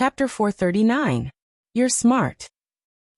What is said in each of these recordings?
Chapter 439. You're smart.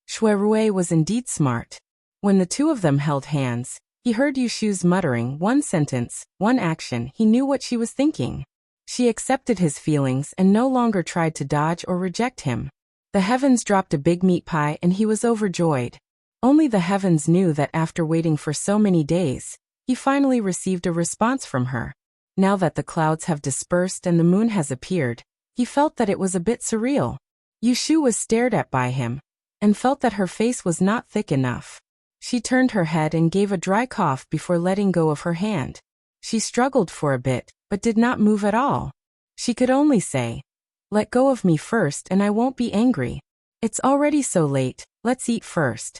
Shui was indeed smart. When the two of them held hands, he heard Yushu's muttering one sentence, one action. He knew what she was thinking. She accepted his feelings and no longer tried to dodge or reject him. The heavens dropped a big meat pie and he was overjoyed. Only the heavens knew that after waiting for so many days, he finally received a response from her. Now that the clouds have dispersed and the moon has appeared, he felt that it was a bit surreal. Yushu was stared at by him, and felt that her face was not thick enough. She turned her head and gave a dry cough before letting go of her hand. She struggled for a bit, but did not move at all. She could only say, "Let go of me first and I won't be angry. It's already so late, let's eat first."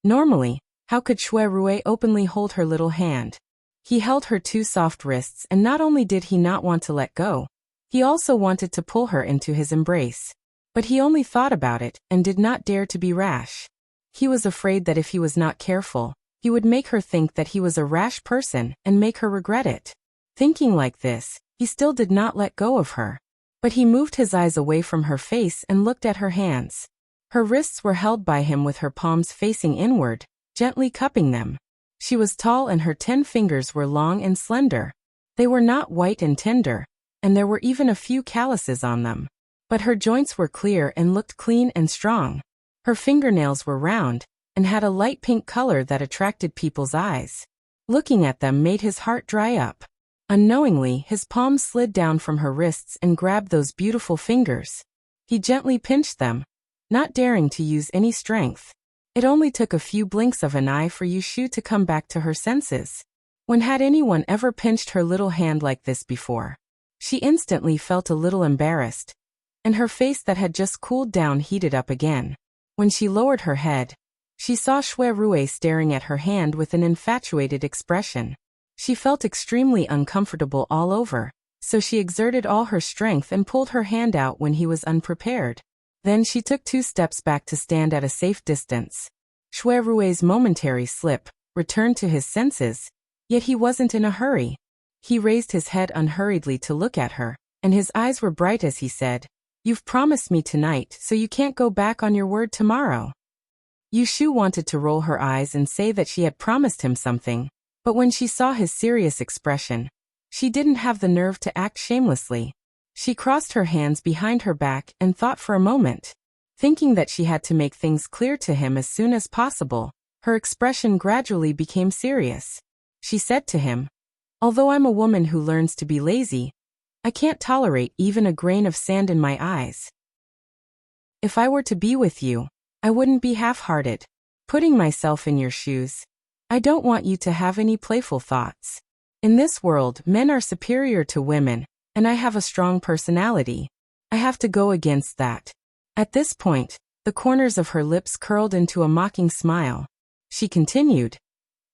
Normally, how could Shui openly hold her little hand? He held her two soft wrists and not only did he not want to let go, he also wanted to pull her into his embrace. But he only thought about it and did not dare to be rash. He was afraid that if he was not careful, he would make her think that he was a rash person and make her regret it. Thinking like this, he still did not let go of her. But he moved his eyes away from her face and looked at her hands. Her wrists were held by him with her palms facing inward, gently cupping them. She was tall and her 10 fingers were long and slender. They were not white and tender, and there were even a few calluses on them. But her joints were clear and looked clean and strong. Her fingernails were round, and had a light pink color that attracted people's eyes. Looking at them made his heart dry up. Unknowingly, his palms slid down from her wrists and grabbed those beautiful fingers. He gently pinched them, not daring to use any strength. It only took a few blinks of an eye for Yushu to come back to her senses. When had anyone ever pinched her little hand like this before? She instantly felt a little embarrassed, and her face that had just cooled down heated up again. When she lowered her head, she saw Shui staring at her hand with an infatuated expression. She felt extremely uncomfortable all over, so she exerted all her strength and pulled her hand out when he was unprepared. Then she took 2 steps back to stand at a safe distance. Shui momentary slip returned to his senses, yet he wasn't in a hurry. He raised his head unhurriedly to look at her, and his eyes were bright as he said, "You've promised me tonight, so you can't go back on your word tomorrow." Yushu wanted to roll her eyes and say that she had promised him something, but when she saw his serious expression, she didn't have the nerve to act shamelessly. She crossed her hands behind her back and thought for a moment. Thinking that she had to make things clear to him as soon as possible, her expression gradually became serious. She said to him, "Although I'm a woman who learns to be lazy, I can't tolerate even a grain of sand in my eyes. If I were to be with you, I wouldn't be half-hearted. Putting myself in your shoes, I don't want you to have any playful thoughts. In this world, men are superior to women, and I have a strong personality. I have to go against that." At this point, the corners of her lips curled into a mocking smile. She continued,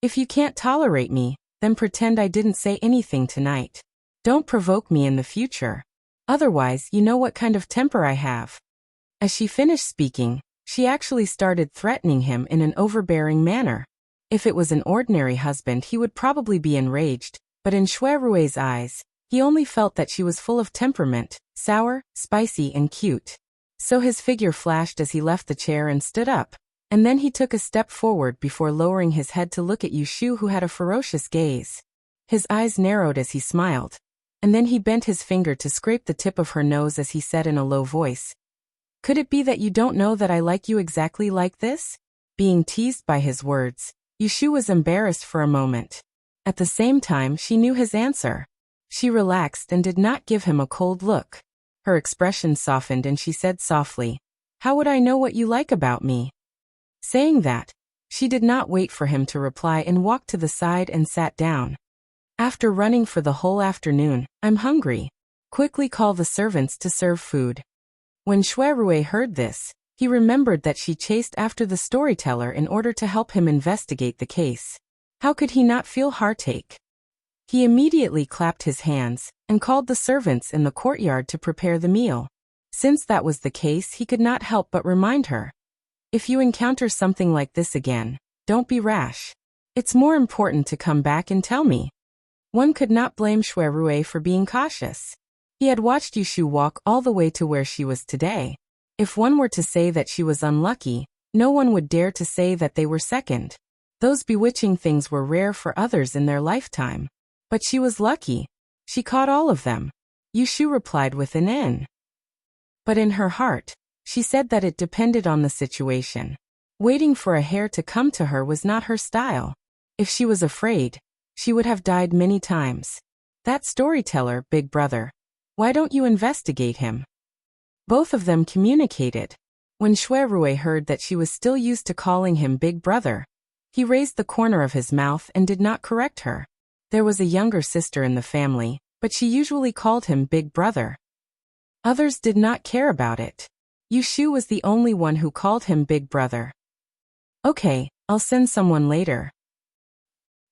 "If you can't tolerate me, then pretend I didn't say anything tonight. Don't provoke me in the future. Otherwise, you know what kind of temper I have." As she finished speaking, she actually started threatening him in an overbearing manner. If it was an ordinary husband, he would probably be enraged, but in Shui eyes, he only felt that she was full of temperament, sour, spicy, and cute. So his figure flashed as he left the chair and stood up, and then he took a step forward before lowering his head to look at Yushu, who had a ferocious gaze. His eyes narrowed as he smiled, and then he bent his finger to scrape the tip of her nose as he said in a low voice, "Could it be that you don't know that I like you exactly like this?" Being teased by his words, Yushu was embarrassed for a moment. At the same time, she knew his answer. She relaxed and did not give him a cold look. Her expression softened and she said softly, "How would I know what you like about me?" Saying that, she did not wait for him to reply and walked to the side and sat down. "After running for the whole afternoon, I'm hungry. Quickly call the servants to serve food." When Shui heard this, he remembered that she chased after the storyteller in order to help him investigate the case. How could he not feel heartache? He immediately clapped his hands and called the servants in the courtyard to prepare the meal. Since that was the case, he could not help but remind her, "If you encounter something like this again, don't be rash. It's more important to come back and tell me." One could not blame Shui for being cautious. He had watched Yushu walk all the way to where she was today. If one were to say that she was unlucky, no one would dare to say that they were second. Those bewitching things were rare for others in their lifetime. But she was lucky. She caught all of them. Yushu replied with an N. But in her heart, she said that it depended on the situation. Waiting for a hare to come to her was not her style. If she was afraid, she would have died many times. That storyteller, Big Brother. Why don't you investigate him? Both of them communicated. When Shuirue heard that she was still used to calling him Big Brother, he raised the corner of his mouth and did not correct her. There was a younger sister in the family, but she usually called him Big Brother. Others did not care about it. Yushu was the only one who called him Big Brother. Okay, I'll send someone later.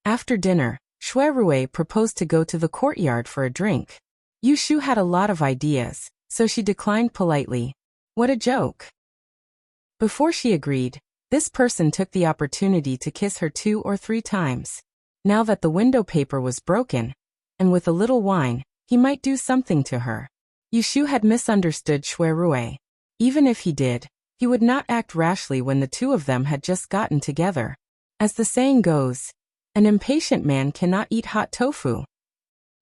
After dinner, Shuirue proposed to go to the courtyard for a drink. Yushu had a lot of ideas, so she declined politely. What a joke. Before she agreed, this person took the opportunity to kiss her 2 or 3 times. Now that the window paper was broken, and with a little wine, he might do something to her. Yushu had misunderstood Shuirue. Even if he did, he would not act rashly when the two of them had just gotten together. As the saying goes, an impatient man cannot eat hot tofu.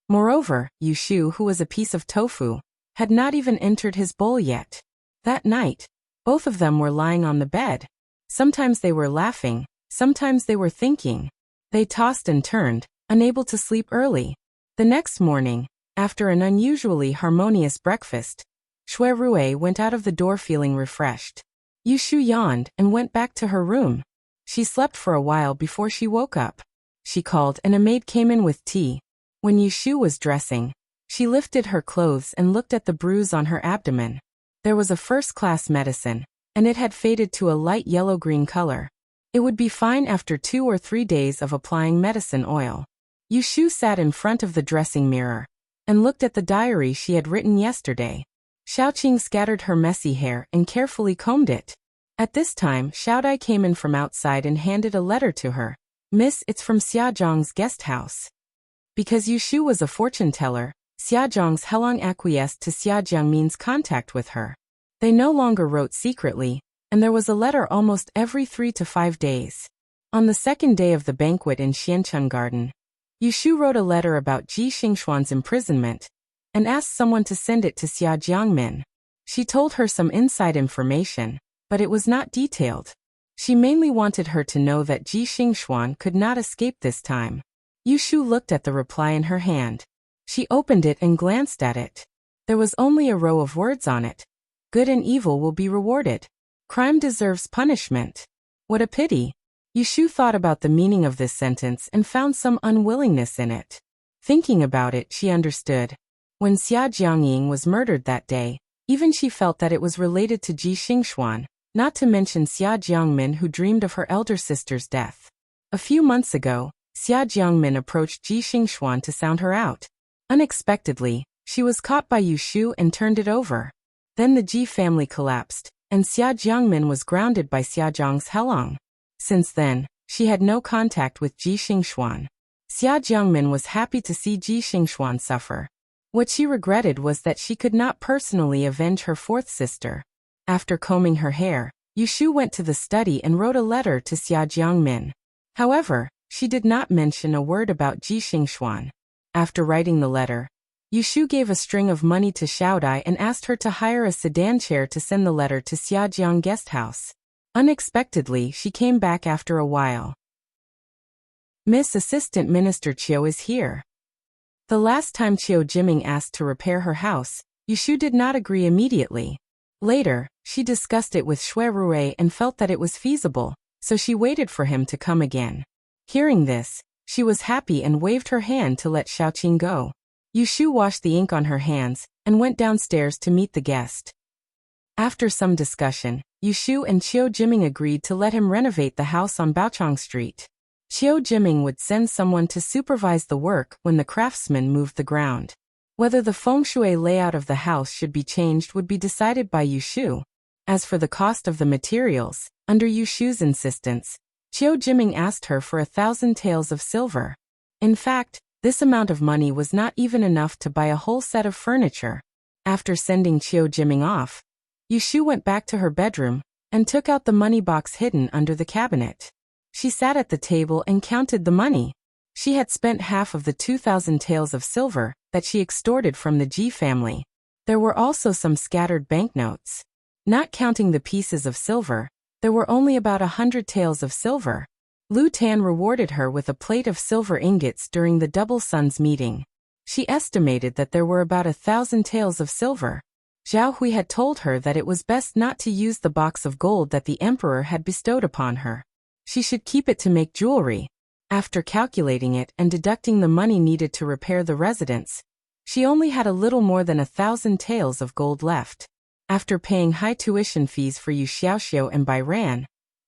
Moreover, Yushu, who was a piece of tofu, had not even entered his bowl yet. That night, both of them were lying on the bed. Sometimes they were laughing, sometimes they were thinking. They tossed and turned, unable to sleep early. The next morning, after an unusually harmonious breakfast, Shuirue went out of the door feeling refreshed. Yushu yawned and went back to her room. She slept for a while before she woke up. She called and a maid came in with tea. When Yushu was dressing, she lifted her clothes and looked at the bruise on her abdomen. There was a first-class medicine, and it had faded to a light yellow-green color. It would be fine after 2 or 3 days of applying medicine oil. Yushu sat in front of the dressing mirror and looked at the diary she had written yesterday. Xiaoqing scattered her messy hair and carefully combed it. At this time, Xiaodai came in from outside and handed a letter to her. Miss, it's from Xiaozhang's guest house. Because Yushu was a fortune-teller, Xiaozhang's Helong acquiesced to Xiaojiangmin's contact with her. They no longer wrote secretly, and there was a letter almost every 3 to 5 days. On the second day of the banquet in Xiancheng Garden, Yushu wrote a letter about Ji Xingxuan's imprisonment and asked someone to send it to Xiaojiangmin. She told her some inside information, but it was not detailed. She mainly wanted her to know that Ji Xingxuan could not escape this time. Yushu looked at the reply in her hand. She opened it and glanced at it. There was only a row of words on it. Good and evil will be rewarded. Crime deserves punishment. What a pity. Yushu thought about the meaning of this sentence and found some unwillingness in it. Thinking about it, she understood. When Xia Jiangying was murdered that day, even she felt that it was related to Ji Xingxuan, not to mention Xia Jiangmin, who dreamed of her elder sister's death. A few months ago, Xia Jiangmin approached Ji Xingxuan to sound her out. Unexpectedly, she was caught by Yushu and turned it over. Then the Ji family collapsed, and Xia Jiangmin was grounded by Xiaozhang's Helong. Since then, she had no contact with Ji Xingxuan. Xia Jiangmin was happy to see Ji Xingxuan suffer. What she regretted was that she could not personally avenge her fourth sister. After combing her hair, Yushu went to the study and wrote a letter to Xia Jiangmin. However, she did not mention a word about Ji Xingxuan. After writing the letter, Yushu gave a string of money to Xiaodai and asked her to hire a sedan chair to send the letter to Xiajiang guest house. Unexpectedly, she came back after a while. Miss Assistant Minister Qiu is here. The last time Qiu Jiming asked to repair her house, Yushu did not agree immediately. Later, she discussed it with Shuirue and felt that it was feasible, so she waited for him to come again. Hearing this, she was happy and waved her hand to let Xiaoqing go. Yushu washed the ink on her hands and went downstairs to meet the guest. After some discussion, Yushu and Qiu Jiming agreed to let him renovate the house on Baochang Street. Qiu Jiming would send someone to supervise the work when the craftsman moved the ground. Whether the feng shui layout of the house should be changed would be decided by Yushu. As for the cost of the materials, under Yushu's insistence, Qiu Jiming asked her for 1,000 taels of silver. In fact, this amount of money was not even enough to buy a whole set of furniture. After sending Chiu Jiming off, Yushu went back to her bedroom and took out the money box hidden under the cabinet. She sat at the table and counted the money. She had spent half of the 2,000 taels of silver that she extorted from the Ji family. There were also some scattered banknotes. Not counting the pieces of silver, there were only about 100 taels of silver. Lu Tan rewarded her with a plate of silver ingots during the Double Suns meeting. She estimated that there were about 1,000 taels of silver. Zhao Hui had told her that it was best not to use the box of gold that the emperor had bestowed upon her. She should keep it to make jewelry. After calculating it and deducting the money needed to repair the residence, she only had a little more than 1,000 taels of gold left. After paying high tuition fees for Yu Xiaoxiu and Bai Ran,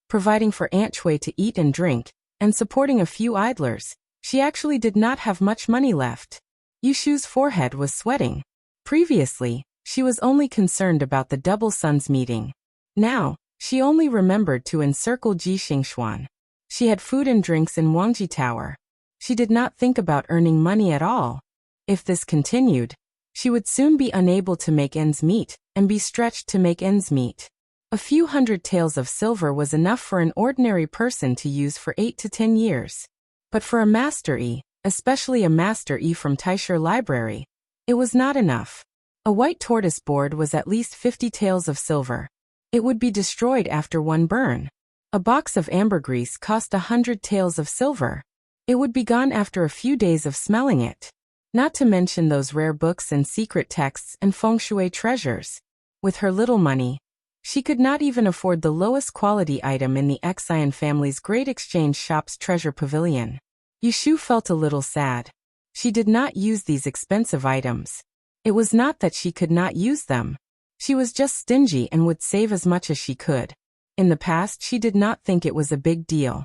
providing for Aunt Chui to eat and drink, and supporting a few idlers, she actually did not have much money left. Yushu's forehead was sweating. Previously, she was only concerned about the Double Suns meeting. Now, she only remembered to encircle Ji Xingxuan. She had food and drinks in Wangji Tower. She did not think about earning money at all. If this continued, she would soon be unable to make ends meet, and be stretched to make ends meet. A few hundred taels of silver was enough for an ordinary person to use for 8 to 10 years. But for a Master Yi, especially a Master Yi from Taisher Library, it was not enough. A white tortoise board was at least 50 taels of silver. It would be destroyed after one burn. A box of ambergris cost 100 taels of silver. It would be gone after a few days of smelling it. Not to mention those rare books and secret texts and feng shui treasures. With her little money, she could not even afford the lowest quality item in the Xian family's great exchange shop's treasure pavilion. Yushu felt a little sad. She did not use these expensive items. It was not that she could not use them. She was just stingy and would save as much as she could. In the past, she did not think it was a big deal.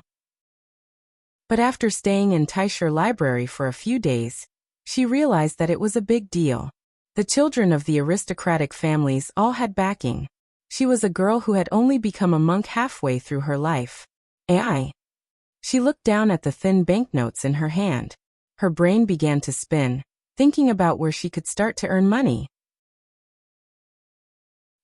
But after staying in Taisher Library for a few days, she realized that it was a big deal. The children of the aristocratic families all had backing. She was a girl who had only become a monk halfway through her life. AI. She looked down at the thin banknotes in her hand. Her brain began to spin, thinking about where she could start to earn money.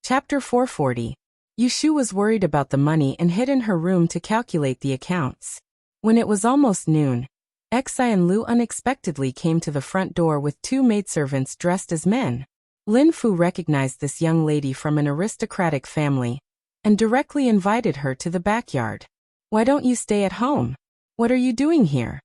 Chapter 440. Yushu was worried about the money and hid in her room to calculate the accounts. When it was almost noon, Xian Lu unexpectedly came to the front door with 2 maidservants dressed as men. Lin Fu recognized this young lady from an aristocratic family and directly invited her to the backyard. "Why don't you stay at home? What are you doing here?"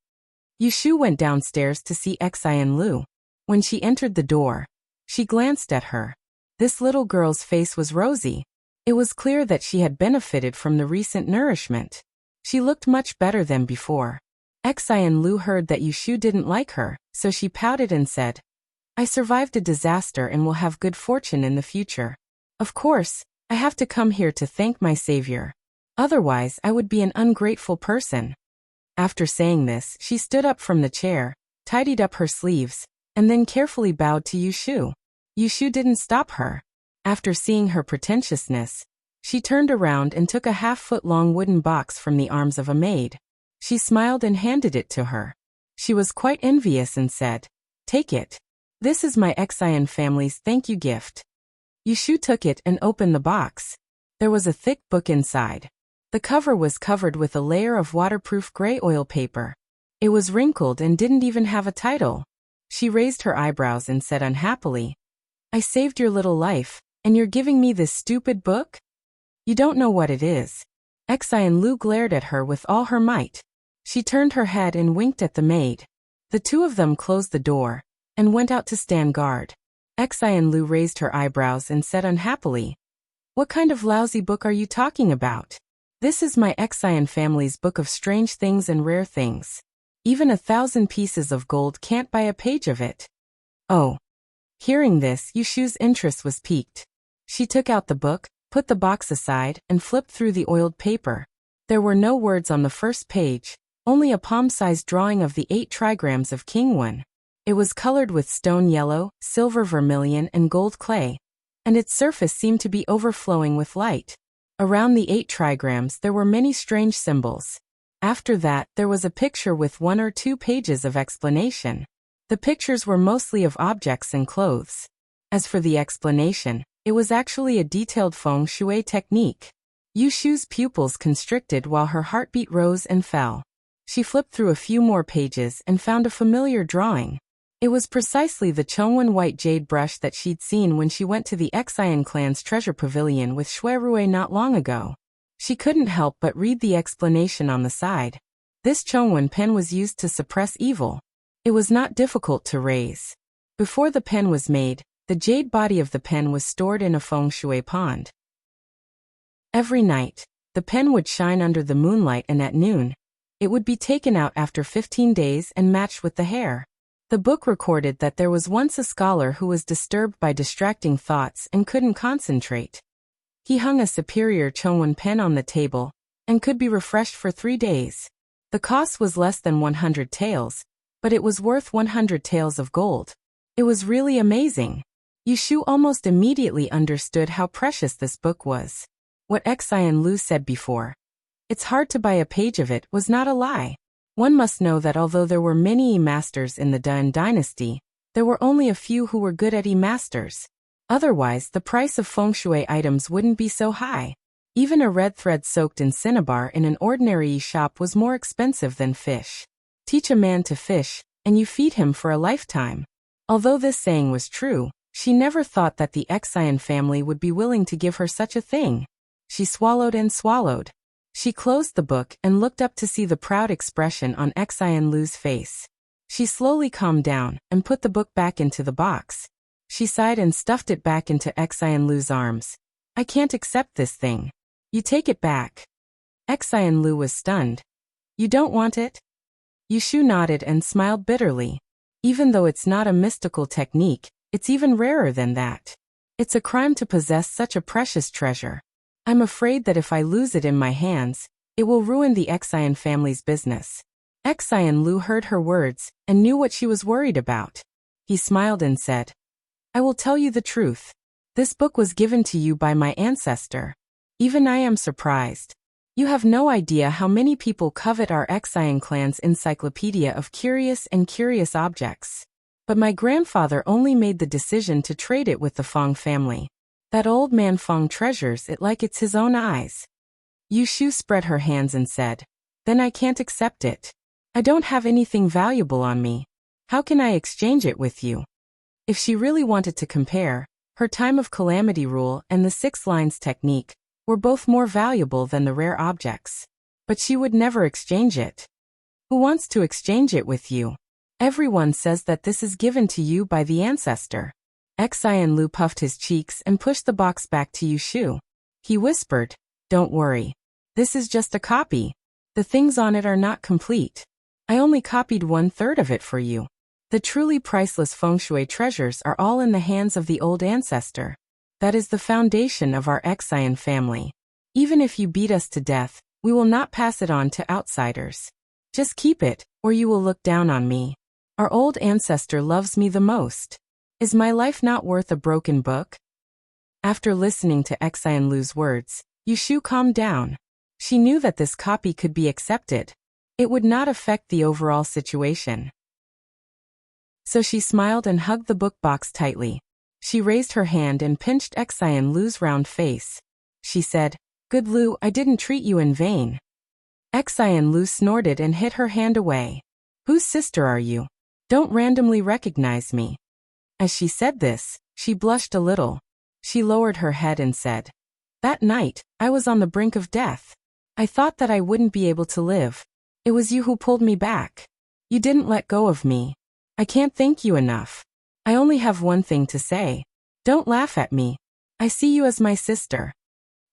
Yushu went downstairs to see Xian Lu. When she entered the door, she glanced at her. This little girl's face was rosy. It was clear that she had benefited from the recent nourishment. She looked much better than before. Xian Lu heard that Yushu didn't like her, so she pouted and said, "I survived a disaster and will have good fortune in the future. Of course, I have to come here to thank my savior. Otherwise, I would be an ungrateful person." After saying this, she stood up from the chair, tidied up her sleeves, and then carefully bowed to Yushu. Yushu didn't stop her. After seeing her pretentiousness, she turned around and took a half-foot-long wooden box from the arms of a maid. She smiled and handed it to her. She was quite envious and said, "Take it. This is my Xian family's thank you gift." Yushu took it and opened the box. There was a thick book inside. The cover was covered with a layer of waterproof gray oil paper. It was wrinkled and didn't even have a title. She raised her eyebrows and said unhappily, "I saved your little life, and you're giving me this stupid book? You don't know what it is." Xian Lu glared at her with all her might. She turned her head and winked at the maid. The two of them closed the door and went out to stand guard. Xian Lu raised her eyebrows and said unhappily, "What kind of lousy book are you talking about? This is my Xian family's book of strange things and rare things. Even 1,000 pieces of gold can't buy a page of it." Oh. Hearing this, Yushu's interest was piqued. She took out the book, put the box aside, and flipped through the oiled paper. There were no words on the first page, only a palm-sized drawing of the 8 trigrams of Kingwen. It was colored with stone yellow, silver vermilion, and gold clay, and its surface seemed to be overflowing with light. Around the 8 trigrams there were many strange symbols. After that, there was a picture with 1 or 2 pages of explanation. The pictures were mostly of objects and clothes. As for the explanation, it was actually a detailed feng shui technique. Yu Shu's pupils constricted while her heartbeat rose and fell. She flipped through a few more pages and found a familiar drawing. It was precisely the Chongwen white jade brush that she'd seen when she went to the Xian clan's treasure pavilion with Shuirui not long ago. She couldn't help but read the explanation on the side. This Chongwen pen was used to suppress evil. It was not difficult to raise. Before the pen was made, the jade body of the pen was stored in a feng shui pond. Every night, the pen would shine under the moonlight, and at noon, it would be taken out after 15 days and matched with the hair. The book recorded that there was once a scholar who was disturbed by distracting thoughts and couldn't concentrate. He hung a superior Chongwen pen on the table and could be refreshed for 3 days. The cost was less than 100 taels, but it was worth 100 taels of gold. It was really amazing. Yu Shu almost immediately understood how precious this book was. What Xian Lu said before, "It's hard to buy a page of it," was not a lie. One must know that although there were many masters in the Dan dynasty, there were only a few who were good at masters. Otherwise, the price of feng shui items wouldn't be so high. Even a red thread soaked in cinnabar in an ordinary shop was more expensive than fish. Teach a man to fish, and you feed him for a lifetime. Although this saying was true, she never thought that the Xian family would be willing to give her such a thing. She swallowed and swallowed. She closed the book and looked up to see the proud expression on Xian Lu's face. She slowly calmed down and put the book back into the box. She sighed and stuffed it back into Xian Lu's arms. "I can't accept this thing. You take it back." Xian Lu was stunned. "You don't want it?" Yu Shu nodded and smiled bitterly. "Even though it's not a mystical technique, it's even rarer than that. It's a crime to possess such a precious treasure. I'm afraid that if I lose it in my hands, it will ruin the Xian family's business." Xian Lu heard her words and knew what she was worried about. He smiled and said, "I will tell you the truth. This book was given to you by my ancestor. Even I am surprised. You have no idea how many people covet our Xian clan's encyclopedia of curious objects. But my grandfather only made the decision to trade it with the Fong family. That old man Fong treasures it like it's his own eyes." Yu Shu spread her hands and said, "Then I can't accept it. I don't have anything valuable on me. How can I exchange it with you?" If she really wanted to compare, her time of calamity rule and the 6 lines technique were both more valuable than the rare objects. But she would never exchange it. "Who wants to exchange it with you? Everyone says that this is given to you by the ancestor." Xian Lu puffed his cheeks and pushed the box back to Yu Shu. He whispered, "Don't worry. This is just a copy. The things on it are not complete. I only copied 1/3 of it for you. The truly priceless feng shui treasures are all in the hands of the old ancestor. That is the foundation of our Xian family. Even if you beat us to death, we will not pass it on to outsiders. Just keep it, or you will look down on me. Our old ancestor loves me the most. Is my life not worth a broken book?" After listening to Xian Lu's words, Yu Shu calmed down. She knew that this copy could be accepted. It would not affect the overall situation. So she smiled and hugged the book box tightly. She raised her hand and pinched Xian Lu's round face. She said, "Good Lu, I didn't treat you in vain." Xian Lu snorted and hid her hand away. "Whose sister are you? Don't randomly recognize me." As she said this, she blushed a little. She lowered her head and said, "That night, I was on the brink of death. I thought that I wouldn't be able to live. It was you who pulled me back. You didn't let go of me. I can't thank you enough. I only have one thing to say. Don't laugh at me. I see you as my sister."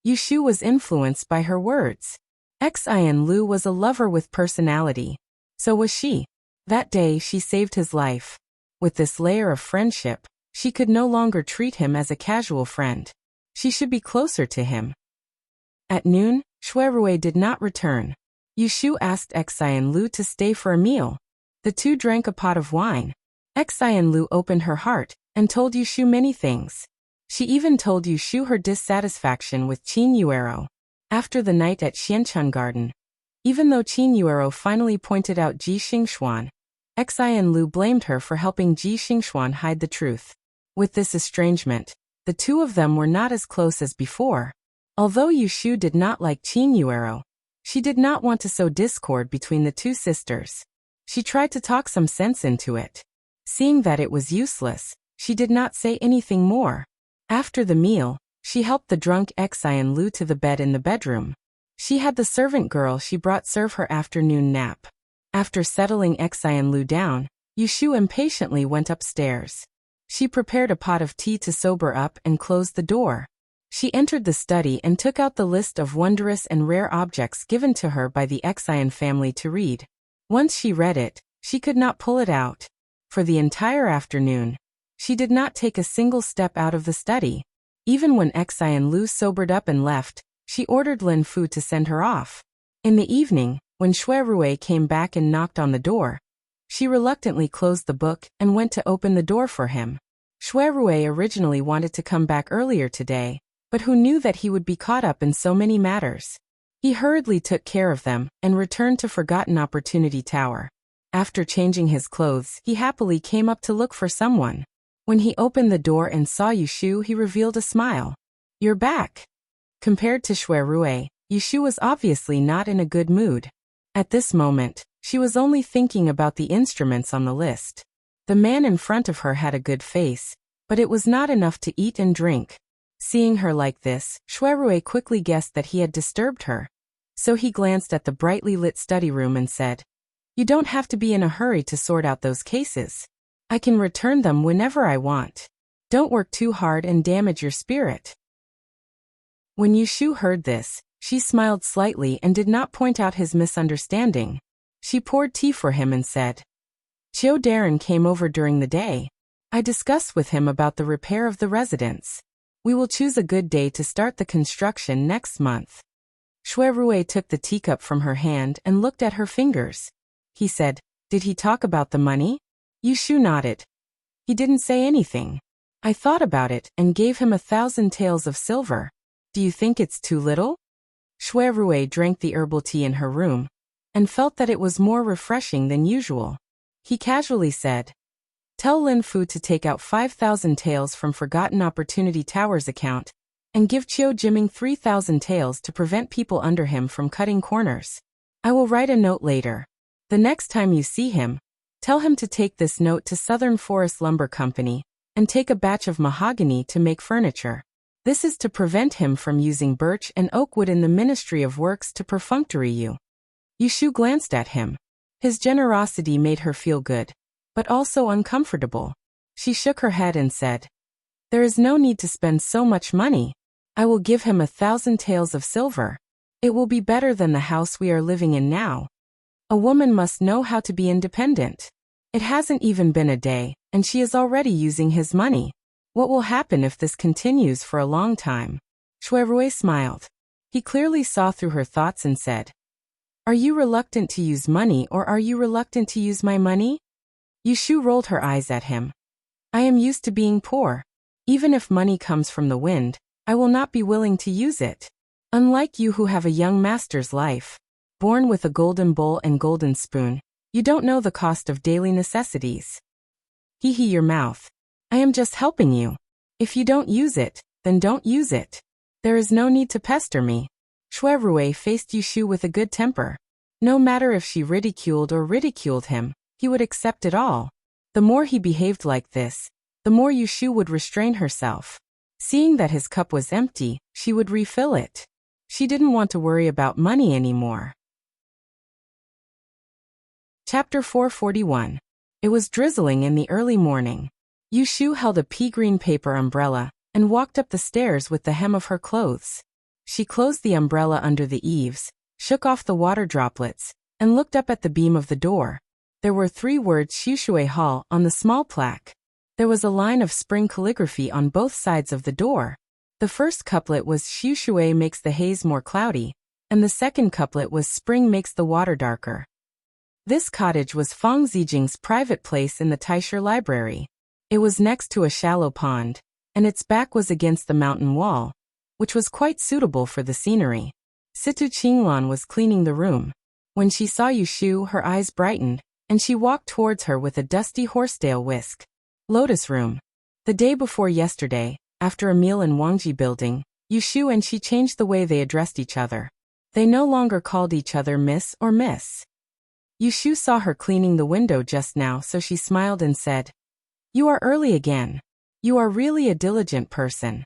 Yu Shu was influenced by her words. Xian Lu was a lover with personality. So was she. That day she saved his life. With this layer of friendship, she could no longer treat him as a casual friend. She should be closer to him. At noon, Shuirui did not return. Yu Shu asked Xian Lu to stay for a meal. The two drank a pot of wine. Xian Lu opened her heart and told Yu Shu many things. She even told Yu Shu her dissatisfaction with Qin Yuero. After the night at Xianchun Garden, even though Qin Yuero finally pointed out Ji Xingxuan, Xian Lu blamed her for helping Ji Xingxuan hide the truth. With this estrangement, the two of them were not as close as before. Although Yushu did not like Chinyuero, she did not want to sow discord between the two sisters. She tried to talk some sense into it. Seeing that it was useless, she did not say anything more. After the meal, she helped the drunk Xian Lu to the bed in the bedroom. She had the servant girl she brought serve her afternoon nap. After settling Xian Lu down, Yushu impatiently went upstairs. She prepared a pot of tea to sober up and closed the door. She entered the study and took out the list of wondrous and rare objects given to her by the Xian family to read. Once she read it, she could not pull it out. For the entire afternoon, she did not take a single step out of the study. Even when Xian Lu sobered up and left, she ordered Lin Fu to send her off. In the evening, when Xue Rui came back and knocked on the door, she reluctantly closed the book and went to open the door for him. Xue Rui originally wanted to come back earlier today, but who knew that he would be caught up in so many matters? He hurriedly took care of them and returned to Forgotten Opportunity Tower. After changing his clothes, he happily came up to look for someone. When he opened the door and saw Yushu, he revealed a smile. "You're back." Compared to Xue Rui, Yushu was obviously not in a good mood. At this moment, she was only thinking about the instruments on the list. The man in front of her had a good face, but it was not enough to eat and drink. Seeing her like this, Xue Rui quickly guessed that he had disturbed her. So he glanced at the brightly lit study room and said, "You don't have to be in a hurry to sort out those cases. I can return them whenever I want. Don't work too hard and damage your spirit." When Yushu heard this, she smiled slightly and did not point out his misunderstanding. She poured tea for him and said, "Chiu Darren came over during the day. I discussed with him about the repair of the residence. We will choose a good day to start the construction next month." Xue Rui took the teacup from her hand and looked at her fingers. He said, "Did he talk about the money?" Yushu nodded. "He didn't say anything. I thought about it and gave him 1,000 taels of silver. Do you think it's too little?" Xue Rui drank the herbal tea in her room and felt that it was more refreshing than usual. He casually said, "Tell Lin Fu to take out 5,000 taels from Forgotten Opportunity Tower's account and give Chiu Jiming 3,000 taels to prevent people under him from cutting corners. I will write a note later. The next time you see him, tell him to take this note to Southern Forest Lumber Company and take a batch of mahogany to make furniture. This is to prevent him from using birch and oak wood in the Ministry of Works to perfunctory you." Yushu glanced at him. His generosity made her feel good, but also uncomfortable. She shook her head and said, "There is no need to spend so much money. I will give him 1,000 taels of silver. It will be better than the house we are living in now. A woman must know how to be independent. It hasn't even been a day, and she is already using his money. What will happen if this continues for a long time?" Xue Rui smiled. He clearly saw through her thoughts and said, "Are you reluctant to use money or are you reluctant to use my money?" Yushu rolled her eyes at him. "I am used to being poor. Even if money comes from the wind, I will not be willing to use it. Unlike you who have a young master's life, born with a golden bowl and golden spoon, you don't know the cost of daily necessities. Hee your mouth. I am just helping you. If you don't use it, then don't use it. There is no need to pester me." Xue Rui faced Yushu with a good temper. No matter if she ridiculed or ridiculed him, he would accept it all. The more he behaved like this, the more Yushu would restrain herself. Seeing that his cup was empty, she would refill it. She didn't want to worry about money anymore. Chapter 441. It was drizzling in the early morning. Yushu held a pea-green paper umbrella and walked up the stairs with the hem of her clothes. She closed the umbrella under the eaves, shook off the water droplets, and looked up at the beam of the door. There were 3 words Shushui Hall on the small plaque. There was a line of spring calligraphy on both sides of the door. The first couplet was Shushui makes the haze more cloudy, and the second couplet was Spring makes the water darker. This cottage was Fang Zijing's private place in the Taisher Library. It was next to a shallow pond, and its back was against the mountain wall, which was quite suitable for the scenery. Situ Qinglan was cleaning the room. When she saw Yushu, her eyes brightened, and she walked towards her with a dusty horsetail whisk. "Lotus room." The day before yesterday, after a meal in Wangji building, Yushu and she changed the way they addressed each other. They no longer called each other Miss or Miss. Yushu saw her cleaning the window just now, so she smiled and said, "You are early again. You are really a diligent person."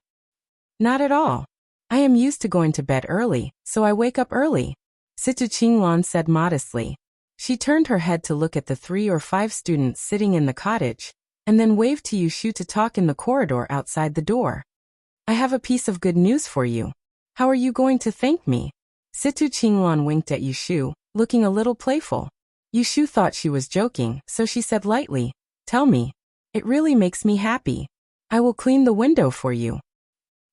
"Not at all. I am used to going to bed early, so I wake up early," Situ Qinglan said modestly. She turned her head to look at the 3 or 5 students sitting in the cottage, and then waved to Yushu to talk in the corridor outside the door. "I have a piece of good news for you. How are you going to thank me?" Situ Qinglan winked at Yushu, looking a little playful. Yushu thought she was joking, so she said lightly, "Tell me. It really makes me happy. I will clean the window for you."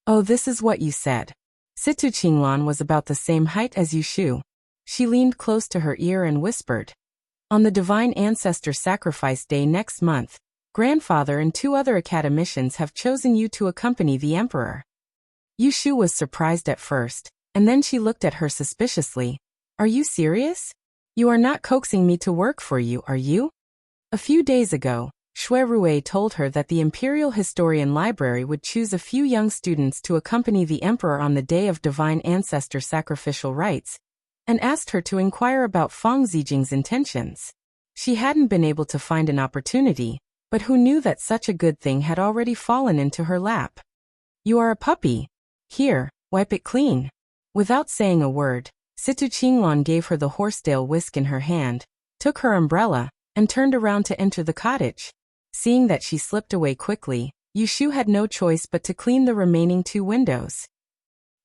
"Oh, this is what you said." Situ Qinglan was about the same height as Yushu. She leaned close to her ear and whispered, "On the Divine Ancestor Sacrifice Day next month, Grandfather and 2 other academicians have chosen you to accompany the Emperor." Yushu was surprised at first, and then she looked at her suspiciously. "Are you serious? You are not coaxing me to work for you, are you?" A few days ago, Shui Rui told her that the Imperial Historian Library would choose a few young students to accompany the Emperor on the day of Divine Ancestor Sacrificial Rites, and asked her to inquire about Feng Zijing's intentions. She hadn't been able to find an opportunity, but who knew that such a good thing had already fallen into her lap? "You are a puppy. Here, wipe it clean." Without saying a word, Situ Qinglan gave her the horsetail whisk in her hand, took her umbrella, and turned around to enter the cottage. Seeing that she slipped away quickly, Yushu had no choice but to clean the remaining 2 windows.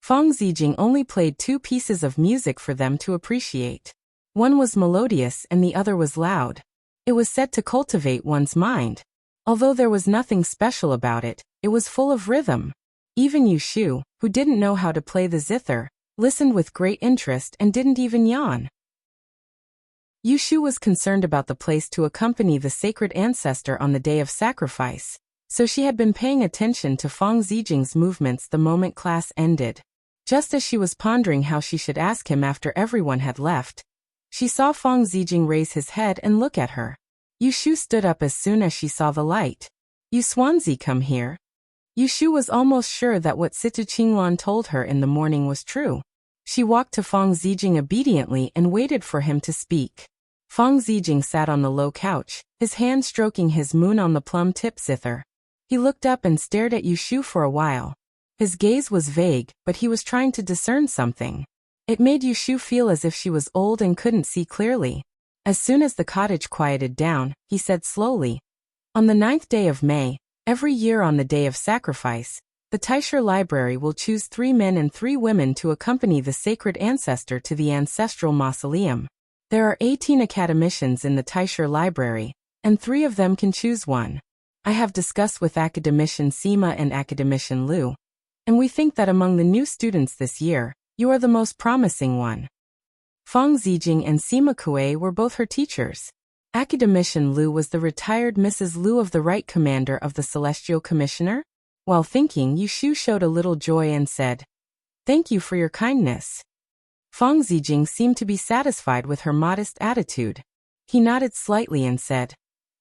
Feng Zijing only played 2 pieces of music for them to appreciate. One was melodious and the other was loud. It was said to cultivate one's mind. Although there was nothing special about it, it was full of rhythm. Even Yushu, who didn't know how to play the zither, listened with great interest and didn't even yawn. Yushu was concerned about the place to accompany the sacred ancestor on the day of sacrifice, so she had been paying attention to Feng Zijing's movements the moment class ended. Just as she was pondering how she should ask him after everyone had left, she saw Feng Zijing raise his head and look at her. Yushu stood up as soon as she saw the light. "You Swansea, come here." Yushu was almost sure that what Situ Qinglan told her in the morning was true. She walked to Feng Zijing obediently and waited for him to speak. Feng Zijing sat on the low couch, his hand stroking his moon on the plum-tip zither. He looked up and stared at Yushu for a while. His gaze was vague, but he was trying to discern something. It made Yushu feel as if she was old and couldn't see clearly. As soon as the cottage quieted down, he said slowly, "On the 9th day of May, every year on the day of sacrifice, the Taisher Library will choose 3 men and 3 women to accompany the sacred ancestor to the ancestral mausoleum. There are 18 academicians in the Taisher Library, and 3 of them can choose one. I have discussed with Academician Sima and Academician Liu, and we think that among the new students this year, you are the most promising one." Feng Zijing and Sima Kue were both her teachers. Academician Liu was the retired Mrs. Liu of the Right Commander of the Celestial Commissioner. While thinking, Yushu showed a little joy and said, "Thank you for your kindness." Feng Zijing seemed to be satisfied with her modest attitude. He nodded slightly and said,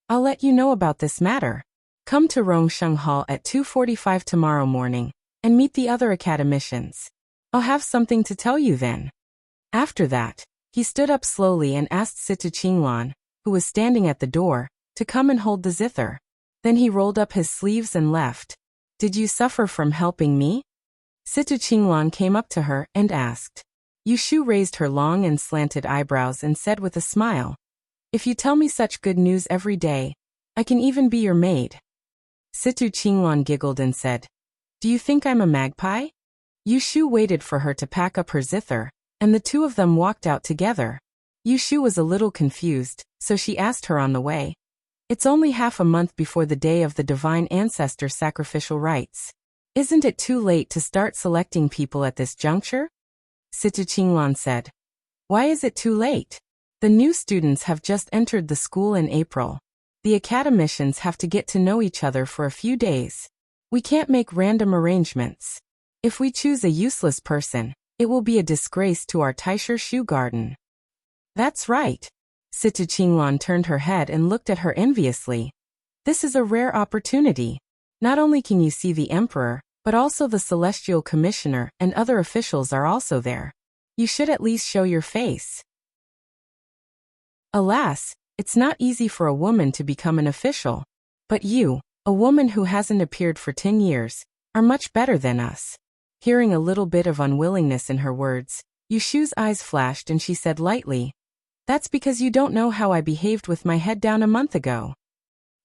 "I'll let you know about this matter. Come to Rongsheng Hall at 2:45 tomorrow morning, and meet the other academicians. I'll have something to tell you then." After that, he stood up slowly and asked Situ Qinglan, who was standing at the door, to come and hold the zither. Then he rolled up his sleeves and left. "Did you suffer from helping me?" Situ Qinglan came up to her and asked. Yushu raised her long and slanted eyebrows and said with a smile, "If you tell me such good news every day, I can even be your maid." Situ Qinglan giggled and said, "Do you think I'm a magpie?" Yushu waited for her to pack up her zither, and the 2 of them walked out together. Yushu was a little confused, so she asked her on the way, "It's only half a month before the day of the Divine Ancestor Sacrificial Rites. Isn't it too late to start selecting people at this juncture?" Situ Qinglan said, "Why is it too late? The new students have just entered the school in April. The academicians have to get to know each other for a few days. We can't make random arrangements. If we choose a useless person, it will be a disgrace to our Taisher Shu Garden." "That's right." Situ Qinglan turned her head and looked at her enviously. "This is a rare opportunity. Not only can you see the emperor, but also the celestial commissioner and other officials are also there. You should at least show your face. Alas, it's not easy for a woman to become an official. But you, a woman who hasn't appeared for 10 years, are much better than us. Hearing a little bit of unwillingness in her words, Yushu's eyes flashed and she said lightly, "That's because you don't know how I behaved with my head down a month ago."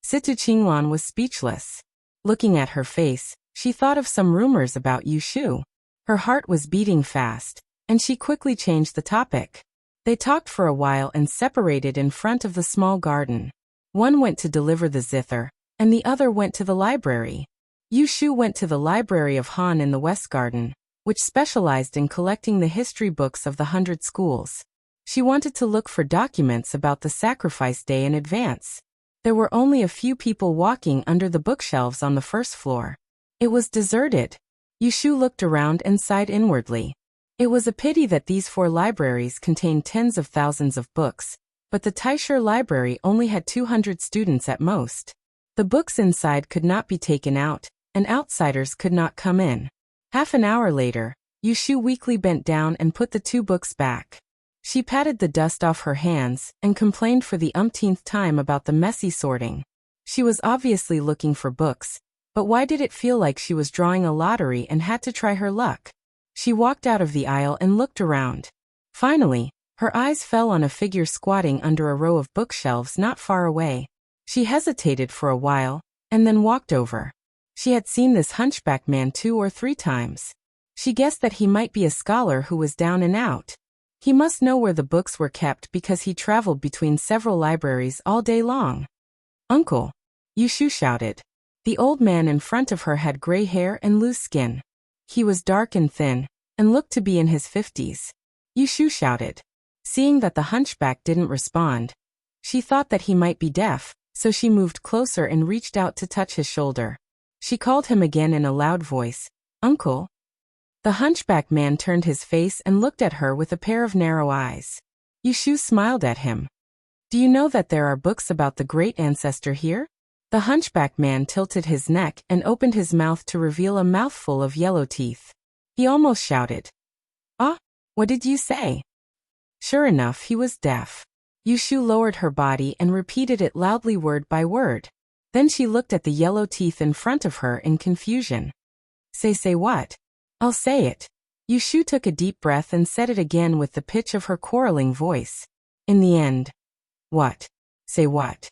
Situ Qinglan was speechless. Looking at her face, she thought of some rumors about Yushu. Her heart was beating fast, and she quickly changed the topic. They talked for a while and separated in front of the small garden. One went to deliver the zither, and the other went to the library. Yushu went to the library of Han in the West Garden, which specialized in collecting the history books of the 100 schools. She wanted to look for documents about the sacrifice day in advance. There were only a few people walking under the bookshelves on the first floor. It was deserted. Yushu looked around and sighed inwardly. It was a pity that these 4 libraries contained tens of thousands of books, but the Taisher library only had 200 students at most. The books inside could not be taken out, and outsiders could not come in. Half an hour later, Yushu weakly bent down and put the 2 books back. She patted the dust off her hands and complained for the umpteenth time about the messy sorting. She was obviously looking for books, but why did it feel like she was drawing a lottery and had to try her luck? She walked out of the aisle and looked around. Finally, her eyes fell on a figure squatting under a row of bookshelves not far away. She hesitated for a while, and then walked over. She had seen this hunchback man 2 or 3 times. She guessed that he might be a scholar who was down and out. He must know where the books were kept because he traveled between several libraries all day long. "Uncle!" Yushu shouted. The old man in front of her had gray hair and loose skin. He was dark and thin, and looked to be in his 50s. Yushu shouted. Seeing that the hunchback didn't respond, she thought that he might be deaf, so she moved closer and reached out to touch his shoulder. She called him again in a loud voice, "Uncle?" The hunchback man turned his face and looked at her with a pair of narrow eyes. Yushu smiled at him. "Do you know that there are books about the great ancestor here?" The hunchback man tilted his neck and opened his mouth to reveal a mouthful of yellow teeth. He almost shouted, "Ah, what did you say?" Sure enough, he was deaf. Yushu lowered her body and repeated it loudly word by word. Then she looked at the yellow teeth in front of her in confusion. Say what? "I'll say it." Yushu took a deep breath and said it again with the pitch of her quarreling voice. In the end, "What? Say what?"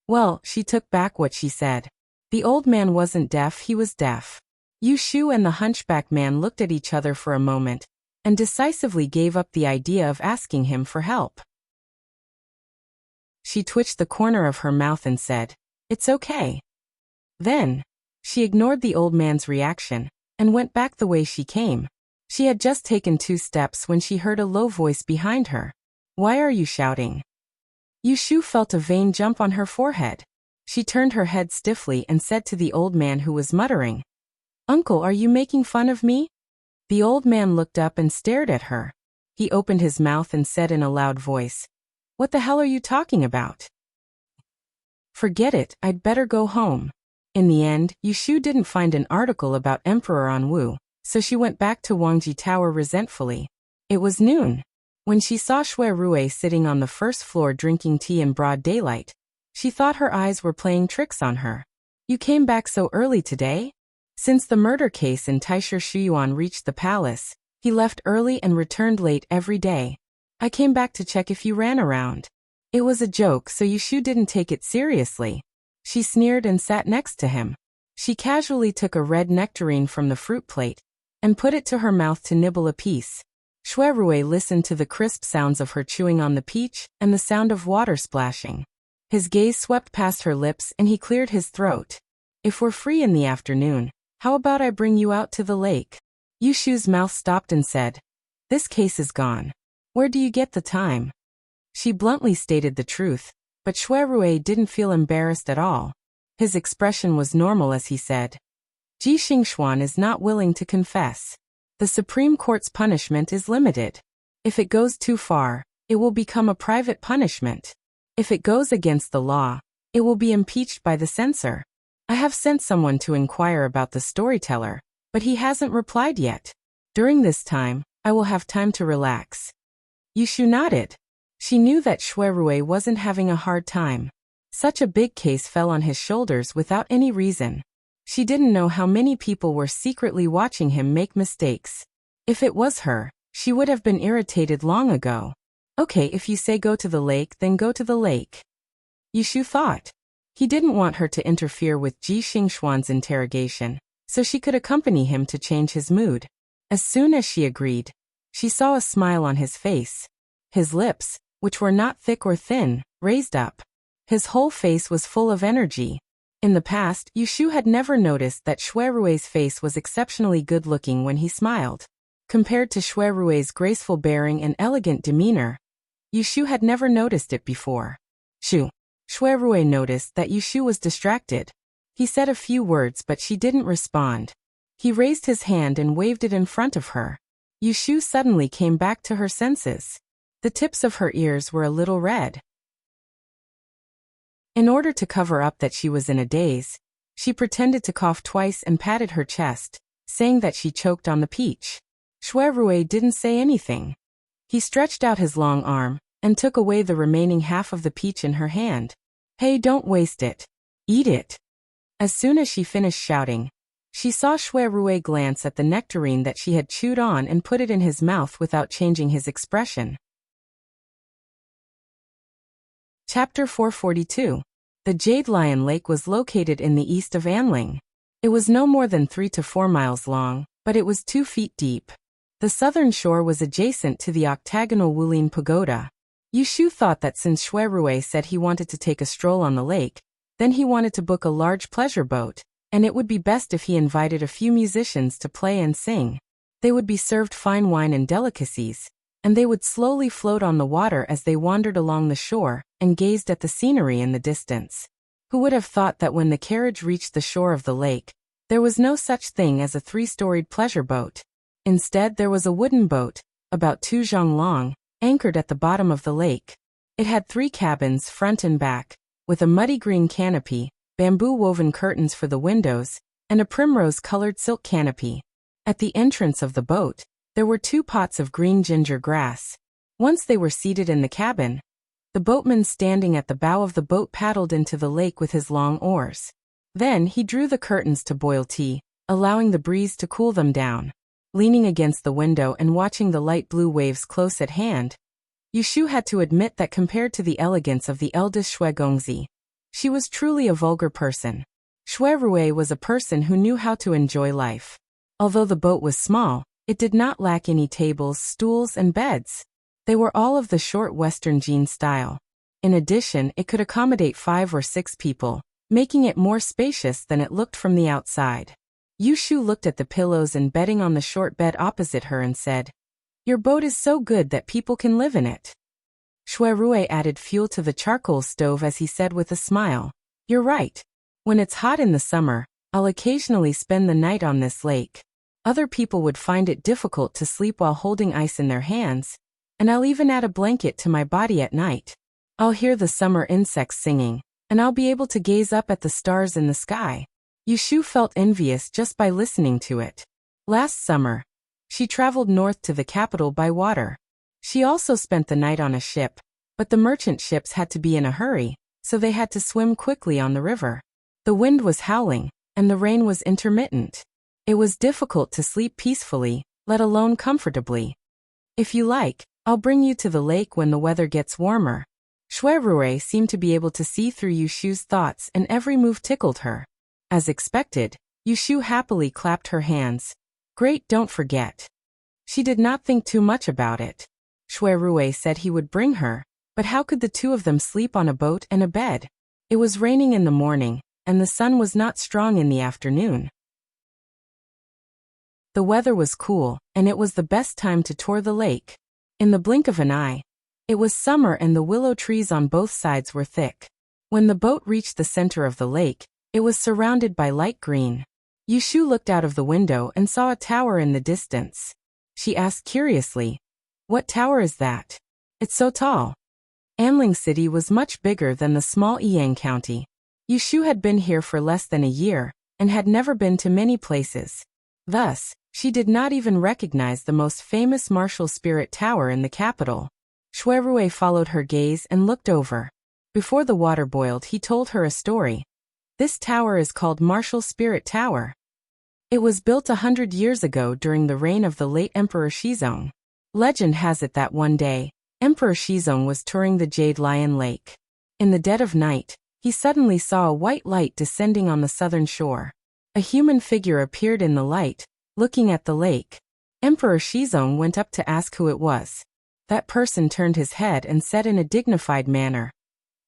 Well, she took back what she said. The old man wasn't deaf, he was deaf. Yushu and the hunchback man looked at each other for a moment, and decisively gave up the idea of asking him for help. She twitched the corner of her mouth and said, "It's okay." Then, she ignored the old man's reaction, and went back the way she came. She had just taken 2 steps when she heard a low voice behind her. "Why are you shouting?" Yushu felt a vein jump on her forehead. She turned her head stiffly and said to the old man who was muttering, "Uncle, are you making fun of me?" The old man looked up and stared at her. He opened his mouth and said in a loud voice, "What the hell are you talking about?" "Forget it, I'd better go home." In the end, Yushu didn't find an article about Emperor Anwu, so she went back to Wangji Tower resentfully. It was noon. When she saw Shui Rui sitting on the first floor drinking tea in broad daylight, she thought her eyes were playing tricks on her. "You came back so early today?" Since the murder case in Taisher Shuyuan reached the palace, he left early and returned late every day. "I came back to check if you ran around." It was a joke, so Yushu didn't take it seriously. She sneered and sat next to him. She casually took a red nectarine from the fruit plate and put it to her mouth to nibble a piece. Shui Rui listened to the crisp sounds of her chewing on the peach and the sound of water splashing. His gaze swept past her lips and he cleared his throat. "If we're free in the afternoon, how about I bring you out to the lake?" Yushu's mouth stopped and said, "This case is gone. Where do you get the time?" She bluntly stated the truth, but Shui Rui didn't feel embarrassed at all. His expression was normal as he said, "Ji Xingxuan is not willing to confess. The Supreme Court's punishment is limited. If it goes too far, it will become a private punishment. If it goes against the law, it will be impeached by the censor. I have sent someone to inquire about the storyteller, but he hasn't replied yet. During this time, I will have time to relax. Yushu nodded. She knew that Shuerue wasn't having a hard time. Such a big case fell on his shoulders without any reason. She didn't know how many people were secretly watching him make mistakes. If it was her, she would have been irritated long ago. Okay, if you say go to the lake, then go to the lake. Yushu thought. He didn't want her to interfere with Ji Xingxuan's interrogation, so she could accompany him to change his mood. As soon as she agreed, she saw a smile on his face. His lips, which were not thick or thin, raised up. His whole face was full of energy. In the past, Yushu had never noticed that Shuerue's face was exceptionally good-looking when he smiled. Compared to Shuerue's graceful bearing and elegant demeanor, Yushu had never noticed it before. Shuerue noticed that Yushu was distracted. He said a few words but she didn't respond. He raised his hand and waved it in front of her. Yushu suddenly came back to her senses. The tips of her ears were a little red. In order to cover up that she was in a daze, she pretended to cough twice and patted her chest, saying that she choked on the peach. Shuerue didn't say anything. He stretched out his long arm and took away the remaining half of the peach in her hand. Hey, don't waste it. Eat it. As soon as she finished shouting, she saw Shuerue glance at the nectarine that she had chewed on and put it in his mouth without changing his expression. Chapter 442. The Jade Lion Lake was located in the east of Anling. It was no more than 3 to 4 miles long, but it was 2 feet deep. The southern shore was adjacent to the octagonal Wulin Pagoda. Yushu thought that since Shuerue said he wanted to take a stroll on the lake, then he wanted to book a large pleasure boat, and it would be best if he invited a few musicians to play and sing. They would be served fine wine and delicacies, and they would slowly float on the water as they wandered along the shore and gazed at the scenery in the distance. Who would have thought that when the carriage reached the shore of the lake, there was no such thing as a 3-storied pleasure boat. Instead, there was a wooden boat, about 2 zhang long, anchored at the bottom of the lake. It had 3 cabins, front and back, with a muddy green canopy, bamboo-woven curtains for the windows, and a primrose-colored silk canopy. At the entrance of the boat, there were 2 pots of green ginger grass. Once they were seated in the cabin, the boatman standing at the bow of the boat paddled into the lake with his long oars. Then he drew the curtains to boil tea, allowing the breeze to cool them down. Leaning against the window and watching the light blue waves close at hand, Yushu had to admit that compared to the elegance of the eldest Shui Gongzi, she was truly a vulgar person. Shuerue was a person who knew how to enjoy life. Although the boat was small, it did not lack any tables, stools, and beds. They were all of the short Western jean style. In addition, it could accommodate 5 or 6 people, making it more spacious than it looked from the outside. Yushu looked at the pillows and bedding on the short bed opposite her and said, "Your boat is so good that people can live in it." Shuerue added fuel to the charcoal stove as he said with a smile, "You're right. When it's hot in the summer, I'll occasionally spend the night on this lake. Other people would find it difficult to sleep while holding ice in their hands, and I'll even add a blanket to my body at night. I'll hear the summer insects singing, and I'll be able to gaze up at the stars in the sky." Yushu felt envious just by listening to it. Last summer, she traveled north to the capital by water. She also spent the night on a ship, but the merchant ships had to be in a hurry, so they had to swim quickly on the river. The wind was howling, and the rain was intermittent. It was difficult to sleep peacefully, let alone comfortably. "If you like, I'll bring you to the lake when the weather gets warmer." Shuerue seemed to be able to see through Yushu's thoughts and every move tickled her. As expected, Yushu happily clapped her hands. "Great, don't forget." She did not think too much about it. Shuerue said he would bring her, but how could the 2 of them sleep on a boat and a bed? It was raining in the morning, and the sun was not strong in the afternoon. The weather was cool, and it was the best time to tour the lake. In the blink of an eye, it was summer and the willow trees on both sides were thick. When the boat reached the center of the lake, it was surrounded by light green. Yushu looked out of the window and saw a tower in the distance. She asked curiously, "What tower is that? It's so tall." Anling City was much bigger than the small Yang County. Yushu had been here for less than a year, and had never been to many places. Thus, she did not even recognize the most famous martial spirit tower in the capital. Shuirue followed her gaze and looked over. Before the water boiled, he told her a story. This tower is called Martial Spirit Tower. It was built 100 years ago during the reign of the late Emperor Shizong. Legend has it that one day, Emperor Shizong was touring the Jade Lion Lake. In the dead of night, he suddenly saw a white light descending on the southern shore. A human figure appeared in the light, looking at the lake. Emperor Shizong went up to ask who it was. That person turned his head and said in a dignified manner,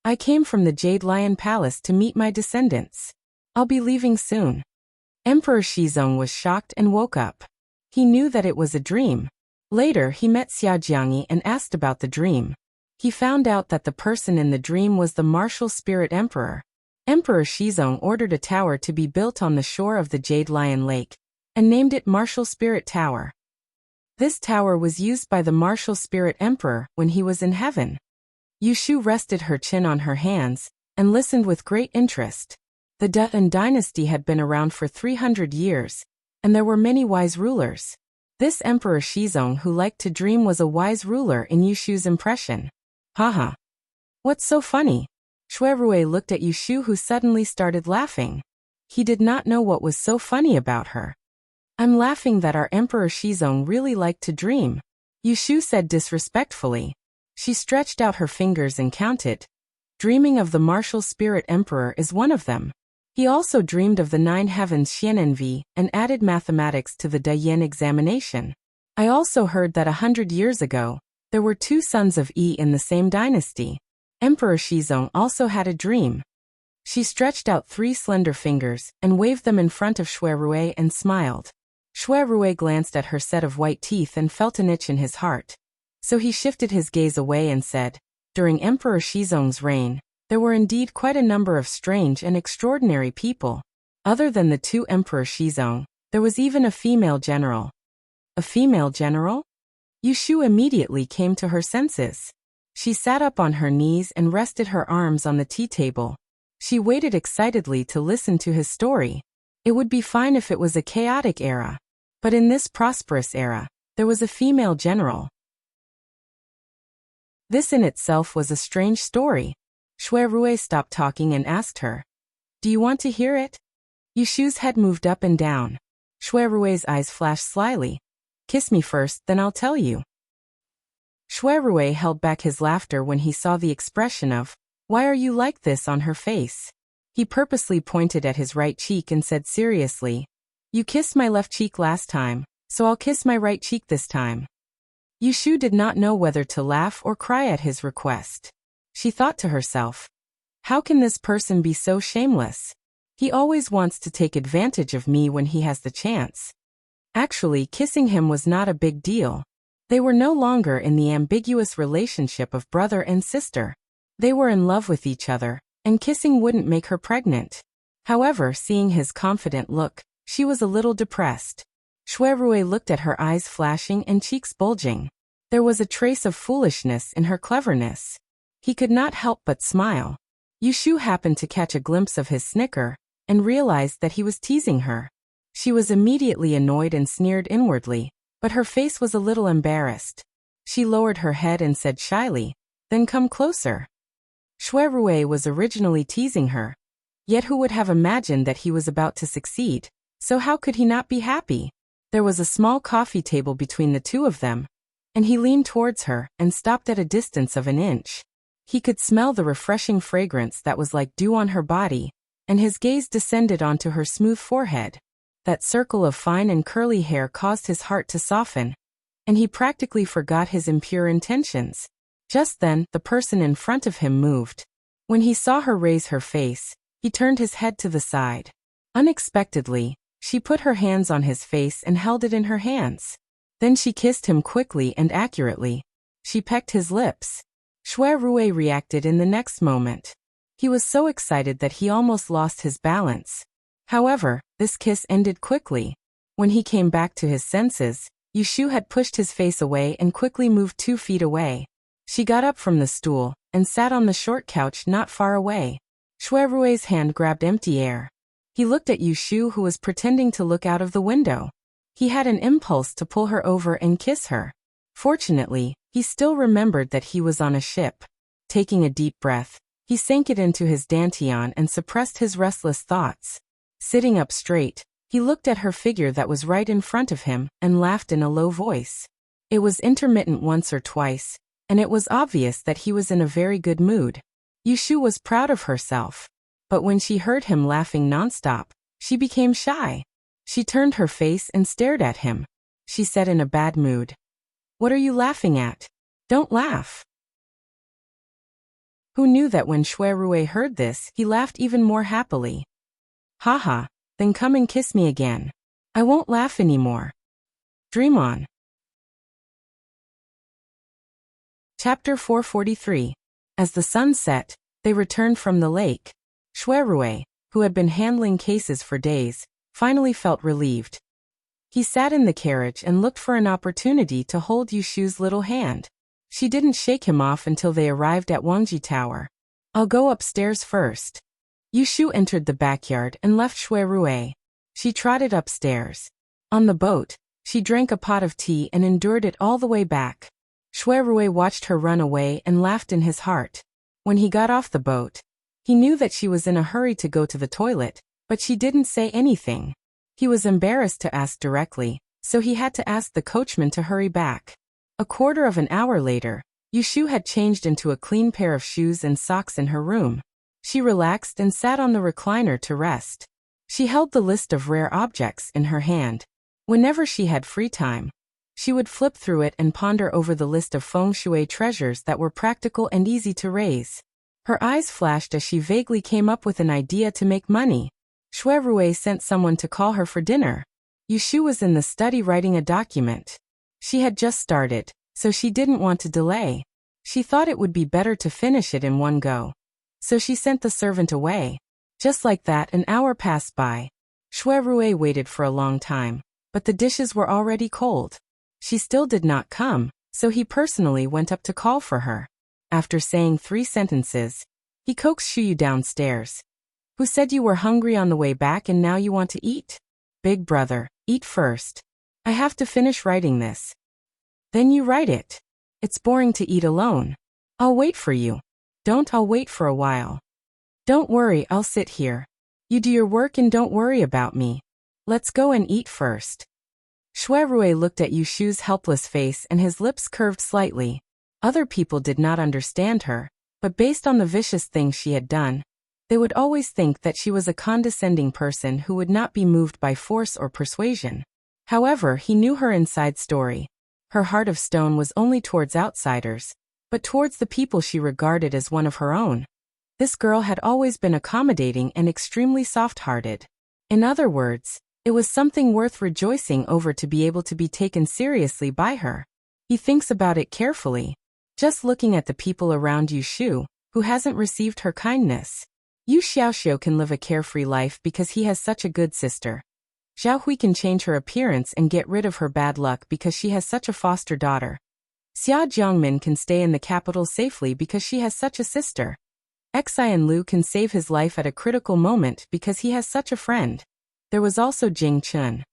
"I came from the Jade Lion Palace to meet my descendants. I'll be leaving soon." Emperor Shizong was shocked and woke up. He knew that it was a dream. Later he met Xiaojiangyi and asked about the dream. He found out that the person in the dream was the martial spirit emperor. Emperor Shizong ordered a tower to be built on the shore of the Jade Lion Lake, and named it Martial Spirit Tower. This tower was used by the martial spirit emperor when he was in heaven. Yushu rested her chin on her hands, and listened with great interest. The Dan dynasty had been around for 300 years, and there were many wise rulers. This Emperor Shizong who liked to dream was a wise ruler in Yushu's impression. Haha. What's so funny? Shuirue looked at Yushu, who suddenly started laughing. He did not know what was so funny about her. I'm laughing that our Emperor Shizong really liked to dream, Yushu said disrespectfully. She stretched out her fingers and counted. Dreaming of the martial spirit emperor is one of them. He also dreamed of the 9 heavens Xianenvi and added mathematics to the Dayan examination. I also heard that 100 years ago, there were 2 sons of Yi in the same dynasty. Emperor Shizong also had a dream. She stretched out 3 slender fingers and waved them in front of Shuirue and smiled. Shuirue glanced at her set of white teeth and felt an itch in his heart. So he shifted his gaze away and said, during Emperor Shizong's reign, there were indeed quite a number of strange and extraordinary people. Other than the 2 Emperor Shizong, there was even a female general. A female general? Yushu immediately came to her senses. She sat up on her knees and rested her arms on the tea table. She waited excitedly to listen to his story. It would be fine if it was a chaotic era. But in this prosperous era, there was a female general. This in itself was a strange story. Shuirue stopped talking and asked her, "Do you want to hear it?" Yushu's head moved up and down. Shuirue's eyes flashed slyly. "Kiss me first, then I'll tell you." Shuirue held back his laughter when he saw the expression of, "Why are you like this?" on her face. He purposely pointed at his right cheek and said seriously, "You kissed my left cheek last time, so I'll kiss my right cheek this time." Yushu did not know whether to laugh or cry at his request. She thought to herself, how can this person be so shameless? He always wants to take advantage of me when he has the chance. Actually, kissing him was not a big deal. They were no longer in the ambiguous relationship of brother and sister. They were in love with each other, and kissing wouldn't make her pregnant. However, seeing his confident look, she was a little depressed. Shuirue looked at her, eyes flashing and cheeks bulging. There was a trace of foolishness in her cleverness. He could not help but smile. Yushu happened to catch a glimpse of his snicker, and realized that he was teasing her. She was immediately annoyed and sneered inwardly, but her face was a little embarrassed. She lowered her head and said shyly, "Then come closer." Shuirue was originally teasing her. Yet who would have imagined that he was about to succeed? So how could he not be happy? There was a small coffee table between the two of them, and he leaned towards her and stopped at a distance of an inch. He could smell the refreshing fragrance that was like dew on her body, and his gaze descended onto her smooth forehead. That circle of fine and curly hair caused his heart to soften, and he practically forgot his impure intentions. Just then, the person in front of him moved. When he saw her raise her face, he turned his head to the side. Unexpectedly, she put her hands on his face and held it in her hands. Then she kissed him quickly and accurately. She pecked his lips. Shuirue reacted in the next moment. He was so excited that he almost lost his balance. However, this kiss ended quickly. When he came back to his senses, Yushu had pushed his face away and quickly moved 2 feet away. She got up from the stool and sat on the short couch not far away. Rui's hand grabbed empty air. He looked at Yushu, who was pretending to look out of the window. He had an impulse to pull her over and kiss her. Fortunately, he still remembered that he was on a ship. Taking a deep breath, he sank it into his dantian and suppressed his restless thoughts. Sitting up straight, he looked at her figure that was right in front of him and laughed in a low voice. It was intermittent once or twice, and it was obvious that he was in a very good mood. Yushu was proud of herself. But when she heard him laughing nonstop, she became shy. She turned her face and stared at him. She said in a bad mood, "What are you laughing at? Don't laugh." Who knew that when Rui heard this, he laughed even more happily. "Haha, then come and kiss me again. I won't laugh anymore. Dream on." Chapter 443. As the sun set, they returned from the lake. Rui, who had been handling cases for days, finally felt relieved. He sat in the carriage and looked for an opportunity to hold Yushu's little hand. She didn't shake him off until they arrived at Wangji Tower. "I'll go upstairs first." Yushu entered the backyard and left Rui. She trotted upstairs. On the boat, she drank a pot of tea and endured it all the way back. Rui watched her run away and laughed in his heart. When he got off the boat, he knew that she was in a hurry to go to the toilet, but she didn't say anything. He was embarrassed to ask directly, so he had to ask the coachman to hurry back. A quarter of an hour later, Yushu had changed into a clean pair of shoes and socks in her room. She relaxed and sat on the recliner to rest. She held the list of rare objects in her hand. Whenever she had free time, she would flip through it and ponder over the list of feng shui treasures that were practical and easy to raise. Her eyes flashed as she vaguely came up with an idea to make money. Rui sent someone to call her for dinner. Yushu was in the study writing a document. She had just started, so she didn't want to delay. She thought it would be better to finish it in one go. So she sent the servant away. Just like that, an hour passed by. Rui waited for a long time, but the dishes were already cold. She still did not come, so he personally went up to call for her. After saying 3 sentences, he coaxed Shuyu downstairs. "Who said you were hungry on the way back and now you want to eat? Big brother, eat first. I have to finish writing this. Then you write it. It's boring to eat alone. I'll wait for you." "Don't, I'll wait for a while." "Don't worry, I'll sit here. You do your work and don't worry about me. Let's go and eat first." Rui looked at Yushu's helpless face and his lips curved slightly. Other people did not understand her, but based on the vicious things she had done, they would always think that she was a condescending person who would not be moved by force or persuasion. However, he knew her inside story. Her heart of stone was only towards outsiders, but towards the people she regarded as one of her own. This girl had always been accommodating and extremely soft-hearted. In other words, it was something worth rejoicing over to be able to be taken seriously by her. He thinks about it carefully. Just looking at the people around Yushu, who hasn't received her kindness. Yu Xiaoxiu can live a carefree life because he has such a good sister. Zhao Hui can change her appearance and get rid of her bad luck because she has such a foster daughter. Xia Jiangmin can stay in the capital safely because she has such a sister. Xian Lu can save his life at a critical moment because he has such a friend. There was also Jing Chun.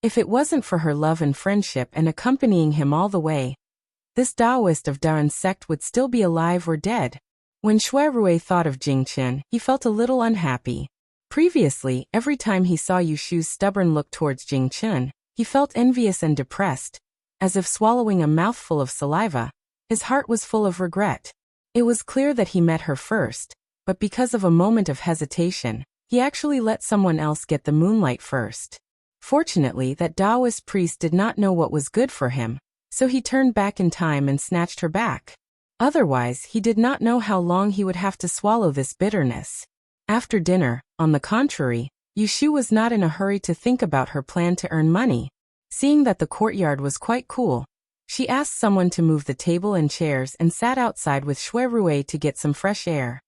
If it wasn't for her love and friendship and accompanying him all the way, this Taoist of Daren's sect would still be alive or dead. When Rui thought of Jing Chun, he felt a little unhappy. Previously, every time he saw Yushu's stubborn look towards Jing Chun, he felt envious and depressed. As if swallowing a mouthful of saliva, his heart was full of regret. It was clear that he met her first, but because of a moment of hesitation, he actually let someone else get the moonlight first. Fortunately, that Taoist priest did not know what was good for him, so he turned back in time and snatched her back. Otherwise, he did not know how long he would have to swallow this bitterness. After dinner, on the contrary, Yushu was not in a hurry to think about her plan to earn money. Seeing that the courtyard was quite cool, she asked someone to move the table and chairs and sat outside with Rui to get some fresh air.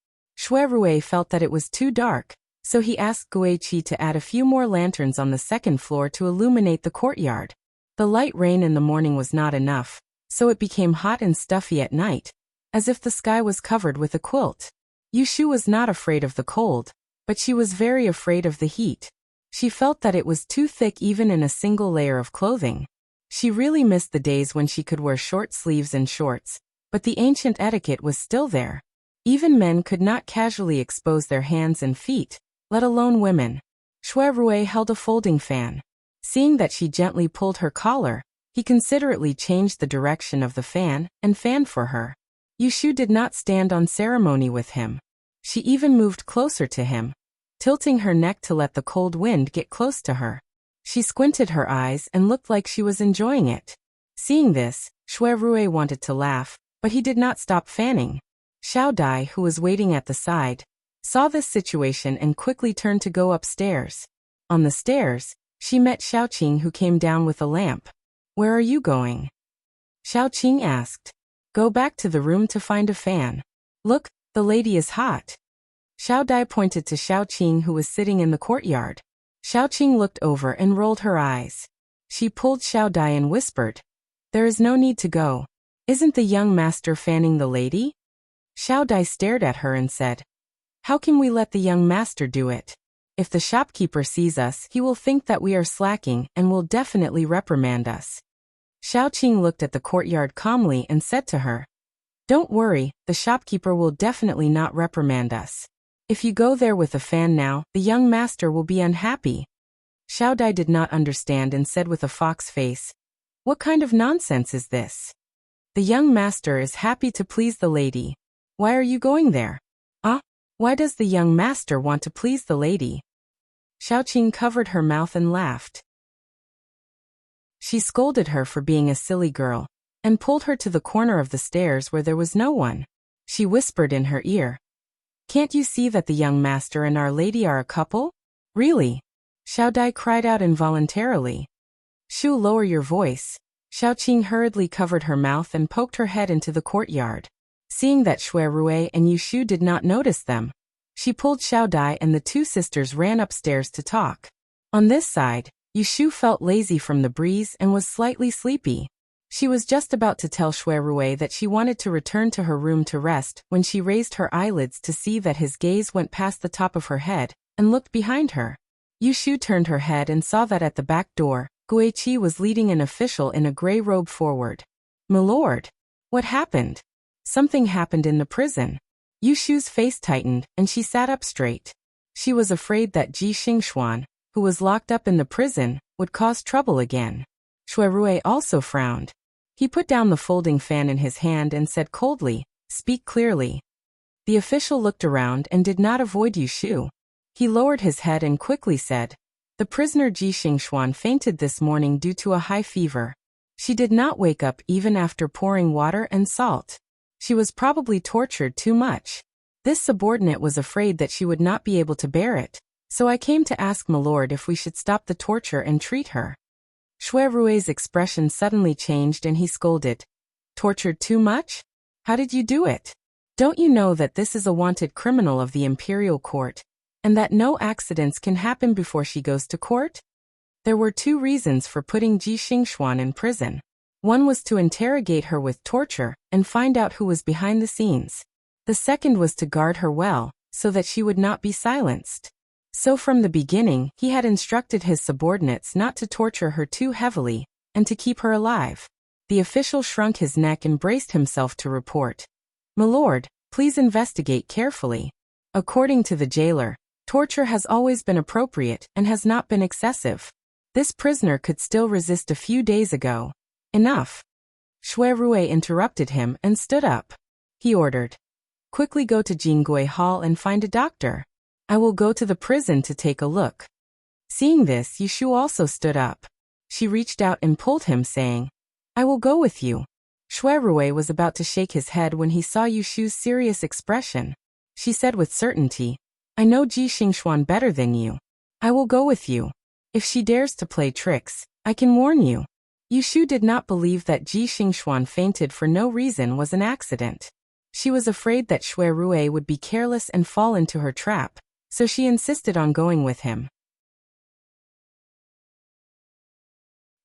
Rui felt that it was too dark, so he asked Guiqi to add a few more lanterns on the second floor to illuminate the courtyard. The light rain in the morning was not enough, so it became hot and stuffy at night, as if the sky was covered with a quilt. Yushu was not afraid of the cold, but she was very afraid of the heat. She felt that it was too thick even in a single layer of clothing. She really missed the days when she could wear short sleeves and shorts, but the ancient etiquette was still there. Even men could not casually expose their hands and feet, let alone women. Shui Rui held a folding fan. Seeing that she gently pulled her collar, he considerately changed the direction of the fan and fanned for her. Yushu did not stand on ceremony with him. She even moved closer to him, tilting her neck to let the cold wind get close to her. She squinted her eyes and looked like she was enjoying it. Seeing this, Shui Rui wanted to laugh, but he did not stop fanning. Xiao Dai, who was waiting at the side, saw this situation and quickly turned to go upstairs. On the stairs, she met Xiaoqing, who came down with a lamp. "Where are you going?" Xiaoqing asked. "Go back to the room to find a fan. Look, the lady is hot." Xiao Dai pointed to Xiaoqing, who was sitting in the courtyard. Xiaoqing looked over and rolled her eyes. She pulled Xiao Dai and whispered, "There is no need to go. Isn't the young master fanning the lady?" Xiao Dai stared at her and said, "How can we let the young master do it? If the shopkeeper sees us, he will think that we are slacking and will definitely reprimand us." Xiaoqing looked at the courtyard calmly and said to her, "Don't worry, the shopkeeper will definitely not reprimand us. If you go there with a fan now, the young master will be unhappy." Xiao Dai did not understand and said with a fox face, "What kind of nonsense is this? The young master is happy to please the lady. Why are you going there?" Why does the young master want to please the lady?" Xiaoqing covered her mouth and laughed. She scolded her for being a silly girl, and pulled her to the corner of the stairs where there was no one. She whispered in her ear, "Can't you see that the young master and our lady are a couple?" "Really?" Xiao Dai cried out involuntarily. "Shu, lower your voice." Xiaoqing hurriedly covered her mouth and poked her head into the courtyard. Seeing that Shui Rui and Yushu did not notice them, she pulled Xiao Dai and the two sisters ran upstairs to talk. On this side, Yushu felt lazy from the breeze and was slightly sleepy. She was just about to tell Shui Rui that she wanted to return to her room to rest when she raised her eyelids to see that his gaze went past the top of her head and looked behind her. Yushu turned her head and saw that at the back door, Guiqi was leading an official in a gray robe forward. "My lord, what happened?" "Something happened in the prison." Yushu's face tightened and she sat up straight. She was afraid that Ji Xingxuan, who was locked up in the prison, would cause trouble again. Shui Rui also frowned. He put down the folding fan in his hand and said coldly, "Speak clearly." The official looked around and did not avoid Yushu. He lowered his head and quickly said, "The prisoner Ji Xingxuan fainted this morning due to a high fever. She did not wake up even after pouring water and salt. She was probably tortured too much. This subordinate was afraid that she would not be able to bear it. So I came to ask my lord if we should stop the torture and treat her." Shui Rui's expression suddenly changed and he scolded, "Tortured too much? How did you do it? Don't you know that this is a wanted criminal of the imperial court, and that no accidents can happen before she goes to court?" There were two reasons for putting Ji Xingxuan in prison. One was to interrogate her with torture and find out who was behind the scenes. The second was to guard her well, so that she would not be silenced. So from the beginning, he had instructed his subordinates not to torture her too heavily, and to keep her alive. The official shrunk his neck and braced himself to report, "My lord, please investigate carefully. According to the jailer, torture has always been appropriate and has not been excessive. This prisoner could still resist a few days ago." "Enough." Shui Rui interrupted him and stood up. He ordered, "Quickly go to Jingui Hall and find a doctor. I will go to the prison to take a look." Seeing this, Yushu also stood up. She reached out and pulled him, saying, "I will go with you." Shui Rui was about to shake his head when he saw Yushu's serious expression. She said with certainty, "I know Ji Xingxuan better than you. I will go with you. If she dares to play tricks, I can warn you." Yushu did not believe that Ji Xingxuan fainted for no reason was an accident. She was afraid that Shui Rui would be careless and fall into her trap, so she insisted on going with him.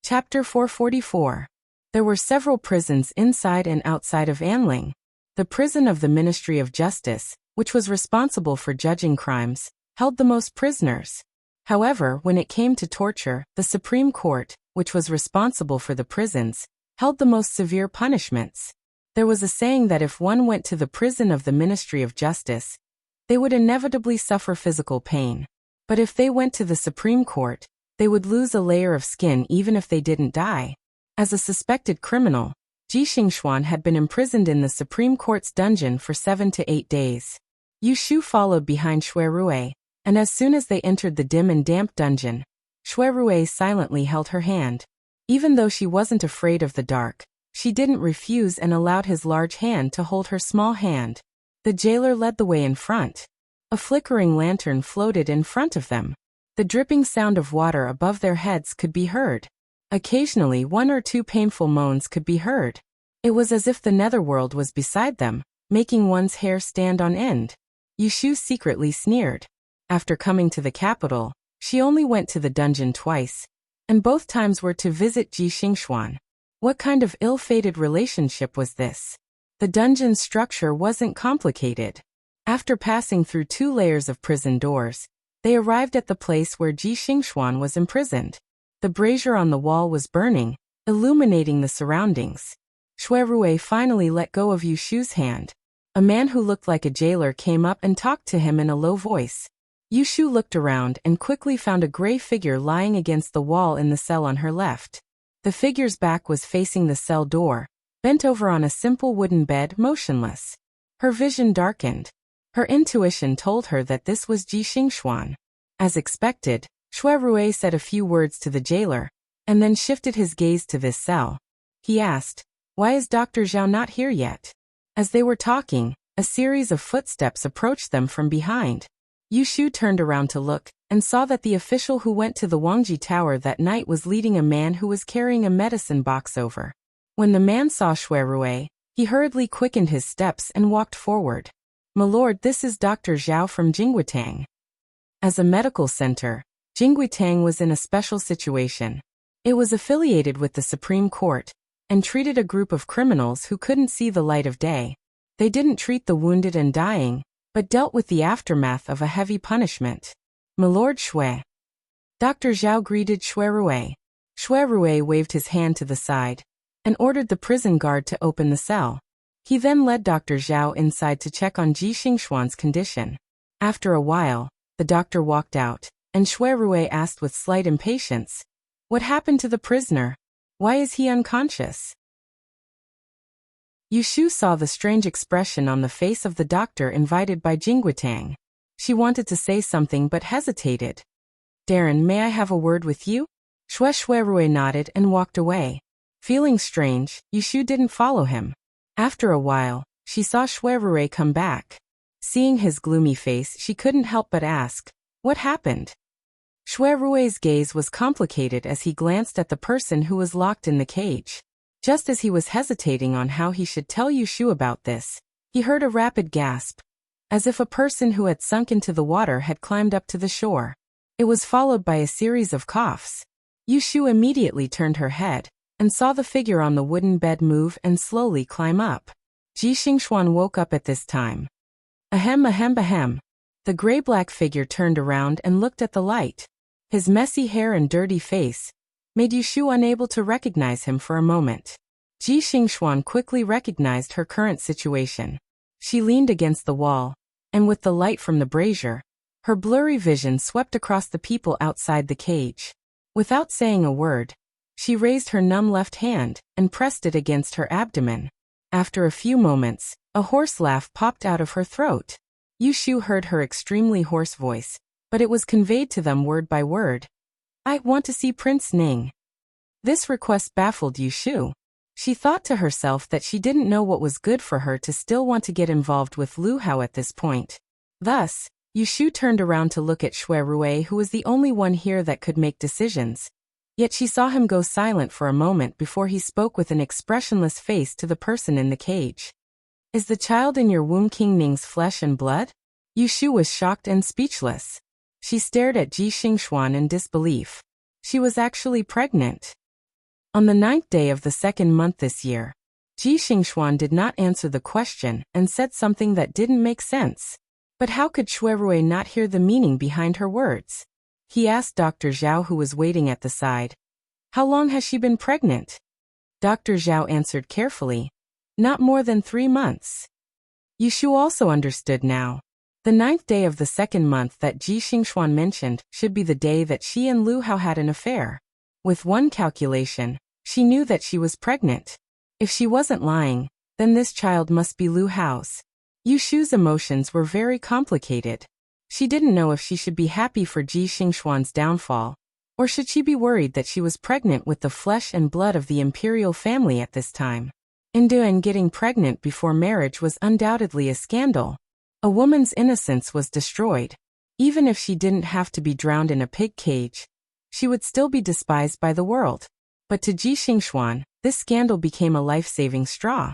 Chapter 444. There were several prisons inside and outside of Anling. The prison of the Ministry of Justice, which was responsible for judging crimes, held the most prisoners. However, when it came to torture, the Supreme Court, which was responsible for the prisons, held the most severe punishments. There was a saying that if one went to the prison of the Ministry of Justice, they would inevitably suffer physical pain. But if they went to the Supreme Court, they would lose a layer of skin even if they didn't die. As a suspected criminal, Ji Xingxuan had been imprisoned in the Supreme Court's dungeon for 7 to 8 days. Yu Shu followed behind Shui Rui, and as soon as they entered the dim and damp dungeon, Shui Rui silently held her hand. Even though she wasn't afraid of the dark, she didn't refuse and allowed his large hand to hold her small hand. The jailer led the way in front. A flickering lantern floated in front of them. The dripping sound of water above their heads could be heard. Occasionally 1 or 2 painful moans could be heard. It was as if the netherworld was beside them, making one's hair stand on end. Yu Shu secretly sneered. After coming to the capital, she only went to the dungeon twice, and both times were to visit Ji Xingxuan. What kind of ill-fated relationship was this? The dungeon's structure wasn't complicated. After passing through 2 layers of prison doors, they arrived at the place where Ji Xingxuan was imprisoned. The brazier on the wall was burning, illuminating the surroundings. Shui Rui finally let go of Yu Shu's hand. A man who looked like a jailer came up and talked to him in a low voice. Yu Shu looked around and quickly found a gray figure lying against the wall in the cell on her left. The figure's back was facing the cell door, bent over on a simple wooden bed, motionless. Her vision darkened. Her intuition told her that this was Ji Xingxuan. As expected, Shui Rui said a few words to the jailer, and then shifted his gaze to this cell. He asked, "Why is Dr. Zhao not here yet?" As they were talking, a series of footsteps approached them from behind. Yu Shu turned around to look, and saw that the official who went to the Wangji Tower that night was leading a man who was carrying a medicine box over. When the man saw Shui Rui, he hurriedly quickened his steps and walked forward. "My lord, this is Dr. Zhao from Jingguitang." As a medical center, Jingguitang was in a special situation. It was affiliated with the Supreme Court, and treated a group of criminals who couldn't see the light of day. They didn't treat the wounded and dying, but dealt with the aftermath of a heavy punishment. "My lord Shui." Dr. Zhao greeted Shui Rui. Shui Rui waved his hand to the side, and ordered the prison guard to open the cell. He then led Dr. Zhao inside to check on Ji Xingxuan's condition. After a while, the doctor walked out, and Shui Rui asked with slight impatience, "What happened to the prisoner? Why is he unconscious?" Yu Shu saw the strange expression on the face of the doctor invited by Jingguitang. She wanted to say something but hesitated. "Darren, may I have a word with you?" Shui Rui nodded and walked away. Feeling strange, Yu Shu didn't follow him. After a while, she saw Shui Rui come back. Seeing his gloomy face, she couldn't help but ask, "What happened?" Shui Rui's gaze was complicated as he glanced at the person who was locked in the cage. Just as he was hesitating on how he should tell Yu Shu about this, he heard a rapid gasp, as if a person who had sunk into the water had climbed up to the shore. It was followed by a series of coughs. Yu Shu immediately turned her head, and saw the figure on the wooden bed move and slowly climb up. Ji Xingxuan woke up at this time. Ahem ahem ahem. The gray-black figure turned around and looked at the light. His messy hair and dirty face made Yu Shu unable to recognize him for a moment. Ji Xingxuan quickly recognized her current situation. She leaned against the wall, and with the light from the brazier, her blurry vision swept across the people outside the cage. Without saying a word, she raised her numb left hand and pressed it against her abdomen. After a few moments, a hoarse laugh popped out of her throat. Yu Shu heard her extremely hoarse voice, but it was conveyed to them word by word. "I want to see Prince Ning." This request baffled Yu Shu. She thought to herself that she didn't know what was good for her to still want to get involved with Lu Hao at this point. Thus, Yu Shu turned around to look at Shui Rui, who was the only one here that could make decisions. Yet she saw him go silent for a moment before he spoke with an expressionless face to the person in the cage. "Is the child in your womb King Ning's flesh and blood?" Yu Shu was shocked and speechless. She stared at Ji Xingxuan in disbelief. She was actually pregnant. On the 9th day of the 2nd month this year, Ji Xingxuan did not answer the question and said something that didn't make sense. But how could Shuirui not hear the meaning behind her words? He asked Dr. Zhao, who was waiting at the side. How long has she been pregnant? Dr. Zhao answered carefully. Not more than 3 months. Yushu also understood now. The 9th day of the 2nd month that Ji Xingxuan mentioned should be the day that she and Lu Hao had an affair. With one calculation, she knew that she was pregnant. If she wasn't lying, then this child must be Lu Hao's. Yushu's emotions were very complicated. She didn't know if she should be happy for Ji Xingxuan's downfall, or should she be worried that she was pregnant with the flesh and blood of the imperial family at this time. And getting pregnant before marriage was undoubtedly a scandal. A woman's innocence was destroyed. Even if she didn't have to be drowned in a pig cage, she would still be despised by the world. But to Ji Xingxuan, this scandal became a life-saving straw.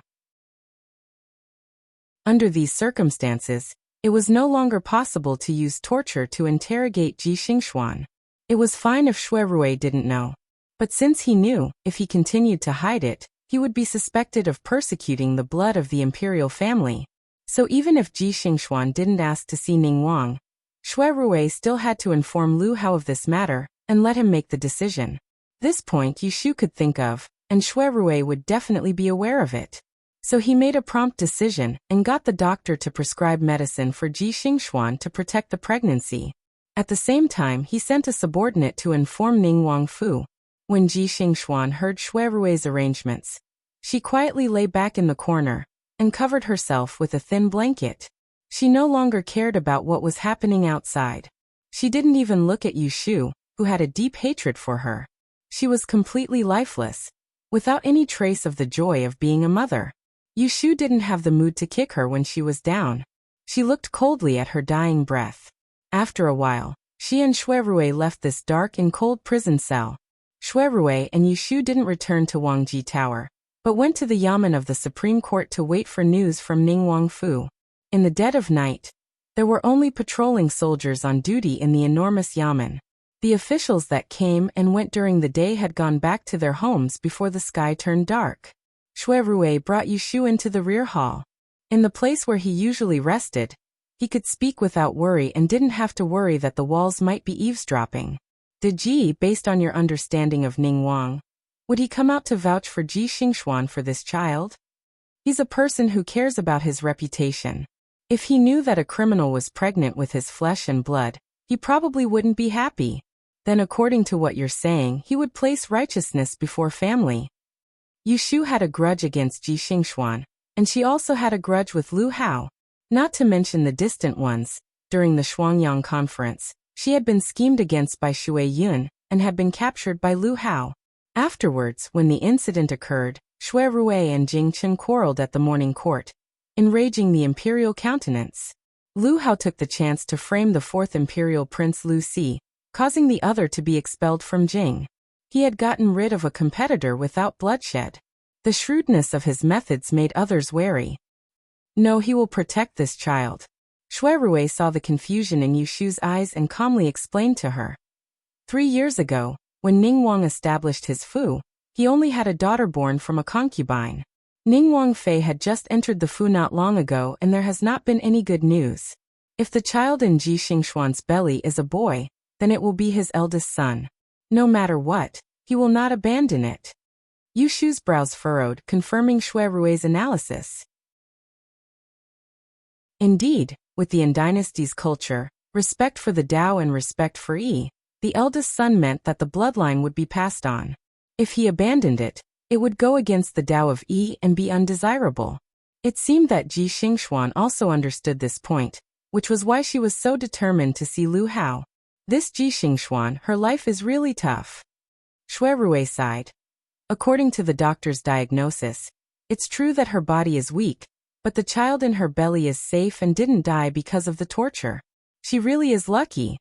Under these circumstances, it was no longer possible to use torture to interrogate Ji Xingxuan. It was fine if Shuirui didn't know. But since he knew, if he continued to hide it, he would be suspected of persecuting the blood of the imperial family. So even if Ji Xingxuan didn't ask to see Ning Wang, Shuirui still had to inform Lu Hao of this matter and let him make the decision. This point Yushu could think of, and Shuirui would definitely be aware of it. So he made a prompt decision and got the doctor to prescribe medicine for Ji Xingxuan to protect the pregnancy. At the same time, he sent a subordinate to inform Ning Wangfu. When Ji Xingxuan heard Shuirui's arrangements, she quietly lay back in the corner and covered herself with a thin blanket. She no longer cared about what was happening outside. She didn't even look at Yushu, who had a deep hatred for her. She was completely lifeless, without any trace of the joy of being a mother. Yushu didn't have the mood to kick her when she was down. She looked coldly at her dying breath. After a while, she and Shuirui left this dark and cold prison cell. Shuirui and Yushu didn't return to Wangji Tower, but went to the yamen of the Supreme Court to wait for news from Ning Wangfu. In the dead of night, there were only patrolling soldiers on duty in the enormous yamen. The officials that came and went during the day had gone back to their homes before the sky turned dark. Shuirui brought Yushu into the rear hall. In the place where he usually rested, he could speak without worry and didn't have to worry that the walls might be eavesdropping. Did Ji, based on your understanding of Ning Wang, would he come out to vouch for Ji Xingxuan for this child? He's a person who cares about his reputation. If he knew that a criminal was pregnant with his flesh and blood, he probably wouldn't be happy. Then according to what you're saying, he would place righteousness before family. Yushu had a grudge against Ji Xingxuan, and she also had a grudge with Lu Hao. Not to mention the distant ones. During the Shuangyang conference, she had been schemed against by Shui Yun and had been captured by Lu Hao. Afterwards, when the incident occurred, Shuirui and Jing Chen quarreled at the morning court, enraging the imperial countenance. Lu Hao took the chance to frame the 4th imperial prince Lu Si, causing the other to be expelled from Jing. He had gotten rid of a competitor without bloodshed. The shrewdness of his methods made others wary. No, he will protect this child. Shuirui saw the confusion in Yushu's eyes and calmly explained to her. 3 years ago, when Ning Wang established his fu, he only had a daughter born from a concubine. Ning Wangfei had just entered the fu not long ago and there has not been any good news. If the child in Ji Xingxuan's belly is a boy, then it will be his eldest son. No matter what, he will not abandon it. Yushu's brows furrowed, confirming Shuirui's analysis. Indeed, with the An dynasty's culture, respect for the Dao and respect for Yi, the eldest son meant that the bloodline would be passed on. If he abandoned it, it would go against the Dao of Yi and be undesirable. It seemed that Ji Xingxuan also understood this point, which was why she was so determined to see Lu Hao. This Ji Xingxuan, her life is really tough. Shuirui sighed. According to the doctor's diagnosis, it's true that her body is weak, but the child in her belly is safe and didn't die because of the torture. She really is lucky.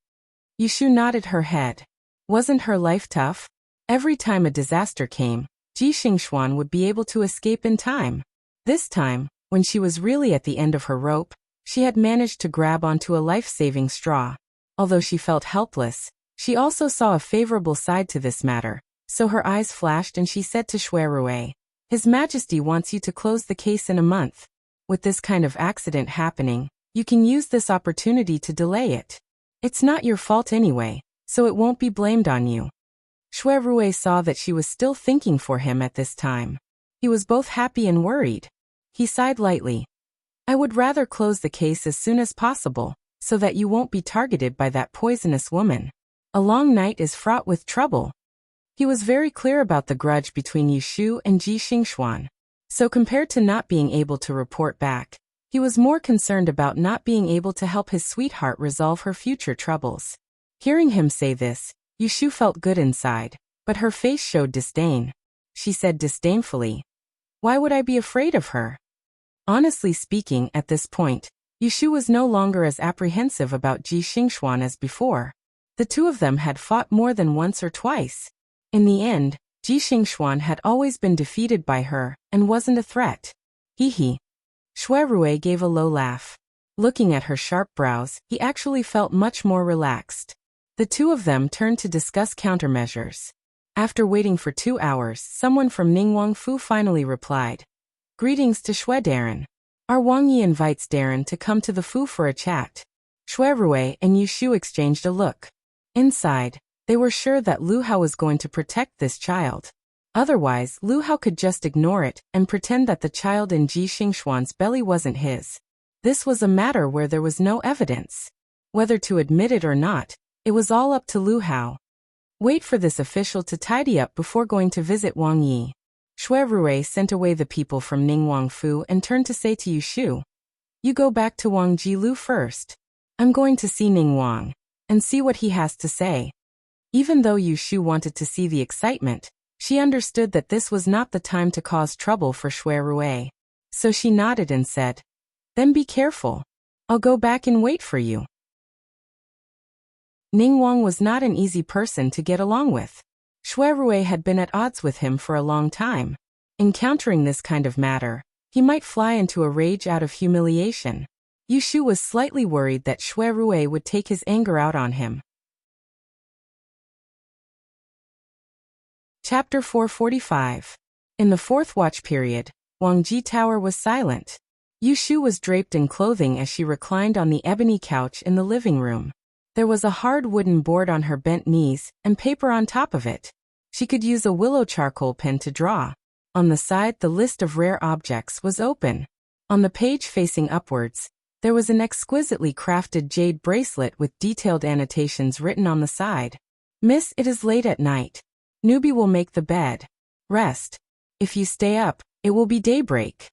Yushu nodded her head. Wasn't her life tough? Every time a disaster came, Ji Xingxuan would be able to escape in time. This time, when she was really at the end of her rope, she had managed to grab onto a life-saving straw. Although she felt helpless, she also saw a favorable side to this matter, so her eyes flashed and she said to Shuirui, His Majesty wants you to close the case in a month. With this kind of accident happening, You can use this opportunity to delay it. It's not your fault anyway, so it won't be blamed on you. Shui Rui saw that she was still thinking for him at this time. He was both happy and worried. He sighed lightly. I would rather close the case as soon as possible, so that you won't be targeted by that poisonous woman. A long night is fraught with trouble. He was very clear about the grudge between Yushu and Ji Xingxuan. So compared to not being able to report back, he was more concerned about not being able to help his sweetheart resolve her future troubles. Hearing him say this, Yushu felt good inside, but her face showed disdain. She said disdainfully, "Why would I be afraid of her?" Honestly speaking, at this point, Yushu was no longer as apprehensive about Ji Xingxuan as before. The two of them had fought more than once or twice. In the end, Ji Xingxuan had always been defeated by her, and wasn't a threat. Hee. Shui Rui gave a low laugh. Looking at her sharp brows, he actually felt much more relaxed. The two of them turned to discuss countermeasures. After waiting for 2 hours, someone from Ningguang Fu finally replied. Greetings to Shui Darren. Our Wang Yi invites Darren to come to the Fu for a chat. Shui Rui and Yushu exchanged a look. Inside, they were sure that Lu Hao was going to protect this child. Otherwise, Lu Hao could just ignore it and pretend that the child in Ji Xingxuan's belly wasn't his. This was a matter where there was no evidence. Whether to admit it or not, it was all up to Lu Hao. Wait for this official to tidy up before going to visit Wang Yi. Shui Rui sent away the people from Ningguang Fu and turned to say to Yushu, You go back to Wang Jilu first. I'm going to see Ningguang and see what he has to say. Even though Yushu wanted to see the excitement, she understood that this was not the time to cause trouble for Shui Rui. So she nodded and said, Then be careful. I'll go back and wait for you. Ningguang was not an easy person to get along with. Shui Rui had been at odds with him for a long time. Encountering this kind of matter, he might fly into a rage out of humiliation. Yushu was slightly worried that Shui Rui would take his anger out on him. Chapter 445. In the fourth watch period, Wang Ji Tower was silent. Yushu was draped in clothing as she reclined on the ebony couch in the living room. There was a hard wooden board on her bent knees, and paper on top of it. She could use a willow charcoal pen to draw. On the side, the list of rare objects was open. On the page facing upwards, there was an exquisitely crafted jade bracelet with detailed annotations written on the side. Miss, it is late at night. Newbie will make the bed. Rest. If you stay up, it will be daybreak.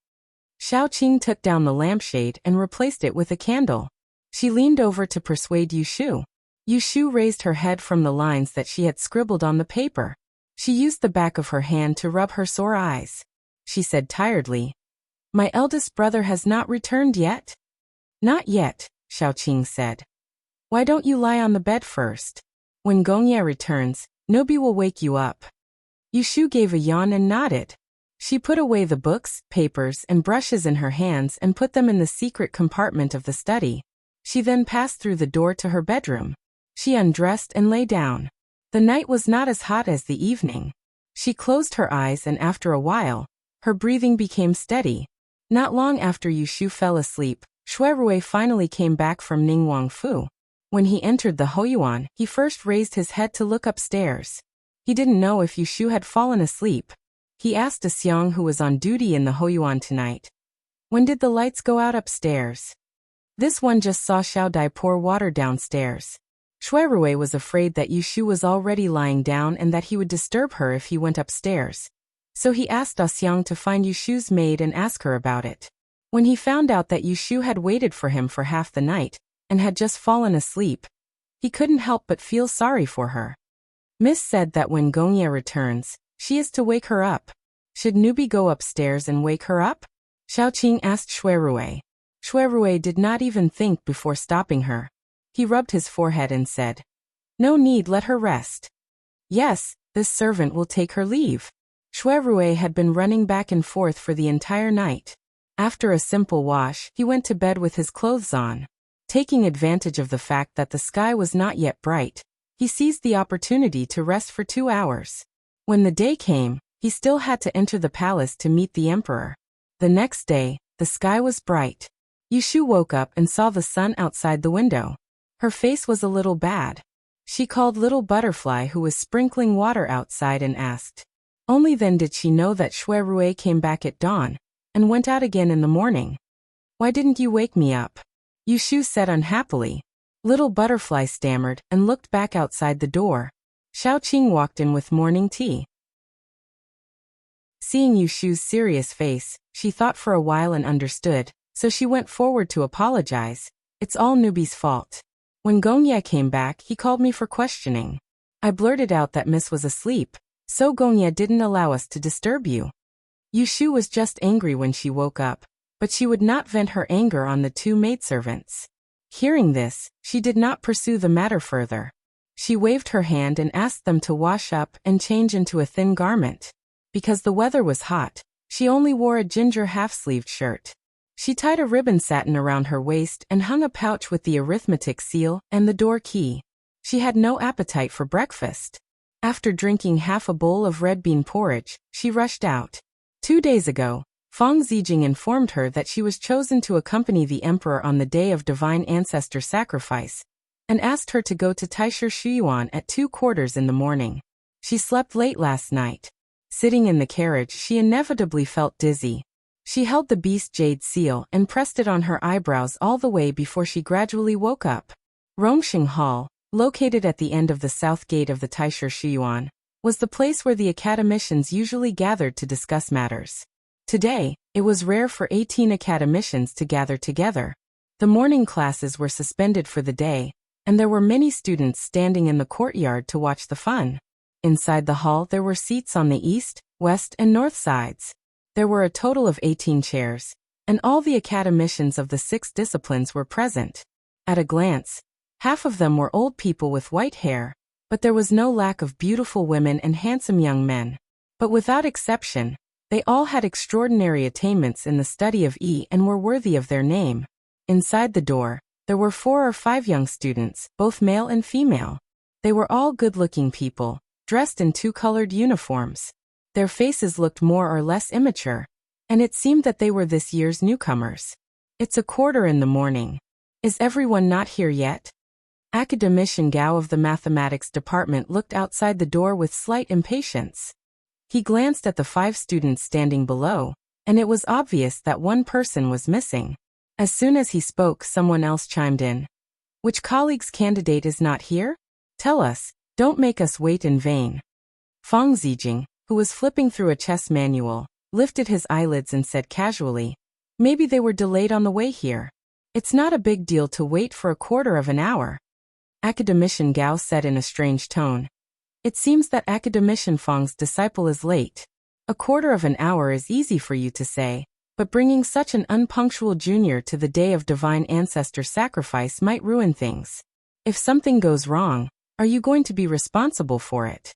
Xiaoqing took down the lampshade and replaced it with a candle. She leaned over to persuade Yushu. Yushu raised her head from the lines that she had scribbled on the paper. She used the back of her hand to rub her sore eyes. She said tiredly, My eldest brother has not returned yet? Not yet, Xiaoqing said. Why don't you lie on the bed first? When Gongye returns, Nobi will wake you up. Yushu gave a yawn and nodded. She put away the books, papers, and brushes in her hands and put them in the secret compartment of the study. She then passed through the door to her bedroom. She undressed and lay down. The night was not as hot as the evening. She closed her eyes and after a while, her breathing became steady. Not long after Yushu fell asleep, Shui Rui finally came back from Ningguang Fu. When he entered the Hoyuan, he first raised his head to look upstairs. He didn't know if Yushu had fallen asleep. He asked a Xiang who was on duty in the Hoyuan tonight. When did the lights go out upstairs? This one just saw Xiao Dai pour water downstairs. Shui Rui was afraid that Yushu was already lying down and that he would disturb her if he went upstairs. So he asked Xiang to find Yushu's maid and ask her about it. When he found out that Yushu had waited for him for half the night, and had just fallen asleep, he couldn't help but feel sorry for her. Miss said that when Gongye returns, she is to wake her up. Should Nubi go upstairs and wake her up? Xiaoqing asked Shui Rui. Shui Rui did not even think before stopping her. He rubbed his forehead and said, No need, let her rest. Yes, this servant will take her leave. Shui Rui had been running back and forth for the entire night. After a simple wash, he went to bed with his clothes on. Taking advantage of the fact that the sky was not yet bright, he seized the opportunity to rest for 2 hours. When the day came, he still had to enter the palace to meet the emperor. The next day, the sky was bright. Yushu woke up and saw the sun outside the window. Her face was a little bad. She called Little Butterfly, who was sprinkling water outside, and asked. Only then did she know that Shui Rui came back at dawn and went out again in the morning. Why didn't you wake me up? Yushu said unhappily. Little Butterfly stammered and looked back outside the door. Xiaoqing walked in with morning tea. Seeing Yushu's serious face, she thought for a while and understood, so she went forward to apologize. It's all Newbie's fault. When Gongye came back, he called me for questioning. I blurted out that Miss was asleep, so Gongye didn't allow us to disturb you. Yushu was just angry when she woke up, but she would not vent her anger on the two maidservants. Hearing this, she did not pursue the matter further. She waved her hand and asked them to wash up and change into a thin garment. Because the weather was hot, she only wore a ginger half-sleeved shirt. She tied a ribbon satin around her waist and hung a pouch with the arithmetic seal and the door key. She had no appetite for breakfast. After drinking half a bowl of red bean porridge, she rushed out. 2 days ago, Fang Zijing informed her that she was chosen to accompany the emperor on the day of divine ancestor sacrifice, and asked her to go to Taisher Shuyuan at 2:15 in the morning. She slept late last night. Sitting in the carriage, she inevitably felt dizzy. She held the beast jade seal and pressed it on her eyebrows all the way before she gradually woke up. Rongxing Hall, located at the end of the south gate of the Taisher Shuyuan, was the place where the academicians usually gathered to discuss matters. Today, it was rare for 18 academicians to gather together. The morning classes were suspended for the day, and there were many students standing in the courtyard to watch the fun. Inside the hall there were seats on the east, west and north sides. There were a total of 18 chairs, and all the academicians of the 6 disciplines were present. At a glance, half of them were old people with white hair, but there was no lack of beautiful women and handsome young men. But without exception, they all had extraordinary attainments in the study of and were worthy of their name. Inside the door, there were 4 or 5 young students, both male and female. They were all good-looking people, dressed in 2-colored uniforms. Their faces looked more or less immature, and it seemed that they were this year's newcomers. It's 1:15 in the morning. Is everyone not here yet? Academician Gao of the mathematics department looked outside the door with slight impatience. He glanced at the 5 students standing below, and it was obvious that one person was missing. As soon as he spoke, someone else chimed in. Which colleague's candidate is not here? Tell us, don't make us wait in vain. Fang Zijing, who was flipping through a chess manual, lifted his eyelids and said casually, maybe they were delayed on the way here. It's not a big deal to wait for 1/4 of an hour. Academician Gao said in a strange tone. It seems that Academician Fang's disciple is late. 1/4 of an hour is easy for you to say, but bringing such an unpunctual junior to the day of divine ancestor sacrifice might ruin things. If something goes wrong, are you going to be responsible for it?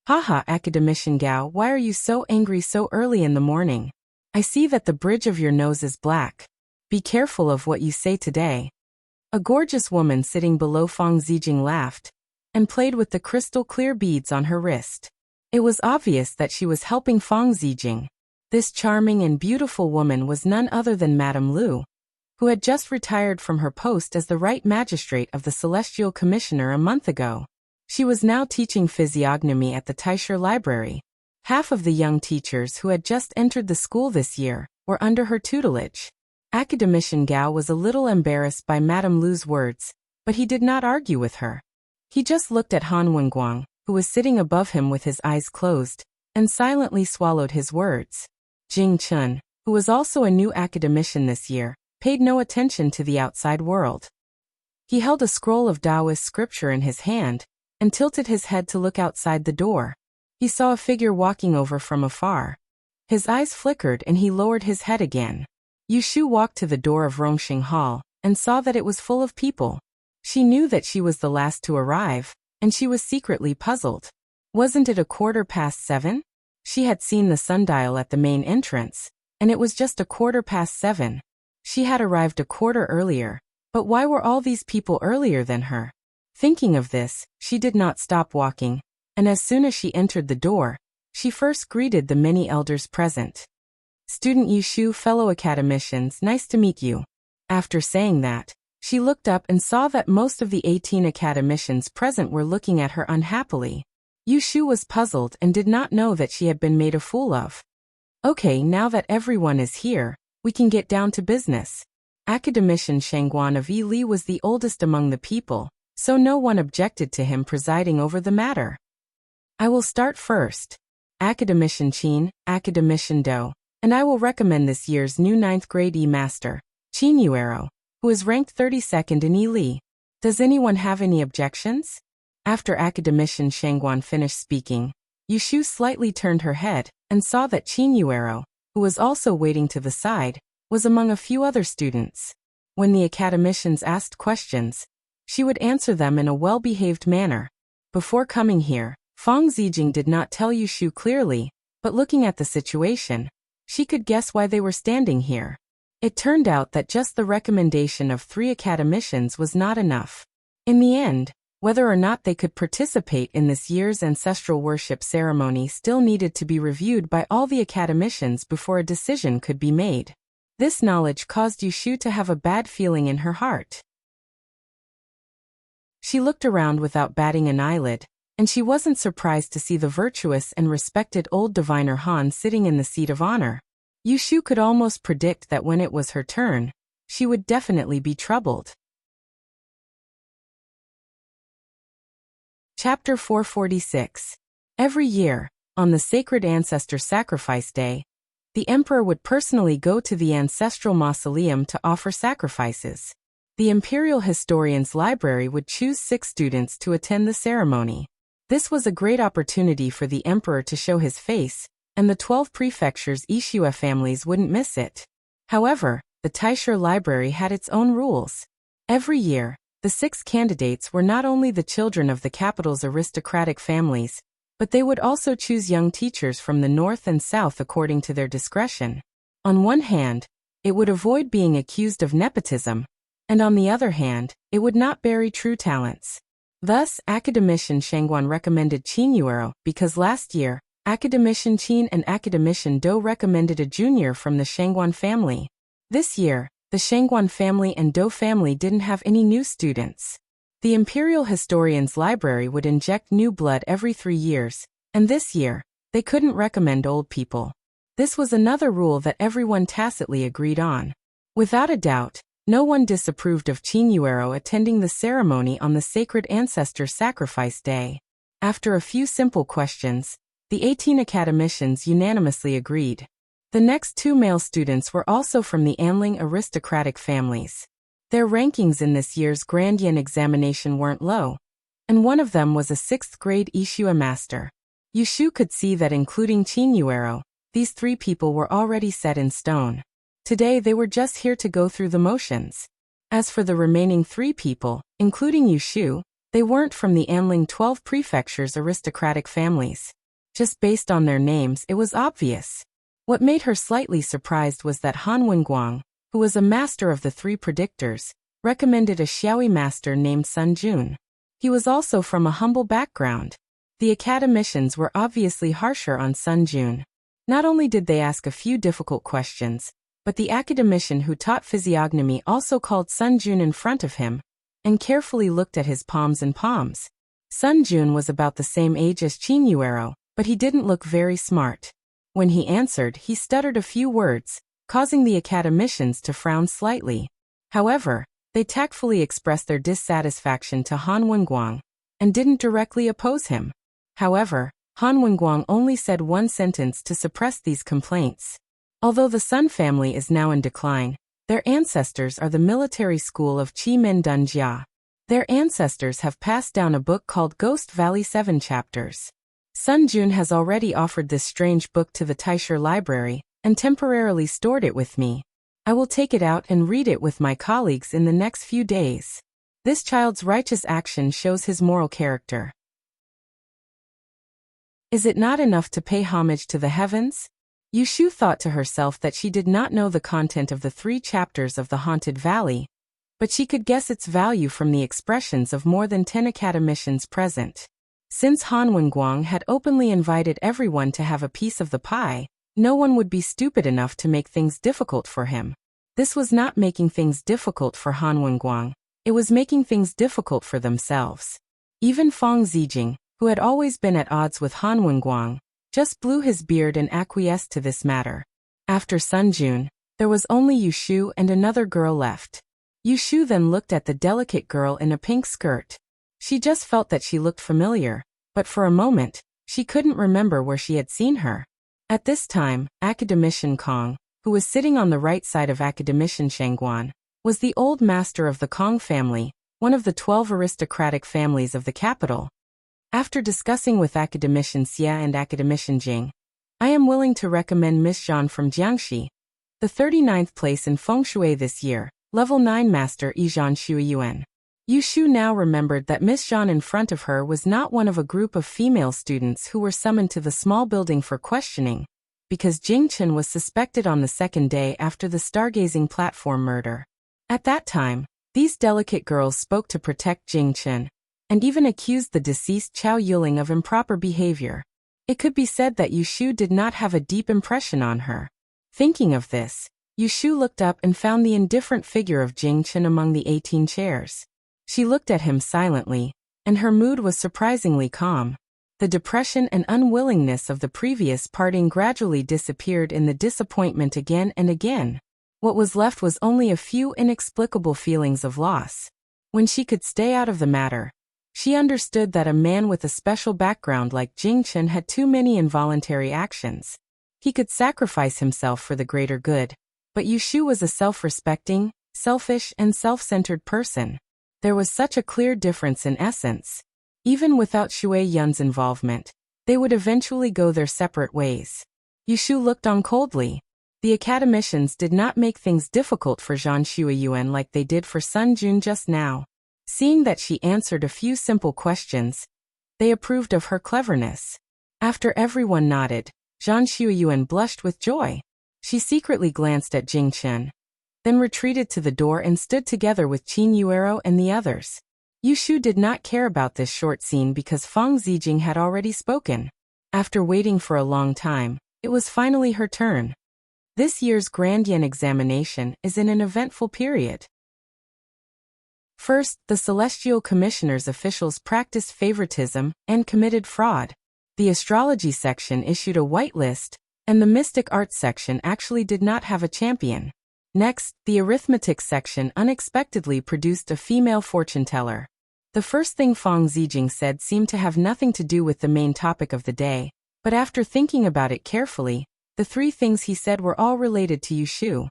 Haha, Academician Gao, why are you so angry so early in the morning? I see that the bridge of your nose is black. Be careful of what you say today. A gorgeous woman sitting below Fang Zijing laughed and played with the crystal-clear beads on her wrist. It was obvious that she was helping Fang Zijing. This charming and beautiful woman was none other than Madame Lu, who had just retired from her post as the right magistrate of the Celestial Commissioner a month ago. She was now teaching physiognomy at the Taisher Library. Half of the young teachers who had just entered the school this year were under her tutelage. Academician Gao was a little embarrassed by Madame Lu's words, but he did not argue with her. He just looked at Han Wenguang, who was sitting above him with his eyes closed, and silently swallowed his words. Jing Chun, who was also a new academician this year, paid no attention to the outside world. He held a scroll of Taoist scripture in his hand, and tilted his head to look outside the door. He saw a figure walking over from afar. His eyes flickered and he lowered his head again. Yushu walked to the door of Rongxing Hall, and saw that it was full of people. She knew that she was the last to arrive, and she was secretly puzzled. Wasn't it 7:15? She had seen the sundial at the main entrance, and it was just 7:15. She had arrived 1/4 earlier, but why were all these people earlier than her? Thinking of this, she did not stop walking, and as soon as she entered the door, she first greeted the many elders present. Student Yushu, fellow academicians, nice to meet you. After saying that, she looked up and saw that most of the 18 academicians present were looking at her unhappily. Yushu was puzzled and did not know that she had been made a fool of. Okay, now that everyone is here, we can get down to business. Academician Shangguan of Yili was the oldest among the people, so no one objected to him presiding over the matter. I will start first. Academician Qin, Academician Do, and I will recommend this year's new 9th grade E-Master, Qin Yuero, who is ranked 32nd in Yili. Does anyone have any objections? After Academician Shangguan finished speaking, Yushu slightly turned her head and saw that Qin Yuero, who was also waiting to the side, was among a few other students. When the academicians asked questions, she would answer them in a well-behaved manner. Before coming here, Fang Zijing did not tell Yushu clearly, but looking at the situation, she could guess why they were standing here. It turned out that just the recommendation of 3 academicians was not enough. In the end, whether or not they could participate in this year's ancestral worship ceremony still needed to be reviewed by all the academicians before a decision could be made. This knowledge caused Yushu to have a bad feeling in her heart. She looked around without batting an eyelid, and she wasn't surprised to see the virtuous and respected old diviner Han sitting in the seat of honor. Yushu could almost predict that when it was her turn, she would definitely be troubled. Chapter 446. Every year, on the sacred ancestor sacrifice day, the emperor would personally go to the ancestral mausoleum to offer sacrifices. The imperial historian's library would choose 6 students to attend the ceremony. This was a great opportunity for the emperor to show his face, and the 12 prefectures' Ishua families wouldn't miss it. However, the Taisher library had its own rules. Every year, the 6 candidates were not only the children of the capital's aristocratic families, but they would also choose young teachers from the north and south according to their discretion. On one hand, it would avoid being accused of nepotism, and on the other hand, it would not bury true talents. Thus, Academician Shangguan recommended Qin Yuero because last year, Academician Qin and Academician Do recommended a junior from the Shangguan family. This year, the Shangguan family and Do family didn't have any new students. The Imperial Historian's Library would inject new blood every 3 years, and this year, they couldn't recommend old people. This was another rule that everyone tacitly agreed on. Without a doubt, no one disapproved of Qin Yuero attending the ceremony on the sacred ancestor sacrifice day. After a few simple questions, the 18 academicians unanimously agreed. The next 2 male students were also from the Anling aristocratic families. Their rankings in this year's Grandian examination weren't low, and one of them was a 6th grade Ishua master. Yushu could see that including Qin Yuero, these 3 people were already set in stone. Today they were just here to go through the motions. As for the remaining 3 people, including Yushu, they weren't from the Anling 12 prefectures' aristocratic families. Just based on their names, it was obvious. What made her slightly surprised was that Han Wenguang, who was a master of the 3 predictors, recommended a Xiaoyi master named Sun Jun. He was also from a humble background. The academicians were obviously harsher on Sun Jun. Not only did they ask a few difficult questions, but the academician who taught physiognomy also called Sun Jun in front of him, and carefully looked at his palms and palms. Sun Jun was about the same age as Qin Yuero, but he didn't look very smart. When he answered, he stuttered a few words, causing the academicians to frown slightly. However, they tactfully expressed their dissatisfaction to Han Wenguang, and didn't directly oppose him. However, Han Wenguang only said one sentence to suppress these complaints. Although the Sun family is now in decline, their ancestors are the military school of Qi Men Dun Jia. Their ancestors have passed down a book called Ghost Valley 7 Chapters. Sun Jun has already offered this strange book to the Taisher library, and temporarily stored it with me. I will take it out and read it with my colleagues in the next few days. This child's righteous action shows his moral character. Is it not enough to pay homage to the heavens? Yushu thought to herself that she did not know the content of the 3 chapters of the Haunted Valley, but she could guess its value from the expressions of more than 10 academicians present. Since Han Wenguang had openly invited everyone to have a piece of the pie, No one would be stupid enough to make things difficult for him. This was not making things difficult for Han Wenguang, it was making things difficult for themselves. Even Fang Zijing, who had always been at odds with Han Wenguang, just blew his beard and acquiesced to this matter. After Sun Jun, there was only Yu Shu and another girl left. Yu Shu then looked at the delicate girl in a pink skirt. She just felt that she looked familiar, but for a moment, she couldn't remember where she had seen her. At this time, Academician Kong, who was sitting on the right side of Academician Shangguan, was the old master of the Kong family, one of the 12 aristocratic families of the capital. After discussing with Academician Xia and Academician Jing, I am willing to recommend Miss Zhang from Jiangxi, the 39th place in Feng Shui this year, level 9 master Yizhan Shuiyuan. Yu Shu now remembered that Miss Zhang in front of her was not one of a group of female students who were summoned to the small building for questioning, because Jing Chen was suspected on the second day after the stargazing platform murder. At that time, these delicate girls spoke to protect Jing Chen, and even accused the deceased Chao Yuling of improper behavior. It could be said that Yu Shu did not have a deep impression on her. Thinking of this, Yu Shu looked up and found the indifferent figure of Jing Chen among the 18 chairs. She looked at him silently, and her mood was surprisingly calm. The depression and unwillingness of the previous parting gradually disappeared in the disappointment again and again. What was left was only a few inexplicable feelings of loss. When she could stay out of the matter, she understood that a man with a special background like Jing Chen had too many involuntary actions. He could sacrifice himself for the greater good, but Yu Shu was a self-respecting, selfish and self-centered person. There was such a clear difference in essence. Even without Shui Yun's involvement, they would eventually go their separate ways. Yu Shu looked on coldly. The academicians did not make things difficult for Zhan Shuiyuan like they did for Sun Jun just now. Seeing that she answered a few simple questions, they approved of her cleverness. After everyone nodded, Zhan Shuiyuan blushed with joy. She secretly glanced at Jing Chen, then retreated to the door and stood together with Qin Yuero and the others. Yu Shu did not care about this short scene because Fang Zijing had already spoken. After waiting for a long time, it was finally her turn. This year's Grand Yen examination is in an eventful period. First, the Celestial Commissioner's officials practiced favoritism and committed fraud. The astrology section issued a whitelist, and the mystic arts section actually did not have a champion. Next, the arithmetic section unexpectedly produced a female fortune-teller. The first thing Fang Zijing said seemed to have nothing to do with the main topic of the day, but after thinking about it carefully, the three things he said were all related to Yu Shu.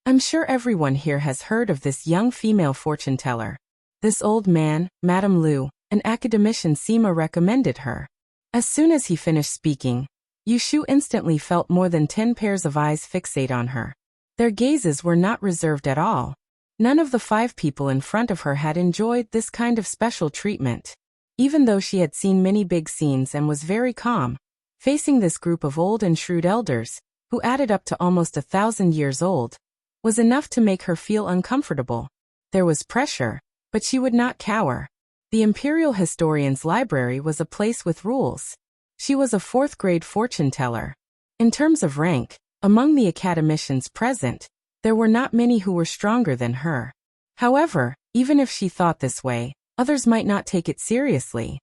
I'm sure everyone here has heard of this young female fortune-teller. This old man, Madame Liu, an academician Sima recommended her. As soon as he finished speaking, Yu Shu instantly felt more than 10 pairs of eyes fixate on her. Their gazes were not reserved at all. None of the 5 people in front of her had enjoyed this kind of special treatment. Even though she had seen many big scenes and was very calm, facing this group of old and shrewd elders, who added up to almost 1,000 years old, was enough to make her feel uncomfortable. There was pressure, but she would not cower. The Imperial Historian's Library was a place with rules. She was a 4th-grade fortune-teller. In terms of rank, among the academicians present, there were not many who were stronger than her. However, even if she thought this way, others might not take it seriously.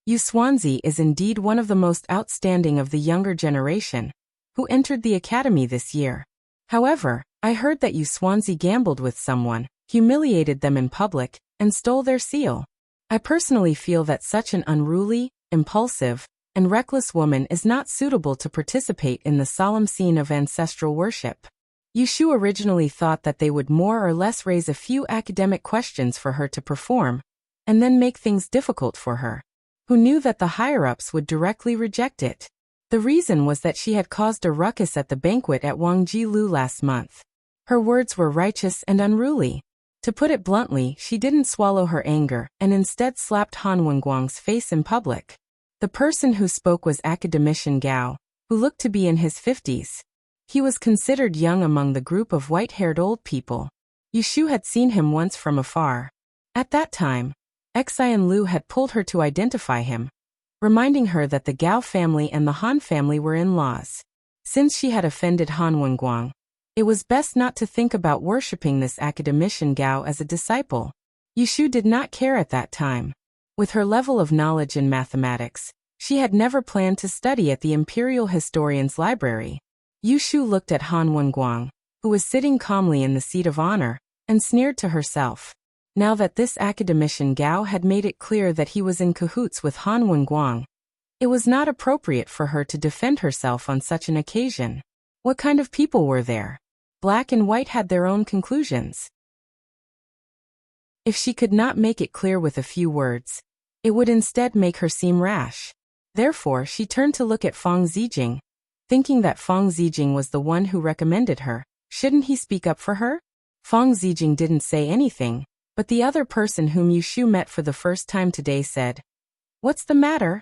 Yu Xuanzi is indeed one of the most outstanding of the younger generation, who entered the academy this year. However, I heard that Yu Xuanzi gambled with someone, humiliated them in public, and stole their seal. I personally feel that such an unruly, impulsive, and reckless woman is not suitable to participate in the solemn scene of ancestral worship. Yu Shu originally thought that they would more or less raise a few academic questions for her to perform, and then make things difficult for her. Who knew that the higher-ups would directly reject it? The reason was that she had caused a ruckus at the banquet at Wangji Lu last month. Her words were righteous and unruly. To put it bluntly, she didn't swallow her anger and instead slapped Han Wenguang's face in public. The person who spoke was Academician Gao, who looked to be in his 50s. He was considered young among the group of white-haired old people. Yu Shu had seen him once from afar. At that time, Xian Lu had pulled her to identify him, reminding her that the Gao family and the Han family were in-laws. Since she had offended Han Wenguang, it was best not to think about worshipping this academician Gao as a disciple. Yushu did not care at that time. With her level of knowledge in mathematics, she had never planned to study at the Imperial Historian's Library. Yushu looked at Han Wenguang, who was sitting calmly in the seat of honor, and sneered to herself. Now that this academician Gao had made it clear that he was in cahoots with Han Wenguang, it was not appropriate for her to defend herself on such an occasion. What kind of people were there? Black and white had their own conclusions. If she could not make it clear with a few words, it would instead make her seem rash. Therefore, she turned to look at Fang Zijing, thinking that Fang Zijing was the one who recommended her. Shouldn't he speak up for her? Fang Zijing didn't say anything, but the other person whom Yushu met for the first time today said, "What's the matter?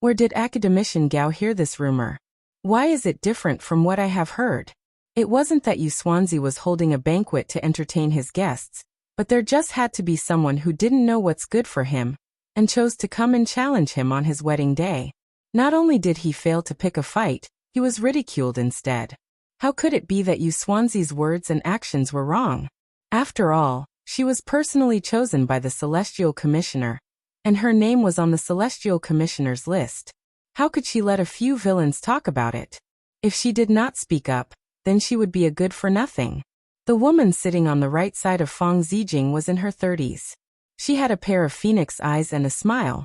Where did academician Gao hear this rumor? Why is it different from what I have heard?" It wasn't that Yu Xuanzi was holding a banquet to entertain his guests, but there just had to be someone who didn't know what's good for him, and chose to come and challenge him on his wedding day. Not only did he fail to pick a fight, he was ridiculed instead. How could it be that Yu Xuanzi's words and actions were wrong? After all, she was personally chosen by the Celestial Commissioner, and her name was on the Celestial Commissioner's list. How could she let a few villains talk about it? If she did not speak up, then she would be a good-for-nothing. The woman sitting on the right side of Fang Zijing was in her 30s. She had a pair of phoenix eyes and a smile,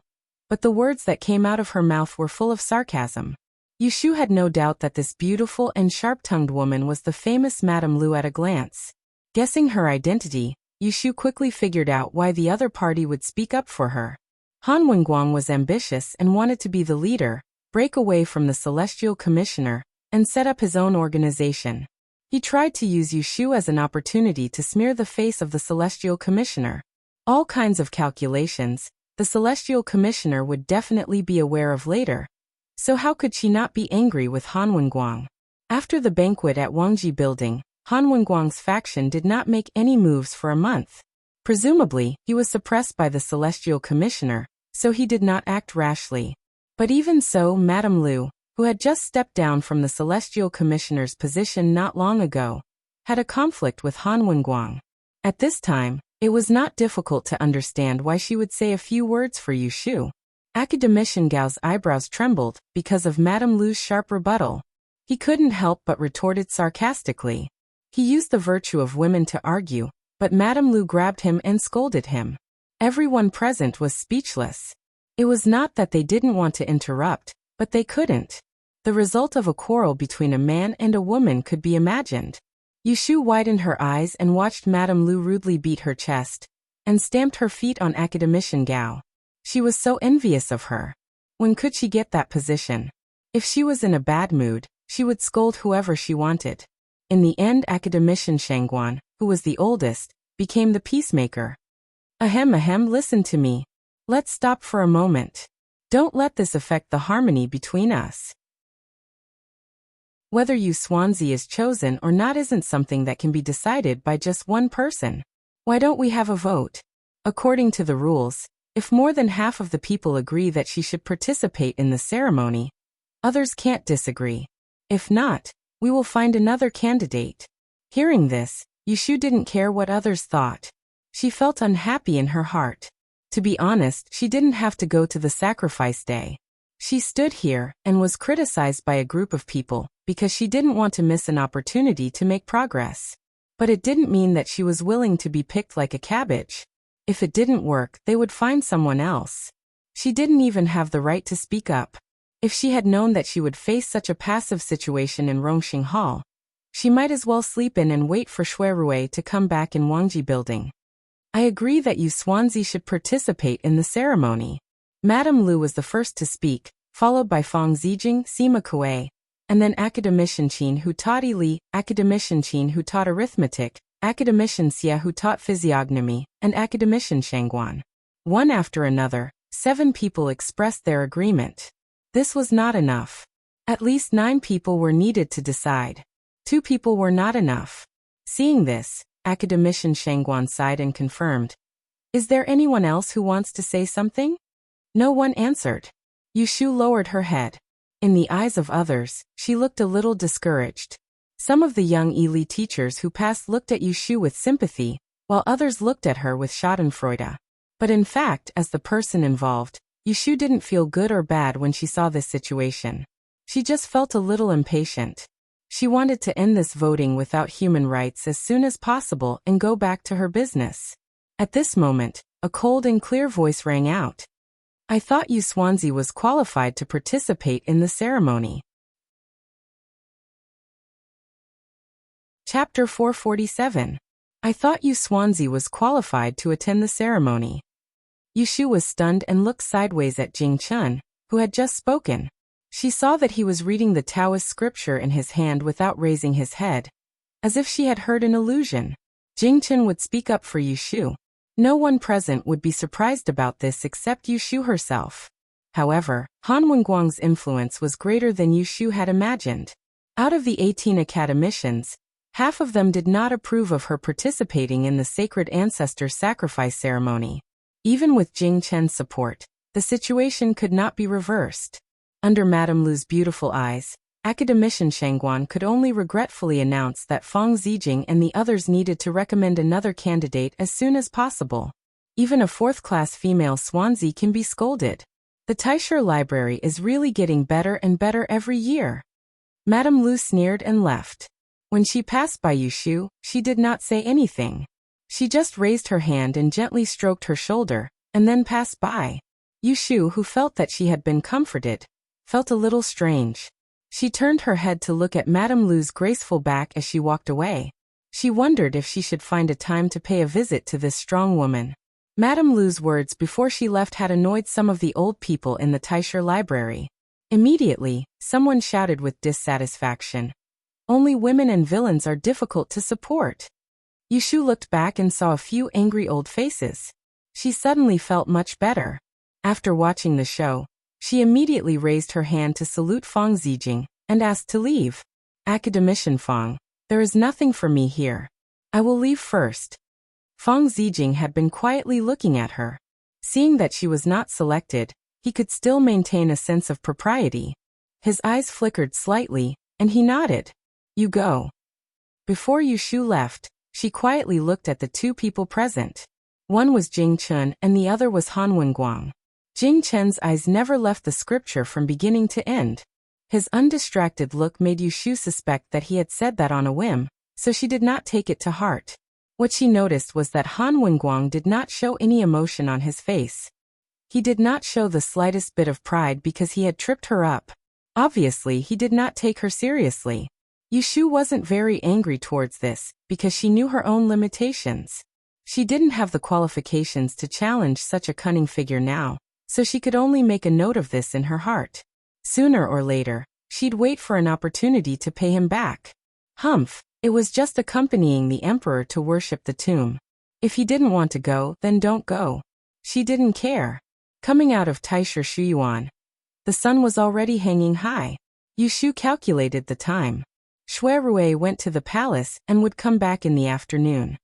but the words that came out of her mouth were full of sarcasm. Yushu had no doubt that this beautiful and sharp-tongued woman was the famous Madame Lu at a glance. Guessing her identity, Yushu quickly figured out why the other party would speak up for her. Han Wenguang was ambitious and wanted to be the leader, break away from the Celestial Commissioner, and set up his own organization. He tried to use Yushu as an opportunity to smear the face of the Celestial Commissioner. All kinds of calculations, the Celestial Commissioner would definitely be aware of later. So how could she not be angry with Han Wenguang? After the banquet at Wangji Building, Han Wenguang's faction did not make any moves for a month. Presumably, he was suppressed by the Celestial Commissioner, so he did not act rashly. But even so, Madame Lu, who had just stepped down from the Celestial Commissioner's position not long ago, had a conflict with Han Wenguang. At this time, it was not difficult to understand why she would say a few words for Yushu. Academician Gao's eyebrows trembled because of Madame Lu's sharp rebuttal. He couldn't help but retorted sarcastically. He used the virtue of women to argue, but Madame Lu grabbed him and scolded him. Everyone present was speechless. It was not that they didn't want to interrupt, but they couldn't. The result of a quarrel between a man and a woman could be imagined. Yushu widened her eyes and watched Madame Lu rudely beat her chest, and stamped her feet on academician Gao. She was so envious of her. When could she get that position? If she was in a bad mood, she would scold whoever she wanted. In the end, academician Shangguan, who was the oldest, became the peacemaker. Ahem, listen to me. Let's stop for a moment. Don't let this affect the harmony between us. Whether Yu Xuanzi is chosen or not isn't something that can be decided by just one person. Why don't we have a vote? According to the rules, if more than half of the people agree that she should participate in the ceremony, others can't disagree. If not, we will find another candidate. Hearing this, Yushu didn't care what others thought. She felt unhappy in her heart. To be honest, she didn't have to go to the sacrifice day. She stood here and was criticized by a group of people because she didn't want to miss an opportunity to make progress. But it didn't mean that she was willing to be picked like a cabbage. If it didn't work, they would find someone else. She didn't even have the right to speak up. If she had known that she would face such a passive situation in Rongxing Hall, she might as well sleep in and wait for Shuirui to come back in Wangji Building. I agree that Yu Xuanzi should participate in the ceremony. Madame Lu was the first to speak, followed by Fang Zijing, Sima Kuei, and then Academician Qin who taught Li, Academician Qin who taught arithmetic, Academician Xia who taught physiognomy, and Academician Shangguan. One after another, 7 people expressed their agreement. This was not enough. At least 9 people were needed to decide. 2 people were not enough. Seeing this, Academician Shangguan sighed and confirmed. Is there anyone else who wants to say something? No one answered. Yushu lowered her head. In the eyes of others, she looked a little discouraged. Some of the young Eli teachers who passed looked at Yushu with sympathy, while others looked at her with schadenfreude. But in fact, as the person involved, Yushu didn't feel good or bad when she saw this situation. She just felt a little impatient. She wanted to end this voting without human rights as soon as possible and go back to her business. At this moment, a cold and clear voice rang out. I thought you Swansea was qualified to participate in the ceremony. Chapter 447. I thought you Swansea was qualified to attend the ceremony. Yushu was stunned and looked sideways at Jing Chun, who had just spoken. She saw that he was reading the Taoist scripture in his hand without raising his head. As if she had heard an illusion. Jing Chun would speak up for Yushu. No one present would be surprised about this except Yushu herself. However, Han Wenguang's influence was greater than Yushu had imagined. Out of the 18 academicians, half of them did not approve of her participating in the sacred ancestor sacrifice ceremony. Even with Jing Chen's support, the situation could not be reversed. Under Madame Lu's beautiful eyes, Academician Shangguan could only regretfully announce that Fang Zijing and the others needed to recommend another candidate as soon as possible. Even a fourth-class female Swansea can be scolded. The Taisher Library is really getting better and better every year. Madame Lu sneered and left. When she passed by Yushu, she did not say anything. She just raised her hand and gently stroked her shoulder, and then passed by. Yushu, who felt that she had been comforted, felt a little strange. She turned her head to look at Madame Lu's graceful back as she walked away. She wondered if she should find a time to pay a visit to this strong woman. Madame Lu's words before she left had annoyed some of the old people in the Taisher Library. Immediately, someone shouted with dissatisfaction. Only women and villains are difficult to support. Yushu looked back and saw a few angry old faces. She suddenly felt much better. After watching the show, she immediately raised her hand to salute Fang Zijing and asked to leave. Academician Fang, there is nothing for me here. I will leave first. Fang Zijing had been quietly looking at her. Seeing that she was not selected, he could still maintain a sense of propriety. His eyes flickered slightly, and he nodded. You go. Before Yushu left, she quietly looked at the two people present. One was Jing Chun and the other was Han Wenguang. Jing Chen's eyes never left the scripture from beginning to end. His undistracted look made Yushu suspect that he had said that on a whim, so she did not take it to heart. What she noticed was that Han Wenguang did not show any emotion on his face. He did not show the slightest bit of pride because he had tripped her up. Obviously, he did not take her seriously. Yushu wasn't very angry towards this, because she knew her own limitations. She didn't have the qualifications to challenge such a cunning figure now, so she could only make a note of this in her heart. Sooner or later, she'd wait for an opportunity to pay him back. Humph, it was just accompanying the emperor to worship the tomb. If he didn't want to go, then don't go. She didn't care. Coming out of Taisher Shuyuan, the sun was already hanging high. Yushu calculated the time. Shui Rui went to the palace and would come back in the afternoon.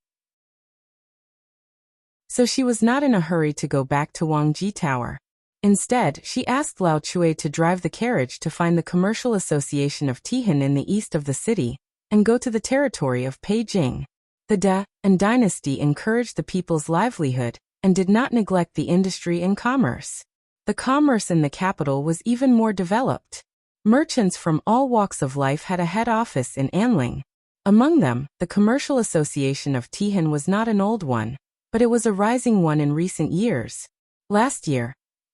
So she was not in a hurry to go back to Wangji Tower. Instead, she asked Lao Chui to drive the carriage to find the Commercial Association of Tihan in the east of the city, and go to the territory of Beijing. The Da and dynasty encouraged the people's livelihood, and did not neglect the industry and commerce. The commerce in the capital was even more developed. Merchants from all walks of life had a head office in Anling. Among them, the Commercial Association of Tihan was not an old one, but it was a rising one in recent years. Last year,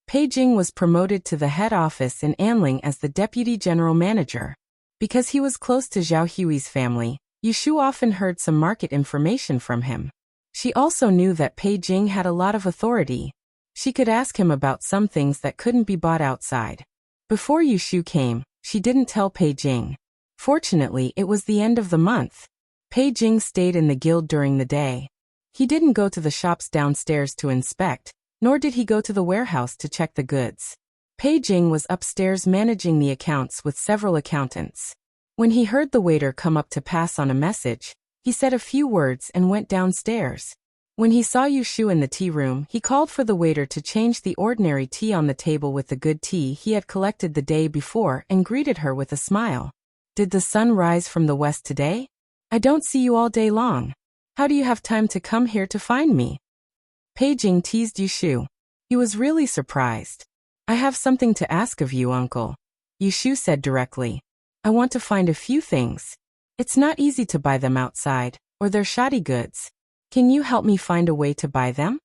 Beijing was promoted to the head office in Anling as the deputy general manager. Because he was close to Zhao Hui's family, Yushu often heard some market information from him. She also knew that Beijing had a lot of authority. She could ask him about some things that couldn't be bought outside. Before Yushu came, she didn't tell Beijing. Fortunately, it was the end of the month. Beijing stayed in the guild during the day. He didn't go to the shops downstairs to inspect, nor did he go to the warehouse to check the goods. Beijing was upstairs managing the accounts with several accountants. When he heard the waiter come up to pass on a message, he said a few words and went downstairs. When he saw Yushu in the tea room, he called for the waiter to change the ordinary tea on the table with the good tea he had collected the day before and greeted her with a smile. Did the sun rise from the west today? I don't see you all day long. How do you have time to come here to find me? Pei Jing teased Yushu. He was really surprised. I have something to ask of you, uncle, Yushu said directly. I want to find a few things. It's not easy to buy them outside, or they're shoddy goods. Can you help me find a way to buy them?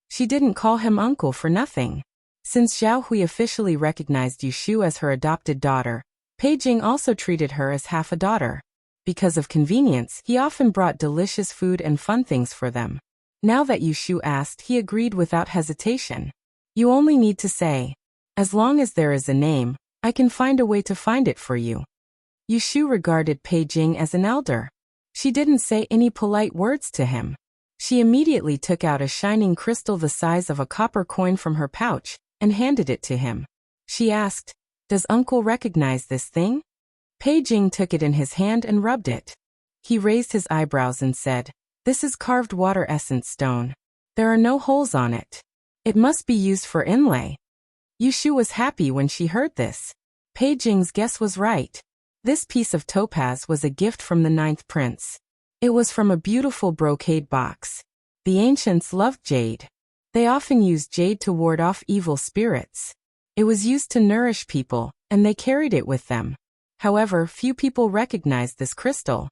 She didn't call him uncle for nothing. Since Zhao Hui officially recognized Yushu as her adopted daughter, Pei Jing also treated her as half a daughter. Because of convenience, he often brought delicious food and fun things for them. Now that Yushu asked, he agreed without hesitation. You only need to say, as long as there is a name, I can find a way to find it for you. Yushu regarded Pei Jing as an elder. She didn't say any polite words to him. She immediately took out a shining crystal the size of a copper coin from her pouch and handed it to him. She asked, Does uncle recognize this thing? Pei Jing took it in his hand and rubbed it. He raised his eyebrows and said, This is carved water essence stone. There are no holes on it. It must be used for inlay. Yushu was happy when she heard this. Pei Jing's guess was right. This piece of topaz was a gift from the 9th prince. It was from a beautiful brocade box. The ancients loved jade. They often used jade to ward off evil spirits. It was used to nourish people, and they carried it with them. However, few people recognized this crystal.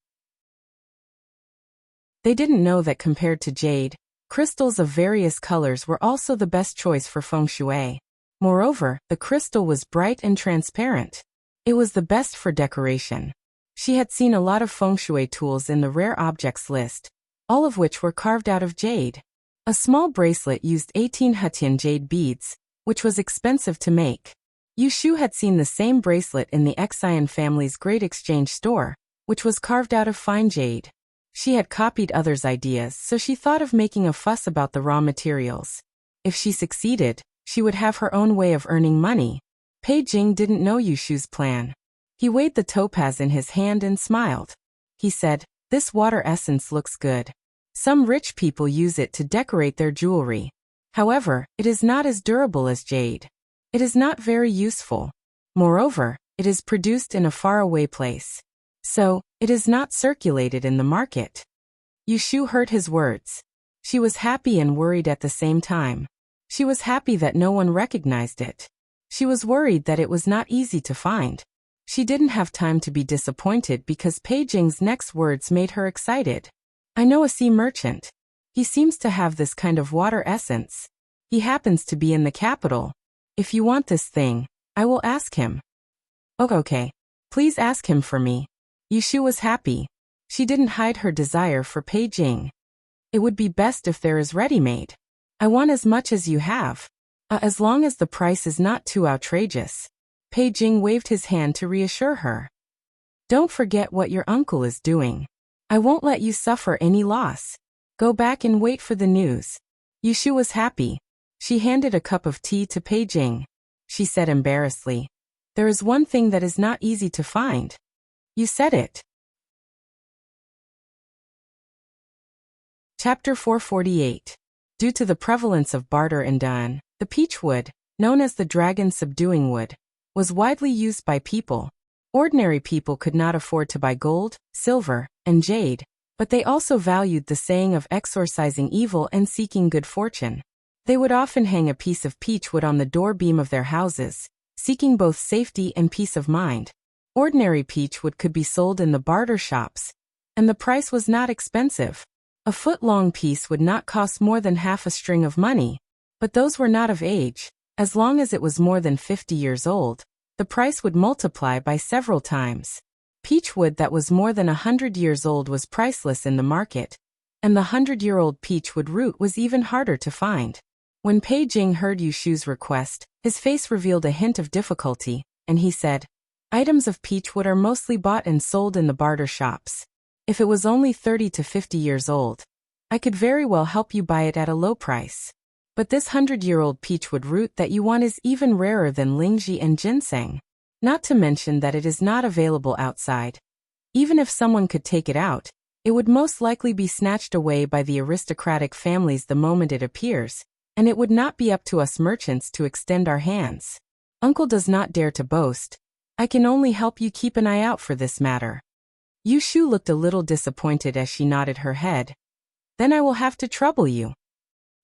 They didn't know that compared to jade, crystals of various colors were also the best choice for feng shui. Moreover, the crystal was bright and transparent. It was the best for decoration. She had seen a lot of feng shui tools in the rare objects list, all of which were carved out of jade. A small bracelet used 18 Hetian jade beads, which was expensive to make. Yushu had seen the same bracelet in the Xian family's great exchange store, which was carved out of fine jade. She had copied others' ideas, so she thought of making a fuss about the raw materials. If she succeeded, she would have her own way of earning money. Pei Jing didn't know Yushu's plan. He weighed the topaz in his hand and smiled. He said, This water essence looks good. Some rich people use it to decorate their jewelry. However, it is not as durable as jade. It is not very useful. Moreover, it is produced in a faraway place. So, it is not circulated in the market. Yushu heard his words. She was happy and worried at the same time. She was happy that no one recognized it. She was worried that it was not easy to find. She didn't have time to be disappointed because Pei Jing's next words made her excited. I know a sea merchant. He seems to have this kind of water essence. He happens to be in the capital. If you want this thing, I will ask him. Okay. Please ask him for me. Yushu was happy. She didn't hide her desire for Pei Jing. It would be best if there is ready-made. I want as much as you have. As long as the price is not too outrageous. Pei Jing waved his hand to reassure her. Don't forget what your uncle is doing. I won't let you suffer any loss. Go back and wait for the news. Yushu was happy. She handed a cup of tea to Pei Jing. She said embarrassedly, There is one thing that is not easy to find. You said it. Chapter 448. Due to the prevalence of barter in Dan, the peach wood, known as the dragon subduing wood, was widely used by people. Ordinary people could not afford to buy gold, silver, and jade, but they also valued the saying of exorcising evil and seeking good fortune. They would often hang a piece of peach wood on the door beam of their houses, seeking both safety and peace of mind. Ordinary peach wood could be sold in the barter shops, and the price was not expensive. A foot-long piece would not cost more than half a string of money, but those were not of age. As long as it was more than 50 years old, the price would multiply by several times. Peach wood that was more than 100 years old was priceless in the market, and the 100-year-old peach wood root was even harder to find. When Pei Jing heard Yushu's request, his face revealed a hint of difficulty, and he said, Items of peach wood are mostly bought and sold in the barter shops. If it was only 30 to 50 years old, I could very well help you buy it at a low price. But this 100-year-old peachwood root that you want is even rarer than lingzhi and ginseng. Not to mention that it is not available outside. Even if someone could take it out, It would most likely be snatched away by the aristocratic families the moment it appears, and it would not be up to us merchants to extend our hands. Uncle does not dare to boast. I can only help you keep an eye out for this matter." Yu Shu looked a little disappointed as she nodded her head. "Then I will have to trouble you."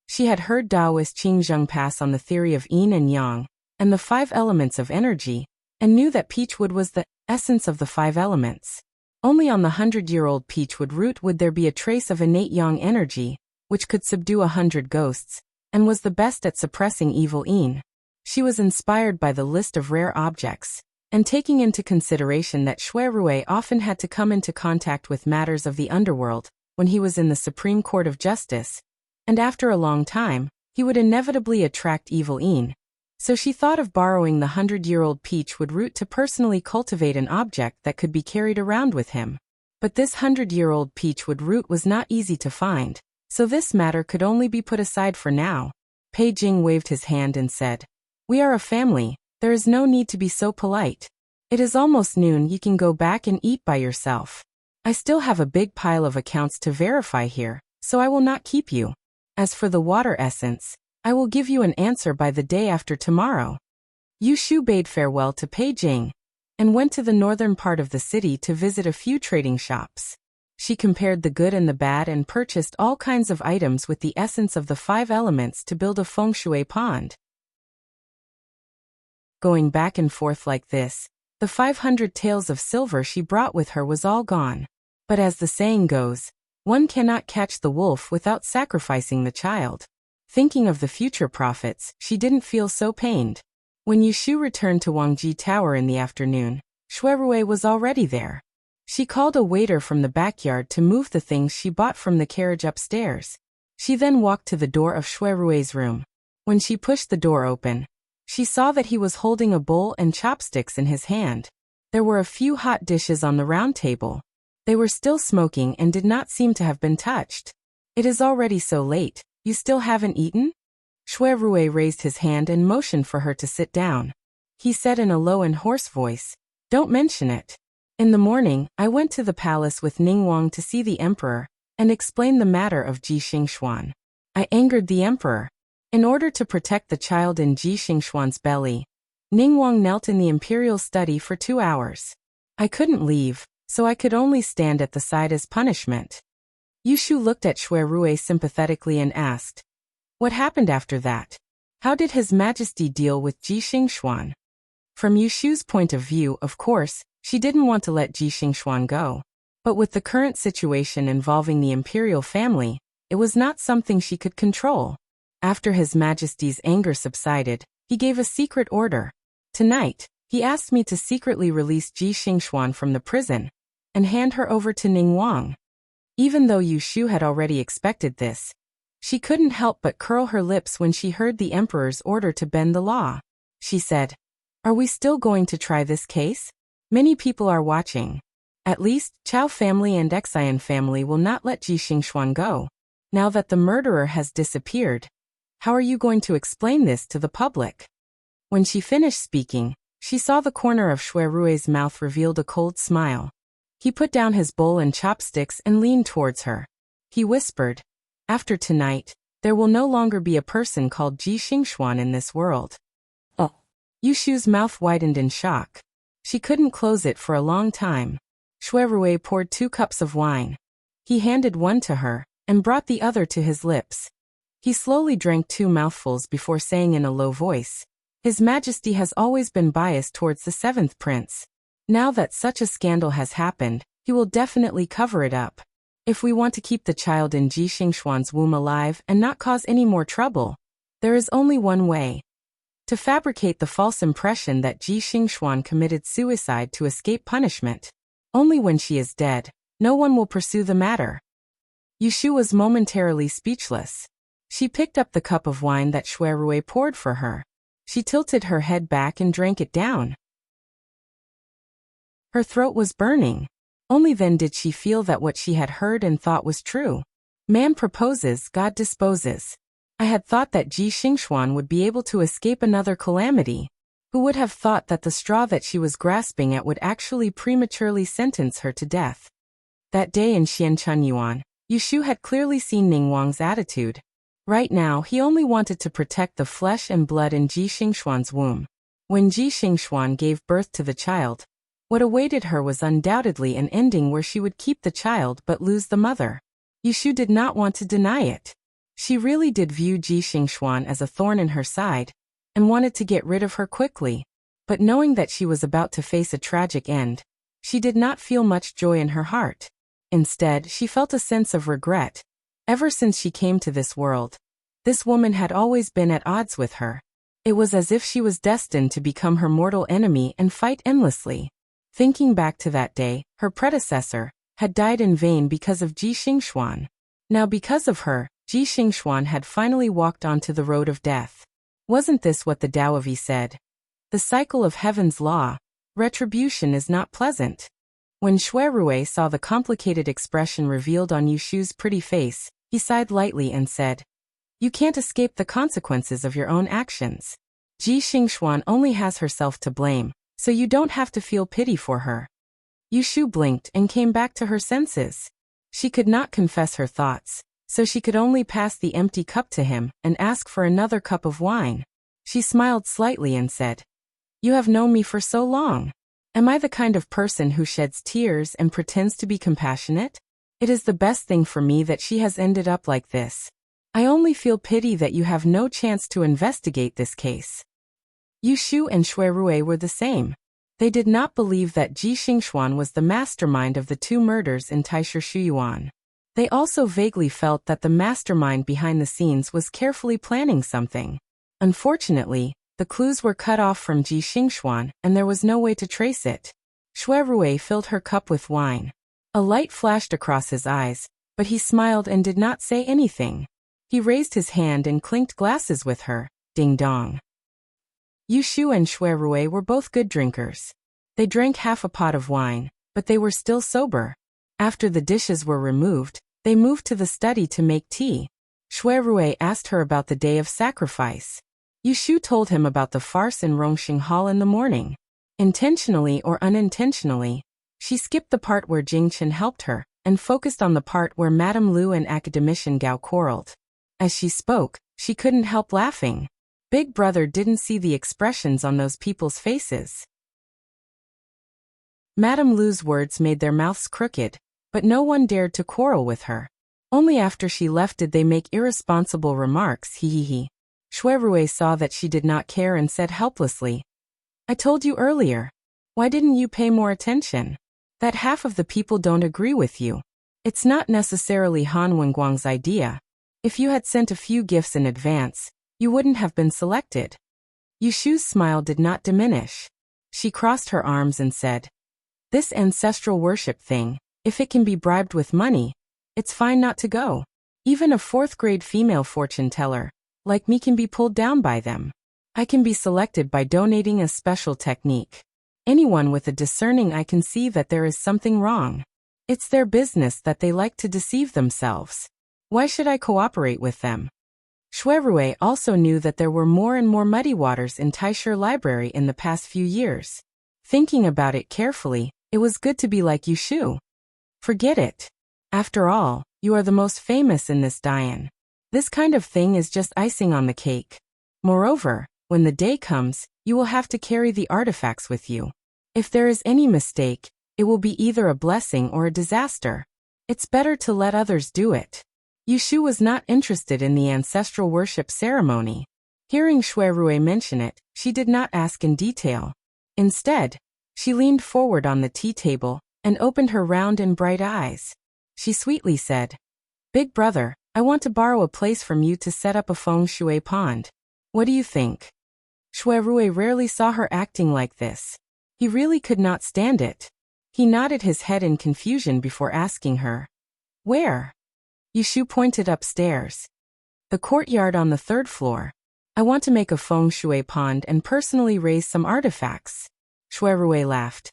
She had heard Taoist Qingzheng pass on the theory of yin and yang, and the 5 elements of energy, and knew that peachwood was the essence of the 5 elements. Only on the 100-year-old peachwood root would there be a trace of innate yang energy, which could subdue 100 ghosts, and was the best at suppressing evil yin. She was inspired by the list of rare objects, and taking into consideration that Shui Rui often had to come into contact with matters of the underworld when he was in the Supreme Court of Justice, and after a long time, he would inevitably attract evil yin. So she thought of borrowing the 100-year-old peachwood root to personally cultivate an object that could be carried around with him. But this 100-year-old peachwood root was not easy to find, so this matter could only be put aside for now. Pei Jing waved his hand and said, "We are a family, there is no need to be so polite. It is almost noon, you can go back and eat by yourself. I still have a big pile of accounts to verify here, so I will not keep you. As for the water essence, I will give you an answer by the day after tomorrow." Yu Shu bade farewell to Pei Jing, and went to the northern part of the city to visit a few trading shops. She compared the good and the bad and purchased all kinds of items with the essence of the 5 elements to build a feng shui pond. Going back and forth like this, the 500 taels of silver she brought with her was all gone. But as the saying goes, one cannot catch the wolf without sacrificing the child. Thinking of the future profits, she didn't feel so pained. When Yu Shu returned to Wangji Tower in the afternoon, Shui Rui was already there. She called a waiter from the backyard to move the things she bought from the carriage upstairs. She then walked to the door of Shui Rui's room. When she pushed the door open, she saw that he was holding a bowl and chopsticks in his hand. There were a few hot dishes on the round table. They were still smoking and did not seem to have been touched. "It is already so late, you still haven't eaten?" Shui Rui raised his hand and motioned for her to sit down. He said in a low and hoarse voice, "Don't mention it. In the morning, I went to the palace with Ning Wang to see the emperor, and explain the matter of Ji Xingxuan. I angered the emperor. In order to protect the child in Ji Xingxuan's belly, Ning Wang knelt in the imperial study for 2 hours. I couldn't leave, so I could only stand at the side as punishment." Yu Shu looked at Shui Rui sympathetically and asked, "What happened after that? How did His Majesty deal with Ji Xingxuan?" From Yu Shu's point of view, of course, she didn't want to let Ji Xingxuan go. But with the current situation involving the imperial family, it was not something she could control. After His Majesty's anger subsided, he gave a secret order. Tonight, he asked me to secretly release Ji Xingxuan from the prison and hand her over to Ning Wang. Even though Yu Shu had already expected this, she couldn't help but curl her lips when she heard the emperor's order to bend the law. She said, "Are we still going to try this case? Many people are watching. At least, Chao family and Xian family will not let Ji Xingxuan go. Now that the murderer has disappeared, how are you going to explain this to the public?" When she finished speaking, she saw the corner of Shui Rui's mouth revealed a cold smile. He put down his bowl and chopsticks and leaned towards her. He whispered, "After tonight, there will no longer be a person called Ji Xingxuan in this world." Oh. Yu Shu's mouth widened in shock. She couldn't close it for a long time. Shui Rui poured 2 cups of wine. He handed one to her, and brought the other to his lips. He slowly drank 2 mouthfuls before saying in a low voice, "His Majesty has always been biased towards the 7th prince. Now that such a scandal has happened, he will definitely cover it up. If we want to keep the child in Ji Xingxuan's womb alive and not cause any more trouble, there is only one way. To fabricate the false impression that Ji Xingxuan committed suicide to escape punishment. Only when she is dead, no one will pursue the matter." Yu Shu was momentarily speechless. She picked up the cup of wine that Shui Rui poured for her. She tilted her head back and drank it down. Her throat was burning. Only then did she feel that what she had heard and thought was true. Man proposes, God disposes. I had thought that Ji Xingxuan would be able to escape another calamity. Who would have thought that the straw that she was grasping at would actually prematurely sentence her to death? That day in Xianchunyuan, Yushu had clearly seen Ning Wang's attitude. Right now he only wanted to protect the flesh and blood in Ji Xingxuan's womb. When Ji Xingxuan gave birth to the child, what awaited her was undoubtedly an ending where she would keep the child but lose the mother. Yushu did not want to deny it. She really did view Ji Xingxuan as a thorn in her side, and wanted to get rid of her quickly. But knowing that she was about to face a tragic end, she did not feel much joy in her heart. Instead, she felt a sense of regret. Ever since she came to this world, this woman had always been at odds with her. It was as if she was destined to become her mortal enemy and fight endlessly. Thinking back to that day, her predecessor had died in vain because of Ji Xingxuan. Now because of her, Ji Xingxuan had finally walked onto the road of death. Wasn't this what the Tao of Yi said? The cycle of heaven's law. Retribution is not pleasant. When Shuirue saw the complicated expression revealed on Yushu's pretty face, he sighed lightly and said, "You can't escape the consequences of your own actions. Ji Xingxuan only has herself to blame, so you don't have to feel pity for her." Yushu blinked and came back to her senses. She could not confess her thoughts, so she could only pass the empty cup to him and ask for another cup of wine. She smiled slightly and said, "You have known me for so long. Am I the kind of person who sheds tears and pretends to be compassionate? It is the best thing for me that she has ended up like this. I only feel pity that you have no chance to investigate this case." Yushu and Shuirue were the same. They did not believe that Ji Xingxuan was the mastermind of the two murders in Taisher Shuyuan. They also vaguely felt that the mastermind behind the scenes was carefully planning something. Unfortunately, the clues were cut off from Ji Xingxuan, and there was no way to trace it. Shuirue filled her cup with wine. A light flashed across his eyes, but he smiled and did not say anything. He raised his hand and clinked glasses with her. Ding dong. Yushu and Shuirue were both good drinkers. They drank half a pot of wine, but they were still sober. After the dishes were removed, they moved to the study to make tea. Shuirue asked her about the day of sacrifice. Yushu told him about the farce in Rongxing Hall in the morning. Intentionally or unintentionally, she skipped the part where Jingchen helped her, and focused on the part where Madame Lu and Academician Gao quarreled. As she spoke, she couldn't help laughing. Big Brother didn't see the expressions on those people's faces. Madame Lu's words made their mouths crooked, but no one dared to quarrel with her. Only after she left did they make irresponsible remarks. He. Shuirue saw that she did not care and said helplessly, "I told you earlier. Why didn't you pay more attention? That half of the people don't agree with you. It's not necessarily Han Wenguang's idea. If you had sent a few gifts in advance, you wouldn't have been selected." Yushu's smile did not diminish. She crossed her arms and said, "This ancestral worship thing, if it can be bribed with money, it's fine not to go. Even a fourth-grade female fortune teller like me can be pulled down by them. I can be selected by donating a special technique. Anyone with a discerning eye can see that there is something wrong. It's their business that they like to deceive themselves. Why should I cooperate with them?" Shuirue also knew that there were more and more muddy waters in Taisher Library in the past few years. Thinking about it carefully, it was good to be like Yushu. Forget it. After all, you are the most famous in this Dian. This kind of thing is just icing on the cake. Moreover, when the day comes, you will have to carry the artifacts with you. If there is any mistake, it will be either a blessing or a disaster. It's better to let others do it. Yushu was not interested in the ancestral worship ceremony. Hearing Shuirue mention it, she did not ask in detail. Instead, she leaned forward on the tea table and opened her round and bright eyes. She sweetly said, "Big Brother, I want to borrow a place from you to set up a feng shui pond. What do you think?" Shuirue rarely saw her acting like this. He really could not stand it. He nodded his head in confusion before asking her, "Where?" Yushu pointed upstairs. "The courtyard on the 3rd floor. I want to make a feng shui pond and personally raise some artifacts." Shuirue laughed.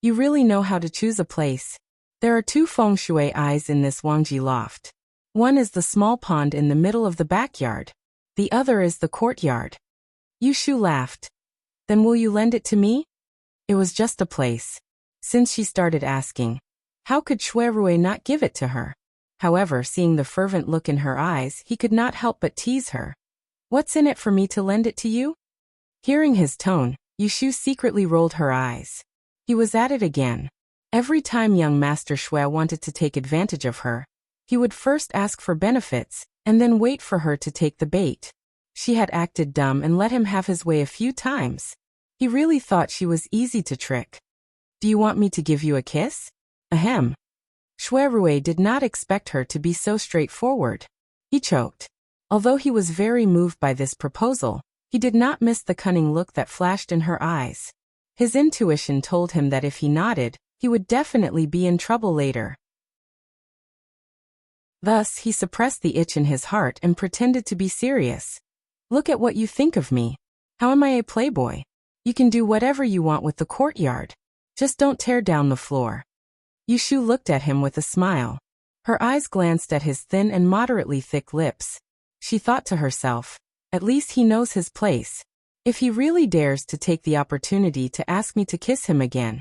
"You really know how to choose a place. There are 2 feng shui eyes in this Wangji loft. One is the small pond in the middle of the backyard. The other is the courtyard." Yushu laughed. "Then will you lend it to me?" It was just a place. Since she started asking, How could Shui not give it to her? However, seeing the fervent look in her eyes, he could not help but tease her. What's in it for me to lend it to you? Hearing his tone, Yushu secretly rolled her eyes. He was at it again. Every time young Master Shui wanted to take advantage of her, he would first ask for benefits, and then wait for her to take the bait. She had acted dumb and let him have his way a few times. He really thought she was easy to trick. Do you want me to give you a kiss? Ahem. Shui did not expect her to be so straightforward. He choked. Although he was very moved by this proposal, he did not miss the cunning look that flashed in her eyes. His intuition told him that if he nodded, he would definitely be in trouble later. Thus, he suppressed the itch in his heart and pretended to be serious. Look at what you think of me. How am I a playboy? You can do whatever you want with the courtyard. Just don't tear down the floor. Yushu looked at him with a smile. Her eyes glanced at his thin and moderately thick lips. She thought to herself, at least he knows his place. If he really dares to take the opportunity to ask me to kiss him again,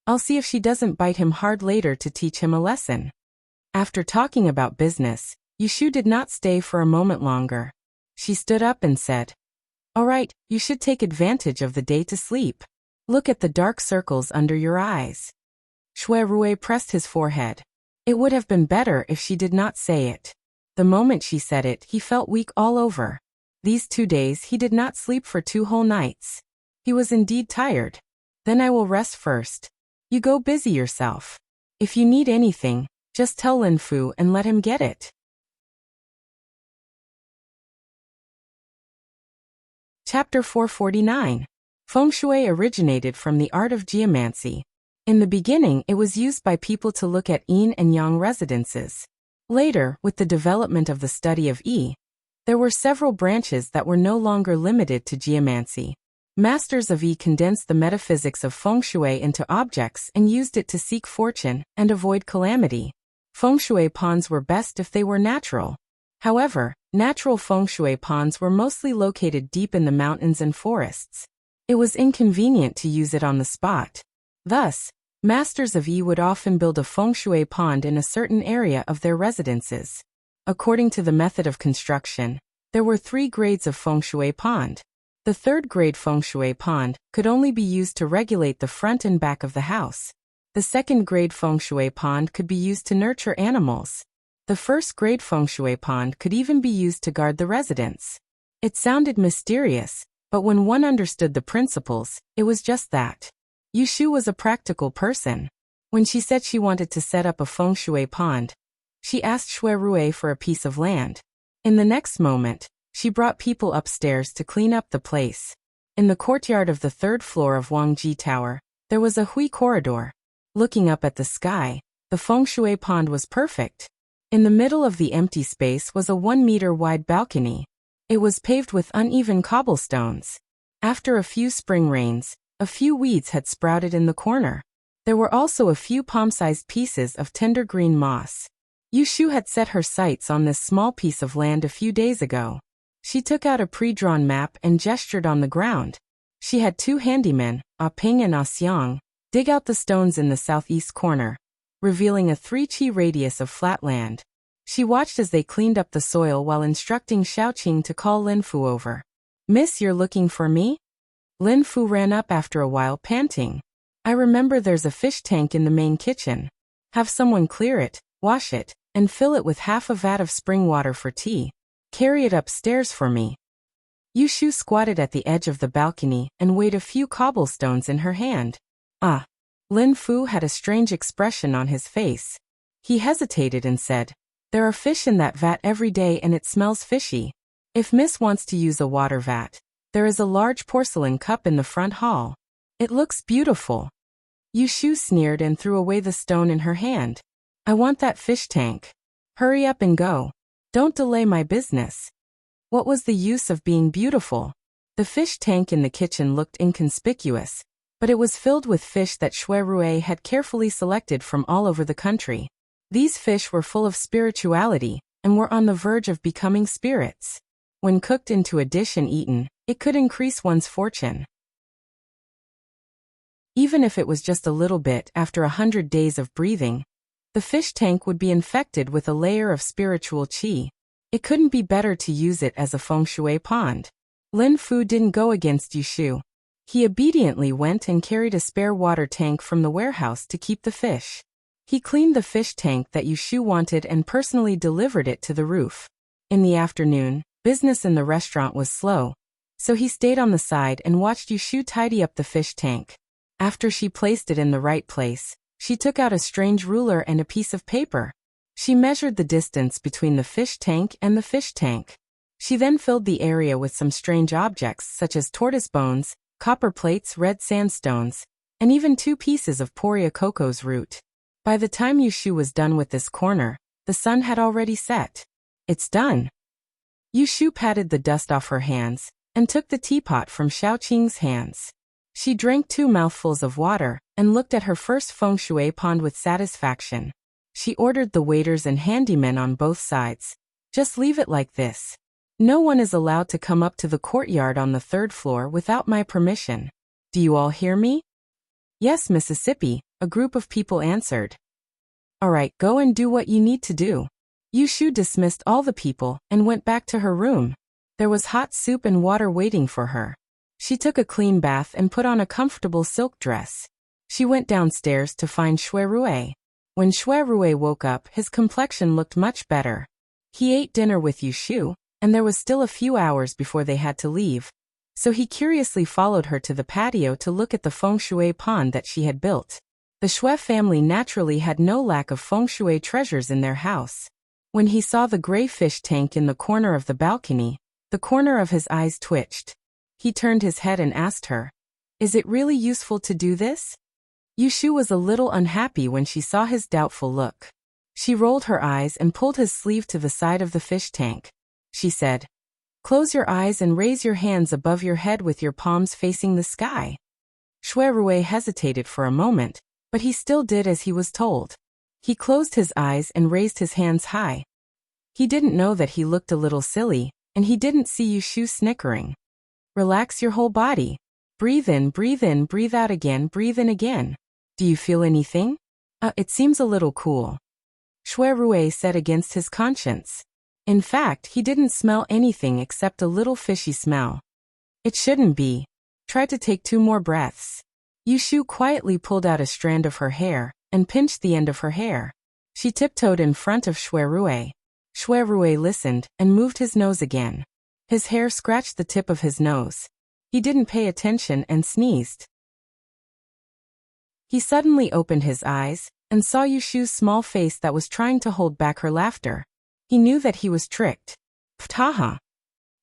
I'll see if she doesn't bite him hard later to teach him a lesson. After talking about business, Yushu did not stay for a moment longer. She stood up and said, All right, you should take advantage of the day to sleep. Look at the dark circles under your eyes. Shui pressed his forehead. It would have been better if she did not say it. The moment she said it, he felt weak all over. These 2 days he did not sleep for 2 whole nights. He was indeed tired. Then I will rest first. You go busy yourself. If you need anything, just tell Lin Fu and let him get it. Chapter 449. Feng Shui originated from the art of geomancy. In the beginning, it was used by people to look at yin and yang residences. Later, with the development of the study of yi, there were several branches that were no longer limited to geomancy. Masters of yi condensed the metaphysics of Feng Shui into objects and used it to seek fortune and avoid calamity. Feng Shui ponds were best if they were natural. However, natural Feng Shui ponds were mostly located deep in the mountains and forests. It was inconvenient to use it on the spot. Thus, masters of yi would often build a Feng Shui pond in a certain area of their residences. According to the method of construction, there were 3 grades of Feng Shui pond. The 3rd grade Feng Shui pond could only be used to regulate the front and back of the house. The 2nd grade Feng Shui pond could be used to nurture animals. The 1st grade Feng Shui pond could even be used to guard the residence. It sounded mysterious, but when one understood the principles, it was just that. Yushu was a practical person. When she said she wanted to set up a Feng Shui pond, she asked Shui for a piece of land. In the next moment, she brought people upstairs to clean up the place. In the courtyard of the 3rd floor of Wangji Tower, there was a Hui corridor. Looking up at the sky, the Feng Shui pond was perfect. In the middle of the empty space was a 1-meter wide balcony. It was paved with uneven cobblestones. After a few spring rains, a few weeds had sprouted in the corner. There were also a few palm-sized pieces of tender green moss. Yushu had set her sights on this small piece of land a few days ago. She took out a pre-drawn map and gestured on the ground. She had 2 handymen, Ah Ping and Ah Xiang, dig out the stones in the southeast corner, revealing a 3-chi radius of flat land. She watched as they cleaned up the soil while instructing Xiaoqing to call Lin Fu over. Miss, you're looking for me? Lin Fu ran up after a while, panting. I remember there's a fish tank in the main kitchen. Have someone clear it, wash it, and fill it with half a vat of spring water for tea. Carry it upstairs for me. Yushu squatted at the edge of the balcony and weighed a few cobblestones in her hand. Ah. Lin Fu had a strange expression on his face. He hesitated and said, There are fish in that vat every day and it smells fishy. If Miss wants to use a water vat, there is a large porcelain cup in the front hall. It looks beautiful. Yushu sneered and threw away the stone in her hand. I want that fish tank. Hurry up and go. Don't delay my business. What was the use of being beautiful? The fish tank in the kitchen looked inconspicuous, but it was filled with fish that Shui had carefully selected from all over the country. These fish were full of spirituality and were on the verge of becoming spirits. When cooked into a dish and eaten, it could increase one's fortune. Even if it was just a little bit. After 100 days of breathing, The fish tank would be infected with a layer of spiritual qi. It couldn't be better to use it as a feng shui pond. Lin Fu didn't go against Yushu. He obediently went and carried a spare water tank from the warehouse to keep the fish. He cleaned the fish tank that Yushu wanted and personally delivered it to the roof. In the afternoon, business in the restaurant was slow, so he stayed on the side and watched Yushu tidy up the fish tank. After she placed it in the right place, she took out a strange ruler and a piece of paper. She measured the distance between the fish tank and the fish tank. She then filled the area with some strange objects such as tortoise bones, copper plates, red sandstones, and even 2 pieces of Poria coco's root. By the time Yushu was done with this corner, the sun had already set. It's done. Yushu patted the dust off her hands and took the teapot from Xiaoqing's hands. She drank 2 mouthfuls of water and looked at her first feng shui pond with satisfaction. She ordered the waiters and handymen on both sides. Just leave it like this. No one is allowed to come up to the courtyard on the 3rd floor without my permission. Do you all hear me? Yes, Mississippi, a group of people answered. All right, go and do what you need to do. Yushu dismissed all the people and went back to her room. There was hot soup and water waiting for her. She took a clean bath and put on a comfortable silk dress. She went downstairs to find Shui Rui. When Shui Rui woke up, his complexion looked much better. He ate dinner with Yushu, and there was still a few hours before they had to leave. So he curiously followed her to the patio to look at the feng shui pond that she had built. The Shui family naturally had no lack of feng shui treasures in their house. When he saw the gray fish tank in the corner of the balcony, the corner of his eyes twitched. He turned his head and asked her, "Is it really useful to do this?" Yushu was a little unhappy when she saw his doubtful look. She rolled her eyes and pulled his sleeve to the side of the fish tank. She said, "Close your eyes and raise your hands above your head with your palms facing the sky." Shui Rui hesitated for a moment, but he still did as he was told. He closed his eyes and raised his hands high. He didn't know that he looked a little silly, and he didn't see Yushu snickering. Relax your whole body. Breathe in, breathe out again, breathe in again. Do you feel anything? It seems a little cool. Shui Rui said against his conscience. In fact, he didn't smell anything except a little fishy smell. It shouldn't be. Try to take 2 more breaths. Yushu quietly pulled out a strand of her hair and pinched the end of her hair. She tiptoed in front of Shui Rui. Shui Rui listened and moved his nose again. His hair scratched the tip of his nose. He didn't pay attention and sneezed. He suddenly opened his eyes and saw Yushu's small face that was trying to hold back her laughter. He knew that he was tricked. Ptaha!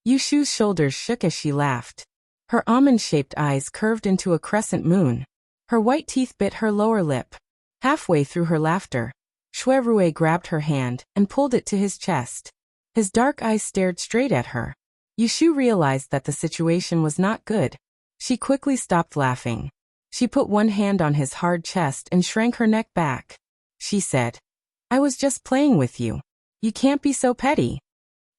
Yushu's shoulders shook as she laughed. Her almond-shaped eyes curved into a crescent moon. Her white teeth bit her lower lip. Halfway through her laughter, Shui Rui grabbed her hand and pulled it to his chest. His dark eyes stared straight at her. Yushu realized that the situation was not good. She quickly stopped laughing. She put one hand on his hard chest and shrank her neck back. She said, "I was just playing with you. You can't be so petty."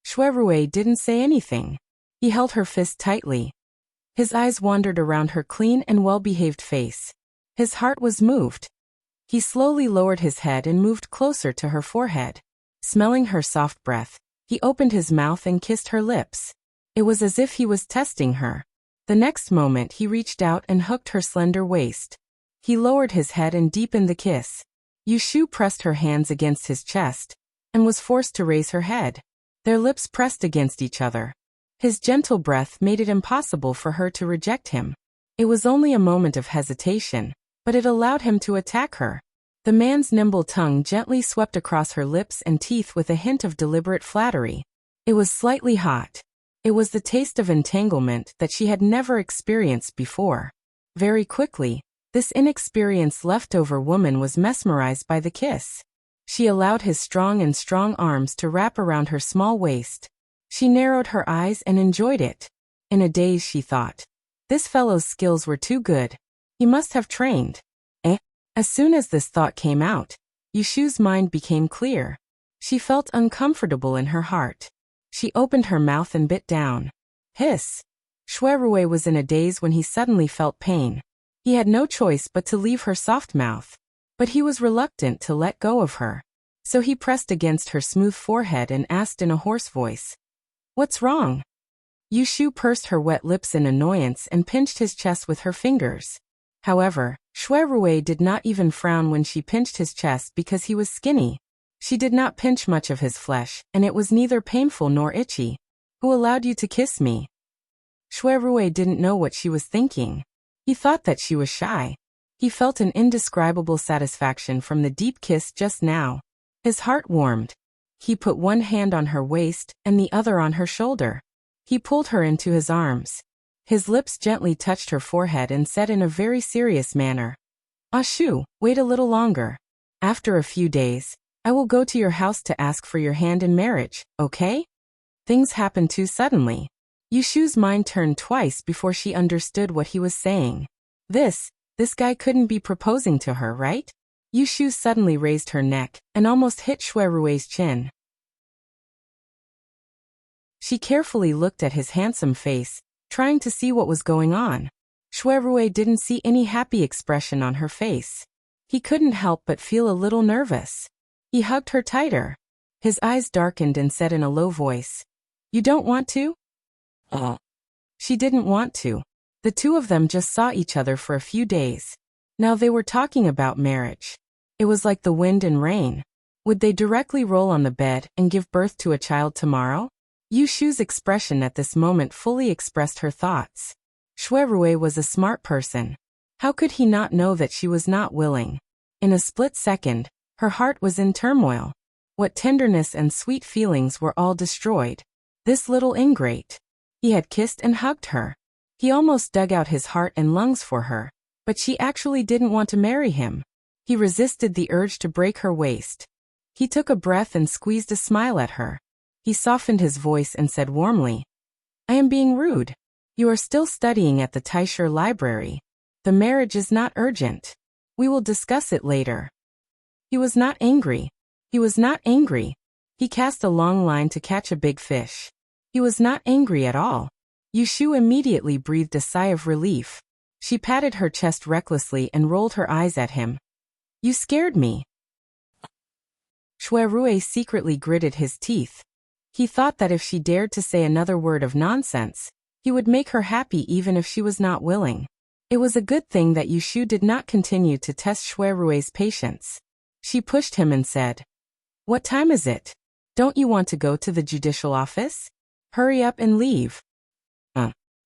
Shui Rui didn't say anything. He held her fist tightly. His eyes wandered around her clean and well-behaved face. His heart was moved. He slowly lowered his head and moved closer to her forehead. Smelling her soft breath, he opened his mouth and kissed her lips. It was as if he was testing her. The next moment he reached out and hooked her slender waist. He lowered his head and deepened the kiss. Yushu pressed her hands against his chest and was forced to raise her head. Their lips pressed against each other. His gentle breath made it impossible for her to reject him. It was only a moment of hesitation, but it allowed him to attack her. The man's nimble tongue gently swept across her lips and teeth with a hint of deliberate flattery. It was slightly hot. It was the taste of entanglement that she had never experienced before. Very quickly, this inexperienced leftover woman was mesmerized by the kiss. She allowed his strong arms to wrap around her small waist. She narrowed her eyes and enjoyed it. In a daze, she thought, "This fellow's skills were too good. He must have trained." As soon as this thought came out, Yushu's mind became clear. She felt uncomfortable in her heart. She opened her mouth and bit down. Hiss! Shui Rui was in a daze when he suddenly felt pain. He had no choice but to leave her soft mouth. But he was reluctant to let go of her. So he pressed against her smooth forehead and asked in a hoarse voice, "What's wrong?" Yushu pursed her wet lips in annoyance and pinched his chest with her fingers. However, Shui Rui did not even frown when she pinched his chest because he was skinny. She did not pinch much of his flesh, and it was neither painful nor itchy. "Who allowed you to kiss me?" Shui Rui didn't know what she was thinking. He thought that she was shy. He felt an indescribable satisfaction from the deep kiss just now. His heart warmed. He put one hand on her waist and the other on her shoulder. He pulled her into his arms. His lips gently touched her forehead and said in a very serious manner, "Ashu, wait a little longer. After a few days, I will go to your house to ask for your hand in marriage, okay?" Things happened too suddenly. Yushu's mind turned twice before she understood what he was saying. This guy couldn't be proposing to her, right? Yushu suddenly raised her neck and almost hit Shui Rui's chin. She carefully looked at his handsome face, trying to see what was going on. Shui Rui didn't see any happy expression on her face. He couldn't help but feel a little nervous. He hugged her tighter. His eyes darkened and said in a low voice, "You don't want to?" She didn't want to. The two of them just saw each other for a few days. Now they were talking about marriage. It was like the wind and rain. Would they directly roll on the bed and give birth to a child tomorrow? Yushu's expression at this moment fully expressed her thoughts. Shui Rui was a smart person. How could he not know that she was not willing? In a split second, her heart was in turmoil. What tenderness and sweet feelings were all destroyed. This little ingrate. He had kissed and hugged her. He almost dug out his heart and lungs for her, but she actually didn't want to marry him. He resisted the urge to break her waist. He took a breath and squeezed a smile at her. He softened his voice and said warmly, "I am being rude. You are still studying at the Taisher Library. The marriage is not urgent. We will discuss it later." He was not angry. He was not angry. He cast a long line to catch a big fish. He was not angry at all. Yushu immediately breathed a sigh of relief. She patted her chest recklessly and rolled her eyes at him. "You scared me." Shui Rui secretly gritted his teeth. He thought that if she dared to say another word of nonsense, he would make her happy even if she was not willing. It was a good thing that Yushu did not continue to test Shui Rui's patience. She pushed him and said, "What time is it? Don't you want to go to the judicial office? Hurry up and leave."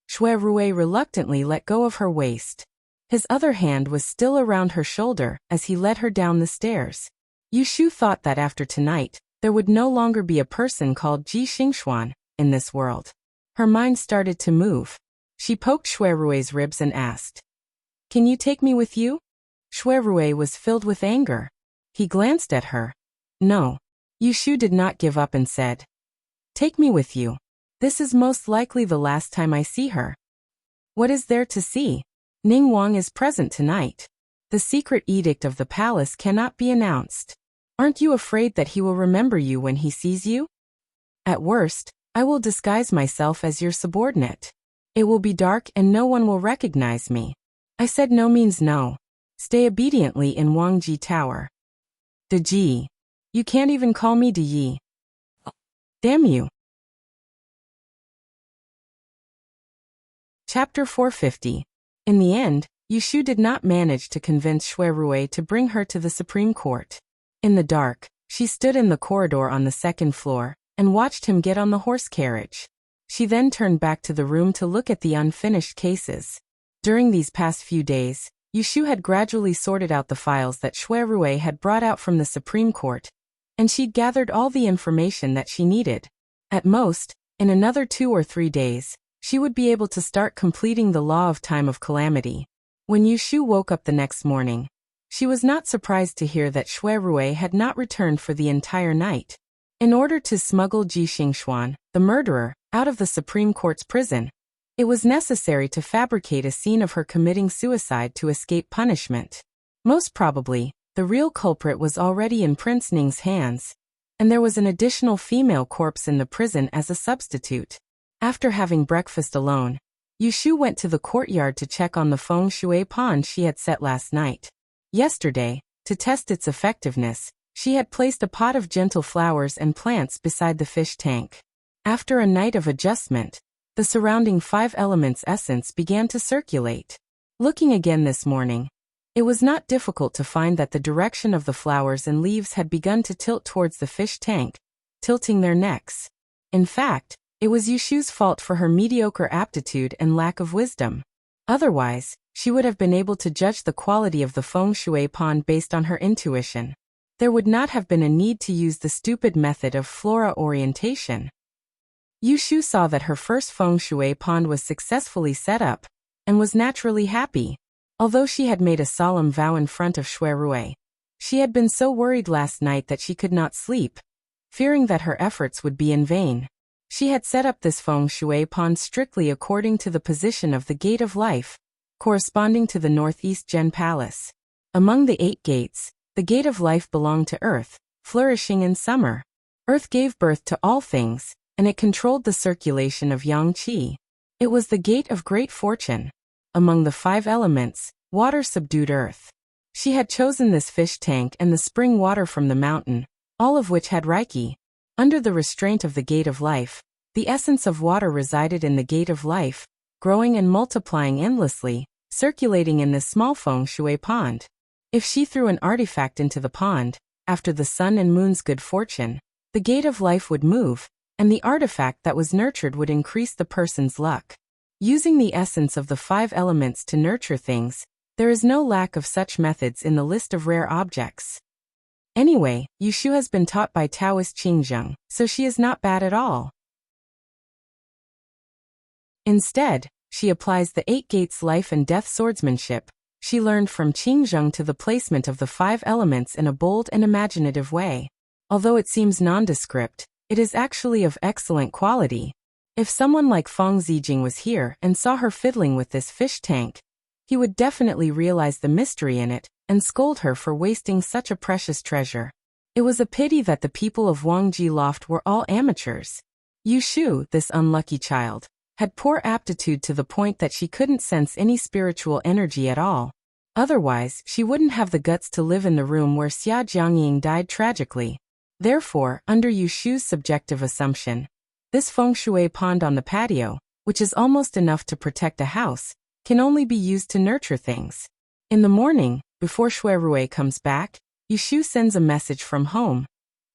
Shui Rui reluctantly let go of her waist. His other hand was still around her shoulder as he led her down the stairs. Yushu thought that after tonight, there would no longer be a person called Ji Xingxuan in this world. Her mind started to move. She poked Shui Rui's ribs and asked, "Can you take me with you?" Shui Rui was filled with anger. He glanced at her. "No." Yushu did not give up and said, "Take me with you. This is most likely the last time I see her." "What is there to see? Ning Wang is present tonight. The secret edict of the palace cannot be announced. Aren't you afraid that he will remember you when he sees you? At worst, I will disguise myself as your subordinate. It will be dark and no one will recognize me." I said no means no. Stay obediently in Wangji Tower. De Ji. You can't even call me De Yi. Damn you. Chapter 450. In the end, Yushu did not manage to convince Shui Rui to bring her to the Supreme Court. In the dark, she stood in the corridor on the second floor and watched him get on the horse carriage. She then turned back to the room to look at the unfinished cases. During these past few days, Yushu had gradually sorted out the files that Shui Rui had brought out from the Supreme Court, and she'd gathered all the information that she needed. At most, in another 2 or 3 days, she would be able to start completing the law of time of calamity. When Yushu woke up the next morning, she was not surprised to hear that Shui Rui had not returned for the entire night. In order to smuggle Ji Xingxuan, the murderer, out of the Supreme Court's prison, it was necessary to fabricate a scene of her committing suicide to escape punishment. Most probably, the real culprit was already in Prince Ning's hands, and there was an additional female corpse in the prison as a substitute. After having breakfast alone, Yushu went to the courtyard to check on the feng shui pond she had set last night. Yesterday, To test its effectiveness, she had placed a pot of gentle flowers and plants beside the fish tank. After a night of adjustment, the surrounding 5 elements essence began to circulate. Looking again this morning, it was not difficult to find that the direction of the flowers and leaves had begun to tilt towards the fish tank, tilting their necks. In fact, it was Yushu's fault for her mediocre aptitude and lack of wisdom. Otherwise, she would have been able to judge the quality of the feng shui pond based on her intuition. There would not have been a need to use the stupid method of flora orientation. Yushu saw that her first feng shui pond was successfully set up, and was naturally happy. Although she had made a solemn vow in front of Shui Rui, she had been so worried last night that she could not sleep, fearing that her efforts would be in vain. She had set up this feng shui pond strictly according to the position of the Gate of Life, corresponding to the Northeast Gen Palace. Among the 8 gates, the Gate of Life belonged to Earth, flourishing in summer. Earth gave birth to all things, and it controlled the circulation of yang qi. It was the Gate of Great Fortune. Among the 5 elements, water subdued earth. She had chosen this fish tank and the spring water from the mountain, all of which had reiki. Under the restraint of the Gate of Life, the essence of water resided in the Gate of Life, growing and multiplying endlessly, circulating in this small feng shui pond. If she threw an artifact into the pond, after the sun and moon's good fortune, the Gate of Life would move, and the artifact that was nurtured would increase the person's luck. Using the essence of the 5 elements to nurture things, there is no lack of such methods in the list of rare objects. Anyway, Yushu has been taught by Taoist Qingzheng, so she is not bad at all. Instead, she applies the 8 gates life and death swordsmanship she learned from Qingzheng to the placement of the 5 elements in a bold and imaginative way. Although it seems nondescript, it is actually of excellent quality. If someone like Feng Zijing was here and saw her fiddling with this fish tank, he would definitely realize the mystery in it and scold her for wasting such a precious treasure. It was a pity that the people of Wangji Loft were all amateurs. Yushu, this unlucky child, had poor aptitude to the point that she couldn't sense any spiritual energy at all. Otherwise, she wouldn't have the guts to live in the room where Xia Jiangying died tragically. Therefore, under Yushu's subjective assumption, this feng shui pond on the patio, which is almost enough to protect a house, can only be used to nurture things. In the morning, before Shui Rui comes back, Yushu sends a message from home.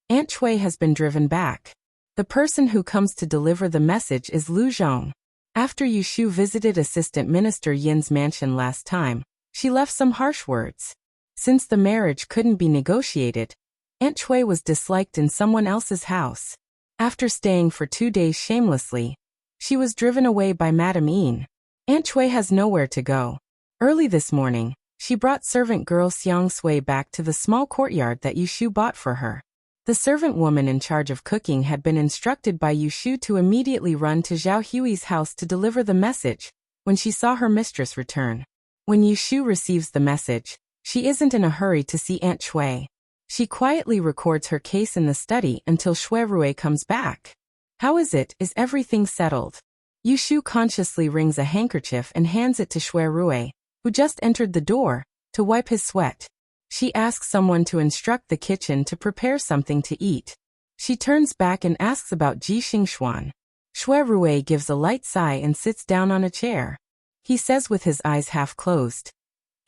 Aunt Shui has been driven back. The person who comes to deliver the message is Lu Zhong. After Yushu visited Assistant Minister Yin's mansion last time, she left some harsh words. Since the marriage couldn't be negotiated, Aunt Shui was disliked in someone else's house. After staying for 2 days shamelessly, she was driven away by Madame Yin. Aunt Shui has nowhere to go. Early this morning, she brought servant girl Xiang Sui back to the small courtyard that Yushu bought for her. The servant woman in charge of cooking had been instructed by Yushu to immediately run to Zhao Hui's house to deliver the message when she saw her mistress return. When Yushu receives the message, she isn't in a hurry to see Aunt Shui. She quietly records her case in the study until Shui Rui comes back. How is it? Is everything settled? Yushu consciously wrings a handkerchief and hands it to Shui Rui, who just entered the door, to wipe his sweat. She asks someone to instruct the kitchen to prepare something to eat. She turns back and asks about Ji Xingxuan. Shui Rui gives a light sigh and sits down on a chair. He says with his eyes half closed.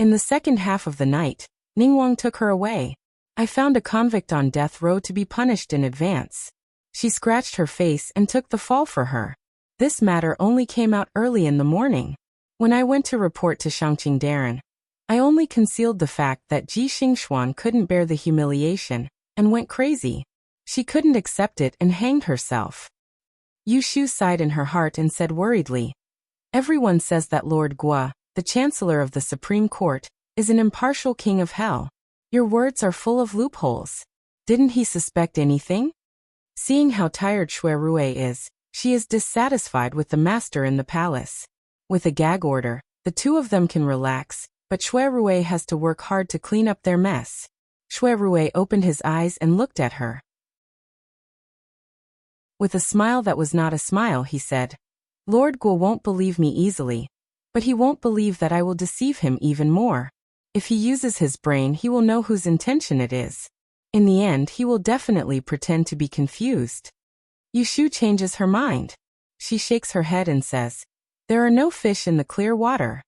In the second half of the night, Ningguang took her away. I found a convict on death row to be punished in advance. She scratched her face and took the fall for her. This matter only came out early in the morning. When I went to report to Shangqing Darren, I only concealed the fact that Ji Xingxuan couldn't bear the humiliation and went crazy. She couldn't accept it and hanged herself. Yushu sighed in her heart and said worriedly, everyone says that Lord Gua, the Chancellor of the Supreme Court, is an impartial king of hell. Your words are full of loopholes. Didn't he suspect anything? Seeing how tired Shui Rui is, she is dissatisfied with the master in the palace. With a gag order, the 2 of them can relax, but Shui Rui has to work hard to clean up their mess. Shui Rui opened his eyes and looked at her. With a smile that was not a smile, he said, Lord Guo won't believe me easily, but he won't believe that I will deceive him even more. If he uses his brain, he will know whose intention it is. In the end, he will definitely pretend to be confused. Yushu changes her mind. She shakes her head and says, "There are no fish in the clear water.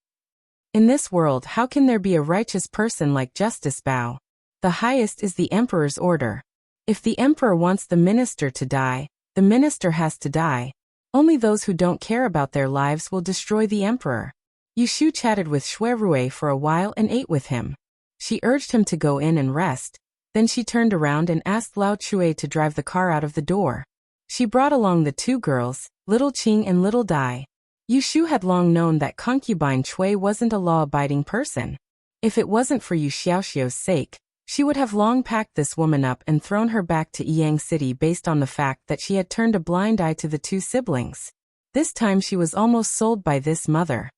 In this world, how can there be a righteous person like Justice Bao? The highest is the emperor's order. If the emperor wants the minister to die, the minister has to die. Only those who don't care about their lives will destroy the emperor." Yushu chatted with Shuirue for a while and ate with him. She urged him to go in and rest. Then she turned around and asked Lao Chue to drive the car out of the door. She brought along the two girls, Little Qing and Little Dai. Yushu had long known that concubine Chui wasn't a law-abiding person. If it wasn't for Yu Xiaoxiu's sake, she would have long packed this woman up and thrown her back to Yang City based on the fact that she had turned a blind eye to the two siblings. This time she was almost sold by this mother.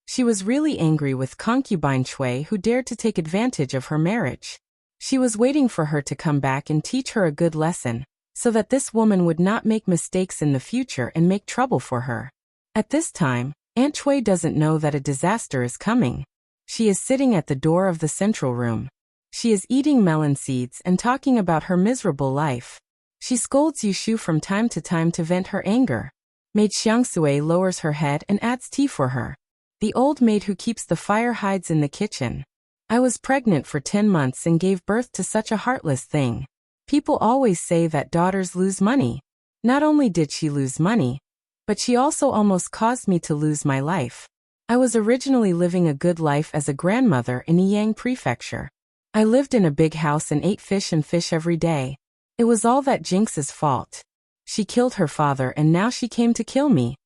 She was really angry with concubine Chui, who dared to take advantage of her marriage. She was waiting for her to come back and teach her a good lesson, so that this woman would not make mistakes in the future and make trouble for her. At this time, Aunt Chui doesn't know that a disaster is coming. She is sitting at the door of the central room. She is eating melon seeds and talking about her miserable life. She scolds Yushu from time to time to vent her anger. Maid Xiangsue lowers her head and adds tea for her. The old maid who keeps the fire hides in the kitchen. "I was pregnant for 10 months and gave birth to such a heartless thing. People always say that daughters lose money. Not only did she lose money, but she also almost caused me to lose my life. I was originally living a good life as a grandmother in Yang Prefecture. I lived in a big house and ate fish every day. It was all that Jinx's fault. She killed her father and now she came to kill me.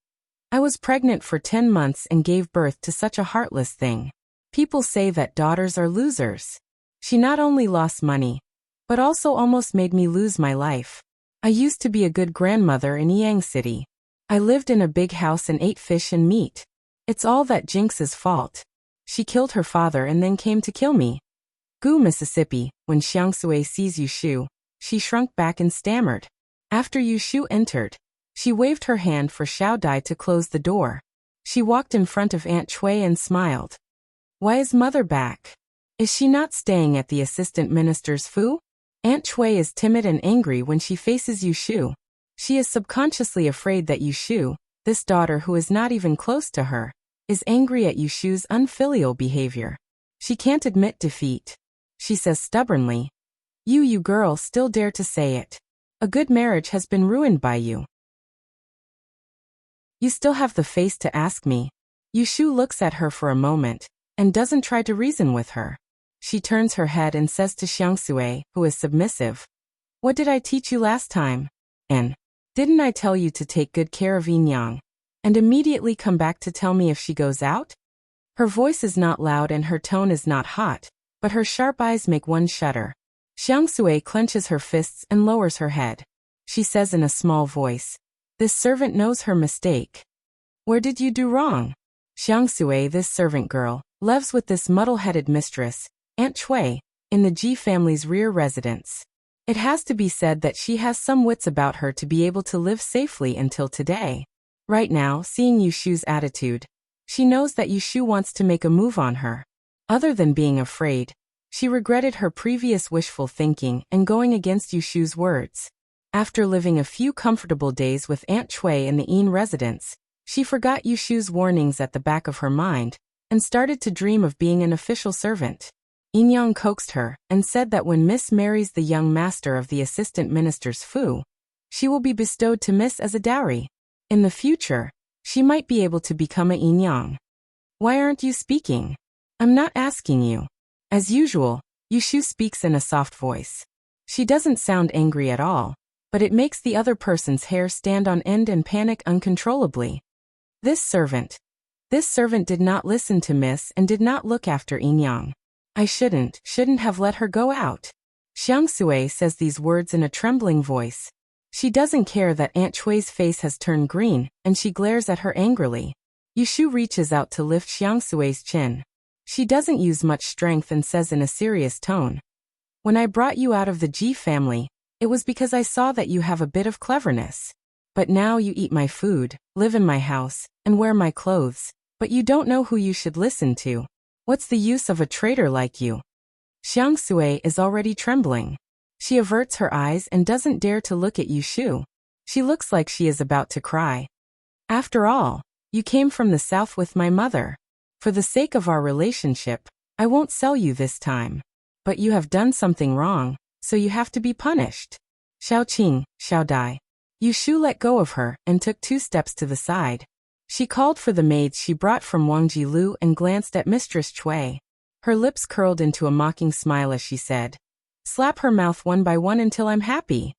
I was pregnant for 10 months and gave birth to such a heartless thing. People say that daughters are losers. She not only lost money, but also almost made me lose my life. I used to be a good grandmother in Yang City. I lived in a big house and ate fish and meat. It's all that Jinx's fault. She killed her father and then came to kill me." Gu, Mississippi. When Xiangsue sees Yushu, she shrunk back and stammered. After Yushu entered, she waved her hand for Xiao Dai to close the door. She walked in front of Aunt Chui and smiled. "Why is mother back? Is she not staying at the assistant minister's fu?" Aunt Chui is timid and angry when she faces Yushu. She is subconsciously afraid that Yushu, this daughter who is not even close to her, is angry at Yushu's unfilial behavior. She can't admit defeat. She says stubbornly, You girl still dare to say it. A good marriage has been ruined by you. You still have the face to ask me." Yushu looks at her for a moment, and doesn't try to reason with her. She turns her head and says to Xiangsue, who is submissive, "What did I teach you last time? And didn't I tell you to take good care of Yinyang, and immediately come back to tell me if she goes out?" Her voice is not loud and her tone is not hot, but her sharp eyes make one shudder. Xiangsue clenches her fists and lowers her head. She says in a small voice, "This servant knows her mistake. Where did you do wrong?" Xiangsue, this servant girl, lives with this muddle-headed mistress, Aunt Chui, in the Ji family's rear residence. It has to be said that she has some wits about her to be able to live safely until today. Right now, seeing Yushu's attitude, she knows that Yushu wants to make a move on her. Other than being afraid, she regretted her previous wishful thinking and going against Yushu's words. After living a few comfortable days with Aunt Chui in the Yin residence, she forgot Yushu's warnings at the back of her mind, and started to dream of being an official servant. Yinyang coaxed her, and said that when Miss marries the young master of the assistant minister's fu, she will be bestowed to Miss as a dowry. In the future, she might be able to become a Yinyang. "Why aren't you speaking?" "I'm not asking you." As usual, Yushu speaks in a soft voice. She doesn't sound angry at all, but it makes the other person's hair stand on end and panic uncontrollably. This servant did not listen to Miss and did not look after Yinyang. I shouldn't have let her go out." Xiangsue says these words in a trembling voice. She doesn't care that Aunt Chui's face has turned green, and she glares at her angrily. Yushu reaches out to lift Xiangsue's chin. She doesn't use much strength and says in a serious tone, "When I brought you out of the Ji family, it was because I saw that you have a bit of cleverness. But now you eat my food, live in my house, and wear my clothes, but you don't know who you should listen to. What's the use of a traitor like you? Xiang Sui is already trembling. She averts her eyes and doesn't dare to look at Yushu. She looks like she is about to cry. After all, you came from the south with my mother. For the sake of our relationship, I won't sell you this time. But you have done something wrong, so you have to be punished. Xiaoqing, Xiaodai. Yushu let go of her and took 2 steps to the side. She called for the maids she brought from Wangji Lu and glanced at Mistress Cui. Her lips curled into a mocking smile as she said, "Slap her mouth one by one until I'm happy."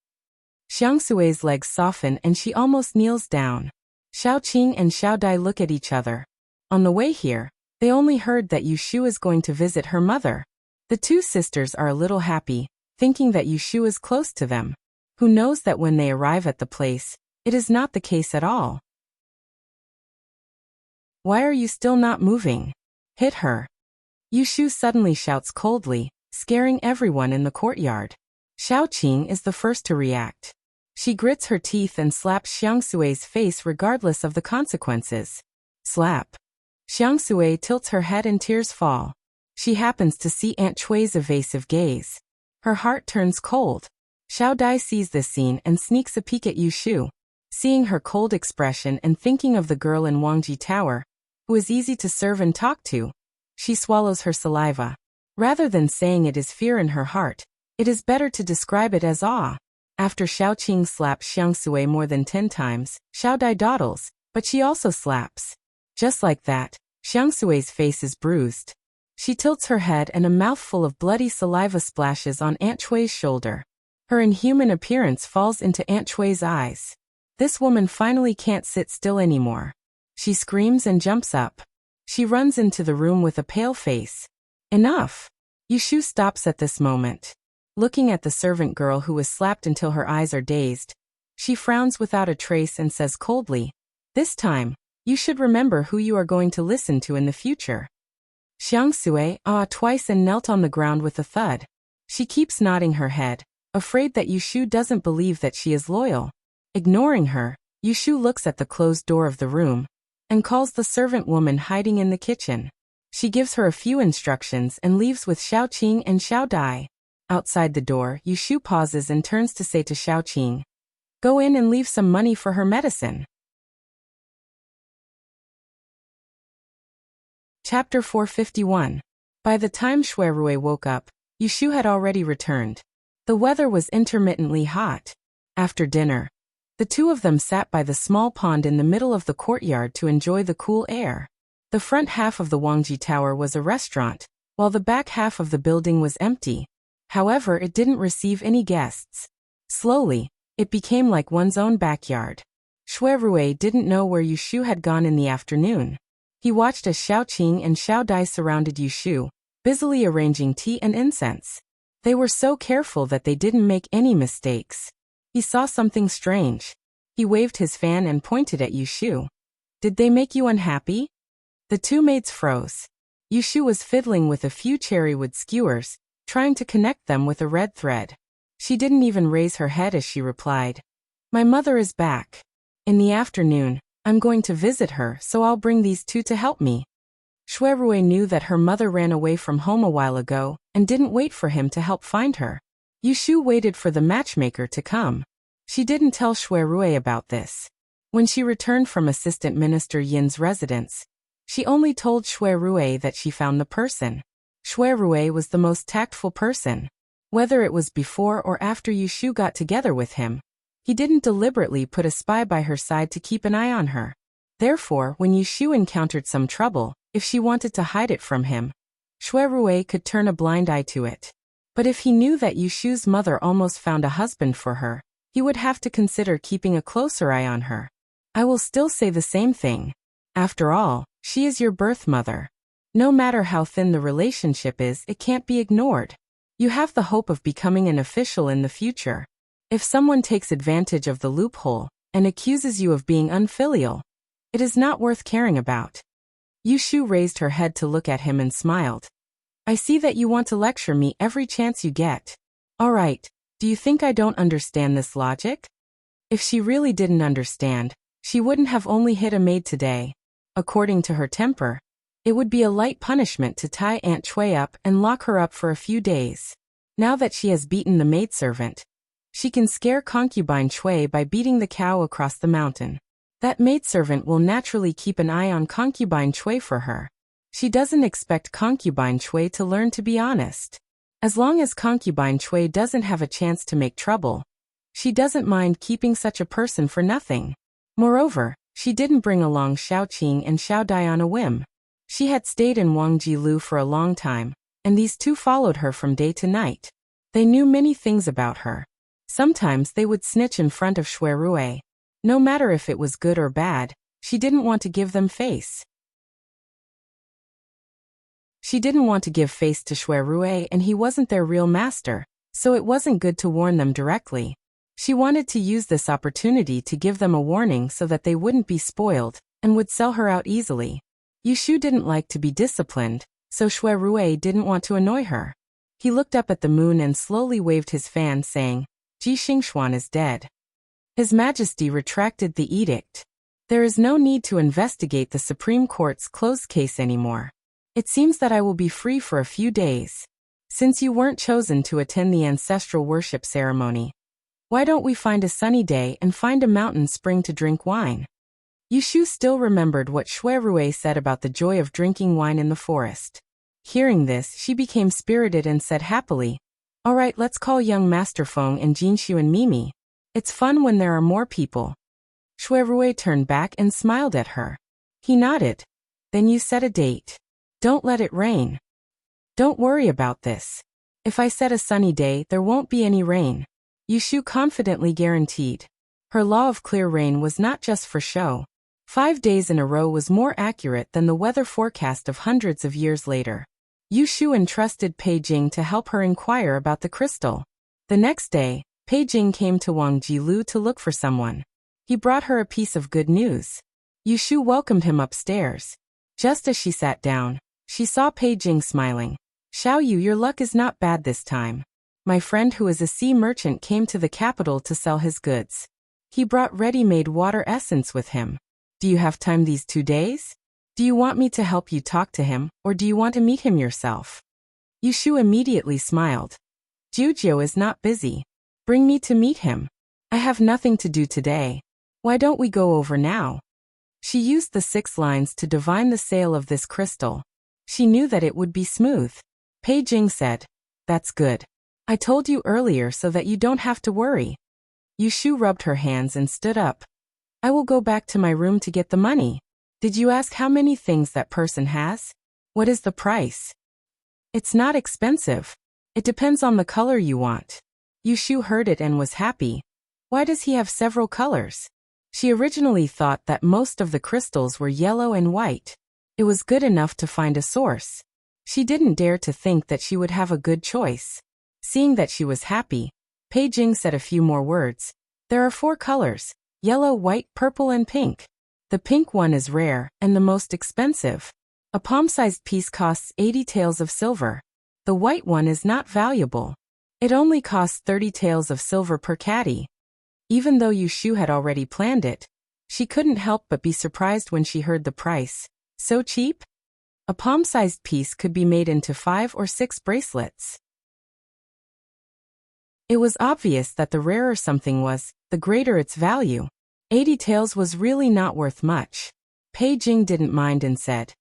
Xiang Sui's legs soften and she almost kneels down. Xiaoqing and Xiaodai look at each other. On the way here, they only heard that Yushu is going to visit her mother. The 2 sisters are a little happy, thinking that Yushu is close to them. Who knows that when they arrive at the place, it is not the case at all. Why are you still not moving? Hit her. Yushu suddenly shouts coldly, scaring everyone in the courtyard. Xiaoqing is the first to react. She grits her teeth and slaps Xiang Sui's face regardless of the consequences. Slap. Xiang Sui tilts her head and tears fall. She happens to see Aunt Chui's evasive gaze. Her heart turns cold. Xiao Dai sees this scene and sneaks a peek at Yushu. Seeing her cold expression and thinking of the girl in Wangji Tower, who is easy to serve and talk to, she swallows her saliva. Rather than saying it is fear in her heart, it is better to describe it as awe. After Xiaoqing slaps Xiang Sui more than 10 times, Xiao Dai dawdles, but she also slaps. Just like that, Xiang Sui's face is bruised. She tilts her head and a mouthful of bloody saliva splashes on Aunt Chui's shoulder. Her inhuman appearance falls into Aunt Chui's eyes. This woman finally can't sit still anymore. She screams and jumps up. She runs into the room with a pale face. Enough! Yushu stops at this moment. Looking at the servant girl who was slapped until her eyes are dazed, she frowns without a trace and says coldly, "This time, you should remember who you are going to listen to in the future." Xiang Sui ah twice and knelt on the ground with a thud. She keeps nodding her head, afraid that Yushu doesn't believe that she is loyal. Ignoring her, Yushu looks at the closed door of the room and calls the servant woman hiding in the kitchen. She gives her a few instructions and leaves with Xiaoqing and Xiao Dai. Outside the door, Yushu pauses and turns to say to Xiaoqing, "Go in and leave some money for her medicine." Chapter 451. By the time Xuerui woke up, Yushu had already returned. The weather was intermittently hot. After dinner, the 2 of them sat by the small pond in the middle of the courtyard to enjoy the cool air. The front half of the Wangji Tower was a restaurant, while the back half of the building was empty. However, it didn't receive any guests. Slowly, it became like one's own backyard. Xuerui didn't know where Yushu had gone in the afternoon. He watched as Xiaoqing and Xiao Dai surrounded Yushu, busily arranging tea and incense. They were so careful that they didn't make any mistakes. He saw something strange. He waved his fan and pointed at Yushu. "Did they make you unhappy?" The 2 maids froze. Yushu was fiddling with a few cherrywood skewers, trying to connect them with a red thread. She didn't even raise her head as she replied, "My mother is back. In the afternoon, I'm going to visit her, so I'll bring these 2 to help me." Xuerui knew that her mother ran away from home a while ago and didn't wait for him to help find her. Yushu waited for the matchmaker to come. She didn't tell Xuerui about this. When she returned from Assistant Minister Yin's residence, she only told Xuerui that she found the person. Xuerui was the most tactful person. Whether it was before or after Yushu got together with him, he didn't deliberately put a spy by her side to keep an eye on her. Therefore, when Yushu encountered some trouble, if she wanted to hide it from him, Xuerui could turn a blind eye to it. But if he knew that Yushu's mother almost found a husband for her, he would have to consider keeping a closer eye on her. I will still say the same thing. After all, she is your birth mother. No matter how thin the relationship is, it can't be ignored. You have the hope of becoming an official in the future. If someone takes advantage of the loophole and accuses you of being unfilial, it is not worth caring about. Yushu raised her head to look at him and smiled. "I see that you want to lecture me every chance you get. All right, do you think I don't understand this logic?" If she really didn't understand, she wouldn't have only hit a maid today. According to her temper, It would be a light punishment to tie Aunt Chui up and lock her up for a few days. Now that she has beaten the maidservant, she can scare concubine Chui by beating the cow across the mountain. That maidservant will naturally keep an eye on concubine Chui for her. She doesn't expect concubine Chui to learn to be honest. As long as concubine Chui doesn't have a chance to make trouble, she doesn't mind keeping such a person for nothing. Moreover, she didn't bring along Xiao Qing and Xiao Dai on a whim. She had stayed in Wangjilu for a long time, and these two followed her from day to night. They knew many things about her. Sometimes they would snitch in front of Shui Rui. No matter if it was good or bad, she didn't want to give them face. She didn't want to give face to Shui Rui, and he wasn't their real master, so it wasn't good to warn them directly. She wanted to use this opportunity to give them a warning so that they wouldn't be spoiled and would sell her out easily. Yushu didn't like to be disciplined, so Shui Rui didn't want to annoy her. He looked up at the moon and slowly waved his fan, saying, Ji Xingxuan is dead. His Majesty retracted the edict. There is no need to investigate the Supreme Court's closed case anymore. It seems that I will be free for a few days. Since you weren't chosen to attend the ancestral worship ceremony, why don't we find a sunny day and find a mountain spring to drink wine? Yushu still remembered what Shui Rui said about the joy of drinking wine in the forest. Hearing this, she became spirited and said happily, All right, let's call young Master Feng and Jinshu and Mimi. It's fun when there are more people. Shui Rui turned back and smiled at her. He nodded. Then you set a date. Don't let it rain. Don't worry about this. If I set a sunny day, there won't be any rain. Yushu confidently guaranteed. Her law of clear rain was not just for show. 5 days in a row was more accurate than the weather forecast of hundreds of years later. Yushu entrusted Pei Jing to help her inquire about the crystal. The next day, Pei Jing came to Wangjilu to look for someone. He brought her a piece of good news. Yushu welcomed him upstairs. Just as she sat down, she saw Pei Jing smiling. Xiao Yu, your luck is not bad this time. My friend who is a sea merchant came to the capital to sell his goods. He brought ready-made water essence with him. Do you have time these 2 days? Do you want me to help you talk to him, or do you want to meet him yourself? Yushu immediately smiled. Jujio is not busy. Bring me to meet him. I have nothing to do today. Why don't we go over now? She used the 6 lines to divine the sale of this crystal. She knew that it would be smooth. Pei Jing said, That's good. I told you earlier so that you don't have to worry. Yushu rubbed her hands and stood up. I will go back to my room to get the money. Did you ask how many things that person has? What is the price? It's not expensive. It depends on the color you want. Yushu heard it and was happy. Why does he have several colors? She originally thought that most of the crystals were yellow and white. It was good enough to find a source. She didn't dare to think that she would have a good choice. Seeing that she was happy, Pei Jing said a few more words. There are 4 colors, yellow, white, purple, and pink. The pink one is rare and the most expensive. A palm-sized piece costs 80 taels of silver. The white one is not valuable. It only costs 30 taels of silver per caddy. Even though Yushu had already planned it, she couldn't help but be surprised when she heard the price. So cheap? A palm-sized piece could be made into 5 or 6 bracelets. It was obvious that the rarer something was, the greater its value. 80 taels was really not worth much. Pei Jing didn't mind and said,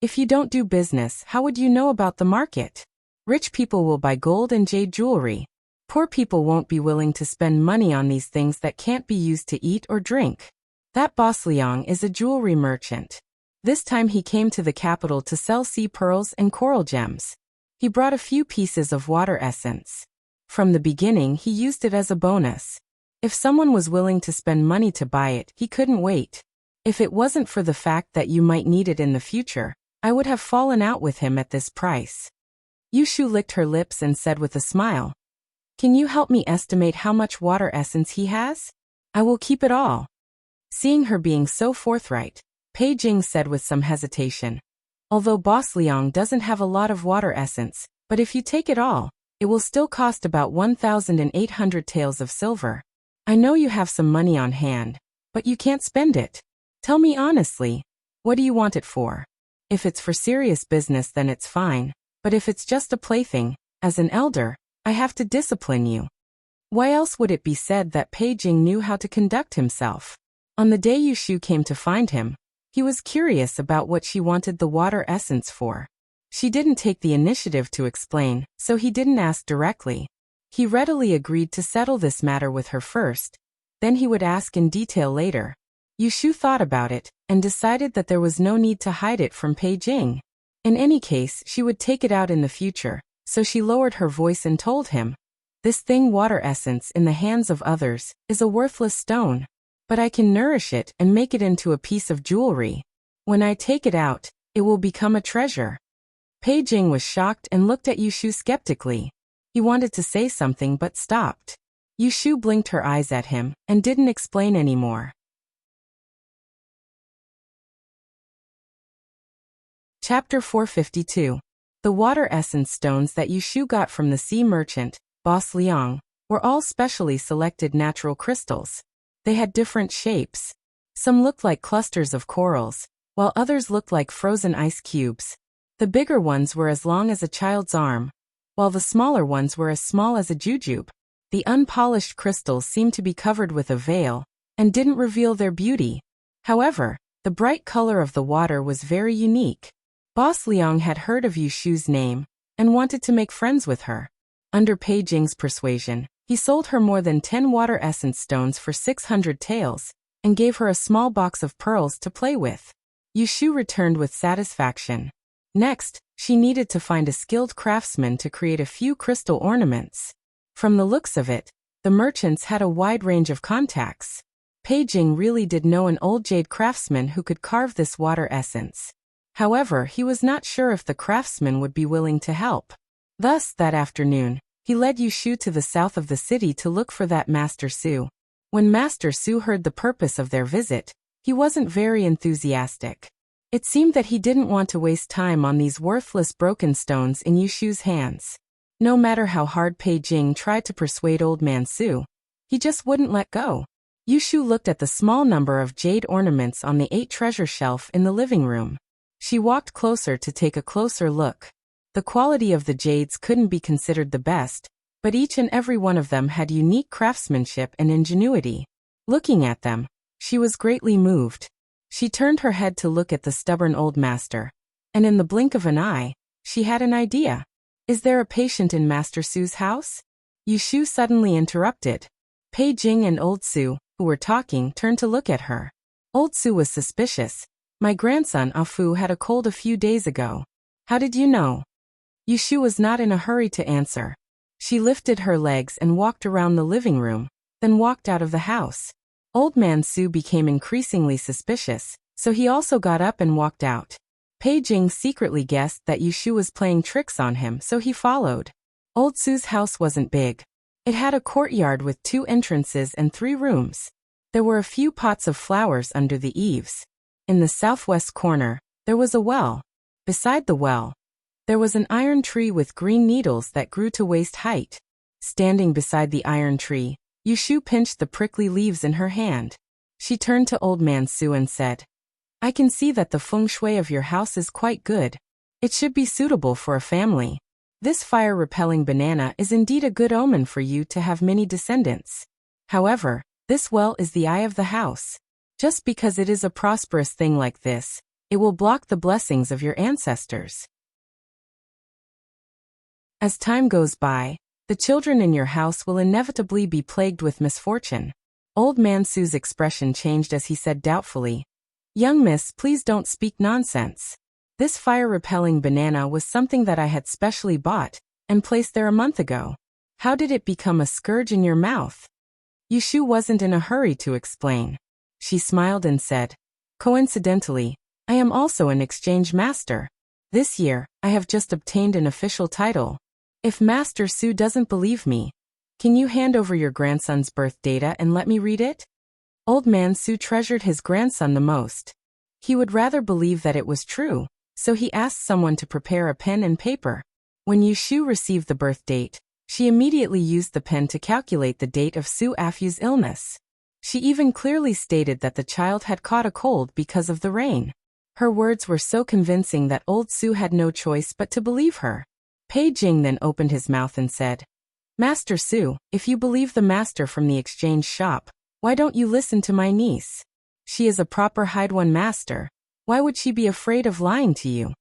If you don't do business, how would you know about the market? Rich people will buy gold and jade jewelry. Poor people won't be willing to spend money on these things that can't be used to eat or drink. That boss Liang is a jewelry merchant. This time he came to the capital to sell sea pearls and coral gems. He brought a few pieces of water essence. From the beginning, he used it as a bonus. If someone was willing to spend money to buy it, he couldn't wait. If it wasn't for the fact that you might need it in the future, I would have fallen out with him at this price. Yushu licked her lips and said with a smile, Can you help me estimate how much water essence he has? I will keep it all. Seeing her being so forthright, Pei Jing said with some hesitation, Although Boss Liang doesn't have a lot of water essence, but if you take it all, it will still cost about 1,800 taels of silver. I know you have some money on hand, but you can't spend it. Tell me honestly, what do you want it for? If it's for serious business then it's fine, but if it's just a plaything, as an elder, I have to discipline you. Why else would it be said that Pei Jing knew how to conduct himself? On the day Yushu came to find him, he was curious about what she wanted the water essence for. She didn't take the initiative to explain, so he didn't ask directly. He readily agreed to settle this matter with her first, then he would ask in detail later. Yushu thought about it, and decided that there was no need to hide it from Pei Jing. In any case, she would take it out in the future, so she lowered her voice and told him, "This thing water essence in the hands of others is a worthless stone, but I can nourish it and make it into a piece of jewelry. When I take it out, it will become a treasure." Pei Jing was shocked and looked at Yushu skeptically. He wanted to say something but stopped. Yushu blinked her eyes at him and didn't explain anymore. Chapter 452. The water essence stones that Yushu got from the sea merchant, Boss Liang, were all specially selected natural crystals. They had different shapes. Some looked like clusters of corals, while others looked like frozen ice cubes. The bigger ones were as long as a child's arm, while the smaller ones were as small as a jujube. The unpolished crystals seemed to be covered with a veil, and didn't reveal their beauty. However, the bright color of the water was very unique. Boss Liang had heard of Yushu's name, and wanted to make friends with her. Under Pei Jing's persuasion, he sold her more than 10 water essence stones for 600 taels, and gave her a small box of pearls to play with. Yushu returned with satisfaction. Next, she needed to find a skilled craftsman to create a few crystal ornaments. From the looks of it, the merchants had a wide range of contacts. Pei Jing really did know an old jade craftsman who could carve this water essence. However, he was not sure if the craftsman would be willing to help. Thus, that afternoon, he led Yushu to the south of the city to look for that Master Su. When Master Su heard the purpose of their visit, he wasn't very enthusiastic. It seemed that he didn't want to waste time on these worthless broken stones in Yushu's hands. No matter how hard Pei Jing tried to persuade Old Man Su, he just wouldn't let go. Yushu looked at the small number of jade ornaments on the 8 treasure shelf in the living room. She walked closer to take a closer look. The quality of the jades couldn't be considered the best, but each and every one of them had unique craftsmanship and ingenuity. Looking at them, she was greatly moved. She turned her head to look at the stubborn old master, and in the blink of an eye, she had an idea. "Is there a patient in Master Su's house?" Yushu suddenly interrupted. Pei Jing and Old Su, who were talking, turned to look at her. Old Su was suspicious. "My grandson Afu had a cold a few days ago. How did you know?" Yushu was not in a hurry to answer. She lifted her legs and walked around the living room, then walked out of the house. Old Man Su became increasingly suspicious, so he also got up and walked out. Pei Jing secretly guessed that Yushu was playing tricks on him, so he followed. Old Su's house wasn't big. It had a courtyard with 2 entrances and 3 rooms. There were a few pots of flowers under the eaves. In the southwest corner, there was a well. Beside the well, there was an iron tree with green needles that grew to waist height. Standing beside the iron tree, Yushu pinched the prickly leaves in her hand. She turned to Old Man Su and said, "I can see that the feng shui of your house is quite good. It should be suitable for a family. This fire-repelling banana is indeed a good omen for you to have many descendants. However, this well is the eye of the house. Just because it is a prosperous thing like this, it will block the blessings of your ancestors. As time goes by, the children in your house will inevitably be plagued with misfortune." Old Man Su's expression changed as he said doubtfully, "Young miss, please don't speak nonsense. This fire-repelling banana was something that I had specially bought and placed there a month ago. How did it become a scourge in your mouth?" Yushu wasn't in a hurry to explain. She smiled and said, "Coincidentally, I am also an exchange master. This year, I have just obtained an official title. If Master Su doesn't believe me, can you hand over your grandson's birth data and let me read it?" Old Man Su treasured his grandson the most. He would rather believe that it was true, so he asked someone to prepare a pen and paper. When Yushu received the birth date, she immediately used the pen to calculate the date of Su Afu's illness. She even clearly stated that the child had caught a cold because of the rain. Her words were so convincing that old Su had no choice but to believe her. Pei Jing then opened his mouth and said, Master Su, if you believe the master from the exchange shop, why don't you listen to my niece? She is a proper Haidwan master. Why would she be afraid of lying to you?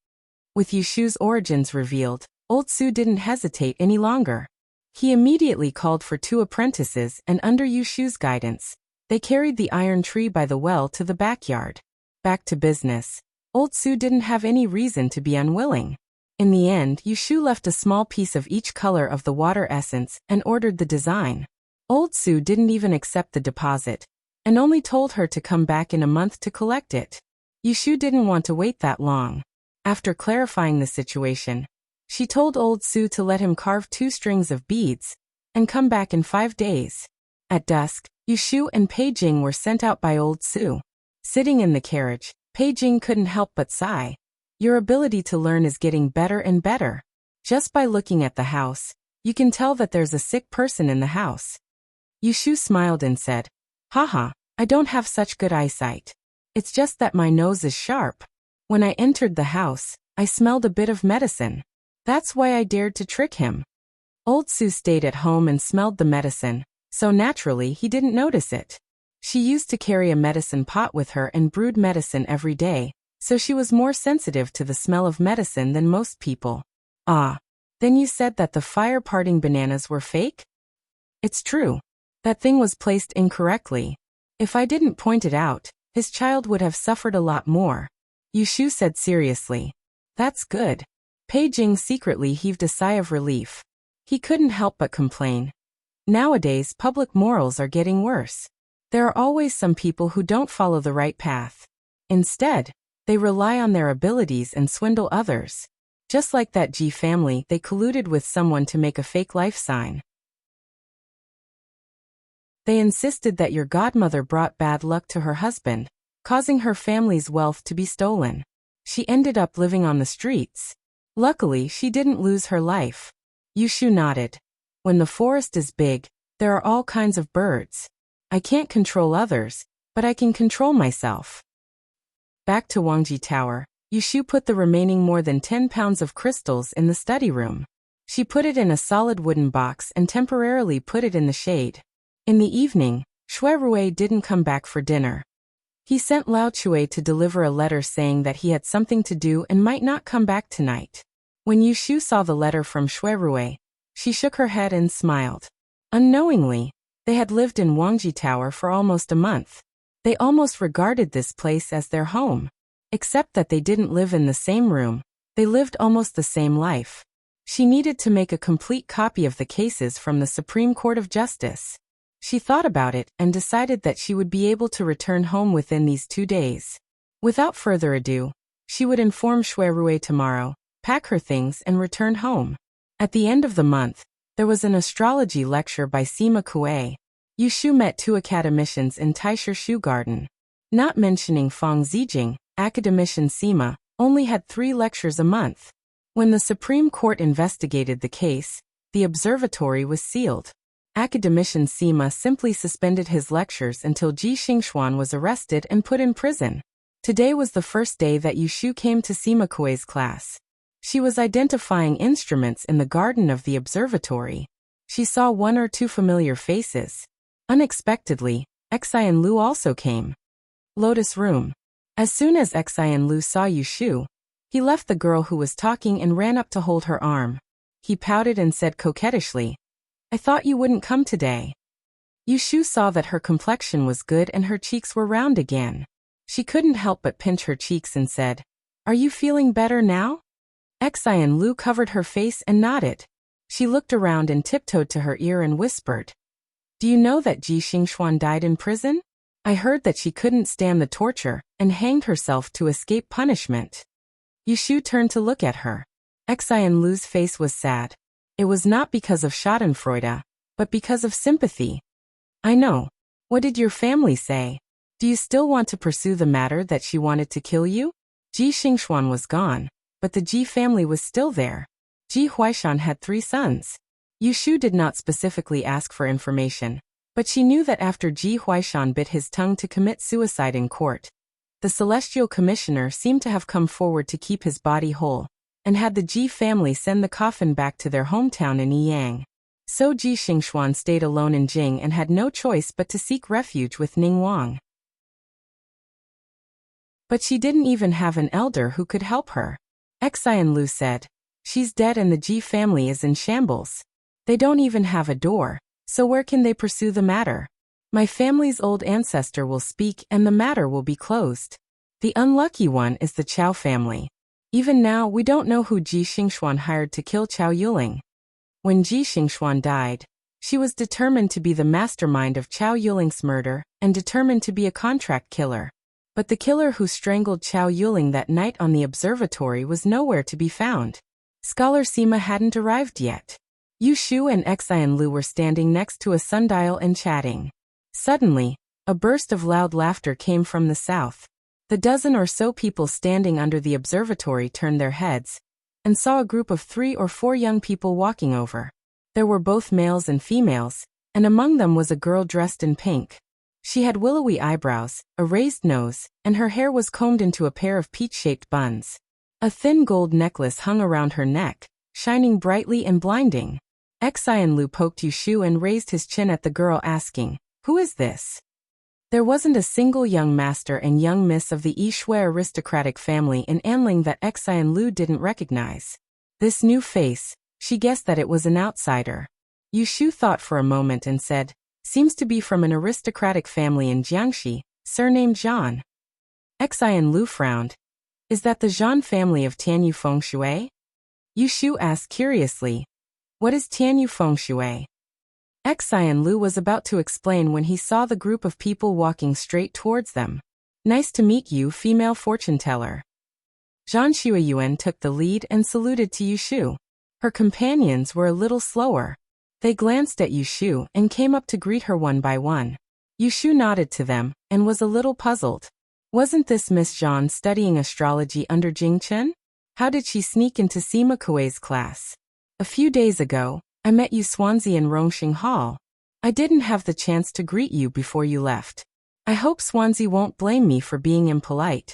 With Yushu's origins revealed, old Su didn't hesitate any longer. He immediately called for 2 apprentices and under Yushu's guidance, they carried the iron tree by the well to the backyard. Back to business. Old Su didn't have any reason to be unwilling. In the end, Yushu left a small piece of each color of the water essence and ordered the design. Old Su didn't even accept the deposit, and only told her to come back in a month to collect it. Yushu didn't want to wait that long. After clarifying the situation, she told old Su to let him carve 2 strings of beads, and come back in 5 days. At dusk, Yushu and Pei Jing were sent out by old Su. Sitting in the carriage, Pei Jing couldn't help but sigh. Your ability to learn is getting better and better. Just by looking at the house, you can tell that there's a sick person in the house. Yushu smiled and said, Haha, I don't have such good eyesight. It's just that my nose is sharp. When I entered the house, I smelled a bit of medicine. That's why I dared to trick him. Old Su stayed at home and smelled the medicine, so naturally he didn't notice it. She used to carry a medicine pot with her and brewed medicine every day, so she was more sensitive to the smell of medicine than most people. Ah, then you said that the fire-parting bananas were fake? It's true. That thing was placed incorrectly. If I didn't point it out, his child would have suffered a lot more. Yushu said seriously. That's good. Pei Jing secretly heaved a sigh of relief. He couldn't help but complain. Nowadays, public morals are getting worse. There are always some people who don't follow the right path. Instead, they rely on their abilities and swindle others. Just like that Ji family, they colluded with someone to make a fake life sign. They insisted that your godmother brought bad luck to her husband, causing her family's wealth to be stolen. She ended up living on the streets. Luckily, she didn't lose her life. Yushu nodded. When the forest is big, there are all kinds of birds. I can't control others, but I can control myself. Back to Wangji Tower, Yushu put the remaining more than 10 pounds of crystals in the study room. She put it in a solid wooden box and temporarily put it in the shade. In the evening, Shui Rui didn't come back for dinner. He sent Lao Chui to deliver a letter saying that he had something to do and might not come back tonight. When Yushu saw the letter from Shui Rui, she shook her head and smiled. Unknowingly, they had lived in Wangji Tower for almost a month. They almost regarded this place as their home. Except that they didn't live in the same room, they lived almost the same life. She needed to make a complete copy of the cases from the Supreme Court of Justice. She thought about it and decided that she would be able to return home within these 2 days. Without further ado, she would inform Shui Rui tomorrow, pack her things and return home. At the end of the month, there was an astrology lecture by Sima Kuei. Yushu met 2 academicians in Taisher Shu Garden. Not mentioning Fang Zijing, academician Sima only had 3 lectures a month. When the Supreme Court investigated the case, the observatory was sealed. Academician Sima simply suspended his lectures until Ji Xingxuan was arrested and put in prison. Today was the first day that Yushu came to Sima Kuei's class. She was identifying instruments in the garden of the observatory. She saw 1 or 2 familiar faces. Unexpectedly, Xian Lu also came. Lotus Room. As soon as Xian Lu saw Yushu, he left the girl who was talking and ran up to hold her arm. He pouted and said coquettishly, I thought you wouldn't come today. Yushu saw that her complexion was good and her cheeks were round again. She couldn't help but pinch her cheeks and said, Are you feeling better now? Xian Lu covered her face and nodded. She looked around and tiptoed to her ear and whispered, Do you know that Ji Xingxuan died in prison? I heard that she couldn't stand the torture and hanged herself to escape punishment. Yushu turned to look at her. Xian Lu's face was sad. It was not because of schadenfreude, but because of sympathy. I know. What did your family say? Do you still want to pursue the matter that she wanted to kill you? Ji Xingxuan was gone, but the Ji family was still there. Ji Huaishan had 3 sons. Yushu did not specifically ask for information, but she knew that after Ji Huaishan bit his tongue to commit suicide in court, The celestial commissioner seemed to have come forward to keep his body whole, and had the Ji family send the coffin back to their hometown in Yiyang. So Ji Xingxuan stayed alone in Jing and had no choice but to seek refuge with Ning Wang. But she didn't even have an elder who could help her. Xian Lu said, "She's dead and the Ji family is in shambles. They don't even have a door, so where can they pursue the matter? My family's old ancestor will speak and the matter will be closed. The unlucky one is the Chao family. Even now we don't know who Ji Xingxuan hired to kill Chao Yuling." When Ji Xingxuan died, she was determined to be the mastermind of Chao Yuling's murder and determined to be a contract killer. But the killer who strangled Chao Yuling that night on the observatory was nowhere to be found. Scholar Sima hadn't arrived yet. Yu Shu and Xian Lu were standing next to a sundial and chatting. Suddenly, a burst of loud laughter came from the south. The dozen or so people standing under the observatory turned their heads and saw a group of 3 or 4 young people walking over. There were both males and females, and among them was a girl dressed in pink. She had willowy eyebrows, a raised nose, and her hair was combed into a pair of peach-shaped buns. A thin gold necklace hung around her neck, shining brightly and blinding. Xian Lu poked Yu Shu and raised his chin at the girl, asking, "Who is this?" There wasn't a single young master and young miss of the Yishui aristocratic family in Anling that Xian Lu didn't recognize. This new face, she guessed that it was an outsider. Yu Shu thought for a moment and said, "Seems to be from an aristocratic family in Jiangxi, surnamed Zhan." Xian Lu frowned. "Is that the Zhan family of Tianyu Fengshui?" Yu Shu asked curiously, "What is Tianyu Fengshui?" Xian Lu was about to explain when he saw the group of people walking straight towards them. "Nice to meet you, female fortune teller." Zhan Xueyuan took the lead and saluted to Yu Shu. Her companions were a little slower. They glanced at Yu Shu and came up to greet her one by one. Yu Shu nodded to them and was a little puzzled. Wasn't this Miss Zhan studying astrology under Jing Chen? How did she sneak into Sima Kuei's class? A few days ago, I met you Swansea in Rongxing Hall. I didn't have the chance to greet you before you left. I hope Swansea won't blame me for being impolite.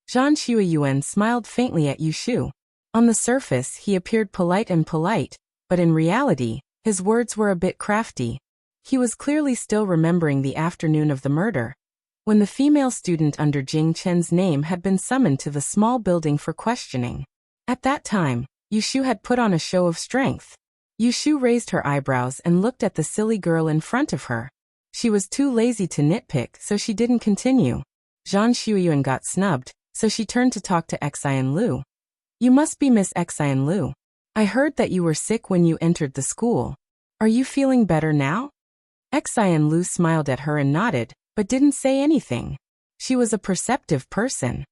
Zhan Xueyuan smiled faintly at Yu Shu. On the surface he appeared polite, but in reality, his words were a bit crafty. He was clearly still remembering the afternoon of the murder, when the female student under Jing Chen's name had been summoned to the small building for questioning. At that time, Yu Shu had put on a show of strength. Yu Shu raised her eyebrows and looked at the silly girl in front of her. She was too lazy to nitpick, so she didn't continue. Zhan Xueyuan got snubbed, so she turned to talk to Xian Lu. "You must be Miss Xian Lu. I heard that you were sick when you entered the school. Are you feeling better now?" Xian Lu smiled at her and nodded, but didn't say anything. She was a perceptive person.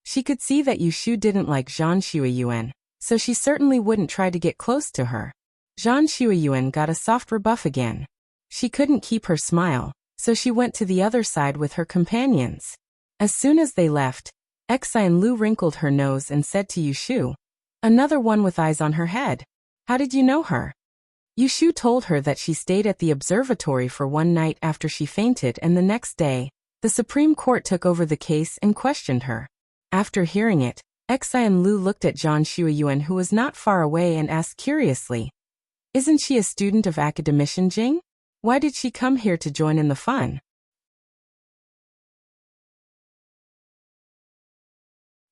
She could see that Yu Shu didn't like Zhan Xueyuan, so she certainly wouldn't try to get close to her. Zhan Xueyuan got a soft rebuff again. She couldn't keep her smile, so she went to the other side with her companions. As soon as they left, Xian Lu wrinkled her nose and said to Yu Shu, "Another one with eyes on her head. How did you know her?" Yu Shu told her that she stayed at the observatory for one night after she fainted, and the next day, the Supreme Court took over the case and questioned her. After hearing it, Xian Lu looked at Zhan Xueyuan, who was not far away, and asked curiously, "Isn't she a student of academician Jing? Why did she come here to join in the fun?"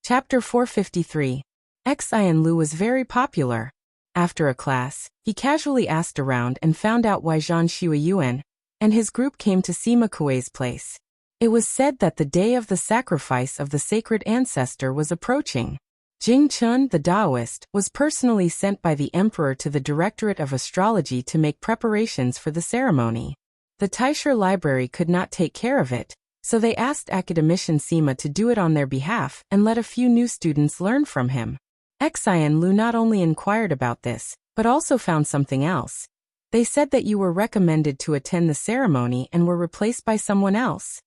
Chapter 453. Xian Lu was very popular. After a class, he casually asked around and found out why Zhan Xueyuan and his group came to Sima Kuei's place. It was said that the day of the sacrifice of the sacred ancestor was approaching. Jing Chun, the Taoist, was personally sent by the emperor to the Directorate of Astrology to make preparations for the ceremony. The Taisher Library could not take care of it, so they asked academician Sima to do it on their behalf and let a few new students learn from him. Xian Lu not only inquired about this, but also found something else. They said that you were recommended to attend the ceremony and were replaced by someone else.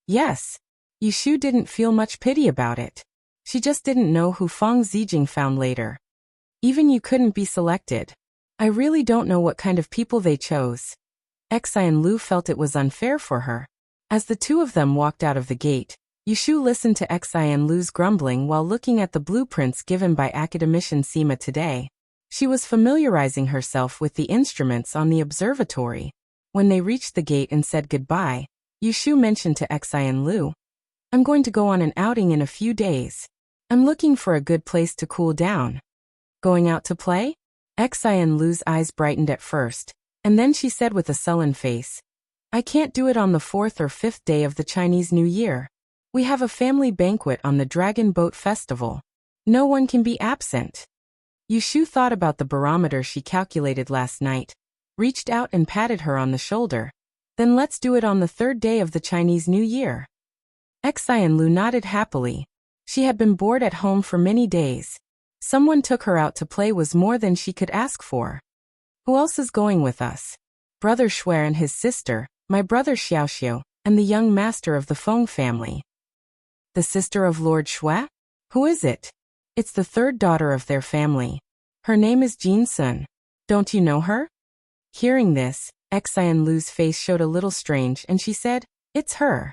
Yes. Yu Shu didn't feel much pity about it. She just didn't know who Fang Zijing found later. Even you couldn't be selected. I really don't know what kind of people they chose. Xian Lu felt it was unfair for her. As the two of them walked out of the gate, Yushu listened to Xian Lu's grumbling while looking at the blueprints given by academician Sima today. She was familiarizing herself with the instruments on the observatory. When they reached the gate and said goodbye, Yushu mentioned to Xian Lu, "I'm going to go on an outing in a few days. I'm looking for a good place to cool down." "Going out to play?" Xian Lu's eyes brightened at first, and then she said with a sullen face, "I can't do it on the 4th or 5th day of the Chinese New Year. We have a family banquet on the Dragon Boat Festival. No one can be absent." Yushu thought about the barometer she calculated last night, reached out and patted her on the shoulder. "Then let's do it on the 3rd day of the Chinese New Year." Xian Lu nodded happily. She had been bored at home for many days. Someone took her out to play was more than she could ask for. "Who else is going with us?" "Brother Shui and his sister, my brother Xiaoxiu, and the young master of the Feng family." "The sister of Lord Shui? Who is it?" "It's the 3rd daughter of their family. Her name is Jin Sun. Don't you know her?" Hearing this, Xian Lu's face showed a little strange and she said, "It's her."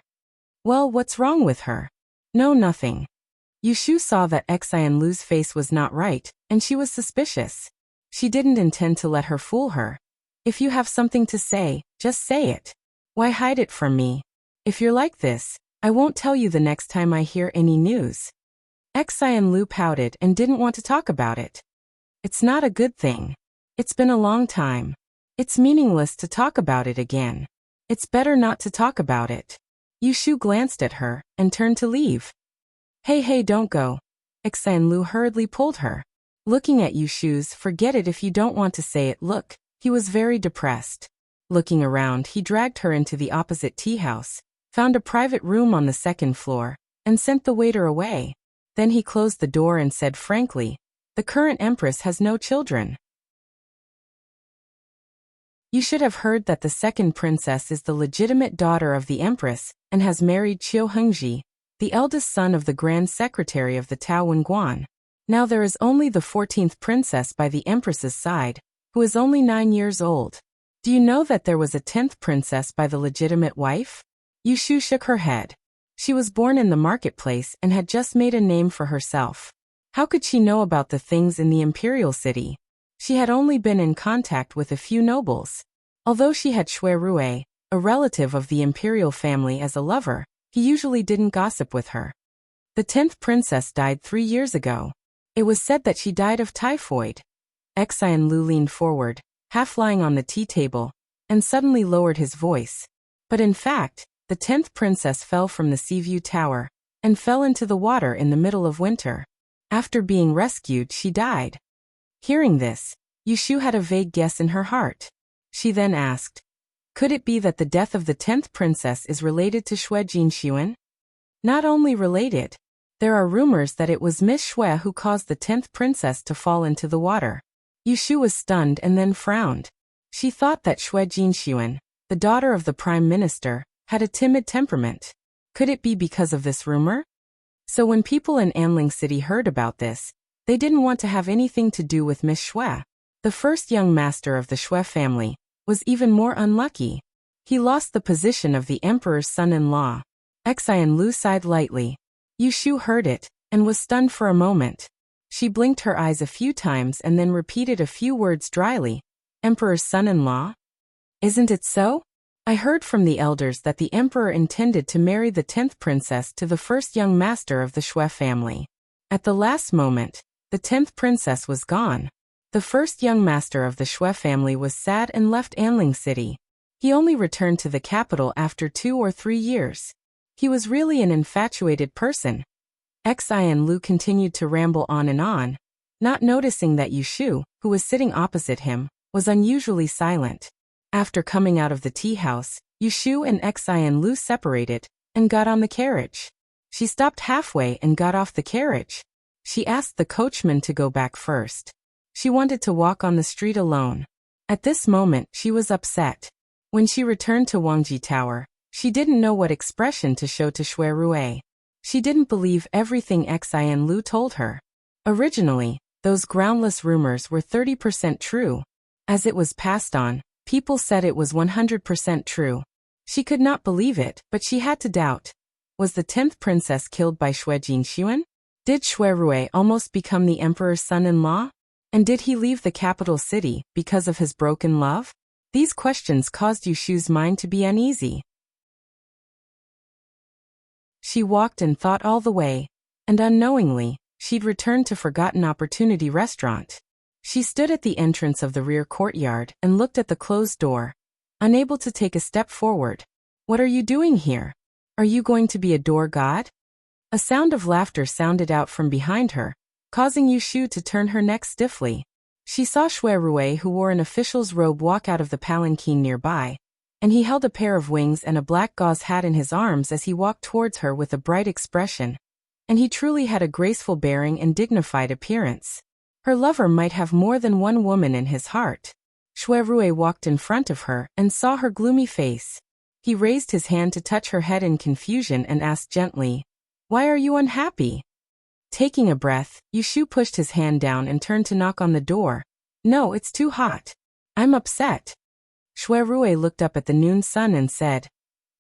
"Well, what's wrong with her?" "No, nothing." Yushu saw that Xian Lu's face was not right, and she was suspicious. She didn't intend to let her fool her. "If you have something to say, just say it. Why hide it from me? If you're like this, I won't tell you the next time I hear any news." Xian Lu pouted and didn't want to talk about it. "It's not a good thing. It's been a long time. It's meaningless to talk about it again. It's better not to talk about it." Yushu glanced at her and turned to leave. Hey, don't go." Xian Lu hurriedly pulled her. Looking at Yushu's "Forget it if you don't want to say it" look, he was very depressed. Looking around, he dragged her into the opposite tea house, found a private room on the 2nd floor, and sent the waiter away. Then he closed the door and said frankly, "The current empress has no children. You should have heard that the 2nd princess is the legitimate daughter of the empress and has married Qiu Hengji, the eldest son of the grand secretary of the Tao Wenguan. Now there is only the 14th princess by the empress's side, who is only 9 years old. Do you know that there was a 10th princess by the legitimate wife?" Yushu shook her head. She was born in the marketplace and had just made a name for herself. How could she know about the things in the imperial city? She had only been in contact with a few nobles. Although she had Shui Rue, a relative of the imperial family, as a lover, he usually didn't gossip with her. The 10th princess died 3 years ago. It was said that she died of typhoid. Xian Lu leaned forward, half lying on the tea table, and suddenly lowered his voice. But in fact, the 10th princess fell from the Seaview Tower, and fell into the water in the middle of winter. After being rescued, she died. Hearing this, Yushu had a vague guess in her heart. She then asked, "Could it be that the death of the 10th princess is related to Shui Jinxuan?" "Not only related. There are rumors that it was Miss Shui who caused the 10th princess to fall into the water." Yushu was stunned and then frowned. She thought that Shui Jinxuan, the daughter of the prime minister, had a timid temperament. Could it be because of this rumor? So when people in Anling City heard about this, they didn't want to have anything to do with Miss Shui. The first young master of the Shui family was even more unlucky. He lost the position of the emperor's son-in-law. Xian Lu sighed lightly. Yushu heard it, and was stunned for a moment. She blinked her eyes a few times and then repeated a few words dryly. "Emperor's son-in-law? Isn't it so? I heard from the elders that the emperor intended to marry the 10th princess to the first young master of the Shui family. At the last moment, the 10th princess was gone. The first young master of the Shui family was sad and left Anling City. He only returned to the capital after 2 or 3 years. He was really an infatuated person." Xian Lu continued to ramble on and on, not noticing that Yushu, who was sitting opposite him, was unusually silent. After coming out of the tea house, Yushu and Xian Lu separated and got on the carriage. She stopped halfway and got off the carriage. She asked the coachman to go back first. She wanted to walk on the street alone. At this moment, she was upset. When she returned to Wangji Tower, she didn't know what expression to show to Shui Rue. She didn't believe everything Xian Lu told her. Originally, those groundless rumors were 30% true. As it was passed on, people said it was 100% true. She could not believe it, but she had to doubt. Was the 10th princess killed by Xue Jinxuan? Did Xue Rui almost become the emperor's son-in-law? And did he leave the capital city because of his broken love? These questions caused Yushu's mind to be uneasy. She walked and thought all the way, and unknowingly, she'd returned to Forgotten Opportunity Restaurant. She stood at the entrance of the rear courtyard and looked at the closed door, unable to take a step forward. What are you doing here? Are you going to be a door god? A sound of laughter sounded out from behind her, causing Yushu to turn her neck stiffly. She saw Xue Rui, who wore an official's robe, walk out of the palanquin nearby, and he held a pair of wings and a black gauze hat in his arms as he walked towards her with a bright expression. And he truly had a graceful bearing and dignified appearance. Her lover might have more than one woman in his heart. Xue Rui walked in front of her and saw her gloomy face. He raised his hand to touch her head in confusion and asked gently, "Why are you unhappy?" Taking a breath, Yushu pushed his hand down and turned to knock on the door. "No, it's too hot. I'm upset." Xue Rui looked up at the noon sun and said,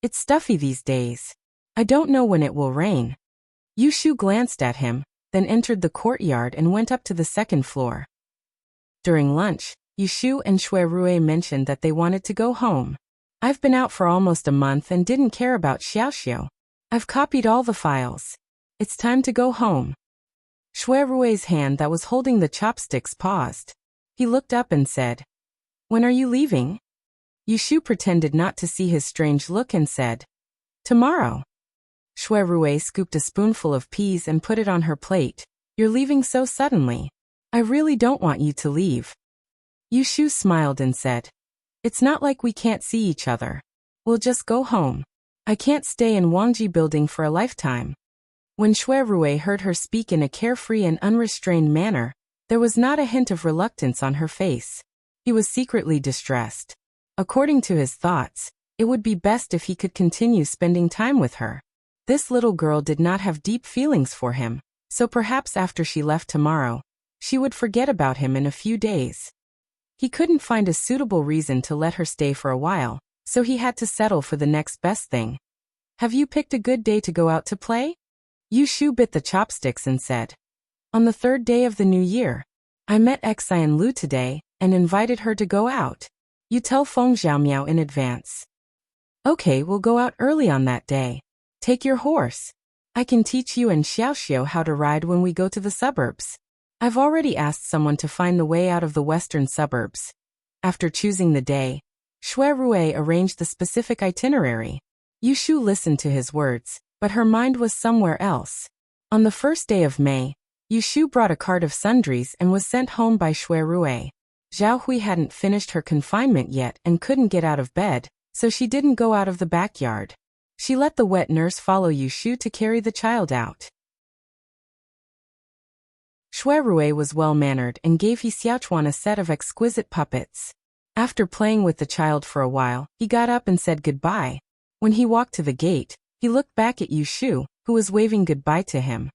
"It's stuffy these days. I don't know when it will rain." Yushu glanced at him, then entered the courtyard and went up to the second floor. During lunch, Yushu and Xue Rui mentioned that they wanted to go home. "I've been out for almost a month and didn't care about Xiaoxiu. I've copied all the files. It's time to go home." Xue Rui's hand that was holding the chopsticks paused. He looked up and said, "When are you leaving?" Yushu pretended not to see his strange look and said, "Tomorrow." Xue Rui scooped a spoonful of peas and put it on her plate. "You're leaving so suddenly. I really don't want you to leave." Yushu smiled and said, "It's not like we can't see each other. We'll just go home. I can't stay in Wangji building for a lifetime." When Xue Rui heard her speak in a carefree and unrestrained manner, there was not a hint of reluctance on her face. He was secretly distressed. According to his thoughts, it would be best if he could continue spending time with her. This little girl did not have deep feelings for him, so perhaps after she left tomorrow, she would forget about him in a few days. He couldn't find a suitable reason to let her stay for a while, so he had to settle for the next best thing. "Have you picked a good day to go out to play?" Yushu bit the chopsticks and said, "On the 3rd day of the new year. I met Xian Lu today and invited her to go out. You tell Feng Xiaomiao in advance." "Okay, we'll go out early on that day. Take your horse. I can teach you and Xiaoxiu how to ride when we go to the suburbs. I've already asked someone to find the way out of the western suburbs." After choosing the day, Xue Rui arranged the specific itinerary. Yushu listened to his words, but her mind was somewhere else. On the 1st day of May, Yushu brought a cart of sundries and was sent home by Xue Rui. Zhao Hui hadn't finished her confinement yet and couldn't get out of bed, so she didn't go out of the backyard. She let the wet nurse follow Yushu to carry the child out. Xue Rui was well-mannered and gave He Xiaochuan a set of exquisite puppets. After playing with the child for a while, he got up and said goodbye. When he walked to the gate, he looked back at Yushu, who was waving goodbye to him.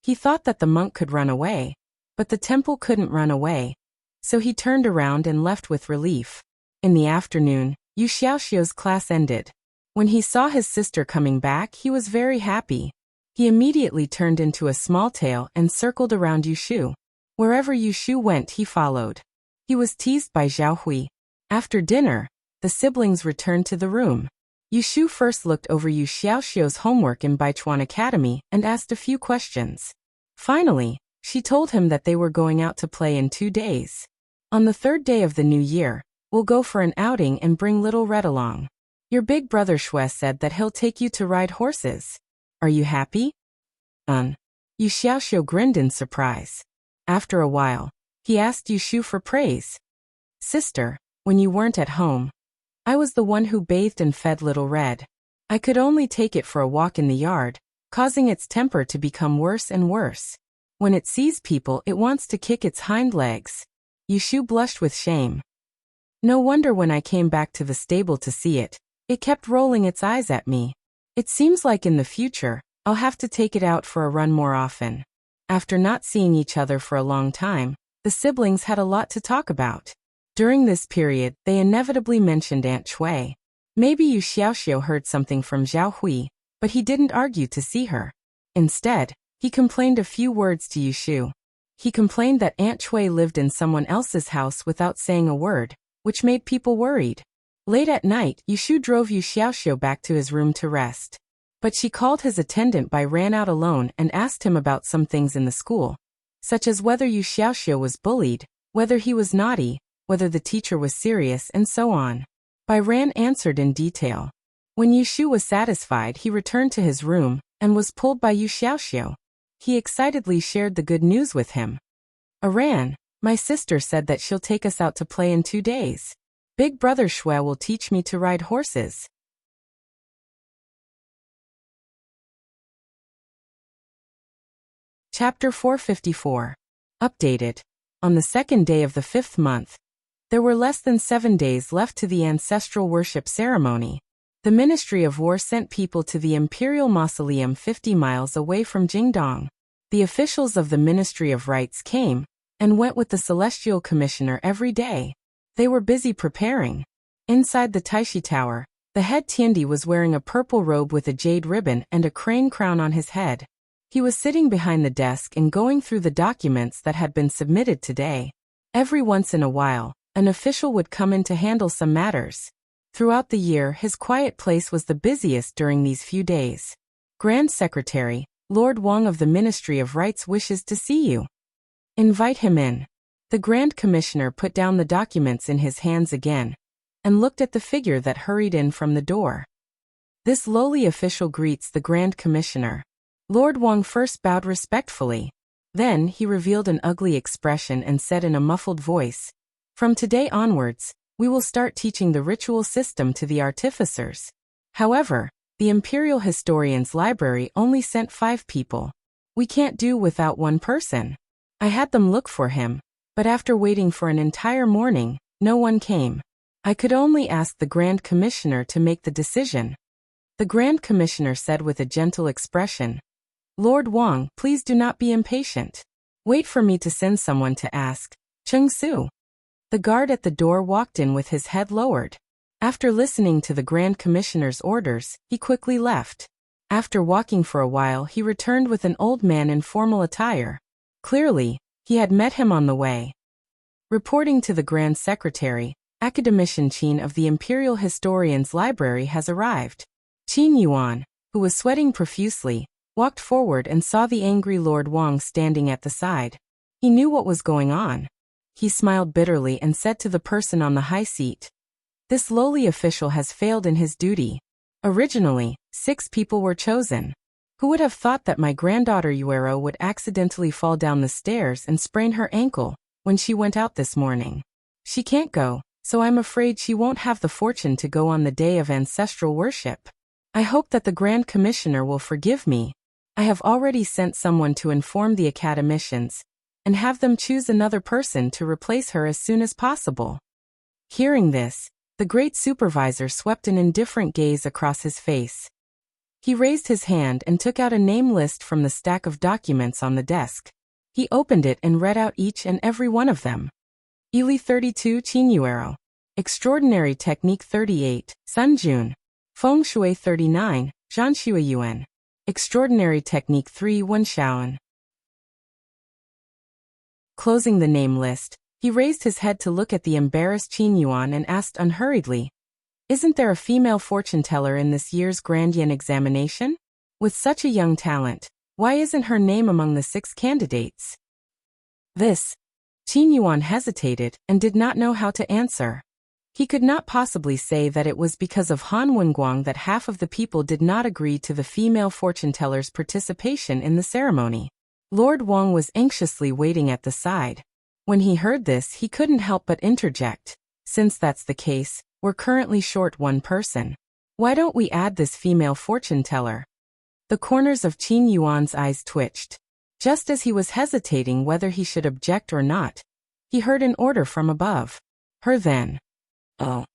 He thought that the monk could run away, but the temple couldn't run away, so he turned around and left with relief. In the afternoon, Yu Xiaoxiu's class ended. When he saw his sister coming back, he was very happy. He immediately turned into a small tail and circled around Yushu. Wherever Yushu went, he followed. He was teased by Zhao Hui. After dinner, the siblings returned to the room. Yushu first looked over Yu Xiaoxiu's homework in Baichuan Academy and asked a few questions. Finally, she told him that they were going out to play in 2 days. "On the 3rd day of the new year, we'll go for an outing and bring little Red along. Your big brother Xue said that he'll take you to ride horses. Are you happy?" Yu Xiaoxiu grinned in surprise. After a while, he asked Yushu for praise. "Sister, when you weren't at home, I was the one who bathed and fed little Red. I could only take it for a walk in the yard, causing its temper to become worse and worse. When it sees people, it wants to kick its hind legs." Yushu blushed with shame. "No wonder when I came back to the stable to see it, it kept rolling its eyes at me. It seems like in the future, I'll have to take it out for a run more often." After not seeing each other for a long time, the siblings had a lot to talk about. During this period, they inevitably mentioned Aunt Shui. Maybe Yu Xiaoxiu heard something from Zhao Hui, but he didn't argue to see her. Instead, he complained a few words to Yu Shu. He complained that Aunt Chui lived in someone else's house without saying a word, which made people worried. Late at night, Yu Shu drove Yu Xiaoxiu back to his room to rest. But she called his attendant by ran out alone and asked him about some things in the school, such as whether Yu Xiaoxiu was bullied, whether he was naughty, whether the teacher was serious, and so on. Bai Ran answered in detail. When Yu Shu was satisfied, he returned to his room and was pulled by Yu Xiaoxiu. He excitedly shared the good news with him. Aran, my sister said that she'll take us out to play in 2 days. Big brother Shui will teach me to ride horses. Chapter 454. Updated. On the 2nd day of the 5th month, there were less than 7 days left to the ancestral worship ceremony. The Ministry of War sent people to the Imperial Mausoleum 50 miles away from Jingdong. The officials of the Ministry of Rites came and went with the Celestial Commissioner every day. They were busy preparing. Inside the Taishi Tower, the head Tiandi was wearing a purple robe with a jade ribbon and a crane crown on his head. He was sitting behind the desk and going through the documents that had been submitted today. Every once in a while, an official would come in to handle some matters. Throughout the year, his quiet place was the busiest during these few days. Grand Secretary, Lord Wang of the Ministry of Rites wishes to see you. Invite him in. The Grand Commissioner put down the documents in his hands again and looked at the figure that hurried in from the door. This lowly official greets the Grand Commissioner. Lord Wang first bowed respectfully. Then he revealed an ugly expression and said in a muffled voice, "From today onwards, we will start teaching the ritual system to the artificers. However, the Imperial Historian's Library only sent 5 people. We can't do without one person. I had them look for him, but after waiting for an entire morning, no one came. I could only ask the Grand Commissioner to make the decision." The Grand Commissioner said with a gentle expression, "Lord Wang, please do not be impatient. Wait for me to send someone to ask Cheng Su." The guard at the door walked in with his head lowered. After listening to the Grand Commissioner's orders, he quickly left. After walking for a while, he returned with an old man in formal attire. Clearly, he had met him on the way. Reporting to the Grand Secretary, Academician Qin of the Imperial Historian's Library has arrived. Qin Yuan, who was sweating profusely, walked forward and saw the angry Lord Wang standing at the side. He knew what was going on. He smiled bitterly and said to the person on the high seat, "This lowly official has failed in his duty. Originally, 6 people were chosen. Who would have thought that my granddaughter Yuero would accidentally fall down the stairs and sprain her ankle when she went out this morning? She can't go, so I'm afraid she won't have the fortune to go on the day of ancestral worship. I hope that the Grand Commissioner will forgive me. I have already sent someone to inform the academicians and have them choose another person to replace her as soon as possible." Hearing this, the great supervisor swept an indifferent gaze across his face. He raised his hand and took out a name list from the stack of documents on the desk. He opened it and read out each and every one of them. Ili 32 Qinyuero. Extraordinary Technique 38, Sun Jun. Feng Shui 39, Zhanshui Yuan. Extraordinary Technique 3 Wen Shaoan. Closing the name list, he raised his head to look at the embarrassed Qin Yuan and asked unhurriedly, "Isn't there a female fortune teller in this year's Grand Yen examination? With such a young talent, why isn't her name among the 6 candidates?" Qin Yuan hesitated and did not know how to answer. He could not possibly say that it was because of Han Wenguang that half of the people did not agree to the female fortune teller's participation in the ceremony. Lord Wang was anxiously waiting at the side. When he heard this, he couldn't help but interject. "Since that's the case, we're currently short one person. Why don't we add this female fortune teller?" The corners of Qin Yuan's eyes twitched. Just as he was hesitating whether he should object or not, he heard an order from above. "Her then." "Oh."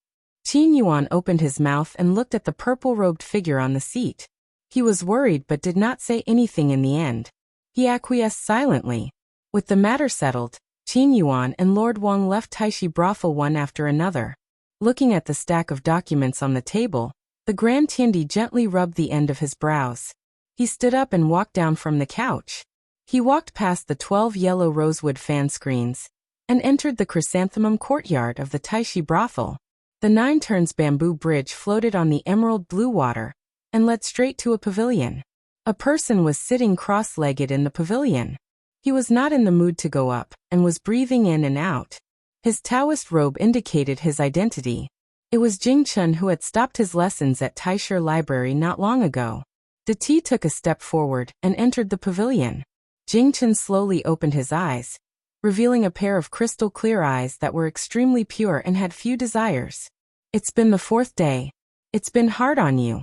Qin Yuan opened his mouth and looked at the purple-robed figure on the seat. He was worried but did not say anything in the end. He acquiesced silently. With the matter settled, Qin Yuan and Lord Wang left Taishi brothel one after another. Looking at the stack of documents on the table, the Grand Tiandi gently rubbed the end of his brows. He stood up and walked down from the couch. He walked past the 12 yellow rosewood fan screens and entered the chrysanthemum courtyard of the Taishi brothel. The 9 turns bamboo bridge floated on the emerald blue water and led straight to a pavilion. A person was sitting cross-legged in the pavilion. He was not in the mood to go up and was breathing in and out. His Taoist robe indicated his identity. It was Jing Chun, who had stopped his lessons at Taisher Library not long ago. De Ti took a step forward and entered the pavilion. Jing Chun slowly opened his eyes, revealing a pair of crystal-clear eyes that were extremely pure and had few desires. "It's been the 4th day. It's been hard on you."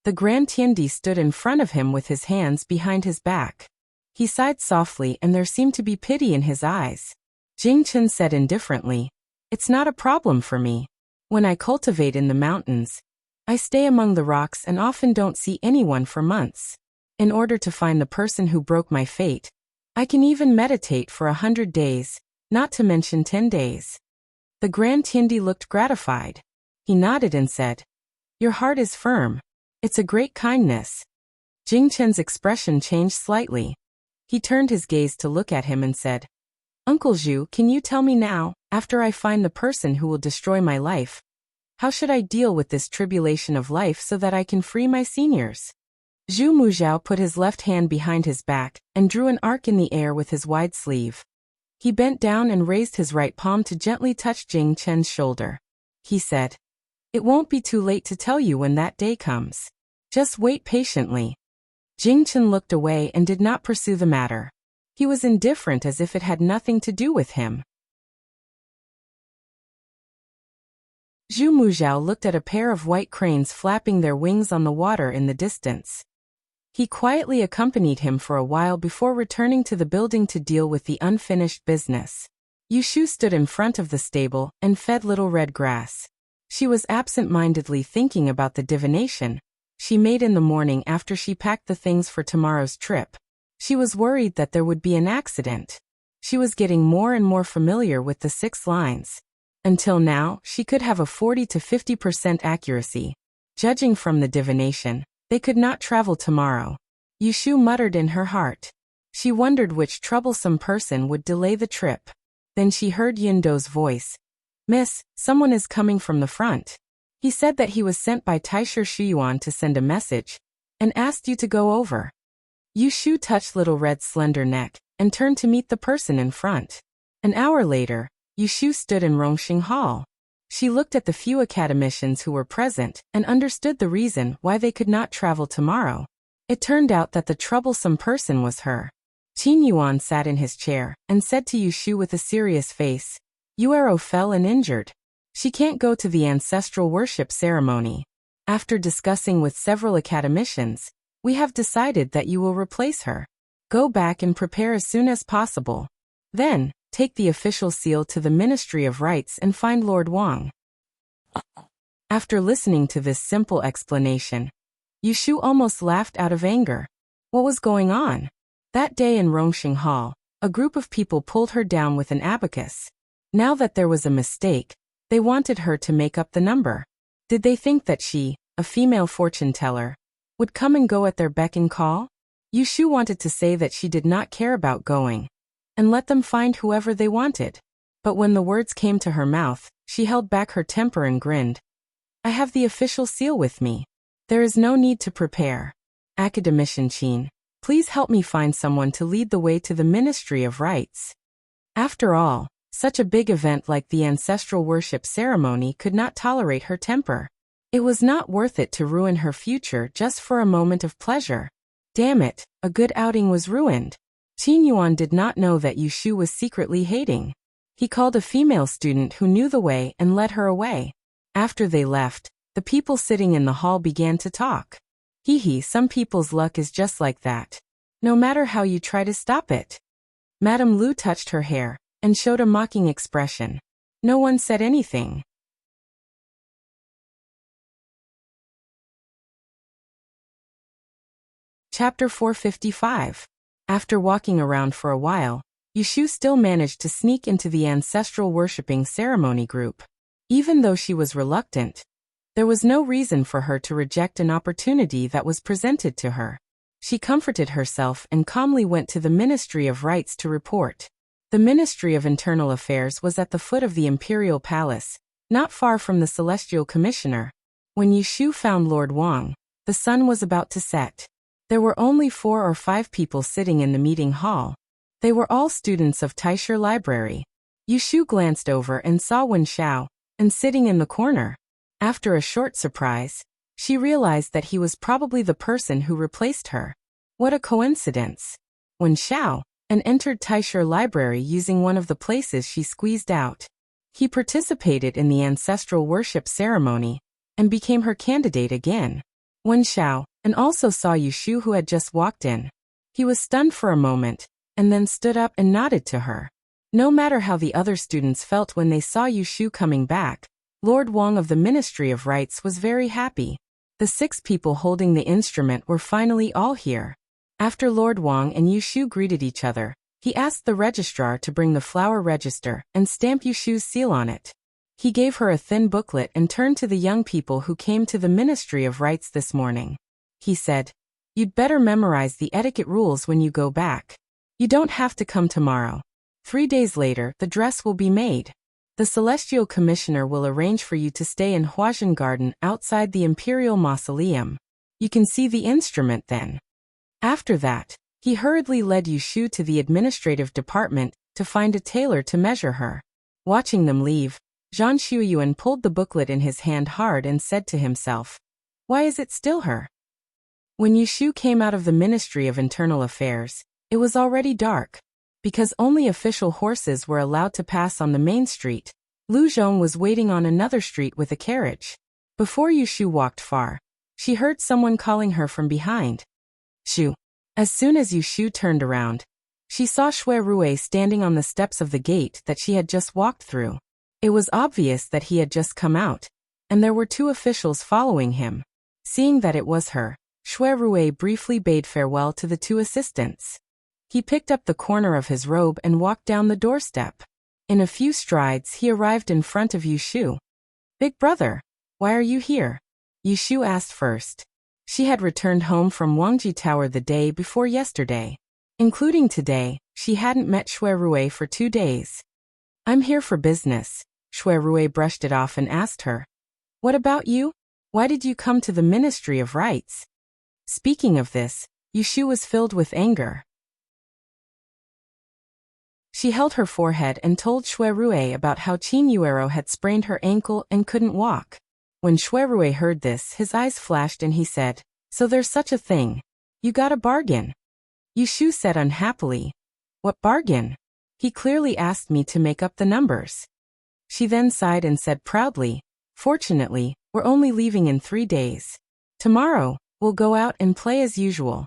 The Grand Tiandi stood in front of him with his hands behind his back. He sighed softly and there seemed to be pity in his eyes. Jing Chun said indifferently, "It's not a problem for me. When I cultivate in the mountains, I stay among the rocks and often don't see anyone for months. In order to find the person who broke my fate, I can even meditate for 100 days, not to mention 10 days. The Grand Tiandi looked gratified. He nodded and said, "Your heart is firm. It's a great kindness." Jing Chun's expression changed slightly. He turned his gaze to look at him and said, "Uncle Zhu, can you tell me now, after I find the person who will destroy my life, how should I deal with this tribulation of life so that I can free my seniors?" Zhu Muzhao put his left hand behind his back and drew an arc in the air with his wide sleeve. He bent down and raised his right palm to gently touch Jing Chun's shoulder. He said, "It won't be too late to tell you when that day comes. Just wait patiently." Jing Chun looked away and did not pursue the matter. He was indifferent, as if it had nothing to do with him. Zhu Muzhao looked at a pair of white cranes flapping their wings on the water in the distance. He quietly accompanied him for a while before returning to the building to deal with the unfinished business. Yushu stood in front of the stable and fed Little Red grass. She was absent-mindedly thinking about the divination she made in the morning after she packed the things for tomorrow's trip. She was worried that there would be an accident. She was getting more and more familiar with the 6 lines. Until now, she could have a 40 to 50% accuracy. Judging from the divination, they could not travel tomorrow. Yushu muttered in her heart. She wondered which troublesome person would delay the trip. Then she heard Yindo's voice. "Miss, someone is coming from the front. He said that he was sent by Taisher Shuyuan to send a message and asked you to go over." Yushu touched Little Red's slender neck and turned to meet the person in front. An hour later, Yushu stood in Rongxing Hall. She looked at the few academicians who were present and understood the reason why they could not travel tomorrow. It turned out that the troublesome person was her. Qin Yuan sat in his chair and said to Yushu with a serious face, "Yuero fell and injured. She can't go to the ancestral worship ceremony. After discussing with several academicians, we have decided that you will replace her. Go back and prepare as soon as possible. Then, take the official seal to the Ministry of Rites and find Lord Wang." After listening to this simple explanation, Yushu almost laughed out of anger. What was going on? That day in Rongxing Hall, a group of people pulled her down with an abacus. Now that there was a mistake, they wanted her to make up the number. Did they think that she, a female fortune teller, would come and go at their beck and call? Yushu wanted to say that she did not care about going and let them find whoever they wanted. But when the words came to her mouth, she held back her temper and grinned. "I have the official seal with me. There is no need to prepare. Academician Qin, please help me find someone to lead the way to the Ministry of Rites." After all, such a big event like the ancestral worship ceremony could not tolerate her temper. It was not worth it to ruin her future just for a moment of pleasure. Damn it, a good outing was ruined. Qin Yuan did not know that Yushu was secretly hating. He called a female student who knew the way and led her away. After they left, the people sitting in the hall began to talk. Hee, some people's luck is just like that. No matter how you try to stop it. Madame Lu touched her hair and showed a mocking expression. No one said anything. Chapter 455. After walking around for a while, Yushu still managed to sneak into the ancestral worshipping ceremony group. Even though she was reluctant, there was no reason for her to reject an opportunity that was presented to her. She comforted herself and calmly went to the Ministry of Rites to report. The Ministry of Internal Affairs was at the foot of the Imperial Palace, not far from the Celestial Commissioner. When Yushu found Lord Wang, the sun was about to set. There were only 4 or 5 people sitting in the meeting hall. They were all students of Taisher Library. Yushu glanced over and saw Wen Xiao, and sitting in the corner. After a short surprise, she realized that he was probably the person who replaced her. What a coincidence. Wen Xiao entered Taisher Library using one of the places she squeezed out. He participated in the ancestral worship ceremony and became her candidate again. Wen Xiao also saw Yushu, who had just walked in. He was stunned for a moment and then stood up and nodded to her. No matter how the other students felt when they saw Yushu coming back, Lord Wang of the Ministry of Rites was very happy. The 6 people holding the instrument were finally all here. After Lord Wang and Yushu greeted each other, he asked the registrar to bring the flower register and stamp Yushu's seal on it. He gave her a thin booklet and turned to the young people who came to the Ministry of Rites this morning. He said, "You'd better memorize the etiquette rules when you go back. You don't have to come tomorrow. 3 days later, the dress will be made. The Celestial Commissioner will arrange for you to stay in Huajin Garden outside the Imperial Mausoleum. You can see the instrument then." After that, he hurriedly led Yushu to the administrative department to find a tailor to measure her. Watching them leave, Zhang Shuyuan pulled the booklet in his hand hard and said to himself, "Why is it still her?" When Yushu came out of the Ministry of Internal Affairs, it was already dark. Because only official horses were allowed to pass on the main street, Lu Zhong was waiting on another street with a carriage. Before Yushu walked far, she heard someone calling her from behind. "Shu." As soon as Yushu turned around, she saw Shui Rui standing on the steps of the gate that she had just walked through. It was obvious that he had just come out, and there were 2 officials following him. Seeing that it was her, Shui Rui briefly bade farewell to the 2 assistants. He picked up the corner of his robe and walked down the doorstep. In a few strides he arrived in front of Yushu. "Big brother, why are you here?" Yushu asked first. She had returned home from Wangji Tower the day before yesterday. Including today, she hadn't met Shui Rui for 2 days. "I'm here for business." Shui Rui brushed it off and asked her, "What about you? Why did you come to the Ministry of Rites?" Speaking of this, Yushu was filled with anger. She held her forehead and told Shui Rui about how Qin Yuero had sprained her ankle and couldn't walk. When Shui Rui heard this, his eyes flashed and he said, "So there's such a thing. You got a bargain." Yushu said unhappily, "What bargain?" "He clearly asked me to make up the numbers." She then sighed and said proudly, "Fortunately, we're only leaving in 3 days. Tomorrow, we'll go out and play as usual."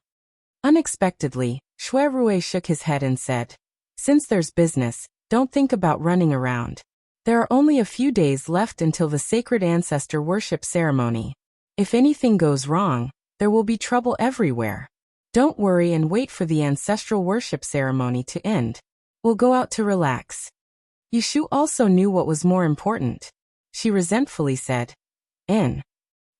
Unexpectedly, Shui Rui shook his head and said, "Since there's business, don't think about running around. There are only a few days left until the sacred ancestor worship ceremony. If anything goes wrong, there will be trouble everywhere. Don't worry and wait for the ancestral worship ceremony to end. We'll go out to relax." Yushu also knew what was more important. She resentfully said, "In."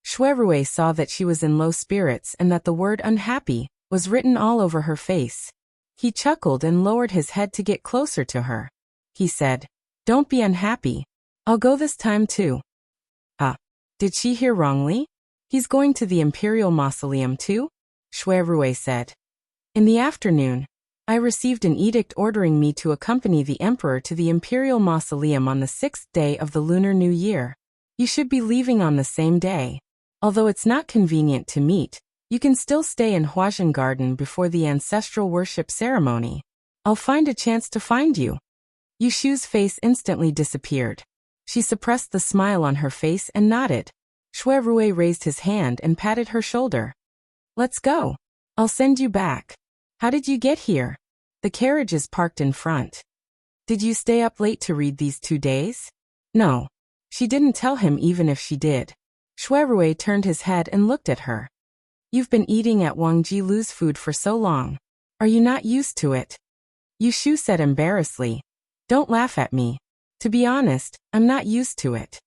Shui Rui saw that she was in low spirits and that the word unhappy was written all over her face. He chuckled and lowered his head to get closer to her. He said, "Don't be unhappy. I'll go this time too." "Ah, did she hear wrongly? He's going to the Imperial Mausoleum too?" Shui Rui said. "In the afternoon, I received an edict ordering me to accompany the Emperor to the Imperial Mausoleum on the 6th day of the Lunar New Year. You should be leaving on the same day. Although it's not convenient to meet, you can still stay in Huajin Garden before the ancestral worship ceremony. I'll find a chance to find you." Yushu's face instantly disappeared. She suppressed the smile on her face and nodded. Shui Rui raised his hand and patted her shoulder. "Let's go. I'll send you back. How did you get here?" "The carriage is parked in front." "Did you stay up late to read these 2 days?" "No." She didn't tell him even if she did. Shui Rui turned his head and looked at her. "You've been eating at Wang Jilu's food for so long. Are you not used to it?" Yushu said embarrassedly, "Don't laugh at me. To be honest, I'm not used to it.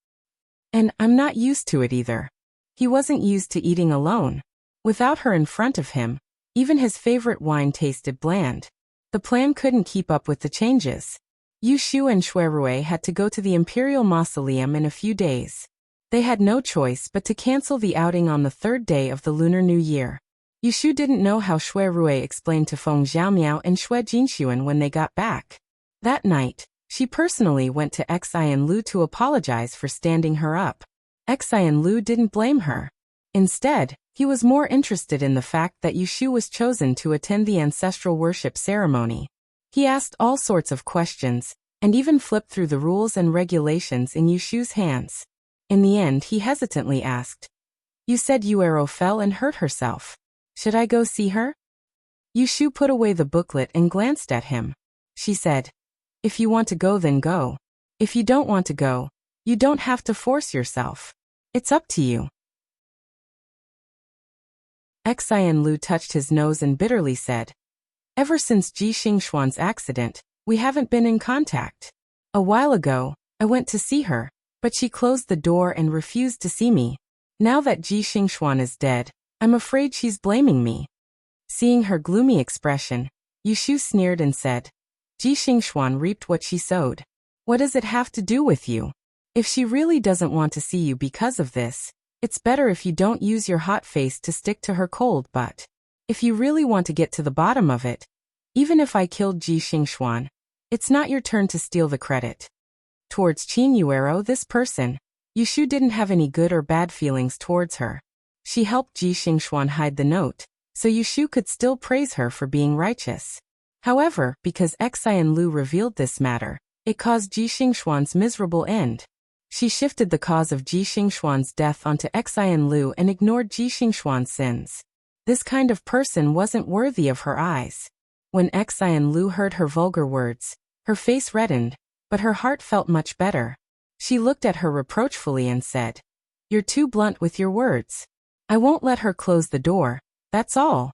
And I'm not used to it either. He wasn't used to eating alone. Without her in front of him, even his favorite wine tasted bland. The plan couldn't keep up with the changes. Yushu and Shuirui had to go to the Imperial Mausoleum in a few days. They had no choice but to cancel the outing on the third day of the Lunar New Year. Yushu didn't know how Shuirui explained to Feng Xiaomiao and Xue Jinxuan when they got back. That night, she personally went to Xian Lu to apologize for standing her up. Xian Lu didn't blame her. Instead, he was more interested in the fact that Yushu was chosen to attend the ancestral worship ceremony. He asked all sorts of questions, and even flipped through the rules and regulations in Yushu's hands. In the end, he hesitantly asked, "You said Yuero fell and hurt herself. Should I go see her?" Yushu put away the booklet and glanced at him. She said, "If you want to go, then go. If you don't want to go, you don't have to force yourself. It's up to you." Xian Lu touched his nose and bitterly said, "Ever since Ji Xingxuan's accident, we haven't been in contact. A while ago, I went to see her, but she closed the door and refused to see me. Now that Ji Xingxuan is dead, I'm afraid she's blaming me." Seeing her gloomy expression, Yushu sneered and said, "Ji Xingxuan reaped what she sowed. What does it have to do with you? If she really doesn't want to see you because of this, it's better if you don't use your hot face to stick to her cold butt. If you really want to get to the bottom of it, even if I killed Ji Xingxuan, it's not your turn to steal the credit." Towards Qin Yuero, this person, Yushu didn't have any good or bad feelings towards her. She helped Ji Xingxuan hide the note, so Yushu could still praise her for being righteous. However, because Xian Lu revealed this matter, it caused Ji Xingxuan's miserable end. She shifted the cause of Ji Xingxuan's death onto Xian Lu and ignored Ji Xingxuan's sins. This kind of person wasn't worthy of her eyes. When Xian Lu heard her vulgar words, her face reddened, but her heart felt much better. She looked at her reproachfully and said, "You're too blunt with your words. I won't let her close the door, that's all."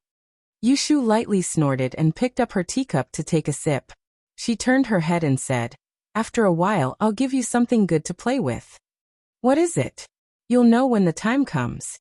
Yushu lightly snorted and picked up her teacup to take a sip. She turned her head and said, "After a while I'll give you something good to play with." "What is it?" "You'll know when the time comes."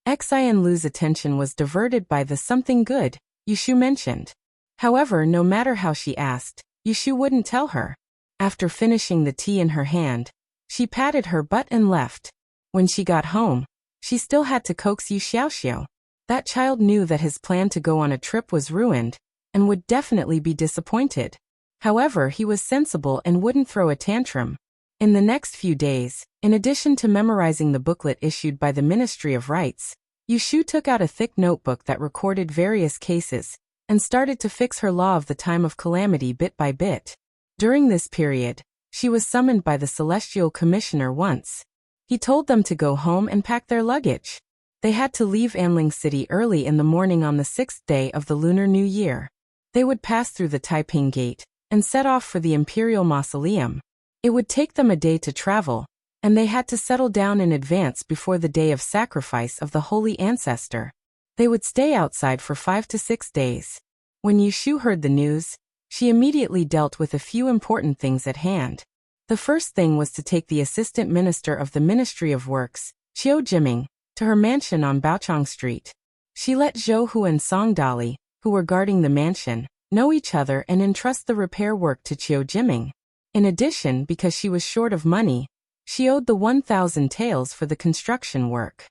Xian Lu's attention was diverted by the something good Yushu mentioned. However, no matter how she asked, Yushu wouldn't tell her. After finishing the tea in her hand, she patted her butt and left. When she got home, she still had to coax Yu Xiaoxiao. That child knew that his plan to go on a trip was ruined, and would definitely be disappointed. However, he was sensible and wouldn't throw a tantrum. In the next few days, in addition to memorizing the booklet issued by the Ministry of Rights, Yushu took out a thick notebook that recorded various cases, and started to fix her law of the time of calamity bit by bit. During this period, she was summoned by the Celestial Commissioner once. He told them to go home and pack their luggage. They had to leave Anling City early in the morning on the 6th day of the Lunar New Year. They would pass through the Taiping Gate and set off for the Imperial Mausoleum. It would take them a day to travel, and they had to settle down in advance before the day of sacrifice of the Holy Ancestor. They would stay outside for 5 to 6 days. When Yushu heard the news, she immediately dealt with a few important things at hand. The first thing was to take the Assistant Minister of the Ministry of Works, Qiu Jiming, to her mansion on Baochang Street. She let Zhou Hu and Song Dali, who were guarding the mansion, know each other and entrust the repair work to Qiu Jiming. In addition, because she was short of money, she owed the 1,000 taels for the construction work.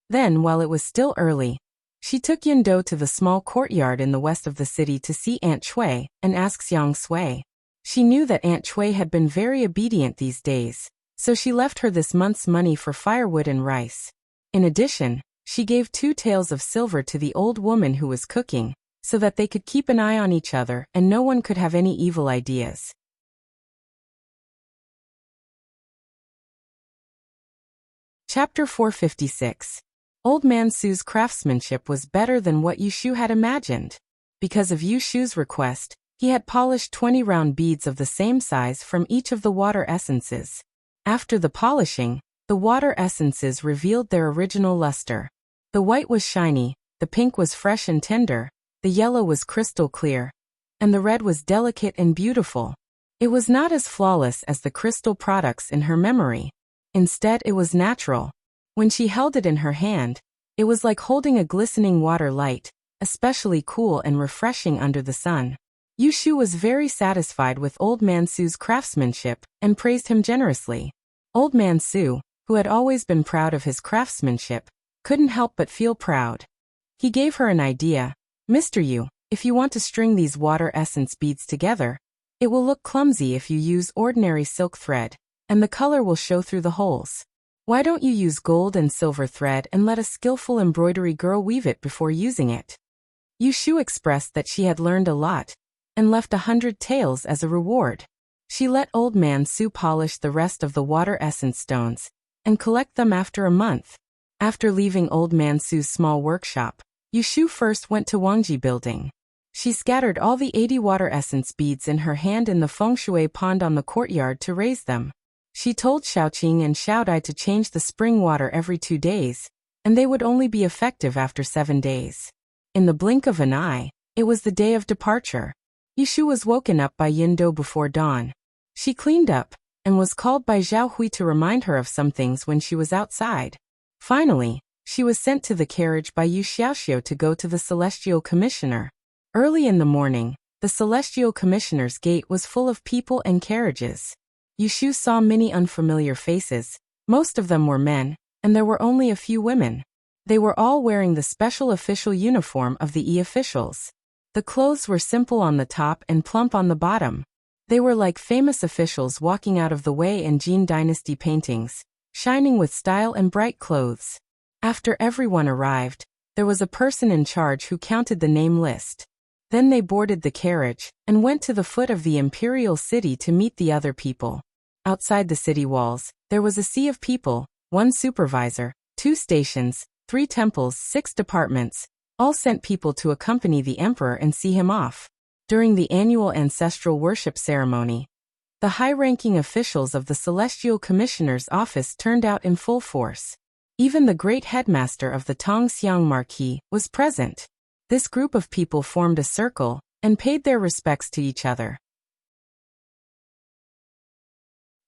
Then, while it was still early, she took Yindou to the small courtyard in the west of the city to see Aunt Chui and ask Xiang Sui. She knew that Aunt Chui had been very obedient these days, so she left her this month's money for firewood and rice. In addition, she gave 2 taels of silver to the old woman who was cooking, so that they could keep an eye on each other and no one could have any evil ideas. Chapter 456. Old Man Su's craftsmanship was better than what Yushu had imagined. Because of Yushu's request, he had polished 20 round beads of the same size from each of the water essences. After the polishing, the water essences revealed their original luster. The white was shiny, the pink was fresh and tender, the yellow was crystal clear, and the red was delicate and beautiful. It was not as flawless as the crystal products in her memory. Instead, it was natural. When she held it in her hand, it was like holding a glistening water light, especially cool and refreshing under the sun. Yushu was very satisfied with Old Man Su's craftsmanship and praised him generously. Old Man Su, who had always been proud of his craftsmanship, couldn't help but feel proud. He gave her an idea. Mr. Yu, if you want to string these water essence beads together, it will look clumsy if you use ordinary silk thread, and the color will show through the holes. Why don't you use gold and silver thread and let a skillful embroidery girl weave it before using it? Yushu expressed that she had learned a lot, and left 100 taels as a reward. She let Old Man Su polish the rest of the water essence stones, and collect them after a month. After leaving Old Man Su's small workshop, Yushu first went to Wangji building. She scattered all the 80 water essence beads in her hand in the feng shui pond on the courtyard to raise them. She told Xiaoqing and Xiaodai to change the spring water every 2 days, and they would only be effective after 7 days. In the blink of an eye, it was the day of departure. Yushu was woken up by Yindo before dawn. She cleaned up, and was called by Zhao Hui to remind her of some things when she was outside. Finally, she was sent to the carriage by Yu Xiaoxiu to go to the Celestial Commissioner. Early in the morning, the Celestial Commissioner's gate was full of people and carriages. Yushu saw many unfamiliar faces. Most of them were men, and there were only a few women. They were all wearing the special official uniform of the E-officials. The clothes were simple on the top and plump on the bottom. They were like famous officials walking out of the Wei and Jin dynasty paintings, shining with style and bright clothes. After everyone arrived, there was a person in charge who counted the name list. Then they boarded the carriage and went to the foot of the imperial city to meet the other people. Outside the city walls, there was a sea of people, 1 supervisor, 2 stations, 3 temples, 6 departments, all sent people to accompany the emperor and see him off. During the annual ancestral worship ceremony, the high-ranking officials of the Celestial Commissioner's office turned out in full force. Even the great headmaster of the Tongxiang Marquis was present. This group of people formed a circle and paid their respects to each other.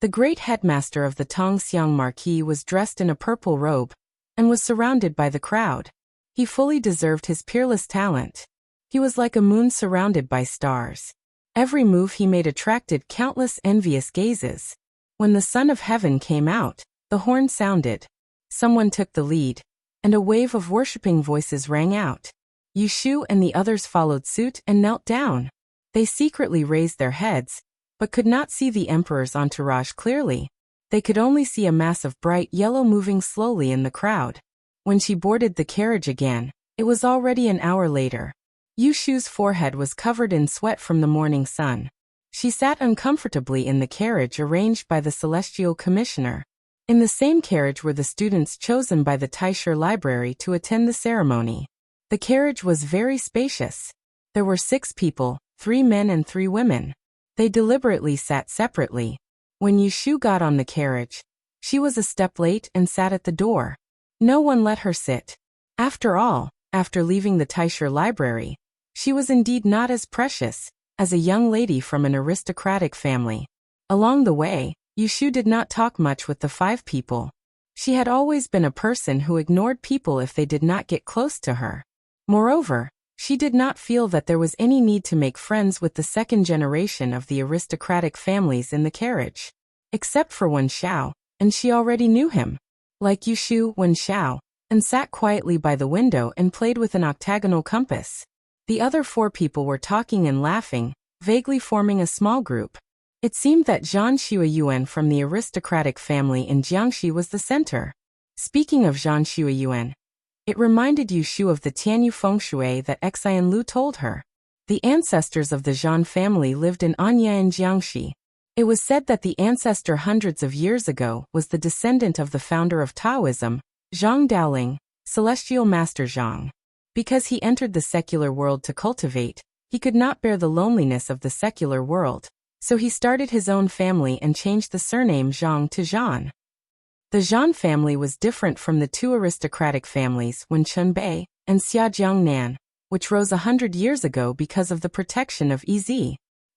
The great headmaster of the Tongxiang Marquis was dressed in a purple robe and was surrounded by the crowd. He fully deserved his peerless talent. He was like a moon surrounded by stars. Every move he made attracted countless envious gazes. When the Son of Heaven came out, the horn sounded. Someone took the lead, and a wave of worshipping voices rang out. Yushu and the others followed suit and knelt down. They secretly raised their heads, but could not see the emperor's entourage clearly. They could only see a mass of bright yellow moving slowly in the crowd. When she boarded the carriage again, it was already an hour later. Yushu's forehead was covered in sweat from the morning sun. She sat uncomfortably in the carriage arranged by the Celestial Commissioner. In the same carriage were the students chosen by the Taisher Library to attend the ceremony. The carriage was very spacious. There were 6 people, 3 men and 3 women. They deliberately sat separately. When Yushu got on the carriage, she was a step late and sat at the door. No one let her sit. After all, after leaving the Taisher Library, she was indeed not as precious as a young lady from an aristocratic family. Along the way, Yushu did not talk much with the 5 people. She had always been a person who ignored people if they did not get close to her. Moreover, she did not feel that there was any need to make friends with the second generation of the aristocratic families in the carriage. Except for Wen Xiao, and she already knew him. Like Yushu, Wen Xiao, and sat quietly by the window and played with an octagonal compass. The other 4 people were talking and laughing, vaguely forming a small group. It seemed that Zhang Xueyuan from the aristocratic family in Jiangxi was the center. Speaking of Zhang Xueyuan, it reminded Yushu of the Tianyu feng shui that Xian Lu told her. The ancestors of the Zhang family lived in Anya in Jiangxi. It was said that the ancestor hundreds of years ago was the descendant of the founder of Taoism, Zhang Daoling, Celestial Master Zhang. Because he entered the secular world to cultivate, he could not bear the loneliness of the secular world, so he started his own family and changed the surname Zhang to Zhan. The Zhan family was different from the 2 aristocratic families Wen Chunbei and Xia Jiangnan, which rose 100 years ago because of the protection of Ez.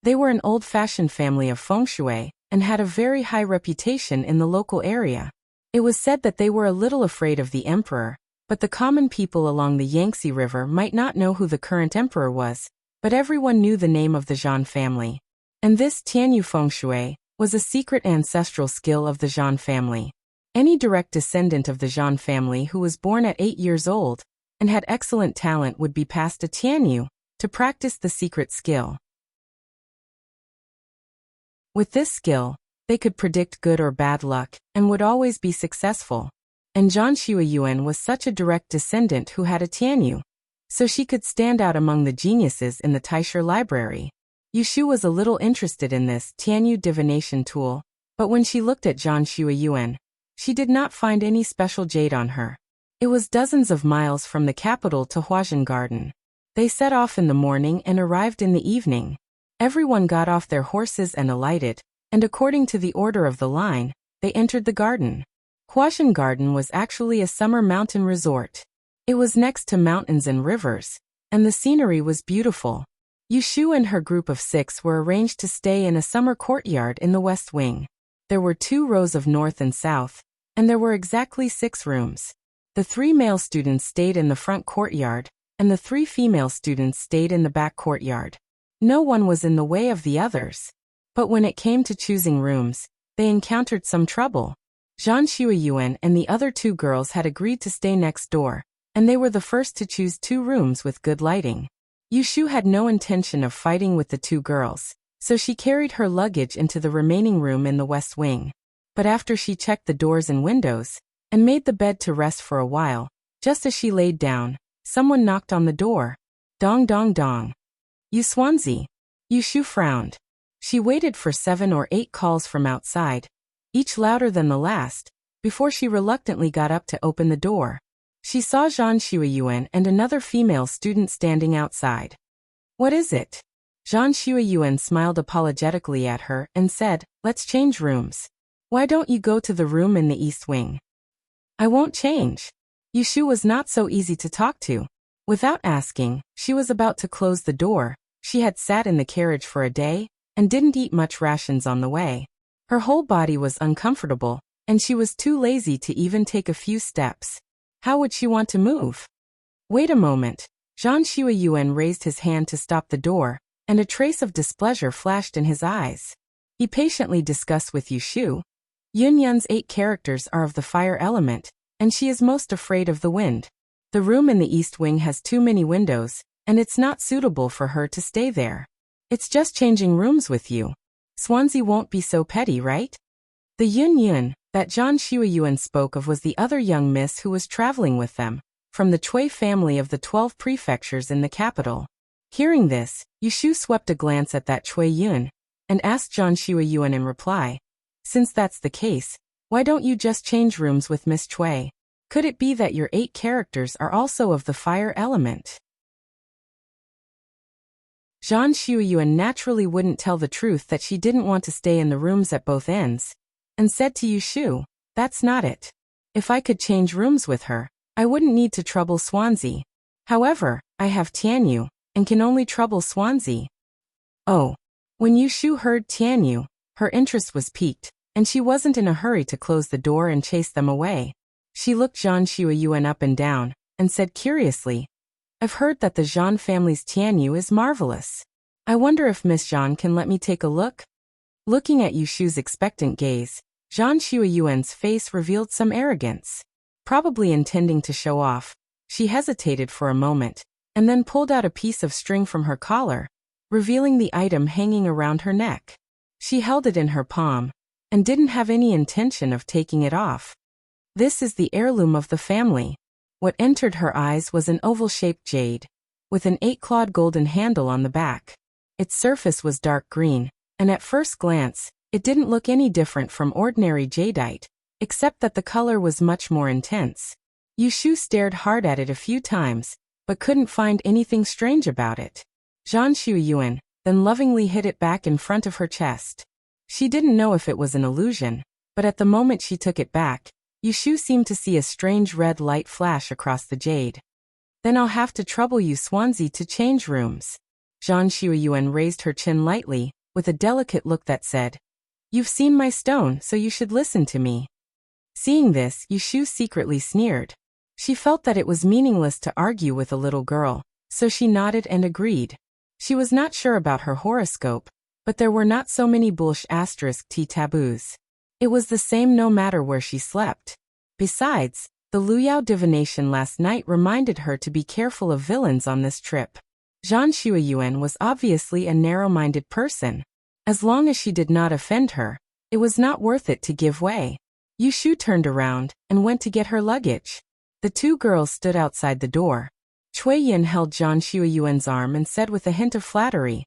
They were an old-fashioned family of feng shui, and had a very high reputation in the local area. It was said that they were a little afraid of the emperor, but the common people along the Yangtze River might not know who the current emperor was, but everyone knew the name of the Zhan family. And this Tianyu feng shui was a secret ancestral skill of the Zhan family. Any direct descendant of the Zhan family who was born at 8 years old and had excellent talent would be passed to Tianyu to practice the secret skill. With this skill, they could predict good or bad luck and would always be successful. And Zhan Xueyuan was such a direct descendant who had a Tianyu, so she could stand out among the geniuses in the Taisher library. Yushu was a little interested in this Tianyu divination tool, but when she looked at Zhan Xueyuan, she did not find any special jade on her. It was dozens of miles from the capital to Huazhen Garden. They set off in the morning and arrived in the evening. Everyone got off their horses and alighted, and according to the order of the line, they entered the garden. Huazhen Garden was actually a summer mountain resort. It was next to mountains and rivers, and the scenery was beautiful. Yushu and her group of 6 were arranged to stay in a summer courtyard in the west wing. There were 2 rows of north and south, and there were exactly 6 rooms. The 3 male students stayed in the front courtyard, and the 3 female students stayed in the back courtyard. No one was in the way of the others. But when it came to choosing rooms, they encountered some trouble. Zhan Xueyuan and the other 2 girls had agreed to stay next door, and they were the first to choose 2 rooms with good lighting. Yushu had no intention of fighting with the 2 girls, so she carried her luggage into the remaining room in the west wing. But after she checked the doors and windows, and made the bed to rest for a while, just as she laid down, someone knocked on the door. Dong dong dong. Yuswanzi. Yushu frowned. She waited for 7 or 8 calls from outside, each louder than the last, before she reluctantly got up to open the door. She saw Zhan Xueyuan and another female student standing outside. "What is it?" Zhan Xueyuan smiled apologetically at her and said, "Let's change rooms. Why don't you go to the room in the east wing?" "I won't change." Yushu was not so easy to talk to. Without asking, she was about to close the door. She had sat in the carriage for a day and didn't eat much rations on the way. Her whole body was uncomfortable, and she was too lazy to even take a few steps. How would she want to move? Wait a moment. Zhan Xueyuan raised his hand to stop the door, and a trace of displeasure flashed in his eyes. He patiently discussed with Yushu. Yunyun's 8 characters are of the fire element, and she is most afraid of the wind. The room in the east wing has too many windows, and it's not suitable for her to stay there. It's just changing rooms with you. Swansea won't be so petty, right? The Yunyun that Zhan Xueyuan spoke of was the other young miss who was traveling with them, from the Chui family of the 12 prefectures in the capital. Hearing this, Yushu swept a glance at that Chui Yun, and asked Zhan Xueyuan in reply, "Since that's the case, why don't you just change rooms with Miss Chui? Could it be that your 8 characters are also of the fire element?" Zhan Xueyuan naturally wouldn't tell the truth that she didn't want to stay in the rooms at both ends, and said to Yushu, "That's not it. If I could change rooms with her, I wouldn't need to trouble Swansea. However, I have Tianyu, and can only trouble Swansea." Oh. When Yushu heard Tianyu, her interest was piqued, and she wasn't in a hurry to close the door and chase them away. She looked Zhan Xueyuan up and down, and said curiously, "I've heard that the Zhan family's Tianyu is marvelous. I wonder if Miss Zhan can let me take a look?" Looking at Yushu's expectant gaze, Zhan Xueyuan's face revealed some arrogance. Probably intending to show off, she hesitated for a moment, and then pulled out a piece of string from her collar, revealing the item hanging around her neck. She held it in her palm, and didn't have any intention of taking it off. This is the heirloom of the family. What entered her eyes was an oval-shaped jade, with an 8-clawed golden handle on the back. Its surface was dark green, and at first glance, it didn't look any different from ordinary jadeite, except that the color was much more intense. Yushu stared hard at it a few times, but couldn't find anything strange about it. Zhan Xueyuan then lovingly hid it back in front of her chest. She didn't know if it was an illusion, but at the moment she took it back, Yushu seemed to see a strange red light flash across the jade. "Then I'll have to trouble you Swansea to change rooms." Zhang Shuiyuan raised her chin lightly, with a delicate look that said, "You've seen my stone, so you should listen to me." Seeing this, Yushu secretly sneered. She felt that it was meaningless to argue with a little girl, so she nodded and agreed. She was not sure about her horoscope, but there were not so many **T taboos. It was the same no matter where she slept. Besides, the Luyao divination last night reminded her to be careful of villains on this trip. Zhang Shuiyuan was obviously a narrow-minded person. As long as she did not offend her, it was not worth it to give way. Yushu turned around and went to get her luggage. The two girls stood outside the door. Cui Yin held Zhang Shuiyuan's arm and said with a hint of flattery,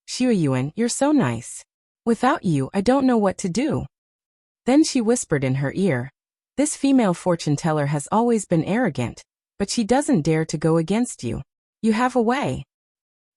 "Shuiyuan, you're so nice. Without you, I don't know what to do." Then she whispered in her ear, "This female fortune teller has always been arrogant, but she doesn't dare to go against you. You have a way."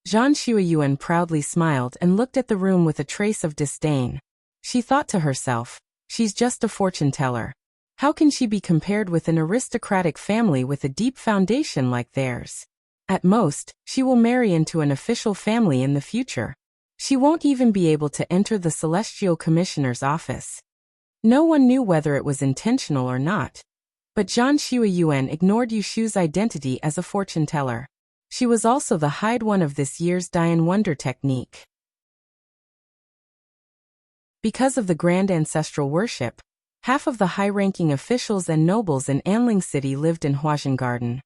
Zhang Shuiyuan proudly smiled and looked at the room with a trace of disdain. She thought to herself, she's just a fortune teller. How can she be compared with an aristocratic family with a deep foundation like theirs? At most, she will marry into an official family in the future. She won't even be able to enter the Celestial Commissioner's office. No one knew whether it was intentional or not. But Zhang Shuiyuan ignored Yushu's identity as a fortune teller. She was also the Hyde One of this year's Dian Wonder technique. Because of the grand ancestral worship, half of the high-ranking officials and nobles in Anling City lived in Huajian Garden,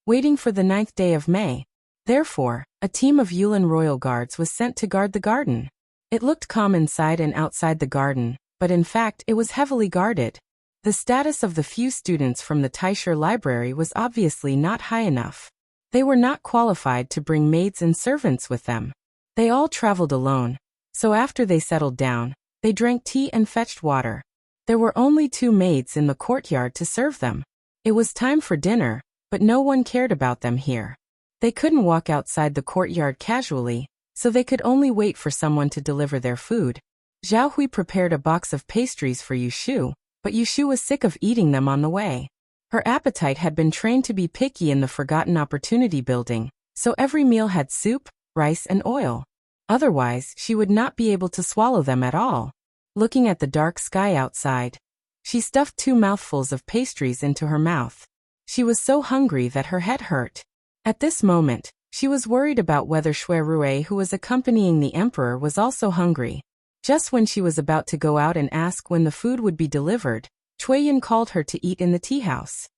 waiting for the 9th day of May. Therefore, a team of Yulin royal guards was sent to guard the garden. It looked calm inside and outside the garden, but in fact it was heavily guarded. The status of the few students from the Taisher Library was obviously not high enough. They were not qualified to bring maids and servants with them. They all traveled alone, so after they settled down, they drank tea and fetched water. There were only 2 maids in the courtyard to serve them. It was time for dinner, but no one cared about them here. They couldn't walk outside the courtyard casually, so they could only wait for someone to deliver their food. Zhao Hui prepared a box of pastries for Yushu, but Yushu was sick of eating them on the way. Her appetite had been trained to be picky in the Forgotten Opportunity building, so every meal had soup, rice and oil. Otherwise, she would not be able to swallow them at all. Looking at the dark sky outside, she stuffed 2 mouthfuls of pastries into her mouth. She was so hungry that her head hurt. At this moment, she was worried about whether Shui Rui, who was accompanying the emperor, was also hungry. Just when she was about to go out and ask when the food would be delivered, Cui Yin called her to eat in the tea house.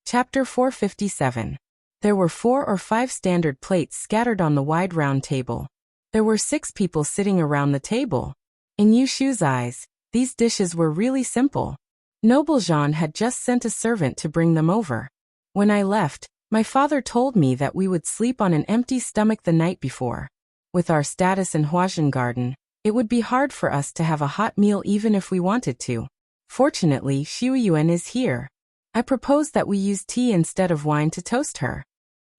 Chapter 457. There were 4 or 5 standard plates scattered on the wide round table. There were 6 people sitting around the table. In Yushu's eyes, these dishes were really simple. Noble Jean had just sent a servant to bring them over. When I left, my father told me that we would sleep on an empty stomach the night before. With our status in Huajian Garden, it would be hard for us to have a hot meal even if we wanted to. Fortunately, Shuiyuan is here. I propose that we use tea instead of wine to toast her.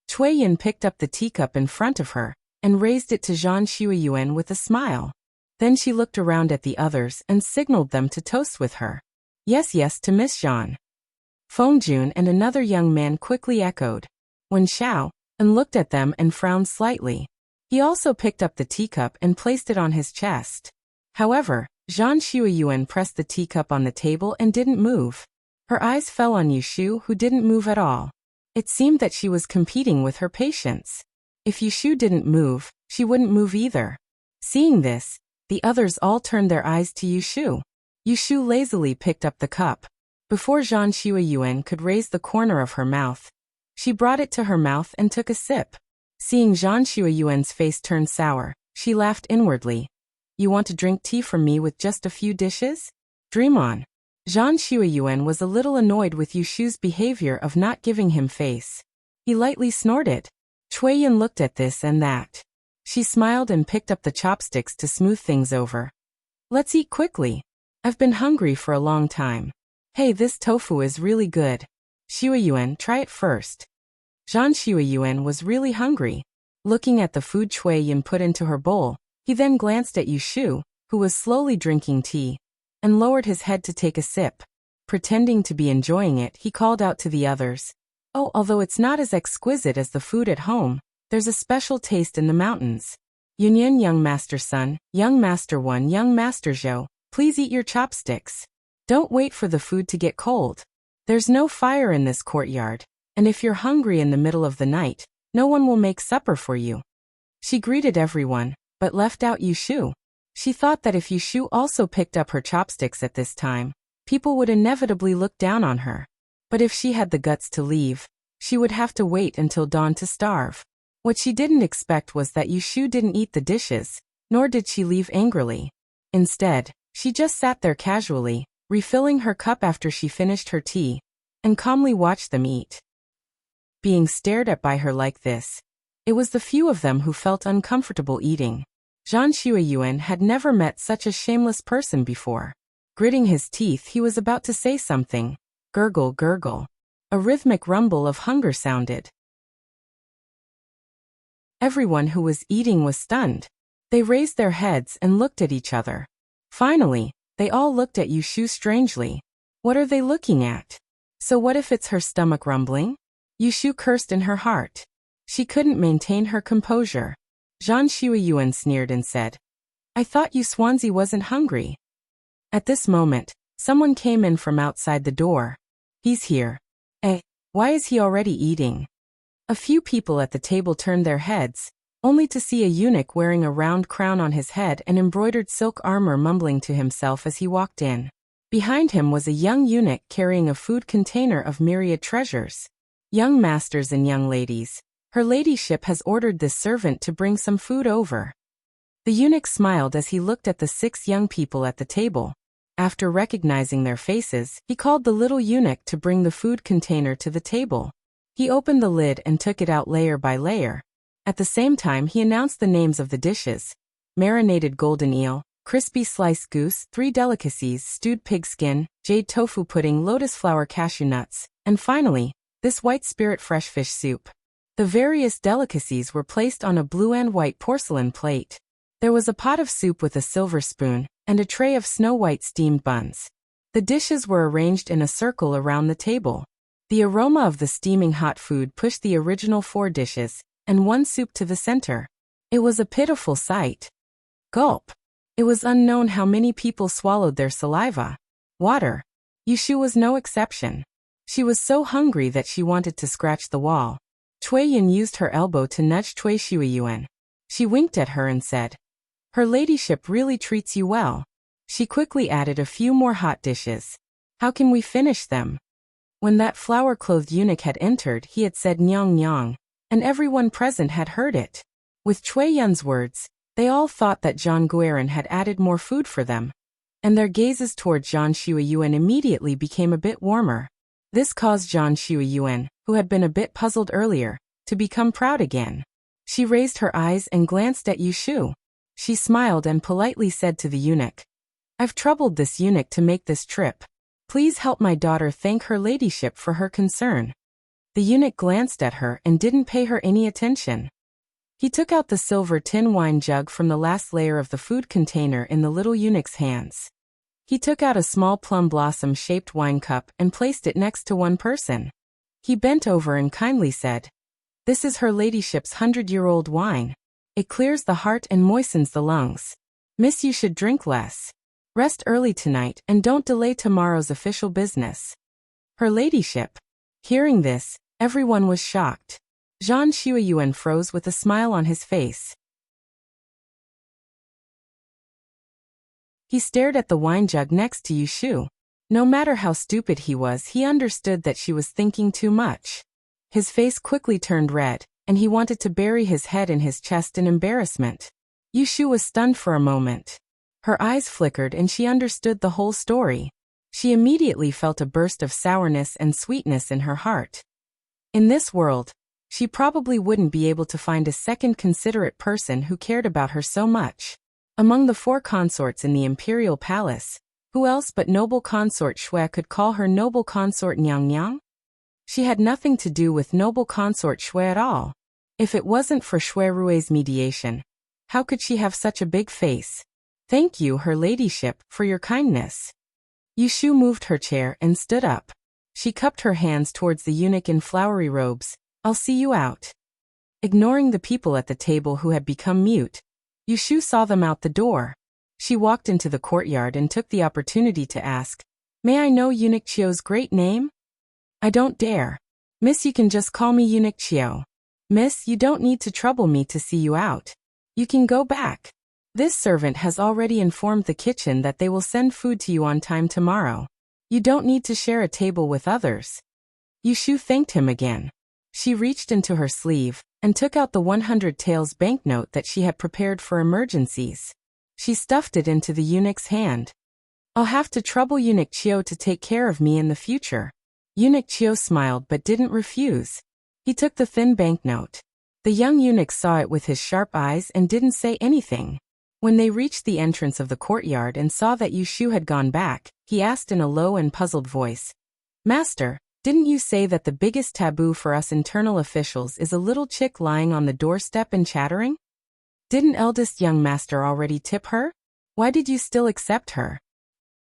Cui Yin picked up the teacup in front of her and raised it to Zhang Shuiyuan with a smile. Then she looked around at the others and signaled them to toast with her. "Yes, yes, to Miss Zhang." Fengjun and another young man quickly echoed. When Xiao and looked at them and frowned slightly. He also picked up the teacup and placed it on his chest. However, Zhang Shuiyuan pressed the teacup on the table and didn't move. Her eyes fell on Yushu, who didn't move at all. It seemed that she was competing with her patience. If Yushu didn't move, she wouldn't move either. Seeing this, the others all turned their eyes to Yushu. Yushu lazily picked up the cup. Before Zhang Shuiyuan could raise the corner of her mouth, she brought it to her mouth and took a sip. Seeing Zhang Shuiyuan's face turn sour, she laughed inwardly. "You want to drink tea from me with just a few dishes? Dream on." Zhang Shuiyuan was a little annoyed with Yushu's behavior of not giving him face. He lightly snorted. Cui Yin looked at this and that. She smiled and picked up the chopsticks to smooth things over. "Let's eat quickly. I've been hungry for a long time. Hey, this tofu is really good. Shuiyuan, try it first." Zhang Shuiyuan was really hungry. Looking at the food Cui Yin put into her bowl, he then glanced at Yushu, who was slowly drinking tea, and lowered his head to take a sip. Pretending to be enjoying it, he called out to the others, Oh, although it's not as exquisite as the food at home, there's a special taste in the mountains. Yunyan, young master Sun, young master One, young master Zhou, please eat your chopsticks. Don't wait for the food to get cold. There's no fire in this courtyard, and if you're hungry in the middle of the night, no one will make supper for you. She greeted everyone, but left out Yushu. She thought that if Yushu also picked up her chopsticks at this time, people would inevitably look down on her. But if she had the guts to leave, she would have to wait until dawn to starve. What she didn't expect was that Yushu didn't eat the dishes, nor did she leave angrily. Instead, she just sat there casually, refilling her cup after she finished her tea, and calmly watched them eat. Being stared at by her like this, it was the few of them who felt uncomfortable eating. Zhan Shuiyuan had never met such a shameless person before. Gritting his teeth, he was about to say something. Gurgle, gurgle. A rhythmic rumble of hunger sounded. Everyone who was eating was stunned. They raised their heads and looked at each other. Finally, they all looked at Yushu strangely. What are they looking at? So what if it's her stomach rumbling? Yushu cursed in her heart. She couldn't maintain her composure. Zhan Shuiyuan sneered and said, I thought you Swansea wasn't hungry. At this moment, someone came in from outside the door. He's here. Why is he already eating? A few people at the table turned their heads, only to see a eunuch wearing a round crown on his head and embroidered silk armor mumbling to himself as he walked in. Behind him was a young eunuch carrying a food container of myriad treasures. Young masters and young ladies, her ladyship has ordered this servant to bring some food over. The eunuch smiled as he looked at the 6 young people at the table. After recognizing their faces, he called the little eunuch to bring the food container to the table. He opened the lid and took it out layer by layer. At the same time, he announced the names of the dishes: marinated golden eel, crispy sliced goose, 3 delicacies, stewed pig skin, jade tofu pudding, lotus flower cashew nuts, and finally, this white spirit fresh fish soup. The various delicacies were placed on a blue and white porcelain plate. There was a pot of soup with a silver spoon, and a tray of snow-white steamed buns. The dishes were arranged in a circle around the table. The aroma of the steaming hot food pushed the original 4 dishes, and 1 soup to the center. It was a pitiful sight. Gulp. It was unknown how many people swallowed their saliva. Water. Yushu was no exception. She was so hungry that she wanted to scratch the wall. Cui Yin used her elbow to nudge Cui Shuiyuan. She winked at her and said, Her ladyship really treats you well. She quickly added a few more hot dishes. How can we finish them? When that flower-clothed eunuch had entered, he had said nyang nyang, and everyone present had heard it. With Cui Yun's words, they all thought that Zhang Guiran had added more food for them, and their gazes toward Zhan Shuiyuan immediately became a bit warmer. This caused Zhan Shuiyuan, who had been a bit puzzled earlier, to become proud again. She raised her eyes and glanced at Yushu. She smiled and politely said to the eunuch, I've troubled this eunuch to make this trip. Please help my daughter thank her ladyship for her concern. The eunuch glanced at her and didn't pay her any attention. He took out the silver tin wine jug from the last layer of the food container in the little eunuch's hands. He took out a small plum blossom-shaped wine cup and placed it next to one person. He bent over and kindly said, This is her ladyship's 100-year-old wine. It clears the heart and moistens the lungs. Miss, you should drink less. Rest early tonight and don't delay tomorrow's official business. Her ladyship. Hearing this, everyone was shocked. Zhan Shuiyuan froze with a smile on his face. He stared at the wine jug next to Yushu. No matter how stupid he was, he understood that she was thinking too much. His face quickly turned red, and he wanted to bury his head in his chest in embarrassment. Yushu was stunned for a moment. Her eyes flickered and she understood the whole story. She immediately felt a burst of sourness and sweetness in her heart. In this world, she probably wouldn't be able to find a second considerate person who cared about her so much. Among the 4 consorts in the imperial palace, who else but noble consort Shui could call her noble consort Nyang Nyang? She had nothing to do with noble consort Shui at all. If it wasn't for Shui Rui's mediation, how could she have such a big face? Thank you, her ladyship, for your kindness. Yushu moved her chair and stood up. She cupped her hands towards the eunuch in flowery robes. I'll see you out. Ignoring the people at the table who had become mute, Yushu saw them out the door. She walked into the courtyard and took the opportunity to ask, May I know Eunuch Chio's great name? I don't dare. Miss, you can just call me Eunuch Chio. Miss, you don't need to trouble me to see you out. You can go back. This servant has already informed the kitchen that they will send food to you on time tomorrow. You don't need to share a table with others. Yushu thanked him again. She reached into her sleeve and took out the 100 taels banknote that she had prepared for emergencies. She stuffed it into the eunuch's hand. I'll have to trouble Eunuch Chio to take care of me in the future. Eunuch Chio smiled but didn't refuse. He took the thin banknote. The young eunuch saw it with his sharp eyes and didn't say anything. When they reached the entrance of the courtyard and saw that Yushu had gone back, he asked in a low and puzzled voice, Master, didn't you say that the biggest taboo for us internal officials is a little chick lying on the doorstep and chattering? Didn't eldest young master already tip her? Why did you still accept her?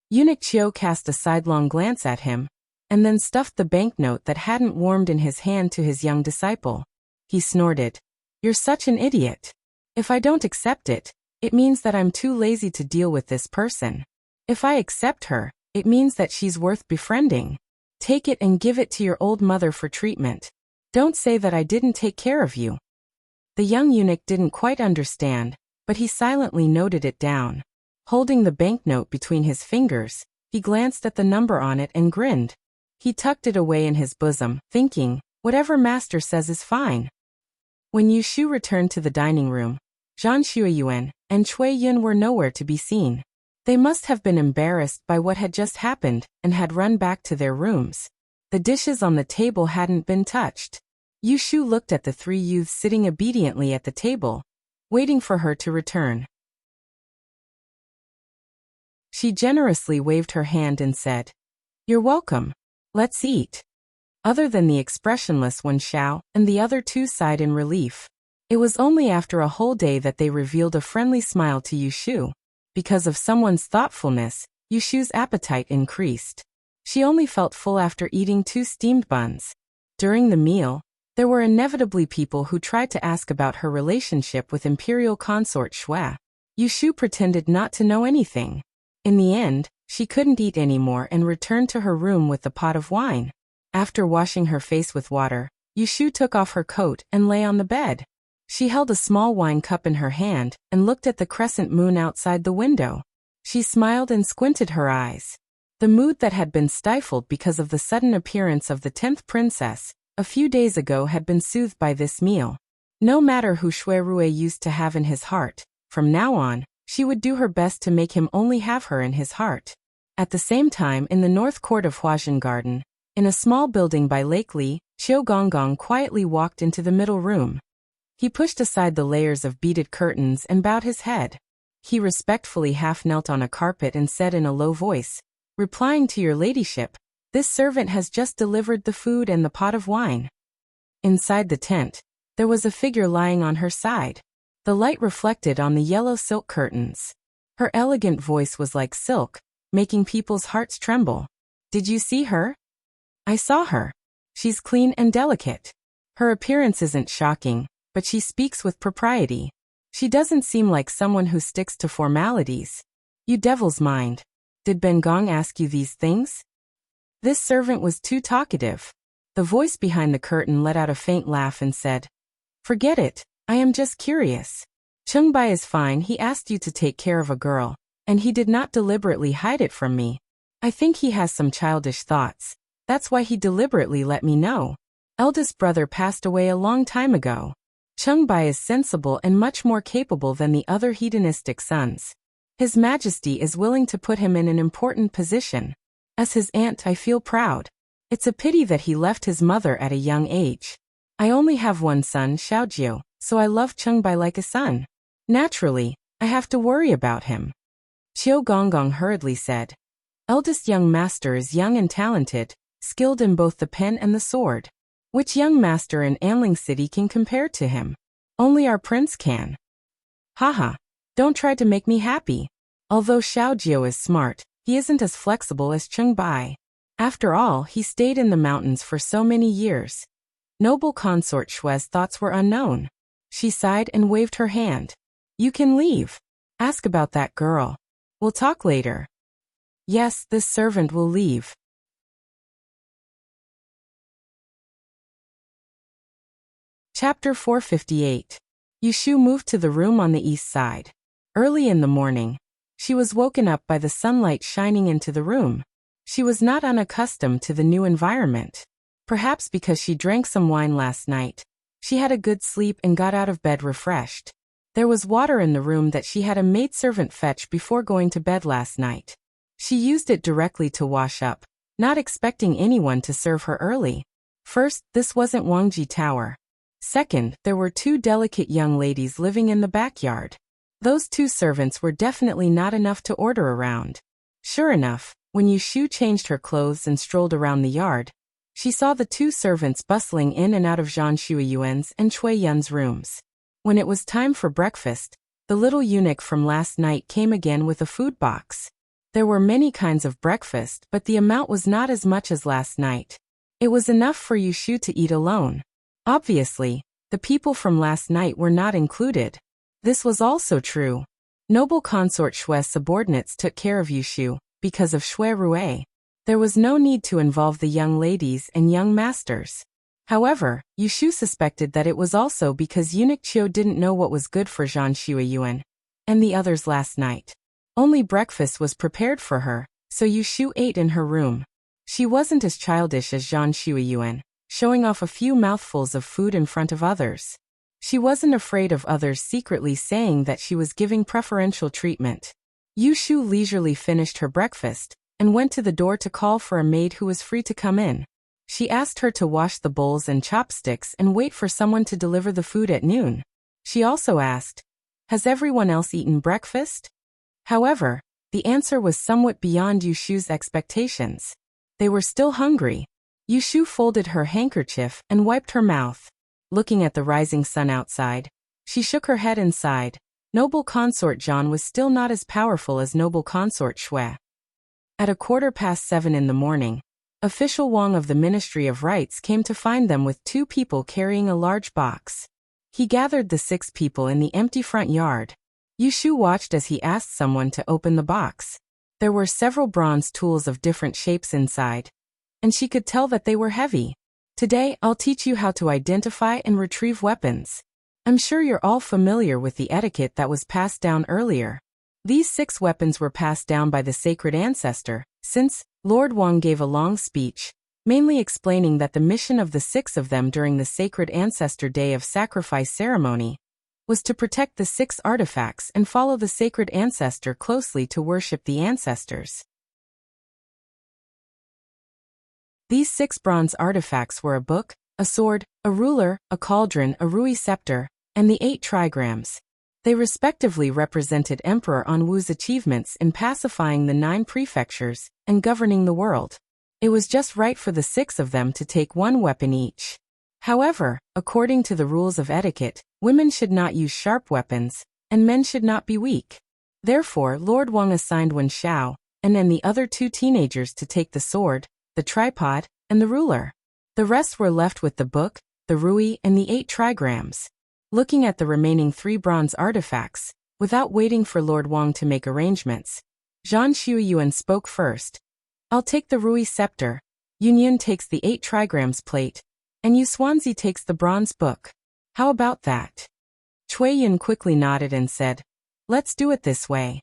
Eunuch Chio cast a sidelong glance at him, and then stuffed the banknote that hadn't warmed in his hand to his young disciple. He snorted, You're such an idiot. If I don't accept it, it means that I'm too lazy to deal with this person. If I accept her, it means that she's worth befriending. Take it and give it to your old mother for treatment. Don't say that I didn't take care of you. The young eunuch didn't quite understand, but he silently noted it down. Holding the banknote between his fingers, he glanced at the number on it and grinned. He tucked it away in his bosom, thinking, whatever master says is fine. When Yushu returned to the dining room, Zhang Shuiyuan and Cui Yun were nowhere to be seen. They must have been embarrassed by what had just happened and had run back to their rooms. The dishes on the table hadn't been touched. Yushu looked at the three youths sitting obediently at the table, waiting for her to return. She generously waved her hand and said, You're welcome. Let's eat. Other than the expressionless Wen Xiao and the other two sighed in relief. It was only after a whole day that they revealed a friendly smile to Yushu. Because of someone's thoughtfulness, Yushu's appetite increased. She only felt full after eating 2 steamed buns. During the meal, there were inevitably people who tried to ask about her relationship with imperial consort Xue. Yushu pretended not to know anything. In the end, she couldn't eat anymore and returned to her room with the pot of wine. After washing her face with water, Yushu took off her coat and lay on the bed. She held a small wine cup in her hand and looked at the crescent moon outside the window. She smiled and squinted her eyes. The mood that had been stifled because of the sudden appearance of the 10th princess a few days ago had been soothed by this meal. No matter who Xue Rue used to have in his heart, from now on, she would do her best to make him only have her in his heart. At the same time, in the north court of Huazhen Garden, in a small building by Lake Li, Qiu Gonggong quietly walked into the middle room. He pushed aside the layers of beaded curtains and bowed his head. He respectfully half-knelt on a carpet and said in a low voice, Replying to your ladyship, this servant has just delivered the food and the pot of wine. Inside the tent, there was a figure lying on her side. The light reflected on the yellow silk curtains. Her elegant voice was like silk, making people's hearts tremble. Did you see her? I saw her. She's clean and delicate. Her appearance isn't shocking, but she speaks with propriety. She doesn't seem like someone who sticks to formalities. You devil's mind. Did Ben Gong ask you these things? This servant was too talkative. The voice behind the curtain let out a faint laugh and said, Forget it, I am just curious. Cheng Bai is fine. He asked you to take care of a girl, and he did not deliberately hide it from me. I think he has some childish thoughts. That's why he deliberately let me know. Eldest brother passed away a long time ago. Cheng Bai is sensible and much more capable than the other hedonistic sons. His Majesty is willing to put him in an important position. As his aunt, I feel proud. It's a pity that he left his mother at a young age. I only have one son, Xiaojiu, so I love Cheng Bai like a son. Naturally, I have to worry about him. Qiu Gonggong hurriedly said. Eldest young master is young and talented, skilled in both the pen and the sword. Which young master in Anling City can compare to him? Only our prince can. Haha, don't try to make me happy. Although Xiaojiu is smart, he isn't as flexible as Cheng Bai. After all, he stayed in the mountains for so many years. Noble consort Shue's thoughts were unknown. She sighed and waved her hand. You can leave. Ask about that girl. We'll talk later. Yes, this servant will leave. Chapter 458. Yushu moved to the room on the east side. Early in the morning, she was woken up by the sunlight shining into the room. She was not unaccustomed to the new environment. Perhaps because she drank some wine last night, she had a good sleep and got out of bed refreshed. There was water in the room that she had a maidservant fetch before going to bed last night. She used it directly to wash up, not expecting anyone to serve her early. First, this wasn't Wangji Tower. Second, there were two delicate young ladies living in the backyard. Those two servants were definitely not enough to order around. Sure enough, when Yushu changed her clothes and strolled around the yard, she saw the two servants bustling in and out of Zhan Shuiyuan's and Cui Yun's rooms. When it was time for breakfast, the little eunuch from last night came again with a food box. There were many kinds of breakfast, but the amount was not as much as last night. It was enough for Yushu to eat alone. Obviously, the people from last night were not included. This was also true. Noble consort Shue's subordinates took care of Yushu, because of Shui Rue. There was no need to involve the young ladies and young masters. However, Yushu suspected that it was also because eunuch Qiu didn't know what was good for Zhan Shuiyuan and the others last night. Only breakfast was prepared for her, so Yushu ate in her room. She wasn't as childish as Zhan Shuiyuan, showing off a few mouthfuls of food in front of others. She wasn't afraid of others secretly saying that she was giving preferential treatment. Yushu leisurely finished her breakfast and went to the door to call for a maid who was free to come in. She asked her to wash the bowls and chopsticks and wait for someone to deliver the food at noon. She also asked, "Has everyone else eaten breakfast?" However, the answer was somewhat beyond Yushu's expectations. They were still hungry. Yushu folded her handkerchief and wiped her mouth. Looking at the rising sun outside, she shook her head and sighed. Noble consort Zhan was still not as powerful as noble consort Shui. At 7:15 in the morning, official Wang of the Ministry of Rites came to find them with two people carrying a large box. He gathered the 6 people in the empty front yard. Yushu watched as he asked someone to open the box. There were several bronze tools of different shapes inside, and she could tell that they were heavy. Today, I'll teach you how to identify and retrieve weapons. I'm sure you're all familiar with the etiquette that was passed down earlier. These 6 weapons were passed down by the sacred ancestor, since Lord Wang gave a long speech, mainly explaining that the mission of the 6 of them during the sacred ancestor day of sacrifice ceremony was to protect the 6 artifacts and follow the sacred ancestor closely to worship the ancestors. These 6 bronze artifacts were a book, a sword, a ruler, a cauldron, a rui scepter, and the 8 trigrams. They respectively represented Emperor Anwu's achievements in pacifying the 9 prefectures and governing the world. It was just right for the 6 of them to take 1 weapon each. However, according to the rules of etiquette, women should not use sharp weapons, and men should not be weak. Therefore, Lord Wang assigned Wen Xiao, and then the other 2 teenagers to take the sword, the tripod, and the ruler. The rest were left with the book, the rui, and the 8 trigrams. Looking at the remaining 3 bronze artifacts, without waiting for Lord Wang to make arrangements, Zhan Shuiyuan spoke first. I'll take the rui scepter, Yunyun takes the 8 trigrams plate, and Yuswanzi takes the bronze book. How about that? Cui Yun quickly nodded and said, let's do it this way.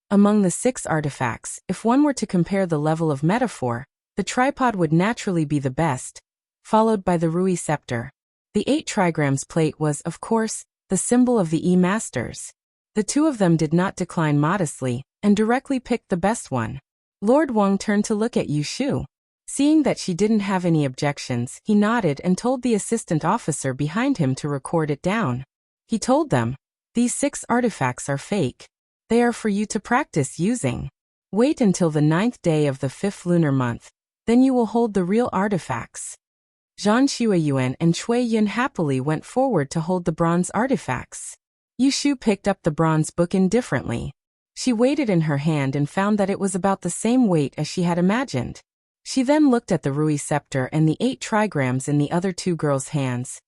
Among the 6 artifacts, if one were to compare the level of metaphor, the tripod would naturally be the best, followed by the rui scepter. The 8 trigrams plate was, of course, the symbol of the E-Masters. The 2 of them did not decline modestly, and directly picked the best one. Lord Wang turned to look at Yushu. Seeing that she didn't have any objections, he nodded and told the assistant officer behind him to record it down. He told them, these 6 artifacts are fake. They are for you to practice using. Wait until the 9th day of the 5th lunar month, then you will hold the real artifacts. Zhan Shuiyuan and Cui Yun happily went forward to hold the bronze artifacts. Yushu picked up the bronze book indifferently. She weighed it in her hand and found that it was about the same weight as she had imagined. She then looked at the Rui scepter and the 8 trigrams in the other 2 girls' hands,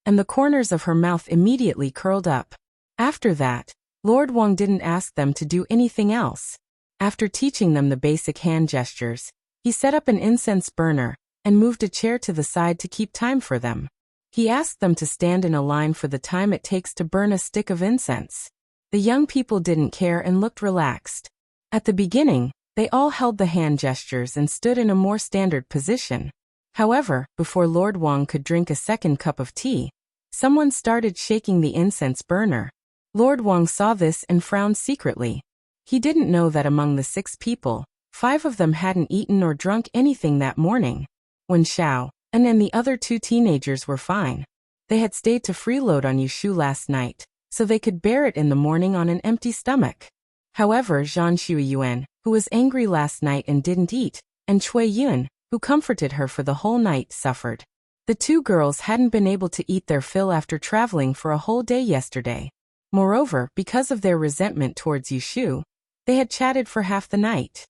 and the corners of her mouth immediately curled up. After that, Lord Wang didn't ask them to do anything else. After teaching them the basic hand gestures, he set up an incense burner and moved a chair to the side to keep time for them. He asked them to stand in a line for the time it takes to burn a stick of incense. The young people didn't care and looked relaxed. At the beginning, they all held the hand gestures and stood in a more standard position. However, before Lord Wang could drink a second cup of tea, someone started shaking the incense burner. Lord Wang saw this and frowned secretly. He didn't know that among the 6 people, 5 of them hadn't eaten or drunk anything that morning. Wen Xiao and the other 2 teenagers were fine. They had stayed to freeload on Yushu last night, so they could bear it in the morning on an empty stomach. However, Zhan Shuiyuan, who was angry last night and didn't eat, and Cui Yun, who comforted her for the whole night, suffered. The 2 girls hadn't been able to eat their fill after traveling for a whole day yesterday. Moreover, because of their resentment towards Yushu, they had chatted for half the night.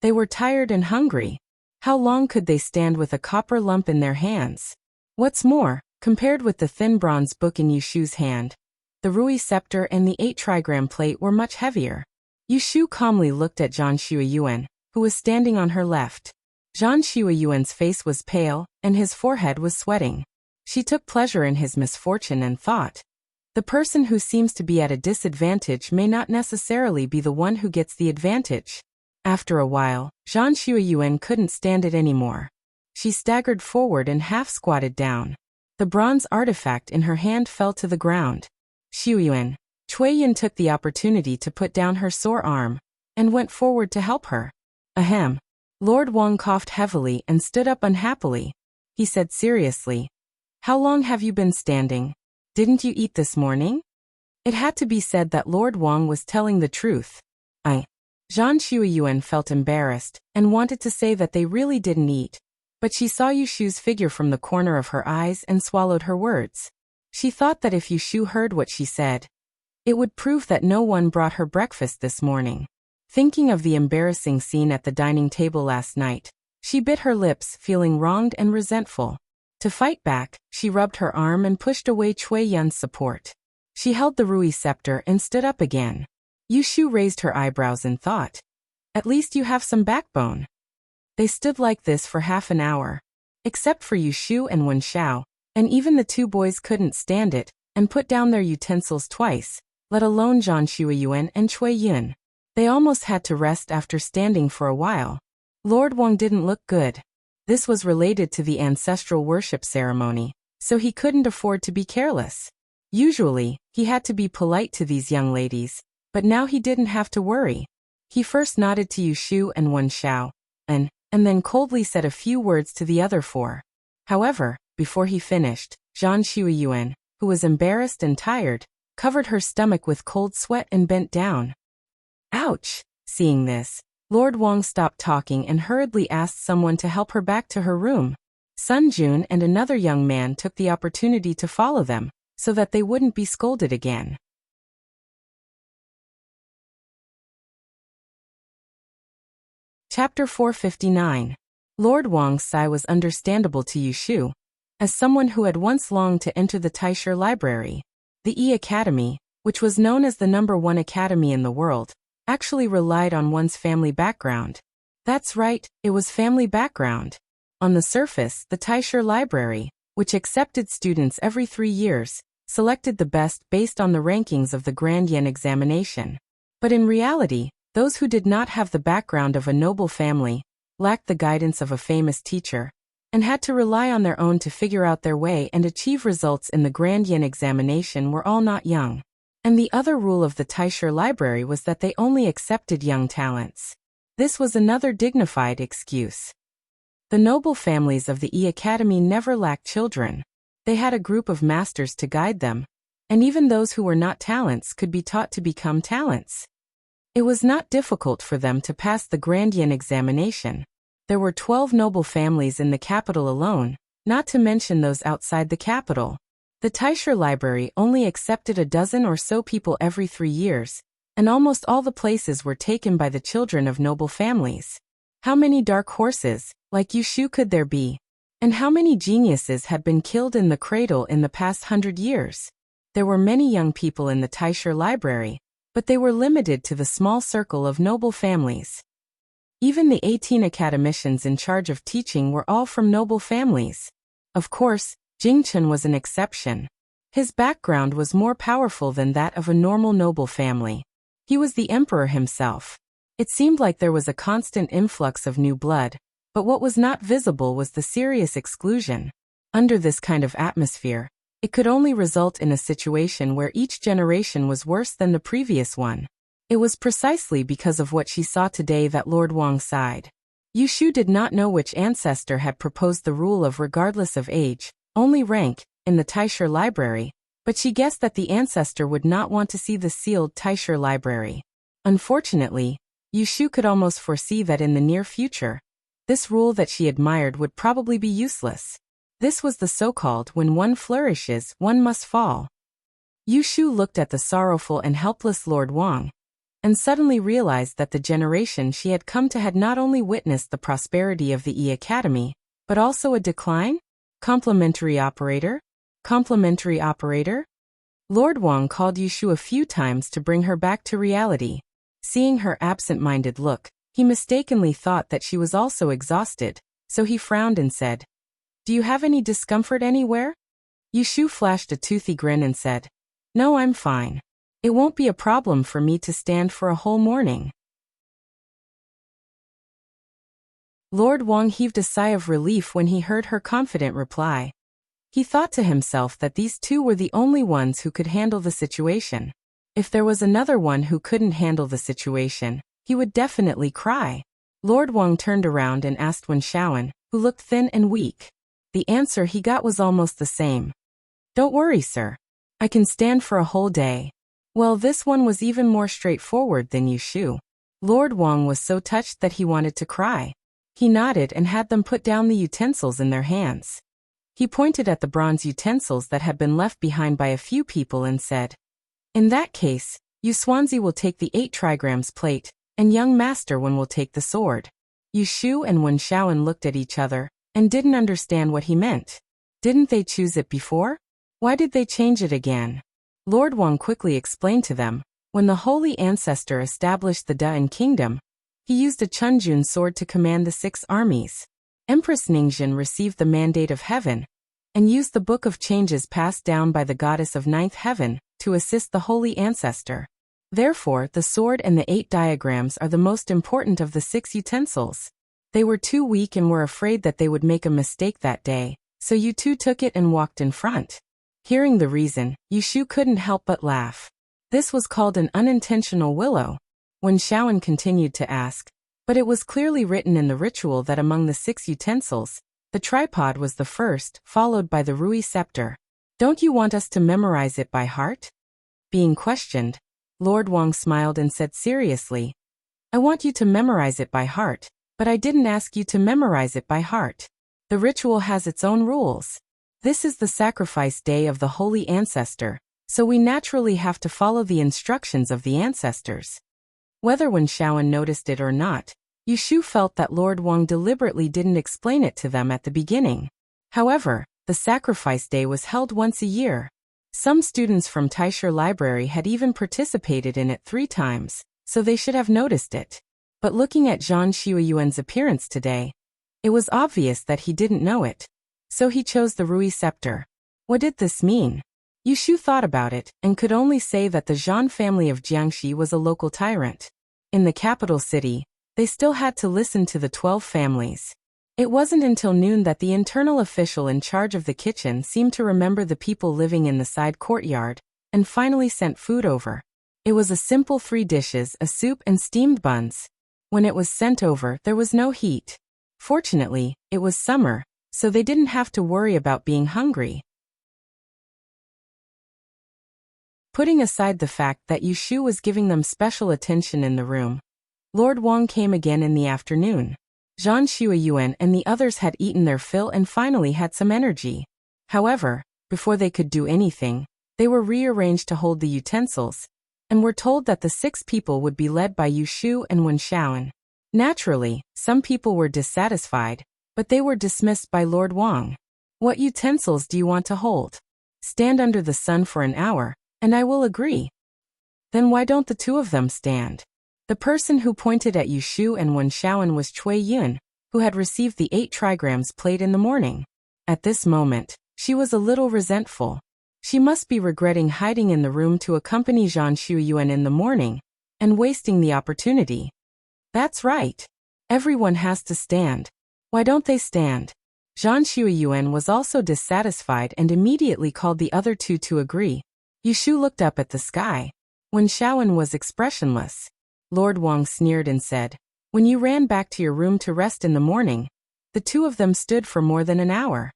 They were tired and hungry. How long could they stand with a copper lump in their hands? What's more, compared with the thin bronze book in Yushu's hand, the Rui scepter and the 8 trigram plate were much heavier. Yushu calmly looked at Zhan Shuiyuan, who was standing on her left. Zhan Shuiyuan's face was pale, and his forehead was sweating. She took pleasure in his misfortune and thought, the person who seems to be at a disadvantage may not necessarily be the one who gets the advantage. After a while, Zhan Shuiyuan couldn't stand it anymore. She staggered forward and half-squatted down. The bronze artifact in her hand fell to the ground. Shuiyuan, Cui Yun took the opportunity to put down her sore arm, and went forward to help her. Ahem. Lord Wang coughed heavily and stood up unhappily. He said seriously, "How long have you been standing? Didn't you eat this morning?" It had to be said that Lord Wang was telling the truth. Zhan Shuiyuan felt embarrassed and wanted to say that they really didn't eat, but she saw Yushu's figure from the corner of her eyes and swallowed her words. She thought that if Yushu heard what she said, it would prove that no one brought her breakfast this morning. Thinking of the embarrassing scene at the dining table last night, she bit her lips, feeling wronged and resentful. To fight back, she rubbed her arm and pushed away Cui Yun's support. She held the Rui scepter and stood up again. Yushu raised her eyebrows and thought, "At least you have some backbone." They stood like this for half an hour. Except for Yushu and Wen Xiao, and even the 2 boys couldn't stand it, and put down their utensils twice, let alone Zhan Shuiyuan and Cui Yun. They almost had to rest after standing for a while. Lord Wang didn't look good. This was related to the ancestral worship ceremony, so he couldn't afford to be careless. Usually, he had to be polite to these young ladies, but now he didn't have to worry. He first nodded to Yushu and Wen Xiao, and then coldly said a few words to the other 4. However, before he finished, Zhan Shuiyuan, who was embarrassed and tired, covered her stomach with cold sweat and bent down. Ouch! Seeing this, Lord Wang stopped talking and hurriedly asked someone to help her back to her room. Sun Jun and another young man took the opportunity to follow them, so that they wouldn't be scolded again. Chapter 459. Lord Wang's sigh was understandable to Yushu, as someone who had once longed to enter the Taisher Library. The E Academy, which was known as the #1 academy in the world, actually relied on one's family background. That's right, it was family background. On the surface, the Taisher Library, which accepted students every 3 years, selected the best based on the rankings of the Grand Yen examination. But in reality, those who did not have the background of a noble family, lacked the guidance of a famous teacher, and had to rely on their own to figure out their way and achieve results in the Grand Yen examination were all not young. And the other rule of the Taisher Library was that they only accepted young talents. This was another dignified excuse. The noble families of the E Academy never lacked children. They had a group of masters to guide them, and even those who were not talents could be taught to become talents. It was not difficult for them to pass the Grand Yen examination. There were 12 noble families in the capital alone, not to mention those outside the capital. The Taisher Library only accepted a dozen or so people every 3 years, and almost all the places were taken by the children of noble families. How many dark horses, like Yushu, could there be? And how many geniuses had been killed in the cradle in the past 100 years? There were many young people in the Taisher library, but they were limited to the small circle of noble families. Even the 18 academicians in charge of teaching were all from noble families. Of course, Jingchen was an exception. His background was more powerful than that of a normal noble family. He was the emperor himself. It seemed like there was a constant influx of new blood, but what was not visible was the serious exclusion. Under this kind of atmosphere, it could only result in a situation where each generation was worse than the previous one. It was precisely because of what she saw today that Lord Wang sighed. Yushu did not know which ancestor had proposed the rule of regardless of age, only rank, in the Taisher library, but she guessed that the ancestor would not want to see the sealed Taisher library. Unfortunately, Yushu could almost foresee that in the near future, this rule that she admired would probably be useless. This was the so-called when one flourishes, one must fall. Yushu looked at the sorrowful and helpless Lord Wang, and suddenly realized that the generation she had come to had not only witnessed the prosperity of the Academy, but also a decline? Complementary operator? Complementary operator? Lord Wang called Yushu a few times to bring her back to reality. Seeing her absent-minded look, he mistakenly thought that she was also exhausted, so he frowned and said, "Do you have any discomfort anywhere?" Yushu flashed a toothy grin and said, "No, I'm fine. It won't be a problem for me to stand for a whole morning." Lord Wang heaved a sigh of relief when he heard her confident reply. He thought to himself that these two were the only ones who could handle the situation. If there was another one who couldn't handle the situation, he would definitely cry. Lord Wang turned around and asked Wen Shaoan, who looked thin and weak. The answer he got was almost the same. "Don't worry, sir. I can stand for a whole day." Well, this one was even more straightforward than Yushu. Lord Wang was so touched that he wanted to cry. He nodded and had them put down the utensils in their hands. He pointed at the bronze utensils that had been left behind by a few people and said, "In that case, Yu Xuanzi will take the 8 trigrams plate, and young Master Wen will take the sword." Yushu and Wen Shaoan looked at each other, and didn't understand what he meant. Didn't they choose it before? Why did they change it again? Lord Wang quickly explained to them, when the Holy Ancestor established the Da'an Kingdom, he used a Chunjun sword to command the 6 armies. Empress Ningxin received the mandate of heaven, and used the Book of Changes passed down by the goddess of 9th heaven, to assist the Holy Ancestor. Therefore, the sword and the 8 diagrams are the most important of the 6 utensils. They were too weak and were afraid that they would make a mistake that day, so you two took it and walked in front. Hearing the reason, Yushu couldn't help but laugh. This was called an unintentional willow. When Shaoan continued to ask, but it was clearly written in the ritual that among the 6 utensils, the tripod was the first, followed by the Rui scepter. "Don't you want us to memorize it by heart?" Being questioned, Lord Wang smiled and said seriously, "I want you to memorize it by heart, but I didn't ask you to memorize it by heart. The ritual has its own rules. This is the sacrifice day of the Holy Ancestor, so we naturally have to follow the instructions of the ancestors." Whether Wen Shaoan noticed it or not, Yushu felt that Lord Wang deliberately didn't explain it to them at the beginning. However, the sacrifice day was held once a year. Some students from Taisher Library had even participated in it 3 times, so they should have noticed it. But looking at Zhang Xiuyuan's appearance today, it was obvious that he didn't know it. So he chose the Rui scepter. What did this mean? Yushu thought about it, and could only say that the Zhan family of Jiangxi was a local tyrant. In the capital city, they still had to listen to the 12 families. It wasn't until noon that the internal official in charge of the kitchen seemed to remember the people living in the side courtyard, and finally sent food over. It was a simple 3 dishes, a soup and steamed buns. When it was sent over, there was no heat. Fortunately, it was summer, so they didn't have to worry about being hungry. Putting aside the fact that Yushu was giving them special attention in the room, Lord Wang came again in the afternoon. Zhang Xiuyuan and the others had eaten their fill and finally had some energy. However, before they could do anything, they were rearranged to hold the utensils, and were told that the 6 people would be led by Yushu and Wen Shaoan. Naturally, some people were dissatisfied, but they were dismissed by Lord Wang. What utensils do you want to hold? Stand under the sun for an hour, and I will agree. Then why don't the 2 of them stand? The person who pointed at Yushu and Wen Shaoan was Cui Yun, who had received the 8 trigrams plate in the morning. At this moment, she was a little resentful. She must be regretting hiding in the room to accompany Zhang Shuyuan in the morning, and wasting the opportunity. That's right. Everyone has to stand. Why don't they stand? Zhang Shuyuan was also dissatisfied and immediately called the other 2 to agree. Yushu looked up at the sky. Wen Shaoan was expressionless. Lord Wang sneered and said, "When you ran back to your room to rest in the morning, the 2 of them stood for more than an hour."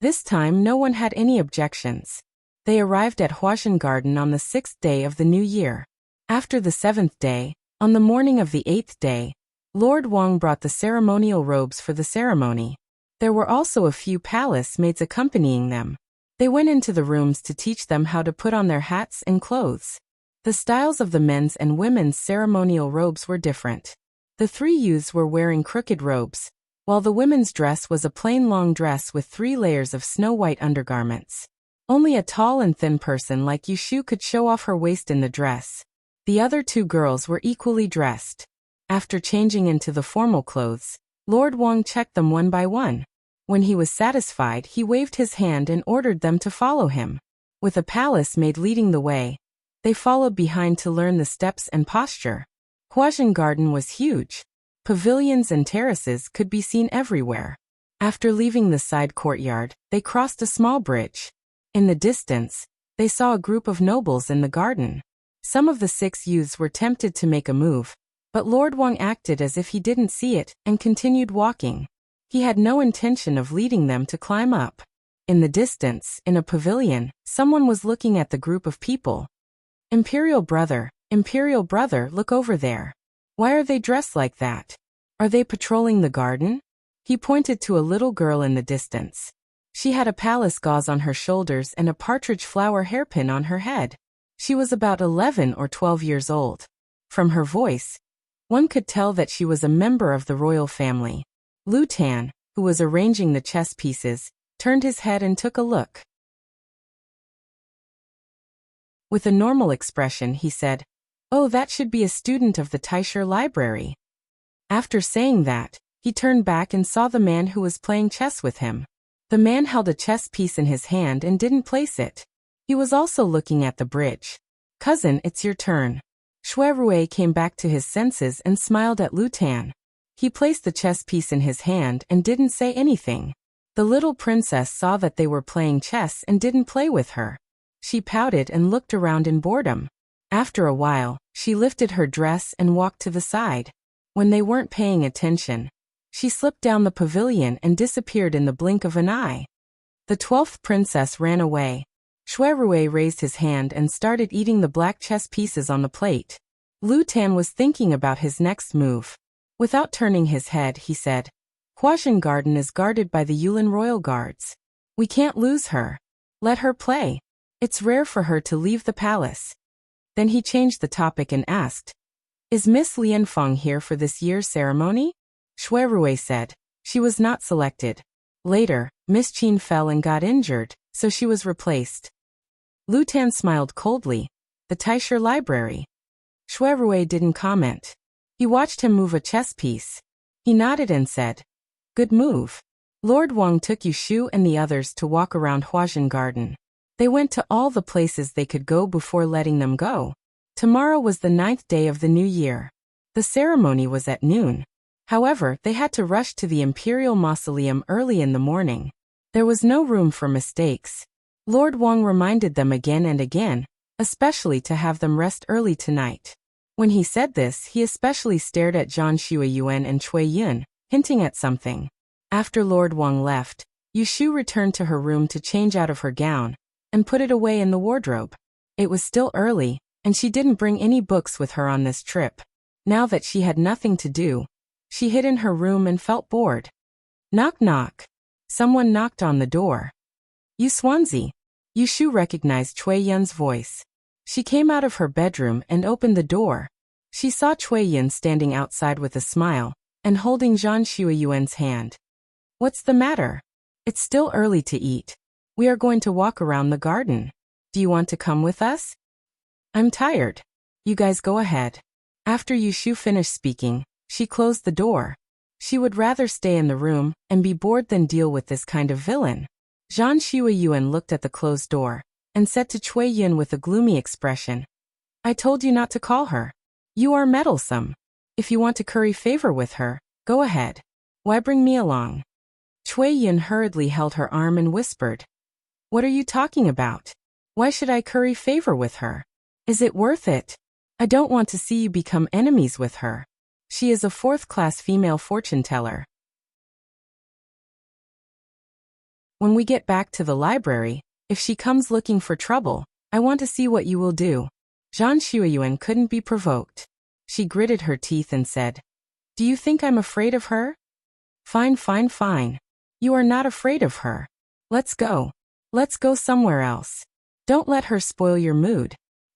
This time no one had any objections. They arrived at Huashan Garden on the 6th day of the new year. After the 7th day, on the morning of the 8th day, Lord Wang brought the ceremonial robes for the ceremony. There were also a few palace maids accompanying them. They went into the rooms to teach them how to put on their hats and clothes. The styles of the men's and women's ceremonial robes were different. The 3 youths were wearing crooked robes, while the women's dress was a plain long dress with 3 layers of snow-white undergarments. Only a tall and thin person like Yushu could show off her waist in the dress. The other 2 girls were equally dressed. After changing into the formal clothes, Lord Wang checked them one by one. When he was satisfied, he waved his hand and ordered them to follow him. With a palace maid leading the way, they followed behind to learn the steps and posture. Huashan Garden was huge. Pavilions and terraces could be seen everywhere. After leaving the side courtyard, they crossed a small bridge. In the distance, they saw a group of nobles in the garden. Some of the 6 youths were tempted to make a move, but Lord Wang acted as if he didn't see it and continued walking. He had no intention of leading them to climb up. In the distance, in a pavilion, someone was looking at the group of people. Imperial brother, look over there. Why are they dressed like that? Are they patrolling the garden? He pointed to a little girl in the distance. She had a palace gauze on her shoulders and a partridge flower hairpin on her head. She was about 11 or 12 years old. From her voice, one could tell that she was a member of the royal family. Lu Tan, who was arranging the chess pieces, turned his head and took a look. With a normal expression, he said, "Oh, that should be a student of the Taisher Library." After saying that, he turned back and saw the man who was playing chess with him. The man held a chess piece in his hand and didn't place it. He was also looking at the bridge. "Cousin, it's your turn." Shui Rui came back to his senses and smiled at Lu Tan. He placed the chess piece in his hand and didn't say anything. The little princess saw that they were playing chess and didn't play with her. She pouted and looked around in boredom. After a while, she lifted her dress and walked to the side. When they weren't paying attention, she slipped down the pavilion and disappeared in the blink of an eye. The 12th princess ran away. Shui Rui raised his hand and started eating the black chess pieces on the plate. Lu Tan was thinking about his next move. Without turning his head, he said, "Huashan Garden is guarded by the Yulin Royal Guards. We can't lose her. Let her play. It's rare for her to leave the palace." Then he changed the topic and asked, "Is Miss Lianfeng here for this year's ceremony?" Shui Rui said, "She was not selected. Later, Miss Qin fell and got injured, so she was replaced." Lu Tan smiled coldly. "The Taisher Library." Shui Rui didn't comment. He watched him move a chess piece. He nodded and said, "Good move." Lord Wang took Yushu and the others to walk around Huashan Garden. They went to all the places they could go before letting them go. Tomorrow was the 9th day of the new year. The ceremony was at noon. However, they had to rush to the Imperial Mausoleum early in the morning. There was no room for mistakes. Lord Wang reminded them again and again, especially to have them rest early tonight. When he said this, he especially stared at Zhang Shuyuan and Cui Yun, hinting at something. After Lord Wang left, Yushu returned to her room to change out of her gown and put it away in the wardrobe. It was still early, and she didn't bring any books with her on this trip. Now that she had nothing to do, she hid in her room and felt bored. Knock knock. Someone knocked on the door. "You Swansea." Yushu recognized Cui Yun's voice. She came out of her bedroom and opened the door. She saw Cui Yin standing outside with a smile and holding Zhang Shuiyuan's hand. What's the matter? It's still early to eat. We are going to walk around the garden. Do you want to come with us? I'm tired. You guys go ahead. After Yushu finished speaking, she closed the door. She would rather stay in the room and be bored than deal with this kind of villain. Zhang Shuiyuan looked at the closed door and said to Cui Yin with a gloomy expression, I told you not to call her. You are meddlesome. If you want to curry favor with her, go ahead. Why bring me along? Cui Yin hurriedly held her arm and whispered, What are you talking about? Why should I curry favor with her? Is it worth it? I don't want to see you become enemies with her. She is a fourth-class female fortune-teller. When we get back to the library, if she comes looking for trouble, I want to see what you will do. Zhang Shuiyuan couldn't be provoked. She gritted her teeth and said, Do you think I'm afraid of her? Fine, fine, fine. You are not afraid of her. Let's go. Let's go somewhere else. Don't let her spoil your mood.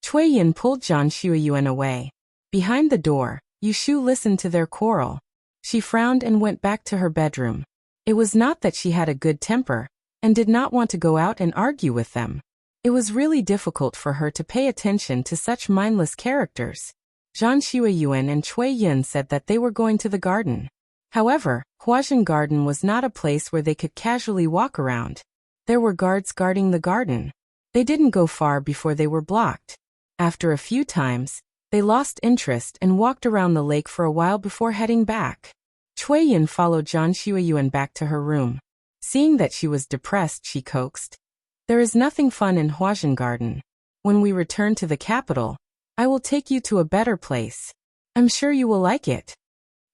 Cui Yin pulled Zhang Shuiyuan away. Behind the door, Yushu listened to their quarrel. She frowned and went back to her bedroom. It was not that she had a good temper and did not want to go out and argue with them. It was really difficult for her to pay attention to such mindless characters. Zhang Shuiyuan and Cui Yin said that they were going to the garden. However, Huazhen Garden was not a place where they could casually walk around. There were guards guarding the garden. They didn't go far before they were blocked. After a few times, they lost interest and walked around the lake for a while before heading back. Cui Yin followed Zhang Shuiyuan back to her room. Seeing that she was depressed, she coaxed, There is nothing fun in Huazhen Garden. When we return to the capital, I will take you to a better place. I'm sure you will like it.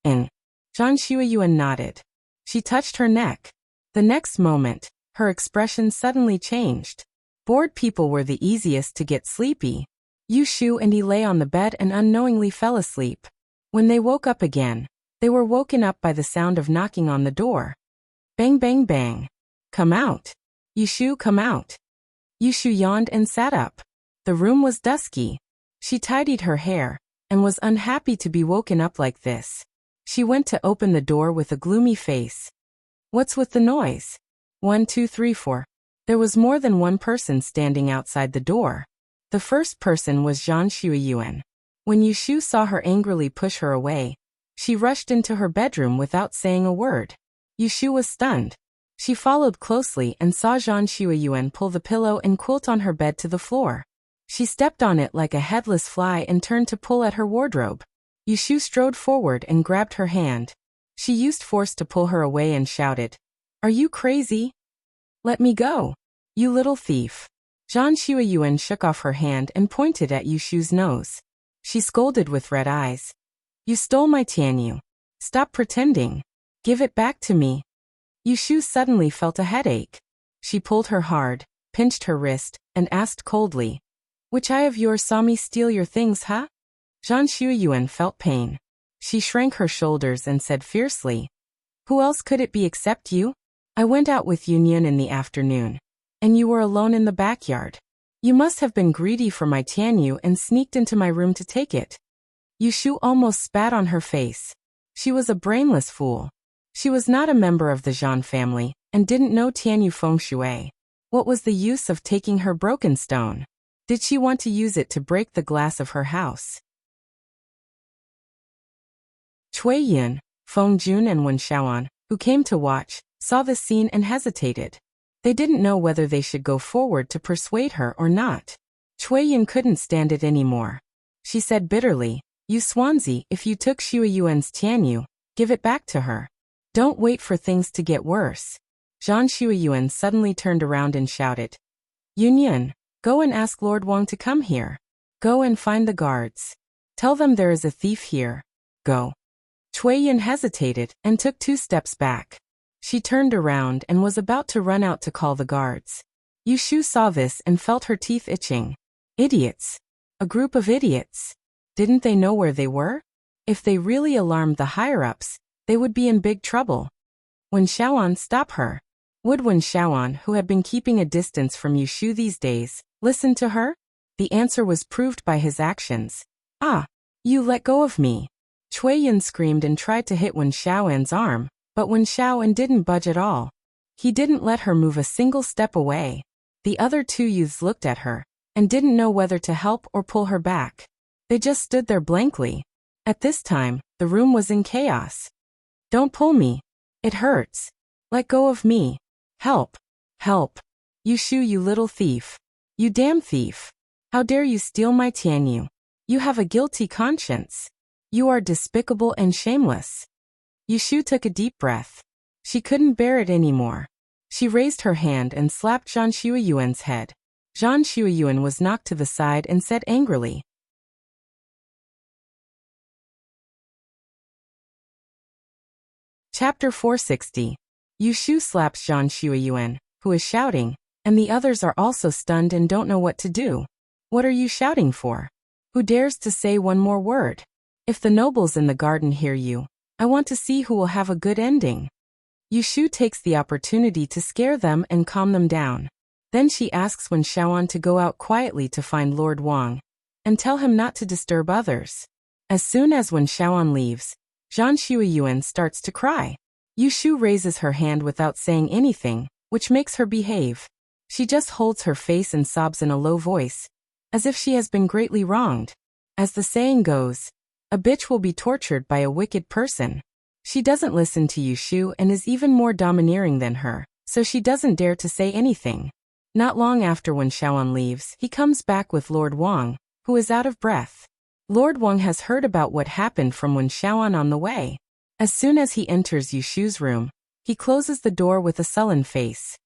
And Zhang Shuiyuan nodded. She touched her neck. The next moment, her expression suddenly changed. Bored people were the easiest to get sleepy. Yushu and he lay on the bed and unknowingly fell asleep. When they woke up again, they were woken up by the sound of knocking on the door. Bang, bang, bang. Come out. Yushu, come out. Yushu yawned and sat up. The room was dusky. She tidied her hair and was unhappy to be woken up like this. She went to open the door with a gloomy face. What's with the noise? 1, 2, 3, 4. There was more than one person standing outside the door. The first person was Zhang Shuiyuan. When Yushu saw her angrily push her away, she rushed into her bedroom without saying a word. Yushu was stunned. She followed closely and saw Zhang Shuiyuan pull the pillow and quilt on her bed to the floor. She stepped on it like a headless fly and turned to pull at her wardrobe. Yushu strode forward and grabbed her hand. She used force to pull her away and shouted, Are you crazy? Let me go. You little thief. Zhang Shuiyuan shook off her hand and pointed at Yushu's nose. She scolded with red eyes. You stole my Tianyu. Stop pretending. Give it back to me. Yushu suddenly felt a headache. She pulled her hard, pinched her wrist, and asked coldly, Which eye of yours saw me steal your things, huh? Zhang Shuiyuan felt pain. She shrank her shoulders and said fiercely, Who else could it be except you? I went out with Yunyan in the afternoon, and you were alone in the backyard. You must have been greedy for my Tianyu and sneaked into my room to take it. Yushu almost spat on her face. She was a brainless fool. She was not a member of the Zhan family and didn't know Tianyu feng shui. What was the use of taking her broken stone? Did she want to use it to break the glass of her house? Cui Yin, Feng Jun and Wen Shaoan, who came to watch, saw the scene and hesitated. They didn't know whether they should go forward to persuade her or not. Cui Yin couldn't stand it anymore. She said bitterly, You Swansea, if you took Shuiyuan's Tianyu, give it back to her. Don't wait for things to get worse. Zhang Shuiyuan suddenly turned around and shouted, Yunyan, go and ask Lord Wang to come here. Go and find the guards. Tell them there is a thief here. Go. Cui Yin hesitated and took 2 steps back. She turned around and was about to run out to call the guards. Yushu saw this and felt her teeth itching. Idiots. A group of idiots. Didn't they know where they were? If they really alarmed the higher-ups, they would be in big trouble. Wen Shaoan, stop her. Would Wen Shaoan, who had been keeping a distance from Yushu these days, listen to her? The answer was proved by his actions. "Ah! You let go of me!" Cui Yin screamed and tried to hit Wen Xiaoan's arm, but Wen Xiaoan didn't budge at all. He didn't let her move a single step away. The other two youths looked at her, and didn't know whether to help or pull her back. They just stood there blankly. At this time, the room was in chaos. "Don't pull me. It hurts. Let go of me. Help. Help. You Shu, you little thief. You damn thief. How dare you steal my Tianyu? You have a guilty conscience. You are despicable and shameless." Yushu took a deep breath. She couldn't bear it anymore. She raised her hand and slapped Zhang Shuiyuan's head. Zhang Shuiyuan was knocked to the side and said angrily. Chapter 460. Yushu slaps Zhang Shuiyuan, who is shouting, and the others are also stunned and don't know what to do. "What are you shouting for? Who dares to say one more word? If the nobles in the garden hear you, I want to see who will have a good ending." Yushu takes the opportunity to scare them and calm them down. Then she asks Wen Xiaoan to go out quietly to find Lord Wang, and tell him not to disturb others. As soon as Wen Xiaoan leaves, Zhang Shuiyuan starts to cry. Yushu raises her hand without saying anything, which makes her behave. She just holds her face and sobs in a low voice, as if she has been greatly wronged. As the saying goes, a bitch will be tortured by a wicked person. She doesn't listen to Yushu and is even more domineering than her, so she doesn't dare to say anything. Not long after Wen Xiaoan leaves, he comes back with Lord Wang, who is out of breath. Lord Wang has heard about what happened from Wen Xiaoan on the way. As soon as he enters Yushu's room, he closes the door with a sullen face.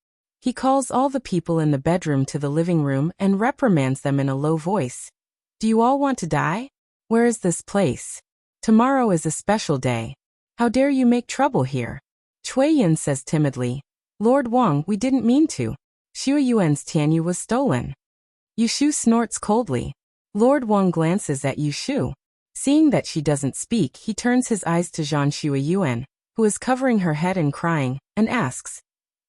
He calls all the people in the bedroom to the living room and reprimands them in a low voice. "Do you all want to die? Where is this place? Tomorrow is a special day. How dare you make trouble here?" Cui Yin says timidly, "Lord Wang, we didn't mean to. Shuiyuan's Tianyu was stolen." Yushu snorts coldly. Lord Wang glances at Yushu. Seeing that she doesn't speak, he turns his eyes to Zhang Shuiyuan, who is covering her head and crying, and asks,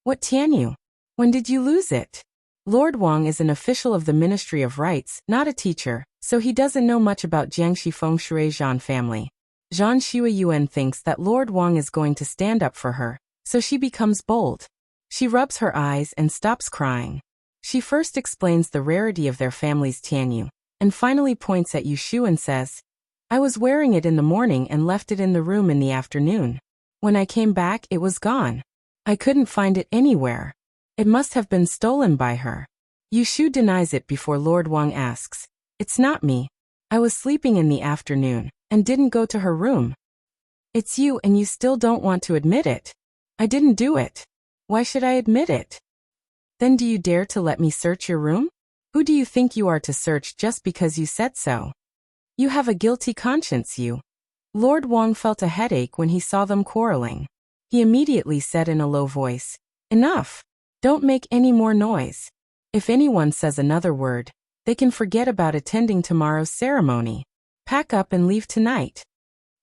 "What Tianyu? When did you lose it?" Lord Wang is an official of the Ministry of Rights, not a teacher, so he doesn't know much about Jiangxi Feng Shui Zhan family. Zhang Shuiyuan thinks that Lord Wang is going to stand up for her, so she becomes bold. She rubs her eyes and stops crying. She first explains the rarity of their family's Tianyu, and finally points at Yushu and says, "I was wearing it in the morning and left it in the room in the afternoon. When I came back, it was gone. I couldn't find it anywhere. It must have been stolen by her." Yushu denies it before Lord Wang asks, "It's not me. I was sleeping in the afternoon, and didn't go to her room." "It's you, and you still don't want to admit it." "I didn't do it. Why should I admit it?" "Then do you dare to let me search your room? Who do you think you are to search just because you said so? You have a guilty conscience, you." Lord Wang felt a headache when he saw them quarreling. He immediately said in a low voice, "Enough. Don't make any more noise. If anyone says another word, they can forget about attending tomorrow's ceremony. Pack up and leave tonight."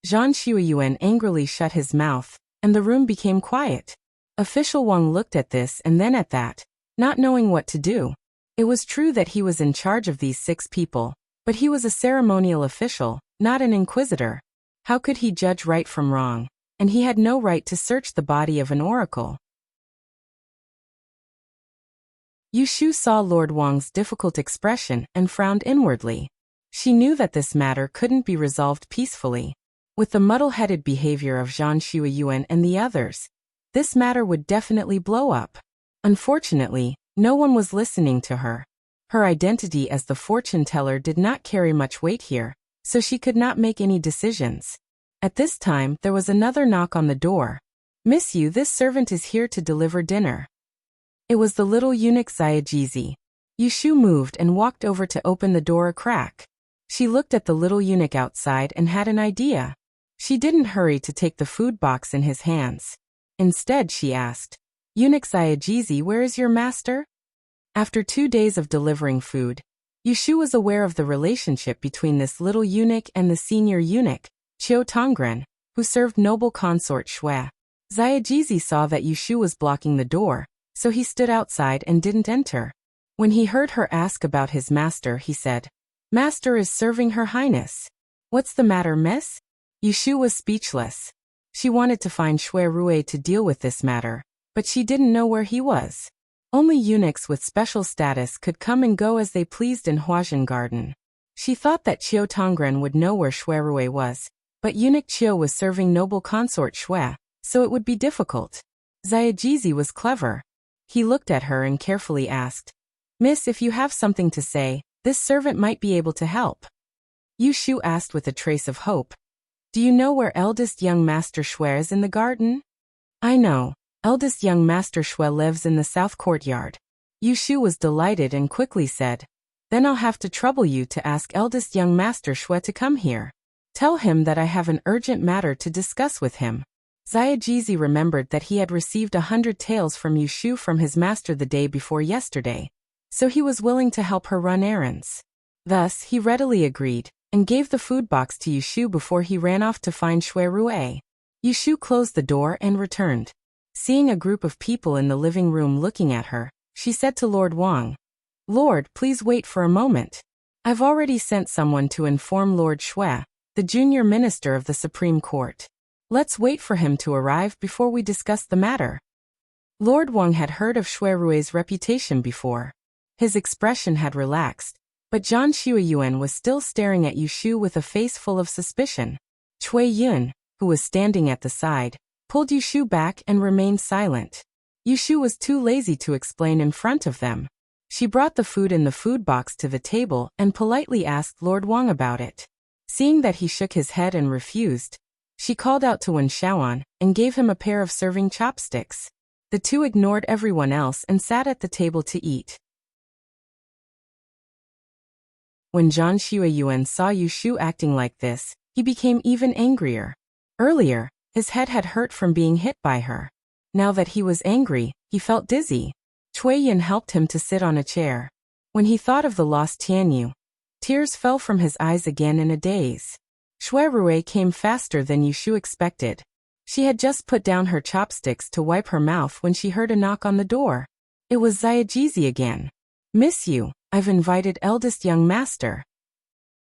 Zhang Shuiyuan angrily shut his mouth, and the room became quiet. Official Wang looked at this and then at that, not knowing what to do. It was true that he was in charge of these 6 people, but he was a ceremonial official, not an inquisitor. How could he judge right from wrong? And he had no right to search the body of an oracle. Yushu saw Lord Wang's difficult expression and frowned inwardly. She knew that this matter couldn't be resolved peacefully. With the muddle-headed behavior of Zhang Shuiyuan and the others, this matter would definitely blow up. Unfortunately, no one was listening to her. Her identity as the fortune teller did not carry much weight here, so she could not make any decisions. At this time, there was another knock on the door. "Miss Yu, this servant is here to deliver dinner." It was the little eunuch Xiaojizi. Yushu moved and walked over to open the door a crack. She looked at the little eunuch outside and had an idea. She didn't hurry to take the food box in his hands. Instead, she asked, "Eunuch Xiaojizi, where is your master?" After 2 days of delivering food, Yushu was aware of the relationship between this little eunuch and the senior eunuch, Qiu Tongren, who served noble consort Shui. Xiaojizi saw that Yushu was blocking the door, so he stood outside and didn't enter. When he heard her ask about his master, he said, "Master is serving Her Highness." "What's the matter, miss?" Yushu was speechless. She wanted to find Shui Rui to deal with this matter, but she didn't know where he was. Only eunuchs with special status could come and go as they pleased in Huajin Garden. She thought that Qiu Tongren would know where Shui Rui was, but eunuch Qiu was serving noble consort Shui, so it would be difficult. Ziajizi was clever. He looked at her and carefully asked, "Miss, if you have something to say, this servant might be able to help." Yushu asked with a trace of hope, "Do you know where eldest young Master Shui is in the garden?" "I know. Eldest young Master Shui lives in the south courtyard." Yushu was delighted and quickly said, "Then I'll have to trouble you to ask eldest young Master Shui to come here. Tell him that I have an urgent matter to discuss with him." Ziajizi remembered that he had received 100 taels from Yushu from his master the day before yesterday, so he was willing to help her run errands. Thus, he readily agreed, and gave the food box to Yushu before he ran off to find Shui Rui. Yushu closed the door and returned. Seeing a group of people in the living room looking at her, she said to Lord Wang, "Lord, please wait for a moment. I've already sent someone to inform Lord Shui, the junior minister of the Supreme Court. Let's wait for him to arrive before we discuss the matter." Lord Wang had heard of Shui Rui's reputation before. His expression had relaxed, but Zhang Xueyuan was still staring at Yushu with a face full of suspicion. Cui Yun, who was standing at the side, pulled Yushu back and remained silent. Yushu was too lazy to explain in front of them. She brought the food in the food box to the table and politely asked Lord Wang about it. Seeing that he shook his head and refused, she called out to Wen Shaoan and gave him a pair of serving chopsticks. The two ignored everyone else and sat at the table to eat. When Zhang Xueyuan saw Yushu acting like this, he became even angrier. Earlier, his head had hurt from being hit by her. Now that he was angry, he felt dizzy. Cui Yin helped him to sit on a chair. When he thought of the lost Tianyu, tears fell from his eyes again in a daze. Shui Rui came faster than Yushu expected. She had just put down her chopsticks to wipe her mouth when she heard a knock on the door. It was Ziajizi again. "Miss you, I've invited eldest young master."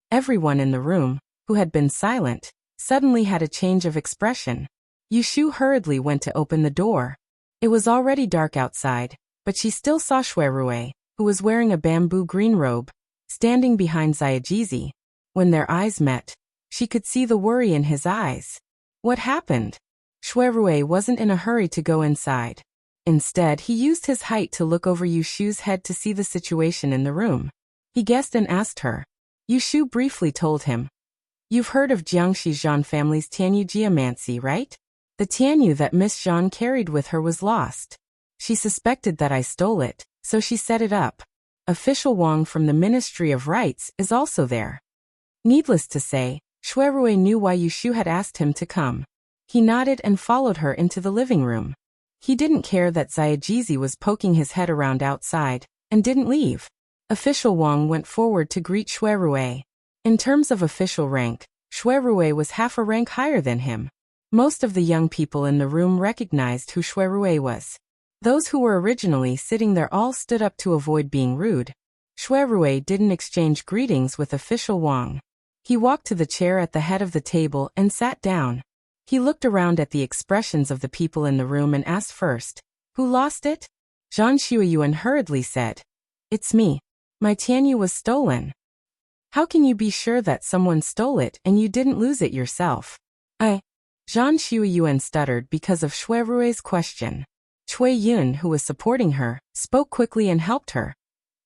Everyone in the room, who had been silent, suddenly had a change of expression. Yushu hurriedly went to open the door. It was already dark outside, but she still saw Shui Rui, who was wearing a bamboo green robe, standing behind Ziajizi. When their eyes met, she could see the worry in his eyes. What happened? Shui Rui wasn't in a hurry to go inside. Instead, he used his height to look over Yushu's head to see the situation in the room. He guessed and asked her. Yushu briefly told him. "You've heard of Jiangxi Zhan family's Tianyu geomancy, right? The Tianyu that Miss Zhan carried with her was lost. She suspected that I stole it, so she set it up. Official Wang from the Ministry of Rights is also there." Needless to say, Shui Rui knew why Yushu had asked him to come. He nodded and followed her into the living room. He didn't care that Ziajizi was poking his head around outside, and didn't leave. Official Wang went forward to greet Shui Rui. In terms of official rank, Shui Rui was half a rank higher than him. Most of the young people in the room recognized who Shui Rui was. Those who were originally sitting there all stood up to avoid being rude. Shui Rui didn't exchange greetings with official Wang. He walked to the chair at the head of the table and sat down. He looked around at the expressions of the people in the room and asked first, "Who lost it?" Zhang Xueyuan hurriedly said, "It's me. My Tianyu was stolen." "How can you be sure that someone stole it and you didn't lose it yourself?" Zhang Xueyuan stuttered because of Shui Rui's question. Cui Yun, who was supporting her, spoke quickly and helped her.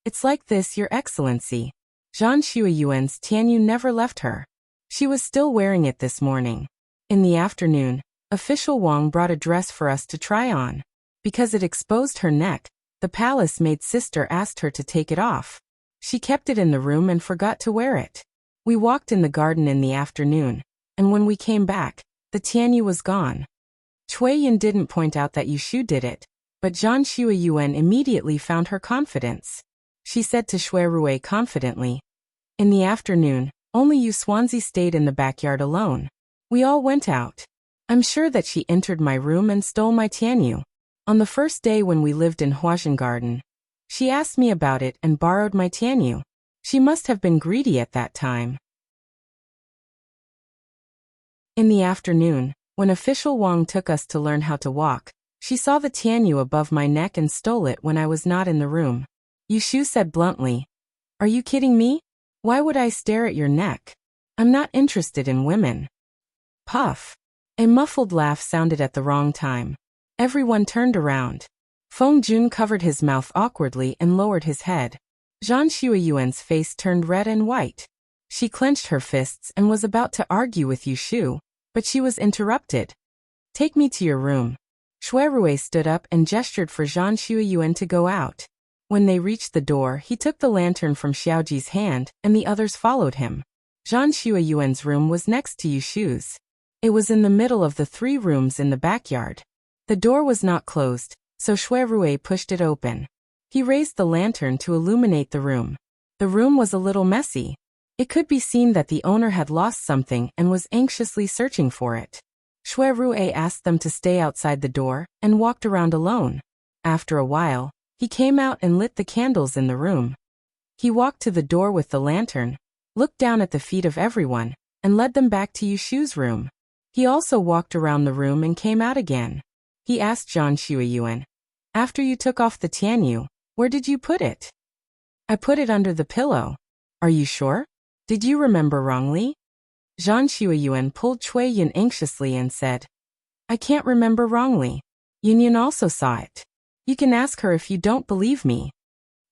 "It's like this, Your Excellency. Zhang Xueyuan's Tianyu never left her. She was still wearing it this morning. In the afternoon, official Wang brought a dress for us to try on. Because it exposed her neck, the palace maid sister asked her to take it off. She kept it in the room and forgot to wear it. We walked in the garden in the afternoon, and when we came back, the Tianyu was gone." Cui Yin didn't point out that Yushu did it, but Zhang Xueyuan immediately found her confidence. She said to Shui Rui confidently, "In the afternoon, only Yu Swanzi stayed in the backyard alone. We all went out. I'm sure that she entered my room and stole my Tianyu. On the first day when we lived in Huajin Garden, She asked me about it and borrowed my Tianyu. She must have been greedy at that time. In the afternoon, when official Wang took us to learn how to walk, she saw the Tianyu above my neck and stole it when I was not in the room. Yushu said bluntly, "Are you kidding me? Why would I stare at your neck? I'm not interested in women." Puff. A muffled laugh sounded at the wrong time. Everyone turned around. Feng Jun covered his mouth awkwardly and lowered his head. Zhang Shuiyuan's face turned red and white. She clenched her fists and was about to argue with Yushu, but she was interrupted. "Take me to your room." Shui Rui stood up and gestured for Zhang Shuiyuan to go out. When they reached the door, he took the lantern from Xiaoji's hand, and the others followed him. Zhang Shuiyuan's room was next to Yushu's. It was in the middle of the 3 rooms in the backyard. The door was not closed, so Shui Rui pushed it open. He raised the lantern to illuminate the room. The room was a little messy. It could be seen that the owner had lost something and was anxiously searching for it. Shui Rui asked them to stay outside the door and walked around alone. After a while, he came out and lit the candles in the room. He walked to the door with the lantern, looked down at the feet of everyone, and led them back to Yushu's room. He also walked around the room and came out again. He asked Zhang Shuiyuan, "After you took off the Tianyu, where did you put it?" "I put it under the pillow." "Are you sure? Did you remember wrongly?" Zhang Shuiyuan pulled Cui Yun anxiously and said, "I can't remember wrongly. Yun also saw it. You can ask her if you don't believe me."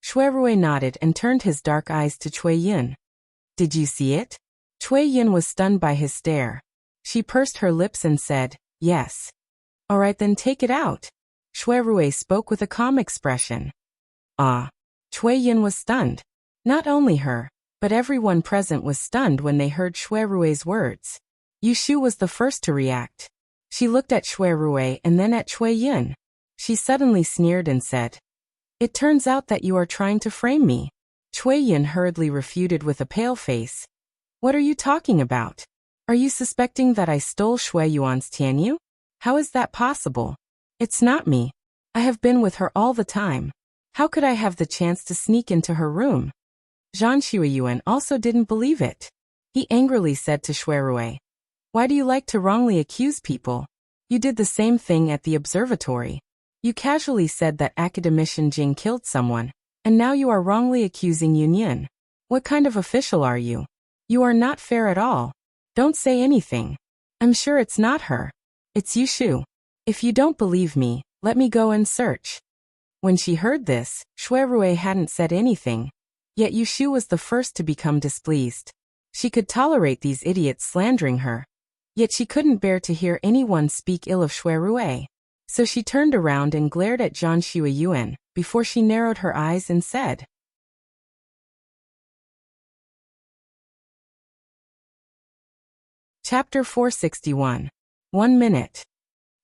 Shui Rui nodded and turned his dark eyes to Cui Yun. "Did you see it?" Cui Yun was stunned by his stare. She pursed her lips and said, "Yes." "All right, then take it out." Shui Rui spoke with a calm expression. Ah. Cui Yun was stunned. Not only her, but everyone present was stunned when they heard Shui Rui's words. Yushu was the first to react. She looked at Shui Rui and then at Cui Yun. She suddenly sneered and said, "It turns out that you are trying to frame me." Cui Yun hurriedly refuted with a pale face. "What are you talking about? Are you suspecting that I stole Shui Yuan's Tianyu? How is that possible? It's not me. I have been with her all the time. How could I have the chance to sneak into her room?" Zhang Shuiyuan also didn't believe it. He angrily said to Shui Rui, "Why do you like to wrongly accuse people? You did the same thing at the observatory. You casually said that academician Jing killed someone, and now you are wrongly accusing Yun. What kind of official are you? You are not fair at all. Don't say anything. I'm sure it's not her. It's Yushu. If you don't believe me, let me go and search." When she heard this, Shui Rui hadn't said anything. Yet Yushu was the first to become displeased. She could tolerate these idiots slandering her. Yet she couldn't bear to hear anyone speak ill of Shui Rui. So she turned around and glared at Zhang Shuiyuan, before she narrowed her eyes and said, Chapter 461. 1 minute.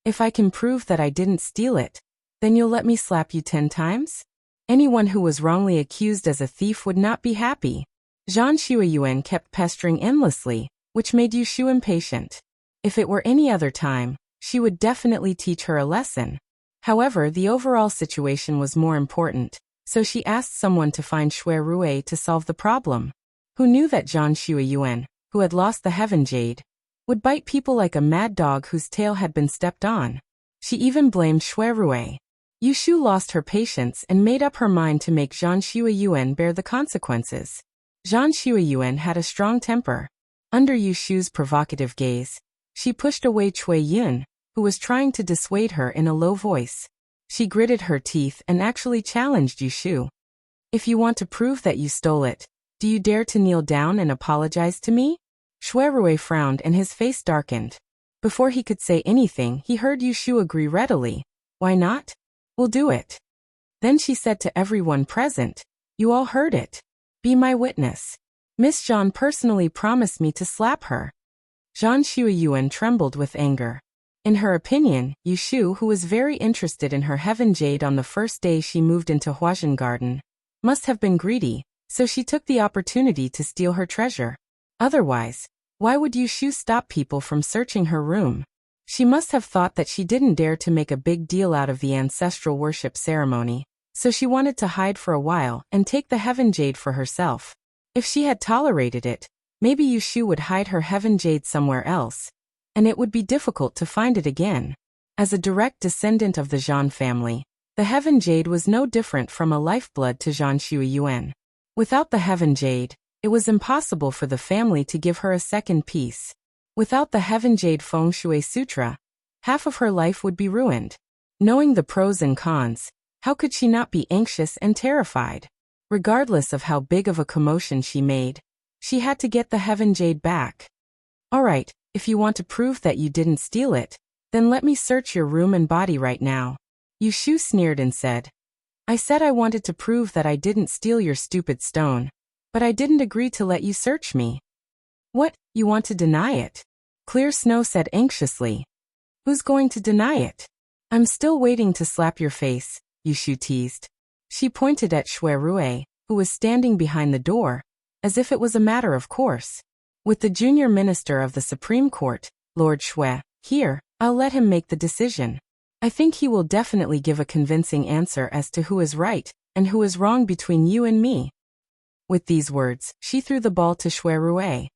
"If I can prove that I didn't steal it, then you'll let me slap you 10 times? Anyone who was wrongly accused as a thief would not be happy." Zhang Shuiyuan kept pestering endlessly, which made Yushu impatient. If it were any other time, she would definitely teach her a lesson. However, the overall situation was more important, so she asked someone to find Shui Rui to solve the problem. Who knew that Zhang Shuiyuan, who had lost the Heaven Jade, would bite people like a mad dog whose tail had been stepped on? She even blamed Shui Rui. Yushu lost her patience and made up her mind to make Zhang Shuiyuan bear the consequences. Zhang Shuiyuan had a strong temper. Under Yushu's provocative gaze, she pushed away Cui Yun, who was trying to dissuade her in a low voice. She gritted her teeth and actually challenged Yushu. "If you want to prove that you stole it, do you dare to kneel down and apologize to me?" Shui Rui frowned and his face darkened. Before he could say anything, he heard Yushu agree readily. "Why not? We'll do it." Then she said to everyone present, "You all heard it. Be my witness. Miss Zhang personally promised me to slap her." Zhang Shuiyuan trembled with anger. In her opinion, Yushu, who was very interested in her Heaven Jade on the first day she moved into Huazhen Garden, must have been greedy, so she took the opportunity to steal her treasure. Otherwise, why would Yushu stop people from searching her room? She must have thought that she didn't dare to make a big deal out of the ancestral worship ceremony, So she wanted to hide for a while and take the heaven jade for herself. If she had tolerated it, maybe Yushu would hide her heaven jade somewhere else, and it would be difficult to find it again. As a direct descendant of the Zhan family, the heaven jade was no different from a lifeblood to Zhan Shuiyuan. Without the heaven jade, it was impossible for the family to give her a second piece. Without the heaven jade Feng Shui Sutra, half of her life would be ruined. Knowing the pros and cons, how could she not be anxious and terrified? Regardless of how big of a commotion she made, she had to get the heaven jade back. Alright, if you want to prove that you didn't steal it, then let me search your room and body right now. Yushu sneered and said, I said I wanted to prove that I didn't steal your stupid stone, but I didn't agree to let you search me. What, you want to deny it? Clear Snow said anxiously. Who's going to deny it? I'm still waiting to slap your face, Yushu teased. She pointed at Shui Rui, who was standing behind the door, as if it was a matter of course. With the junior minister of the Supreme Court, Lord Shui, here, I'll let him make the decision. I think he will definitely give a convincing answer as to who is right and who is wrong between you and me. With these words, she threw the ball to Shui Rui.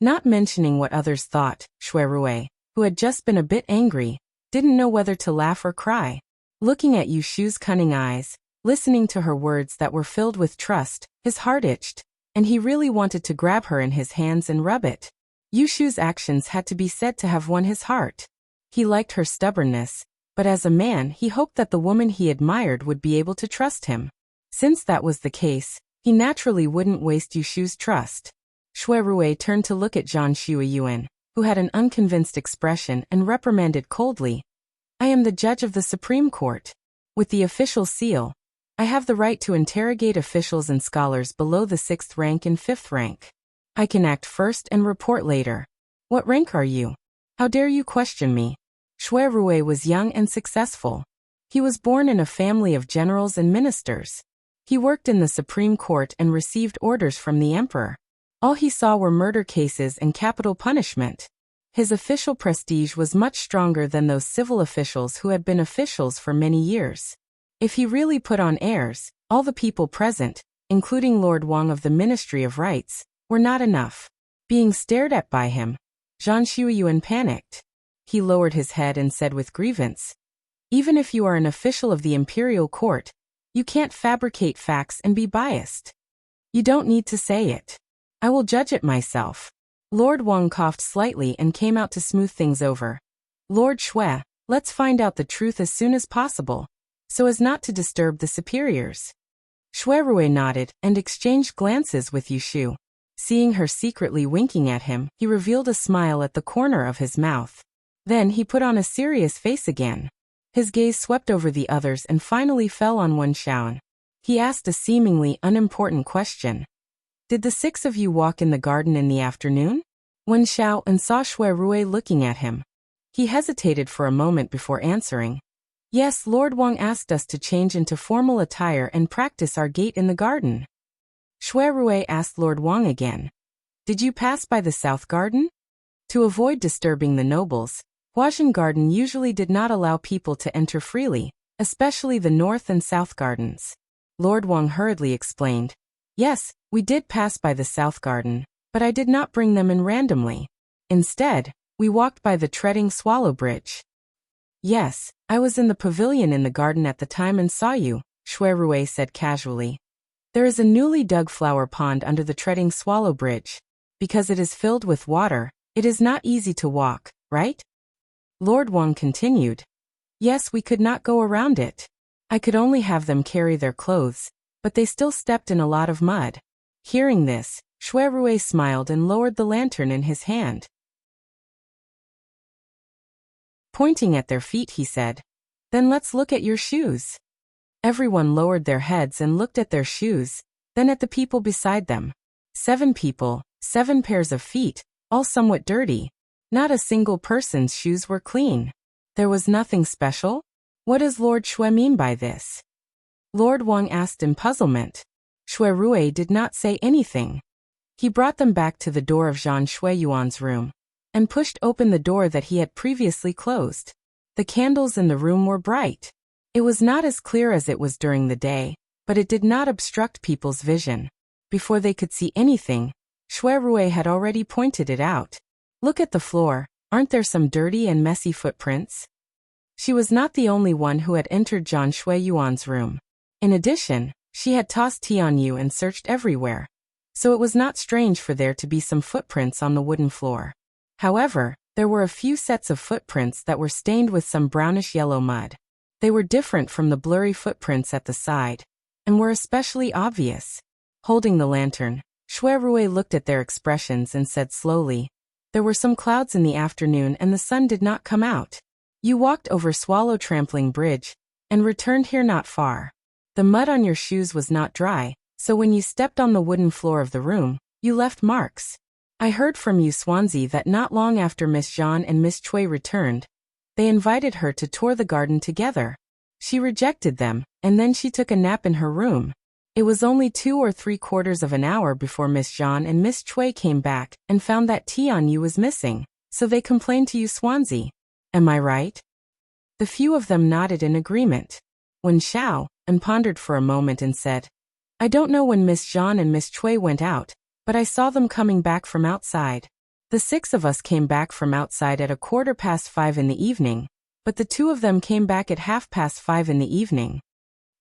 Not mentioning what others thought, Shui Rui, who had just been a bit angry, didn't know whether to laugh or cry. Looking at Yushu's cunning eyes, listening to her words that were filled with trust, his heart itched, and he really wanted to grab her in his hands and rub it. Yushu's actions had to be said to have won his heart. He liked her stubbornness, but as a man he hoped that the woman he admired would be able to trust him. Since that was the case, he naturally wouldn't waste Yushu's trust. Shui Rui turned to look at Zhan Shuiyuan, who had an unconvinced expression, and reprimanded coldly. I am the judge of the Supreme Court. With the official seal, I have the right to interrogate officials and scholars below the 6th rank and 5th rank. I can act first and report later. What rank are you? How dare you question me? Shui Rui was young and successful. He was born in a family of generals and ministers. He worked in the Supreme Court and received orders from the emperor. All he saw were murder cases and capital punishment. His official prestige was much stronger than those civil officials who had been officials for many years. If he really put on airs, all the people present, including Lord Wang of the Ministry of Rights, were not enough. Being stared at by him, Zhan Shuiyuan panicked. He lowered his head and said with grievance, even if you are an official of the imperial court, you can't fabricate facts and be biased. You don't need to say it. I will judge it myself. Lord Wang coughed slightly and came out to smooth things over. Lord Shui, let's find out the truth as soon as possible, so as not to disturb the superiors. Shui Rui nodded and exchanged glances with Yushu. Seeing her secretly winking at him, he revealed a smile at the corner of his mouth. Then he put on a serious face again. His gaze swept over the others and finally fell on Wen Shaon. He asked a seemingly unimportant question. Did the 6 of you walk in the garden in the afternoon? Wen Shaon saw Shui Rui looking at him. He hesitated for a moment before answering. Yes, Lord Wang asked us to change into formal attire and practice our gait in the garden. Shui Rui asked Lord Wang again. Did you pass by the south garden? To avoid disturbing the nobles, Huazhen Garden usually did not allow people to enter freely, especially the north and south gardens. Lord Wang hurriedly explained. Yes, we did pass by the south garden, but I did not bring them in randomly. Instead, we walked by the treading swallow bridge. Yes, I was in the pavilion in the garden at the time and saw you, Shui Rui said casually. There is a newly dug flower pond under the treading swallow bridge. Because it is filled with water, it is not easy to walk, right? Lord Wang continued. Yes, we could not go around it. I could only have them carry their clothes, but they still stepped in a lot of mud. Hearing this, Shui Rui smiled and lowered the lantern in his hand. Pointing at their feet, he said, Then let's look at your shoes. Everyone lowered their heads and looked at their shoes, then at the people beside them. 7 people, 7 pairs of feet, all somewhat dirty. Not a single person's shoes were clean. There was nothing special? What does Lord Shui mean by this? Lord Wang asked in puzzlement. Shui Rui did not say anything. He brought them back to the door of Zhan Shuiyuan's room, and pushed open the door that he had previously closed. The candles in the room were bright. It was not as clear as it was during the day, but it did not obstruct people's vision. Before they could see anything, Shui Rui had already pointed it out. Look at the floor, aren't there some dirty and messy footprints? She was not the only one who had entered Zhang Shuiyuan's room. In addition, she had tossed Tianyu and searched everywhere, so it was not strange for there to be some footprints on the wooden floor. However, there were a few sets of footprints that were stained with some brownish-yellow mud. They were different from the blurry footprints at the side, and were especially obvious. Holding the lantern, Shui Rui looked at their expressions and said slowly, "There were some clouds in the afternoon and the sun did not come out. You walked over Swallow Trampling Bridge, and returned here not far. The mud on your shoes was not dry, so when you stepped on the wooden floor of the room, you left marks. I heard from you Swansea that not long after Miss Zhang and Miss Cui returned, they invited her to tour the garden together. She rejected them, and then she took a nap in her room. It was only 2 or 3/4 of an hour before Miss Zhang and Miss Cui came back and found that Tianyu was missing, so they complained to you Swansea. Am I right?" The few of them nodded in agreement. Wen Xiao and pondered for a moment and said, "I don't know when Miss Zhang and Miss Cui went out, but I saw them coming back from outside. The 6 of us came back from outside at 5:15 in the evening, but the 2 of them came back at 5:30 in the evening."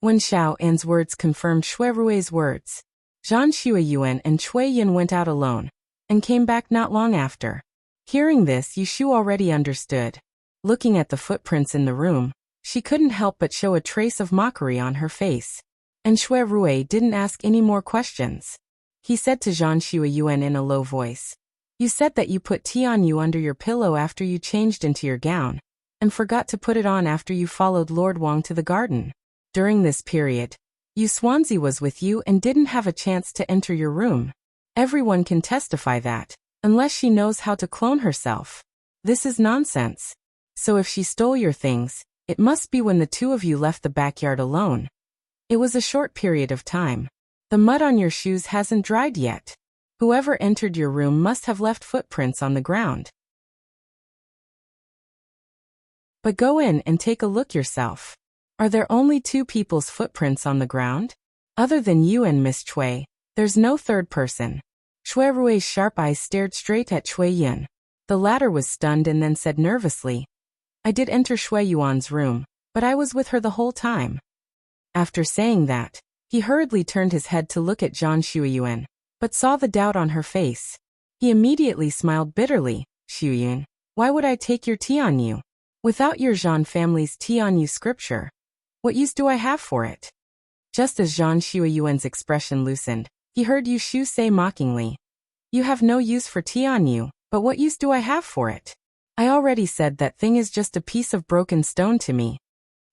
Wen Xiao's words confirmed Shui Rui's words. Zhang Shuiyuan and Cui Yin went out alone, and came back not long after. Hearing this, Yushu already understood. Looking at the footprints in the room, she couldn't help but show a trace of mockery on her face. And Shui Rui didn't ask any more questions. He said to Zhang Shuiyuan in a low voice, "You said that you put Tianyu under your pillow after you changed into your gown, and forgot to put it on after you followed Lord Wang to the garden. During this period, Yu Swansea was with you and didn't have a chance to enter your room. Everyone can testify that, unless she knows how to clone herself. This is nonsense. So if she stole your things, it must be when the 2 of you left the backyard alone. It was a short period of time. The mud on your shoes hasn't dried yet. Whoever entered your room must have left footprints on the ground. But go in and take a look yourself. Are there only 2 people's footprints on the ground? Other than you and Miss Cui, there's no third person." Shui Rui's sharp eyes stared straight at Cui Yin. The latter was stunned and then said nervously, "I did enter Shui Yuan's room, but I was with her the whole time." After saying that, he hurriedly turned his head to look at Zhang Shuiyuan, but saw the doubt on her face. He immediately smiled bitterly. "Shuyun, why would I take your Tianyu? Without your Zhang family's Tianyu scripture, what use do I have for it?" Just as Zhang Shuiyuan's expression loosened, he heard Yushu say mockingly, "You have no use for Tianyu, but what use do I have for it? I already said that thing is just a piece of broken stone to me."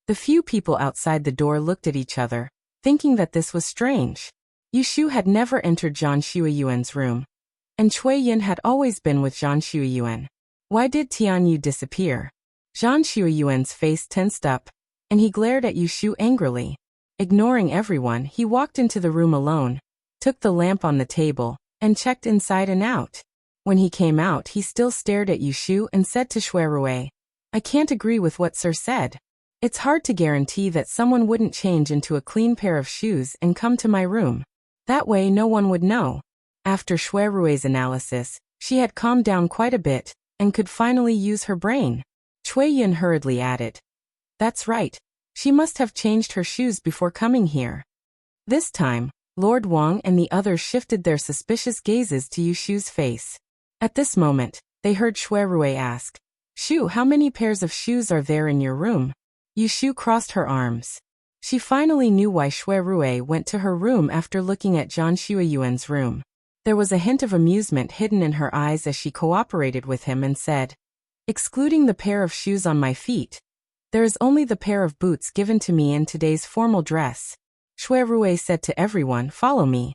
The few people outside the door looked at each other, thinking that this was strange. Yushu had never entered Zhang Shuiyuan's room, and Cui Yin had always been with Zhang Shuiyuan. Why did Tianyu disappear? Zhang Shuiyuan's face tensed up, and he glared at Yushu angrily. Ignoring everyone, he walked into the room alone, took the lamp on the table, and checked inside and out. When he came out, he still stared at Yushu and said to Shui Rui, "I can't agree with what Sir said. It's hard to guarantee that someone wouldn't change into a clean pair of shoes and come to my room. That way no one would know." After Shui Rui's analysis, she had calmed down quite a bit, and could finally use her brain. Cui Yin hurriedly added, "That's right. She must have changed her shoes before coming here." This time, Lord Wang and the others shifted their suspicious gazes to Yushu's face. At this moment, they heard Shui Rui ask, "Shu, how many pairs of shoes are there in your room?" Yushu crossed her arms. She finally knew why Shui Rui went to her room after looking at Zhang Shuiyuan's room. There was a hint of amusement hidden in her eyes as she cooperated with him and said, "Excluding the pair of shoes on my feet, there is only the pair of boots given to me in today's formal dress." Shui Rui said to everyone, "Follow me."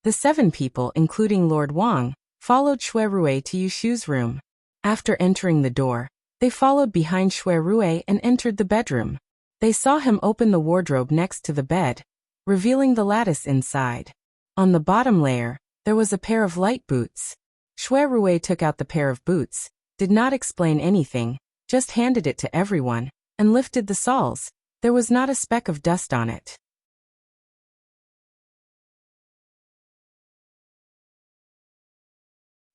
The 7 people, including Lord Wang, followed Shui Rui to Yushu's room. After entering the door, they followed behind Shui Rui and entered the bedroom. They saw him open the wardrobe next to the bed, revealing the lattice inside. On the bottom layer, there was a pair of light boots. Shui Rui took out the pair of boots, did not explain anything, just handed it to everyone, and lifted the soles. There was not a speck of dust on it.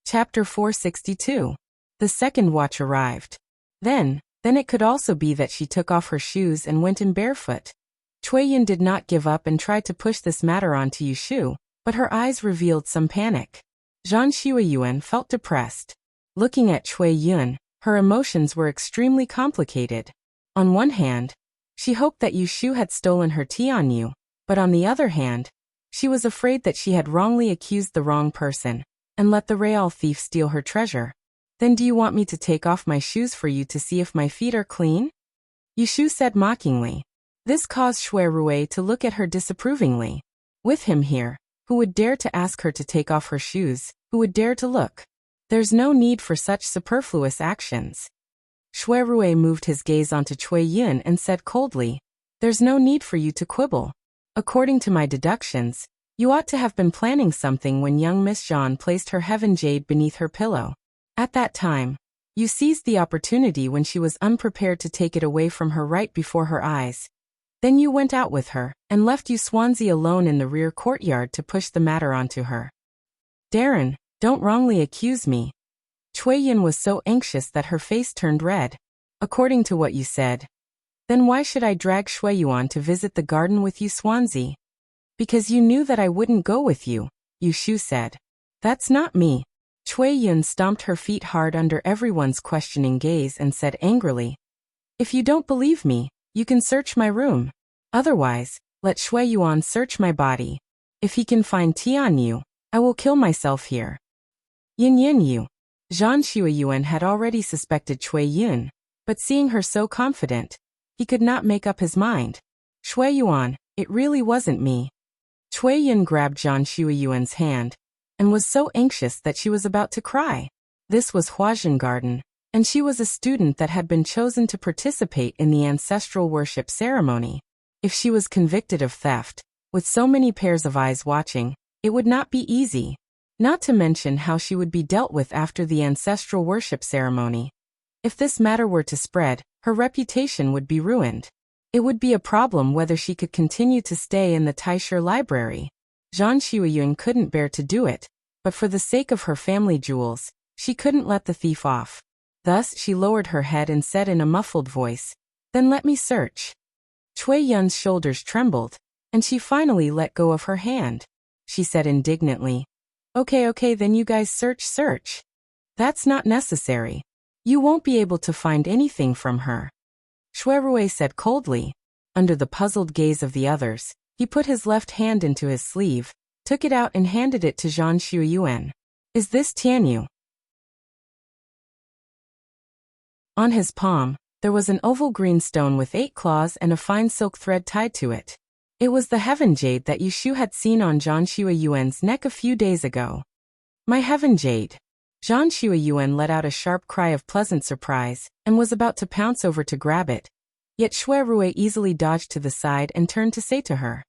Chapter 462. The second watch arrived. Then it could also be that she took off her shoes and went in barefoot. Cui-yin did not give up and tried to push this matter onto Yushu, but her eyes revealed some panic. Zhang Xueyuan felt depressed. Looking at Cui-yin, her emotions were extremely complicated. On one hand, she hoped that Yushu had stolen her Tianyu, but on the other hand, she was afraid that she had wrongly accused the wrong person and let the real thief steal her treasure. Then do you want me to take off my shoes for you to see if my feet are clean? Yushu said mockingly. This caused Shui Rui to look at her disapprovingly. With him here, who would dare to ask her to take off her shoes, who would dare to look? There's no need for such superfluous actions. Shui Rui moved his gaze onto Cui-yin and said coldly, there's no need for you to quibble. According to my deductions, you ought to have been planning something when young Miss Zhang placed her heaven jade beneath her pillow. At that time, you seized the opportunity when she was unprepared to take it away from her right before her eyes. Then you went out with her and left Yu Swansea alone in the rear courtyard to push the matter onto her. Darren, don't wrongly accuse me. Cui-yin was so anxious that her face turned red. According to what you said. Then why should I drag Shueyuan to visit the garden with you, Swansea? Because you knew that I wouldn't go with you, Yushu said. That's not me. Cui-yin stomped her feet hard under everyone's questioning gaze and said angrily, if you don't believe me, you can search my room. Otherwise, let Shueyuan search my body. If he can find Tianyu, I will kill myself here. Yin Yin Yu. Zhang Xueyuan had already suspected Cui-yin, but seeing her so confident, he could not make up his mind. Shueyuan, it really wasn't me. Cui-yin grabbed Zhang Xueyuan's hand, and was so anxious that she was about to cry. This was Huajin Garden, and she was a student that had been chosen to participate in the ancestral worship ceremony. If she was convicted of theft, with so many pairs of eyes watching, it would not be easy. Not to mention how she would be dealt with after the ancestral worship ceremony. If this matter were to spread, her reputation would be ruined. It would be a problem whether she could continue to stay in the Taisher library. Zhang Xueyuan couldn't bear to do it, but for the sake of her family jewels, she couldn't let the thief off. Thus she lowered her head and said in a muffled voice, then let me search. Cui-yun's shoulders trembled, and she finally let go of her hand. She said indignantly, Okay, then you guys search. That's not necessary. You won't be able to find anything from her. Shui Rui said coldly. Under the puzzled gaze of the others, he put his left hand into his sleeve, took it out and handed it to Zhang Xueyuan. Is this Tianyu? On his palm, there was an oval green stone with 8 claws and a fine silk thread tied to it. It was the heaven jade that Yushu had seen on Zhang Xueyuan's neck a few days ago. My heaven jade. Zhang Xueyuan let out a sharp cry of pleasant surprise, and was about to pounce over to grab it. Yet Shui Rui easily dodged to the side and turned to say to her.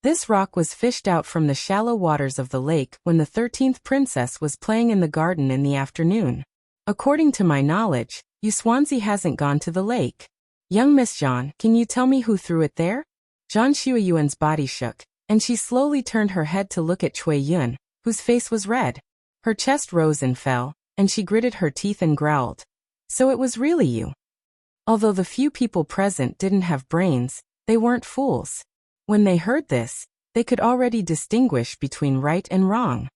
This rock was fished out from the shallow waters of the lake when the 13th princess was playing in the garden in the afternoon. According to my knowledge, Yu Swansea hasn't gone to the lake. Young Miss Zhang, can you tell me who threw it there? Zhang Xueyuan's body shook, and she slowly turned her head to look at Cui-yin, whose face was red. Her chest rose and fell, and she gritted her teeth and growled. So it was really you. Although the few people present didn't have brains, they weren't fools. When they heard this, they could already distinguish between right and wrong.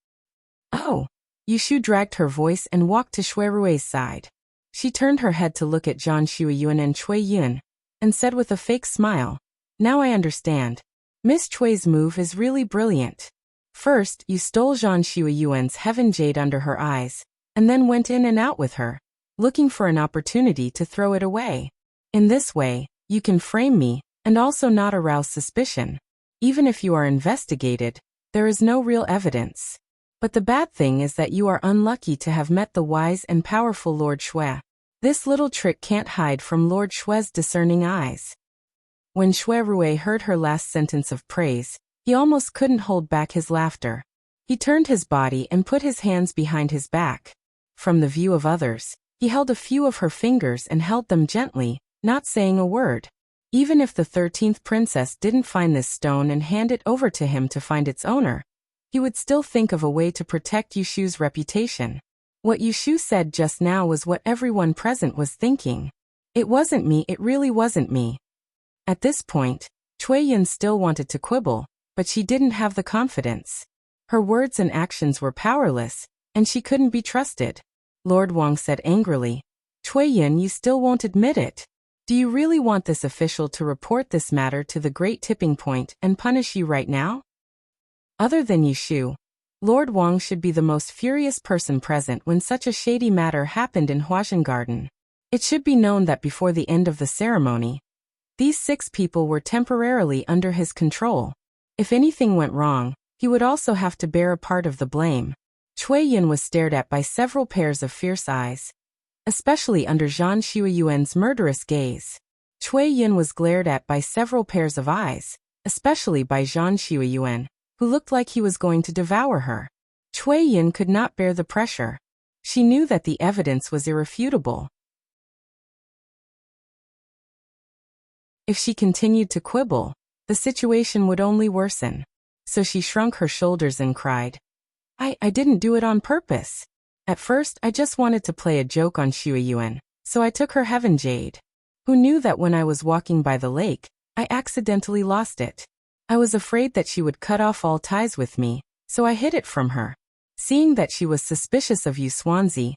Oh! Yushu dragged her voice and walked to Shui Rui's side. She turned her head to look at Zhang Xueyuan and Cui-yin, and said with a fake smile, Now I understand. Miss Chui's move is really brilliant. First, you stole Zhang Xueyuan's heaven jade under her eyes, and then went in and out with her, looking for an opportunity to throw it away. In this way, you can frame me, and also not arouse suspicion. Even if you are investigated, there is no real evidence. But the bad thing is that you are unlucky to have met the wise and powerful Lord Shui. This little trick can't hide from Lord Shui's discerning eyes. When Shui Rui heard her last sentence of praise, he almost couldn't hold back his laughter. He turned his body and put his hands behind his back. From the view of others, he held a few of her fingers and held them gently, not saying a word. Even if the 13th princess didn't find this stone and hand it over to him to find its owner, he would still think of a way to protect Yushu's reputation. What Yushu said just now was what everyone present was thinking. It wasn't me, it really wasn't me. At this point, Cui Yun still wanted to quibble, but she didn't have the confidence. Her words and actions were powerless, and she couldn't be trusted. Lord Wang said angrily, Cui Yun, you still won't admit it. Do you really want this official to report this matter to the Great Tipping Point and punish you right now? Other than Yushu, Lord Wang should be the most furious person present when such a shady matter happened in Huaxin Garden. It should be known that before the end of the ceremony, these 6 people were temporarily under his control. If anything went wrong, he would also have to bear a part of the blame. Cui Yun was stared at by several pairs of fierce eyes, especially under Zhang Xueyuan's murderous gaze. Cui Yun was glared at by several pairs of eyes, especially by Zhang Xueyuan, who looked like he was going to devour her. Cui Yun could not bear the pressure. She knew that the evidence was irrefutable. If she continued to quibble, the situation would only worsen. So she shrunk her shoulders and cried, I didn't do it on purpose. At first, I just wanted to play a joke on Xueyuan, so I took her heaven jade. Who knew that when I was walking by the lake, I accidentally lost it. I was afraid that she would cut off all ties with me, so I hid it from her. Seeing that she was suspicious of Yu Swansea,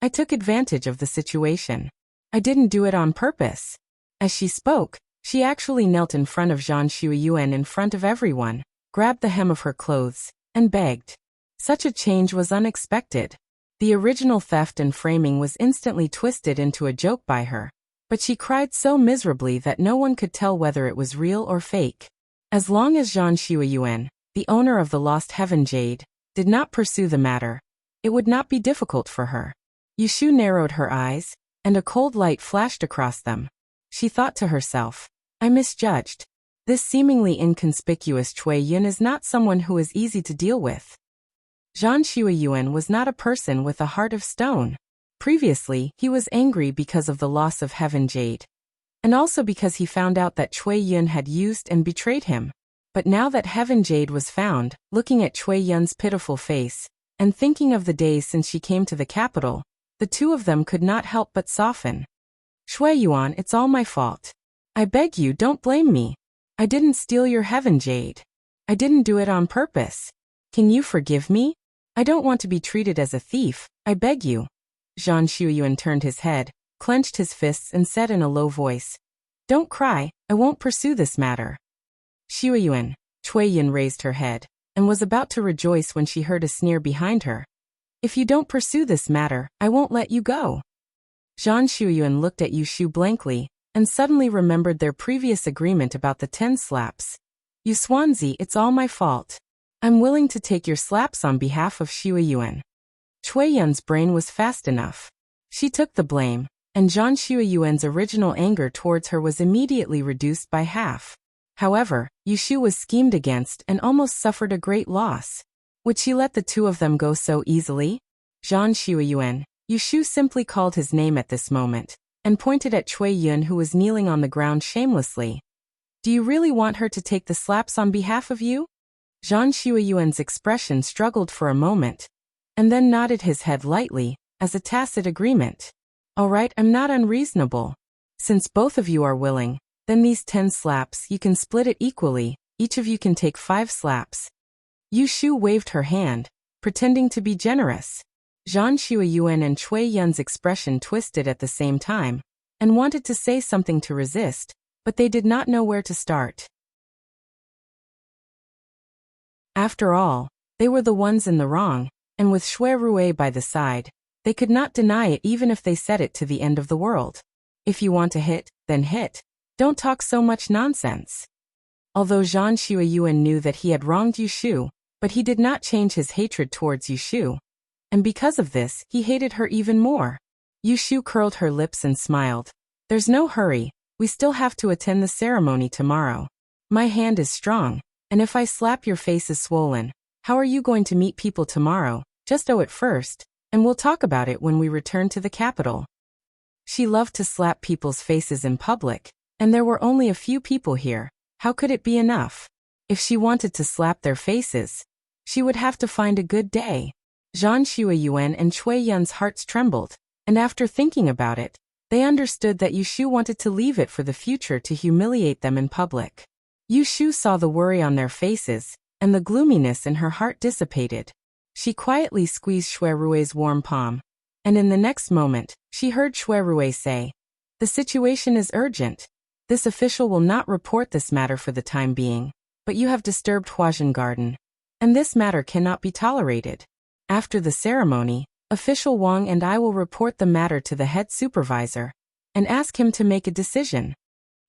I took advantage of the situation. I didn't do it on purpose. As she spoke, she actually knelt in front of Zhang Xueyuan in front of everyone, grabbed the hem of her clothes, and begged. Such a change was unexpected. The original theft and framing was instantly twisted into a joke by her, but she cried so miserably that no one could tell whether it was real or fake. As long as Zhang Xueyuan, the owner of the lost heaven jade, did not pursue the matter, it would not be difficult for her. Yushu narrowed her eyes, and a cold light flashed across them. She thought to herself, I misjudged. This seemingly inconspicuous Cui Yun is not someone who is easy to deal with. Zhang Xueyuan was not a person with a heart of stone. Previously, he was angry because of the loss of Heaven Jade, and also because he found out that Cui Yun had used and betrayed him. But now that Heaven Jade was found, looking at Cui Yun's pitiful face, and thinking of the days since she came to the capital, the two of them could not help but soften. Xueyuan, it's all my fault. I beg you, don't blame me. I didn't steal your Heaven Jade. I didn't do it on purpose. Can you forgive me? I don't want to be treated as a thief, I beg you. Zhang Xueyuan turned his head, clenched his fists and said in a low voice, Don't cry, I won't pursue this matter. Xueyuan, Cui Yun raised her head, and was about to rejoice when she heard a sneer behind her. If you don't pursue this matter, I won't let you go. Zhang Xueyuan looked at Yushu blankly, and suddenly remembered their previous agreement about the 10 slaps. Yu Swansea, it's all my fault. I'm willing to take your slaps on behalf of Xueyuan. Cui Yun's brain was fast enough. She took the blame, and Zhang Xueyuan's original anger towards her was immediately reduced by half. However, Yushu was schemed against and almost suffered a great loss. Would she let the two of them go so easily? Zhang Xueyuan, Yushu simply called his name at this moment, and pointed at Cui Yun who was kneeling on the ground shamelessly. Do you really want her to take the slaps on behalf of you? Zhang Xueyuan's expression struggled for a moment, and then nodded his head lightly, as a tacit agreement. All right, I'm not unreasonable. Since both of you are willing, then these 10 slaps you can split it equally, each of you can take 5 slaps. Yushu waved her hand, pretending to be generous. Zhang Xueyuan and Cui Yun's expression twisted at the same time, and wanted to say something to resist, but they did not know where to start. After all, they were the ones in the wrong, and with Xuerue by the side, they could not deny it even if they said it to the end of the world. If you want to hit, then hit. Don't talk so much nonsense. Although Zhang Xueyuan knew that he had wronged Yushu, but he did not change his hatred towards Yushu. And because of this, he hated her even more. Yushu curled her lips and smiled. There's no hurry, we still have to attend the ceremony tomorrow. My hand is strong, and if I slap your face is swollen, how are you going to meet people tomorrow? Just owe it first, and we'll talk about it when we return to the capital. She loved to slap people's faces in public, And there were only a few people here. How could it be enough? If she wanted to slap their faces, she would have to find a good day. Zhang Shuiyuan and Cui Yun's hearts trembled, and after thinking about it, they understood that Yushu wanted to leave it for the future to humiliate them in public. Yushu saw the worry on their faces, and the gloominess in her heart dissipated. She quietly squeezed Shuirui's warm palm, and in the next moment, she heard Shuirui say, "The situation is urgent. This official will not report this matter for the time being, but you have disturbed Huajin Garden, and this matter cannot be tolerated. After the ceremony, Official Wang and I will report the matter to the head supervisor and ask him to make a decision."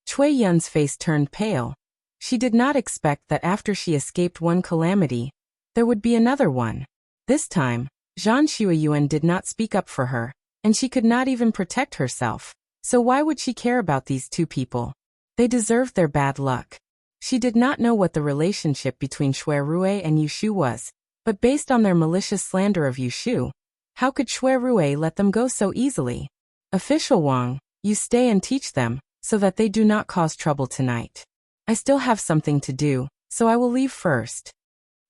Cui Yun's face turned pale. She did not expect that after she escaped one calamity, there would be another one. This time, Zhang Shuiyuan did not speak up for her, and she could not even protect herself. So why would she care about these two people? They deserved their bad luck. She did not know what the relationship between Shuirui and Yushu was, but based on their malicious slander of Yushu, how could Shuirui let them go so easily? "Official Wang, you stay and teach them, so that they do not cause trouble tonight. I still have something to do, so I will leave first."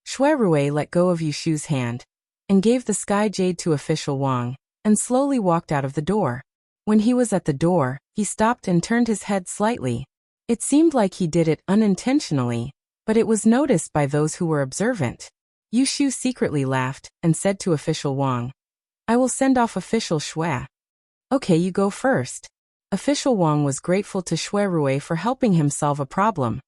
Shuirui let go of Yushu's hand, and gave the sky jade to Official Wang, and slowly walked out of the door. When he was at the door, he stopped and turned his head slightly. It seemed like he did it unintentionally, but it was noticed by those who were observant. Yushu secretly laughed, and said to Official Wang, "I will send off Official Shui." "Okay, you go first." Official Wang was grateful to Shuirui for helping him solve a problem,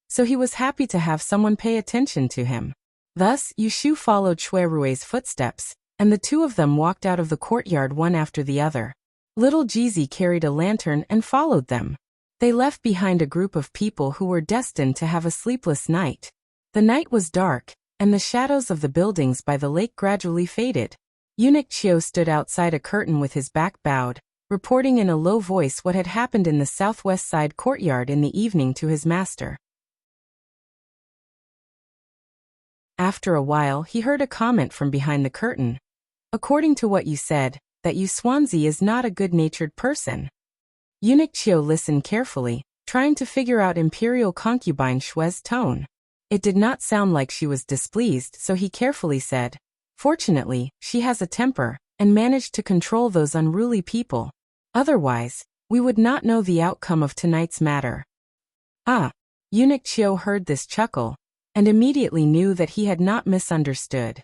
so he was happy to have someone pay attention to him. Thus, Yushu followed Shuirui's footsteps, and the two of them walked out of the courtyard one after the other. Little Jizi carried a lantern and followed them. They left behind a group of people who were destined to have a sleepless night. The night was dark, and the shadows of the buildings by the lake gradually faded. Eunuch Chiu stood outside a curtain with his back bowed, reporting in a low voice what had happened in the southwest side courtyard in the evening to his master. After a while, he heard a comment from behind the curtain. "According to what you said, that Yu Swansea is not a good-natured person." Eunuch Chiu listened carefully, trying to figure out Imperial concubine Shui's tone. It did not sound like she was displeased, so he carefully said, "Fortunately, she has a temper, and managed to control those unruly people. Otherwise, we would not know the outcome of tonight's matter." Ah! Eunuch Chiu heard this chuckle, and immediately knew that he had not misunderstood.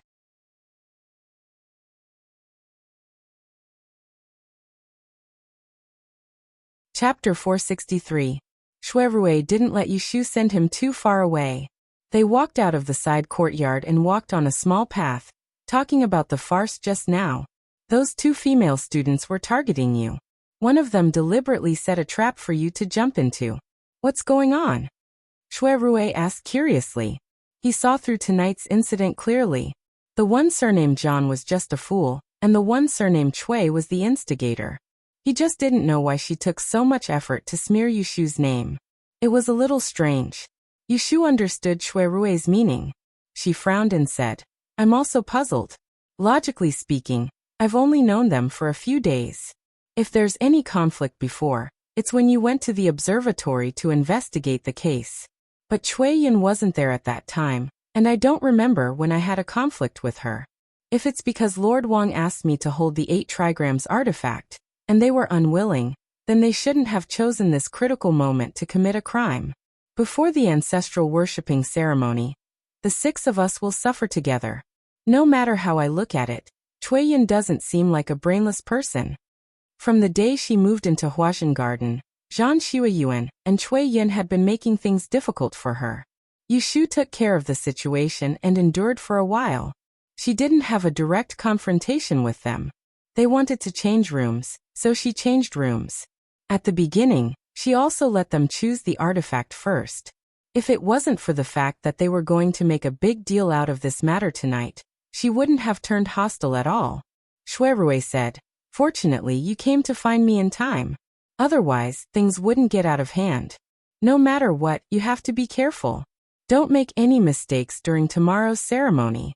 Chapter 463. Shuirui didn't let Yushu send him too far away. They walked out of the side courtyard and walked on a small path, talking about the farce just now. "Those two female students were targeting you. One of them deliberately set a trap for you to jump into. What's going on?" Shuirui asked curiously. He saw through tonight's incident clearly. The one surnamed John was just a fool, and the one surnamed Cui was the instigator. He just didn't know why she took so much effort to smear Yushu's name. It was a little strange. Yushu understood Shuirui's meaning. She frowned and said, "I'm also puzzled. Logically speaking, I've only known them for a few days. If there's any conflict before, it's when you went to the observatory to investigate the case. But Cui Yun wasn't there at that time, and I don't remember when I had a conflict with her. If it's because Lord Wang asked me to hold the 8 trigrams artifact, and they were unwilling, then they shouldn't have chosen this critical moment to commit a crime. Before the ancestral worshipping ceremony, the 6 of us will suffer together. No matter how I look at it, Cui Yun doesn't seem like a brainless person." From the day she moved into Huajin Garden, Zhang Shuiyuan and Cui Yun had been making things difficult for her. Yushu took care of the situation and endured for a while. She didn't have a direct confrontation with them. They wanted to change rooms, so she changed rooms. At the beginning, she also let them choose the artifact first. If it wasn't for the fact that they were going to make a big deal out of this matter tonight, she wouldn't have turned hostile at all. Shuirui said, "Fortunately, you came to find me in time. Otherwise, things wouldn't get out of hand. No matter what, you have to be careful. Don't make any mistakes during tomorrow's ceremony."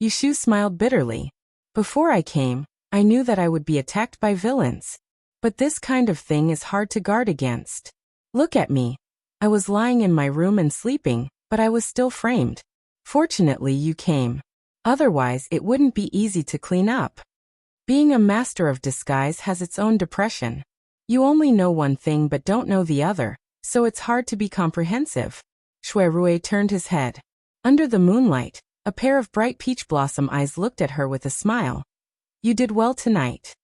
Yushu smiled bitterly. "Before I came, I knew that I would be attacked by villains. But this kind of thing is hard to guard against. Look at me. I was lying in my room and sleeping, but I was still framed. Fortunately you came. Otherwise it wouldn't be easy to clean up. Being a master of disguise has its own depression. You only know one thing but don't know the other, so it's hard to be comprehensive. Shui turned his head. Under the moonlight, a pair of bright peach blossom eyes looked at her with a smile. You did well tonight.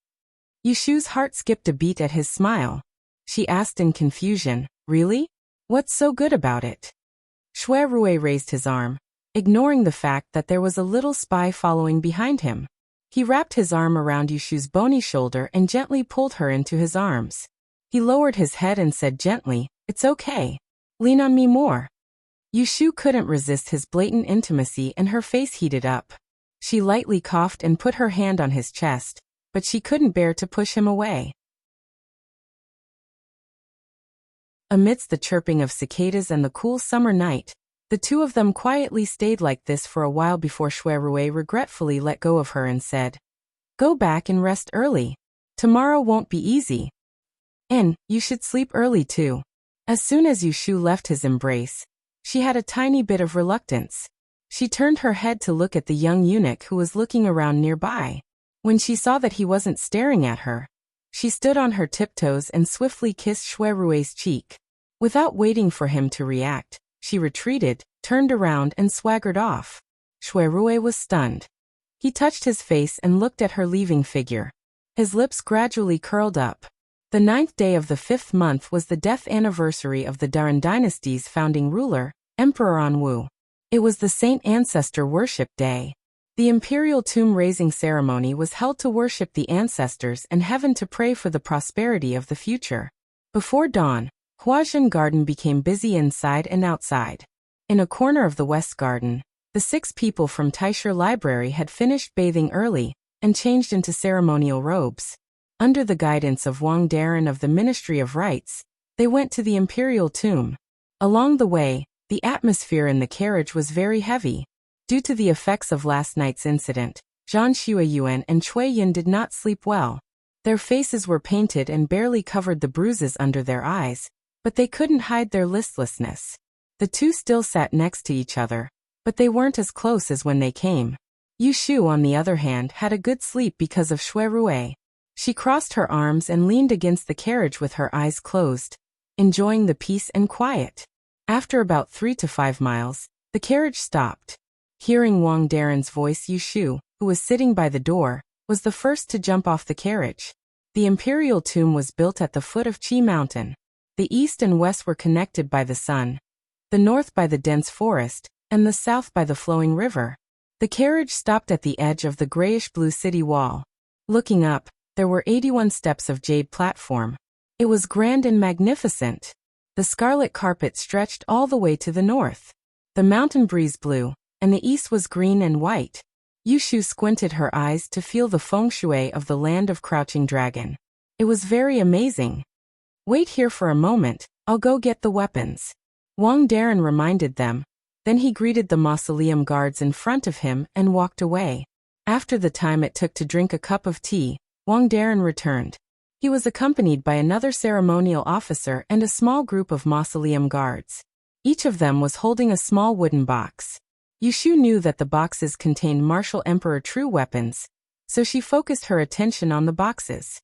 Yushu's heart skipped a beat at his smile. She asked in confusion, really? What's so good about it? Shui raised his arm, ignoring the fact that there was a little spy following behind him. He wrapped his arm around Yushu's bony shoulder and gently pulled her into his arms. He lowered his head and said gently, "It's okay. Lean on me more." Yushu couldn't resist his blatant intimacy and her face heated up. She lightly coughed and put her hand on his chest, but she couldn't bear to push him away. Amidst the chirping of cicadas and the cool summer night, the two of them quietly stayed like this for a while before Shui regretfully let go of her and said, "Go back and rest early. Tomorrow won't be easy. And you should sleep early too." As soon as Yushu left his embrace, she had a tiny bit of reluctance. She turned her head to look at the young eunuch who was looking around nearby. When she saw that he wasn't staring at her, she stood on her tiptoes and swiftly kissed Shui cheek. Without waiting for him to react, she retreated, turned around and swaggered off. Shui was stunned. He touched his face and looked at her leaving figure. His lips gradually curled up. The 9th day of the 5th month was the death anniversary of the Daran dynasty's founding ruler, Emperor Anwu. It was the Saint Ancestor Worship Day. The imperial tomb raising ceremony was held to worship the ancestors and heaven to pray for the prosperity of the future. Before dawn, Huazhen Garden became busy inside and outside. In a corner of the West Garden, the 6 people from Taisher Library had finished bathing early and changed into ceremonial robes. Under the guidance of Wang Daran of the Ministry of Rites, they went to the imperial tomb. Along the way, the atmosphere in the carriage was very heavy. Due to the effects of last night's incident, Zhang Xueyuan and Cui Yin did not sleep well. Their faces were painted and barely covered the bruises under their eyes, but they couldn't hide their listlessness. The two still sat next to each other, but they weren't as close as when they came. Yushu, on the other hand, had a good sleep because of Shui. She crossed her arms and leaned against the carriage with her eyes closed, enjoying the peace and quiet. After about 3 to 5 miles, the carriage stopped. Hearing Wang Daran's voice, Yushu, who was sitting by the door, was the first to jump off the carriage. The imperial tomb was built at the foot of Qi Mountain. The east and west were connected by the sun, the north by the dense forest, and the south by the flowing river. The carriage stopped at the edge of the grayish-blue city wall. Looking up, there were 81 steps of jade platform. It was grand and magnificent. The scarlet carpet stretched all the way to the north. The mountain breeze blew, and the east was green and white. Yushu squinted her eyes to feel the feng shui of the land of Crouching Dragon. It was very amazing. "Wait here for a moment, I'll go get the weapons," Wang Daran reminded them. Then he greeted the mausoleum guards in front of him and walked away. After the time it took to drink a cup of tea, Wang Daran returned. He was accompanied by another ceremonial officer and a small group of mausoleum guards. Each of them was holding a small wooden box. Yushu knew that the boxes contained martial emperor true weapons, so she focused her attention on the boxes.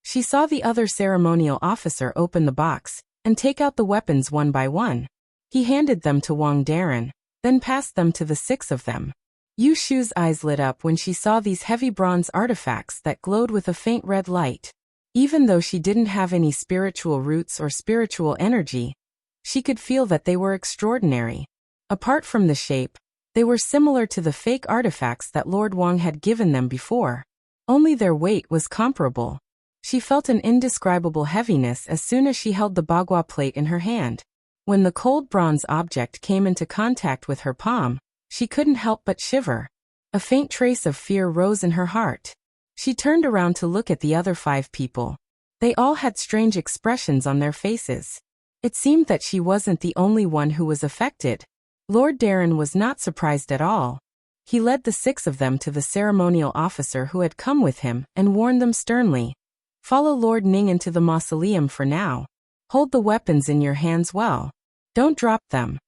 She saw the other ceremonial officer open the box and take out the weapons one by one. He handed them to Wang Daran, then passed them to the 6 of them. Yushu's eyes lit up when she saw these heavy bronze artifacts that glowed with a faint red light. Even though she didn't have any spiritual roots or spiritual energy, she could feel that they were extraordinary. Apart from the shape, they were similar to the fake artifacts that Lord Wang had given them before. Only their weight was comparable. She felt an indescribable heaviness as soon as she held the bagua plate in her hand. When the cold bronze object came into contact with her palm, she couldn't help but shiver. A faint trace of fear rose in her heart. She turned around to look at the other 5 people. They all had strange expressions on their faces. It seemed that she wasn't the only one who was affected. Lord Daran was not surprised at all. He led the 6 of them to the ceremonial officer who had come with him and warned them sternly. Follow Lord Ning into the mausoleum for now. Hold the weapons in your hands well. Don't drop them."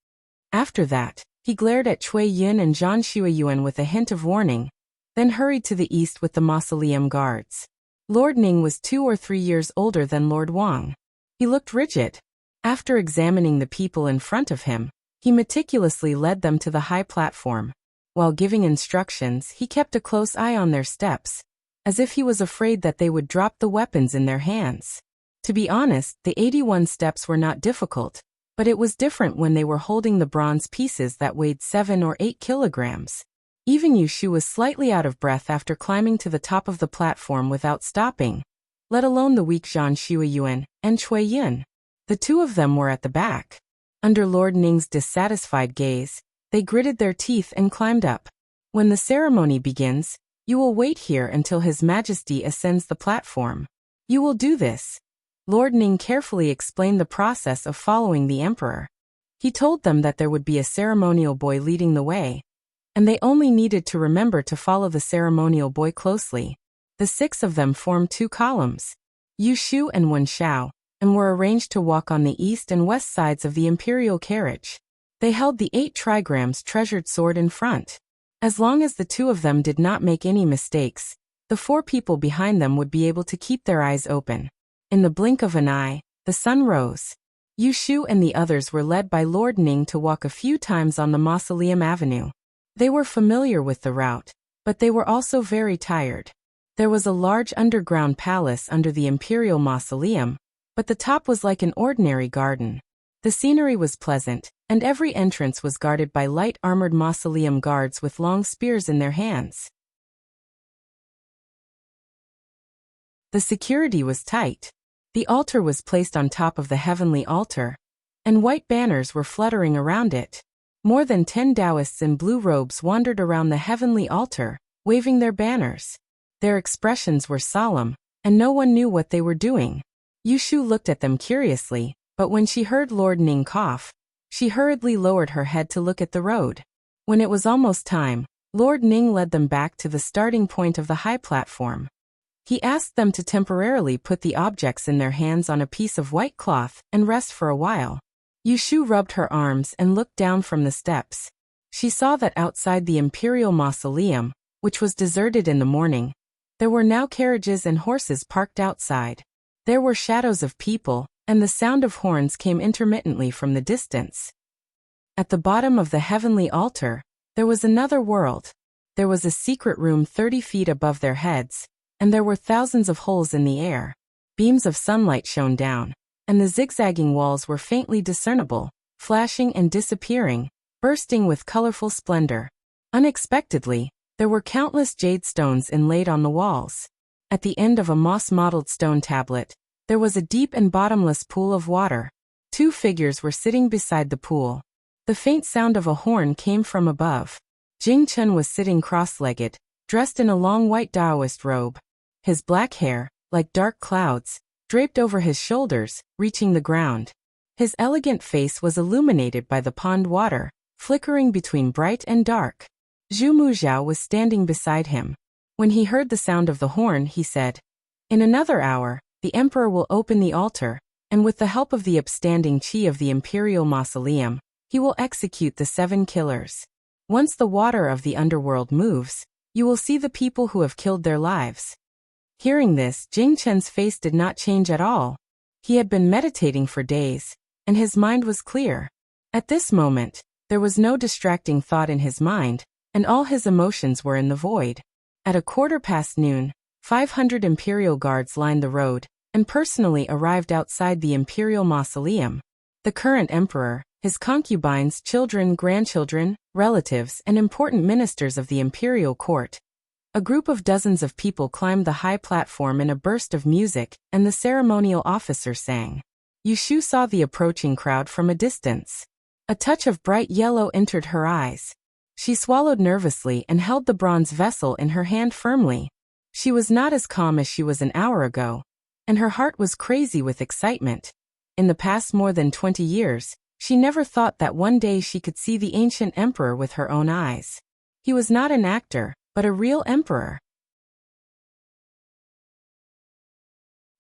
After that, he glared at Cui Yun and Zhang Shuiyuan with a hint of warning, then hurried to the east with the mausoleum guards. Lord Ning was 2 or 3 years older than Lord Wang. He looked rigid. After examining the people in front of him, he meticulously led them to the high platform. While giving instructions, he kept a close eye on their steps, as if he was afraid that they would drop the weapons in their hands. To be honest, the 81 steps were not difficult, but it was different when they were holding the bronze pieces that weighed 7 or 8 kilograms. Even Yushu was slightly out of breath after climbing to the top of the platform without stopping, let alone the weak Zhang Shuiyuan and Cui Yun. The two of them were at the back. Under Lord Ning's dissatisfied gaze, they gritted their teeth and climbed up. "When the ceremony begins, you will wait here until His Majesty ascends the platform. You will do this." Lord Ning carefully explained the process of following the emperor. He told them that there would be a ceremonial boy leading the way, and they only needed to remember to follow the ceremonial boy closely. The 6 of them formed 2 columns, Yu Shu and Wen Xiao, and were arranged to walk on the east and west sides of the imperial carriage. They held the 8 trigrams treasured sword in front. As long as the 2 of them did not make any mistakes, the 4 people behind them would be able to keep their eyes open. In the blink of an eye, the sun rose. Yu Shu and the others were led by Lord Ning to walk a few times on the Mausoleum Avenue. They were familiar with the route, but they were also very tired. There was a large underground palace under the imperial mausoleum, but the top was like an ordinary garden. The scenery was pleasant, and every entrance was guarded by light-armored mausoleum guards with long spears in their hands. The security was tight. The altar was placed on top of the heavenly altar, and white banners were fluttering around it. More than 10 Taoists in blue robes wandered around the heavenly altar, waving their banners. Their expressions were solemn, and no one knew what they were doing. Yushu looked at them curiously, but when she heard Lord Ning cough, she hurriedly lowered her head to look at the road. When it was almost time, Lord Ning led them back to the starting point of the high platform. He asked them to temporarily put the objects in their hands on a piece of white cloth and rest for a while. Yushu rubbed her arms and looked down from the steps. She saw that outside the imperial mausoleum, which was deserted in the morning, there were now carriages and horses parked outside. There were shadows of people, and the sound of horns came intermittently from the distance. At the bottom of the heavenly altar, there was another world. There was a secret room 30 feet above their heads, and there were thousands of holes in the air. Beams of sunlight shone down, and the zigzagging walls were faintly discernible, flashing and disappearing, bursting with colorful splendor. Unexpectedly, there were countless jade stones inlaid on the walls. At the end of a moss-mottled stone tablet, there was a deep and bottomless pool of water. 2 figures were sitting beside the pool. The faint sound of a horn came from above. Jing Chen was sitting cross-legged, dressed in a long white Taoist robe. His black hair, like dark clouds, draped over his shoulders, reaching the ground. His elegant face was illuminated by the pond water, flickering between bright and dark. Zhu Muzhao was standing beside him. When he heard the sound of the horn, he said, "In another hour, the emperor will open the altar, and with the help of the upstanding qi of the imperial mausoleum, he will execute the 7 killers. Once the water of the underworld moves, you will see the people who have killed their lives." Hearing this, Jing Chen's face did not change at all. He had been meditating for days, and his mind was clear. At this moment, there was no distracting thought in his mind, and all his emotions were in the void. At noon, 500 imperial guards lined the road, and personally arrived outside the imperial mausoleum. The current emperor, his concubines, children, grandchildren, relatives, and important ministers of the imperial court. A group of dozens of people climbed the high platform in a burst of music, and the ceremonial officer sang. Yushu saw the approaching crowd from a distance. A touch of bright yellow entered her eyes. She swallowed nervously and held the bronze vessel in her hand firmly. She was not as calm as she was an hour ago, and her heart was crazy with excitement. In the past more than 20 years, she never thought that one day she could see the ancient emperor with her own eyes. He was not an actor, but a real emperor.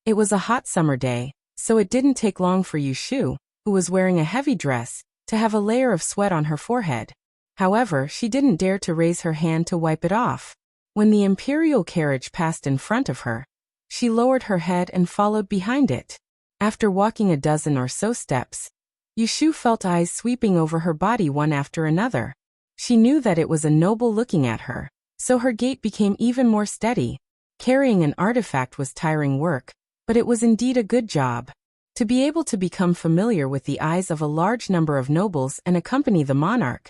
It was a hot summer day, so it didn't take long for Yushu, who was wearing a heavy dress, to have a layer of sweat on her forehead. However, she didn't dare to raise her hand to wipe it off. When the imperial carriage passed in front of her, she lowered her head and followed behind it. After walking a dozen or so steps, Yushu felt eyes sweeping over her body one after another. She knew that it was a noble looking at her, so her gait became even more steady. Carrying an artifact was tiring work, but it was indeed a good job. To be able to become familiar with the eyes of a large number of nobles and accompany the monarch,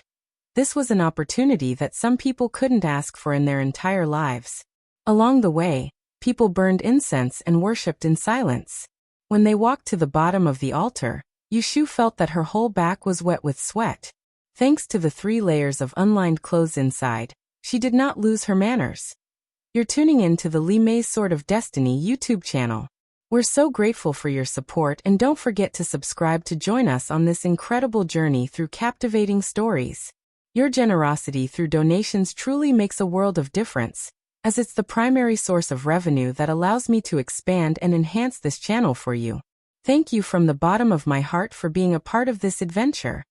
this was an opportunity that some people couldn't ask for in their entire lives. Along the way, people burned incense and worshipped in silence. When they walked to the bottom of the altar, Yushu felt that her whole back was wet with sweat. Thanks to the 3 layers of unlined clothes inside, she did not lose her manners. You're tuning in to the Li Mei's Sword of Destiny YouTube channel. We're so grateful for your support, and don't forget to subscribe to join us on this incredible journey through captivating stories. Your generosity through donations truly makes a world of difference, as it's the primary source of revenue that allows me to expand and enhance this channel for you. Thank you from the bottom of my heart for being a part of this adventure.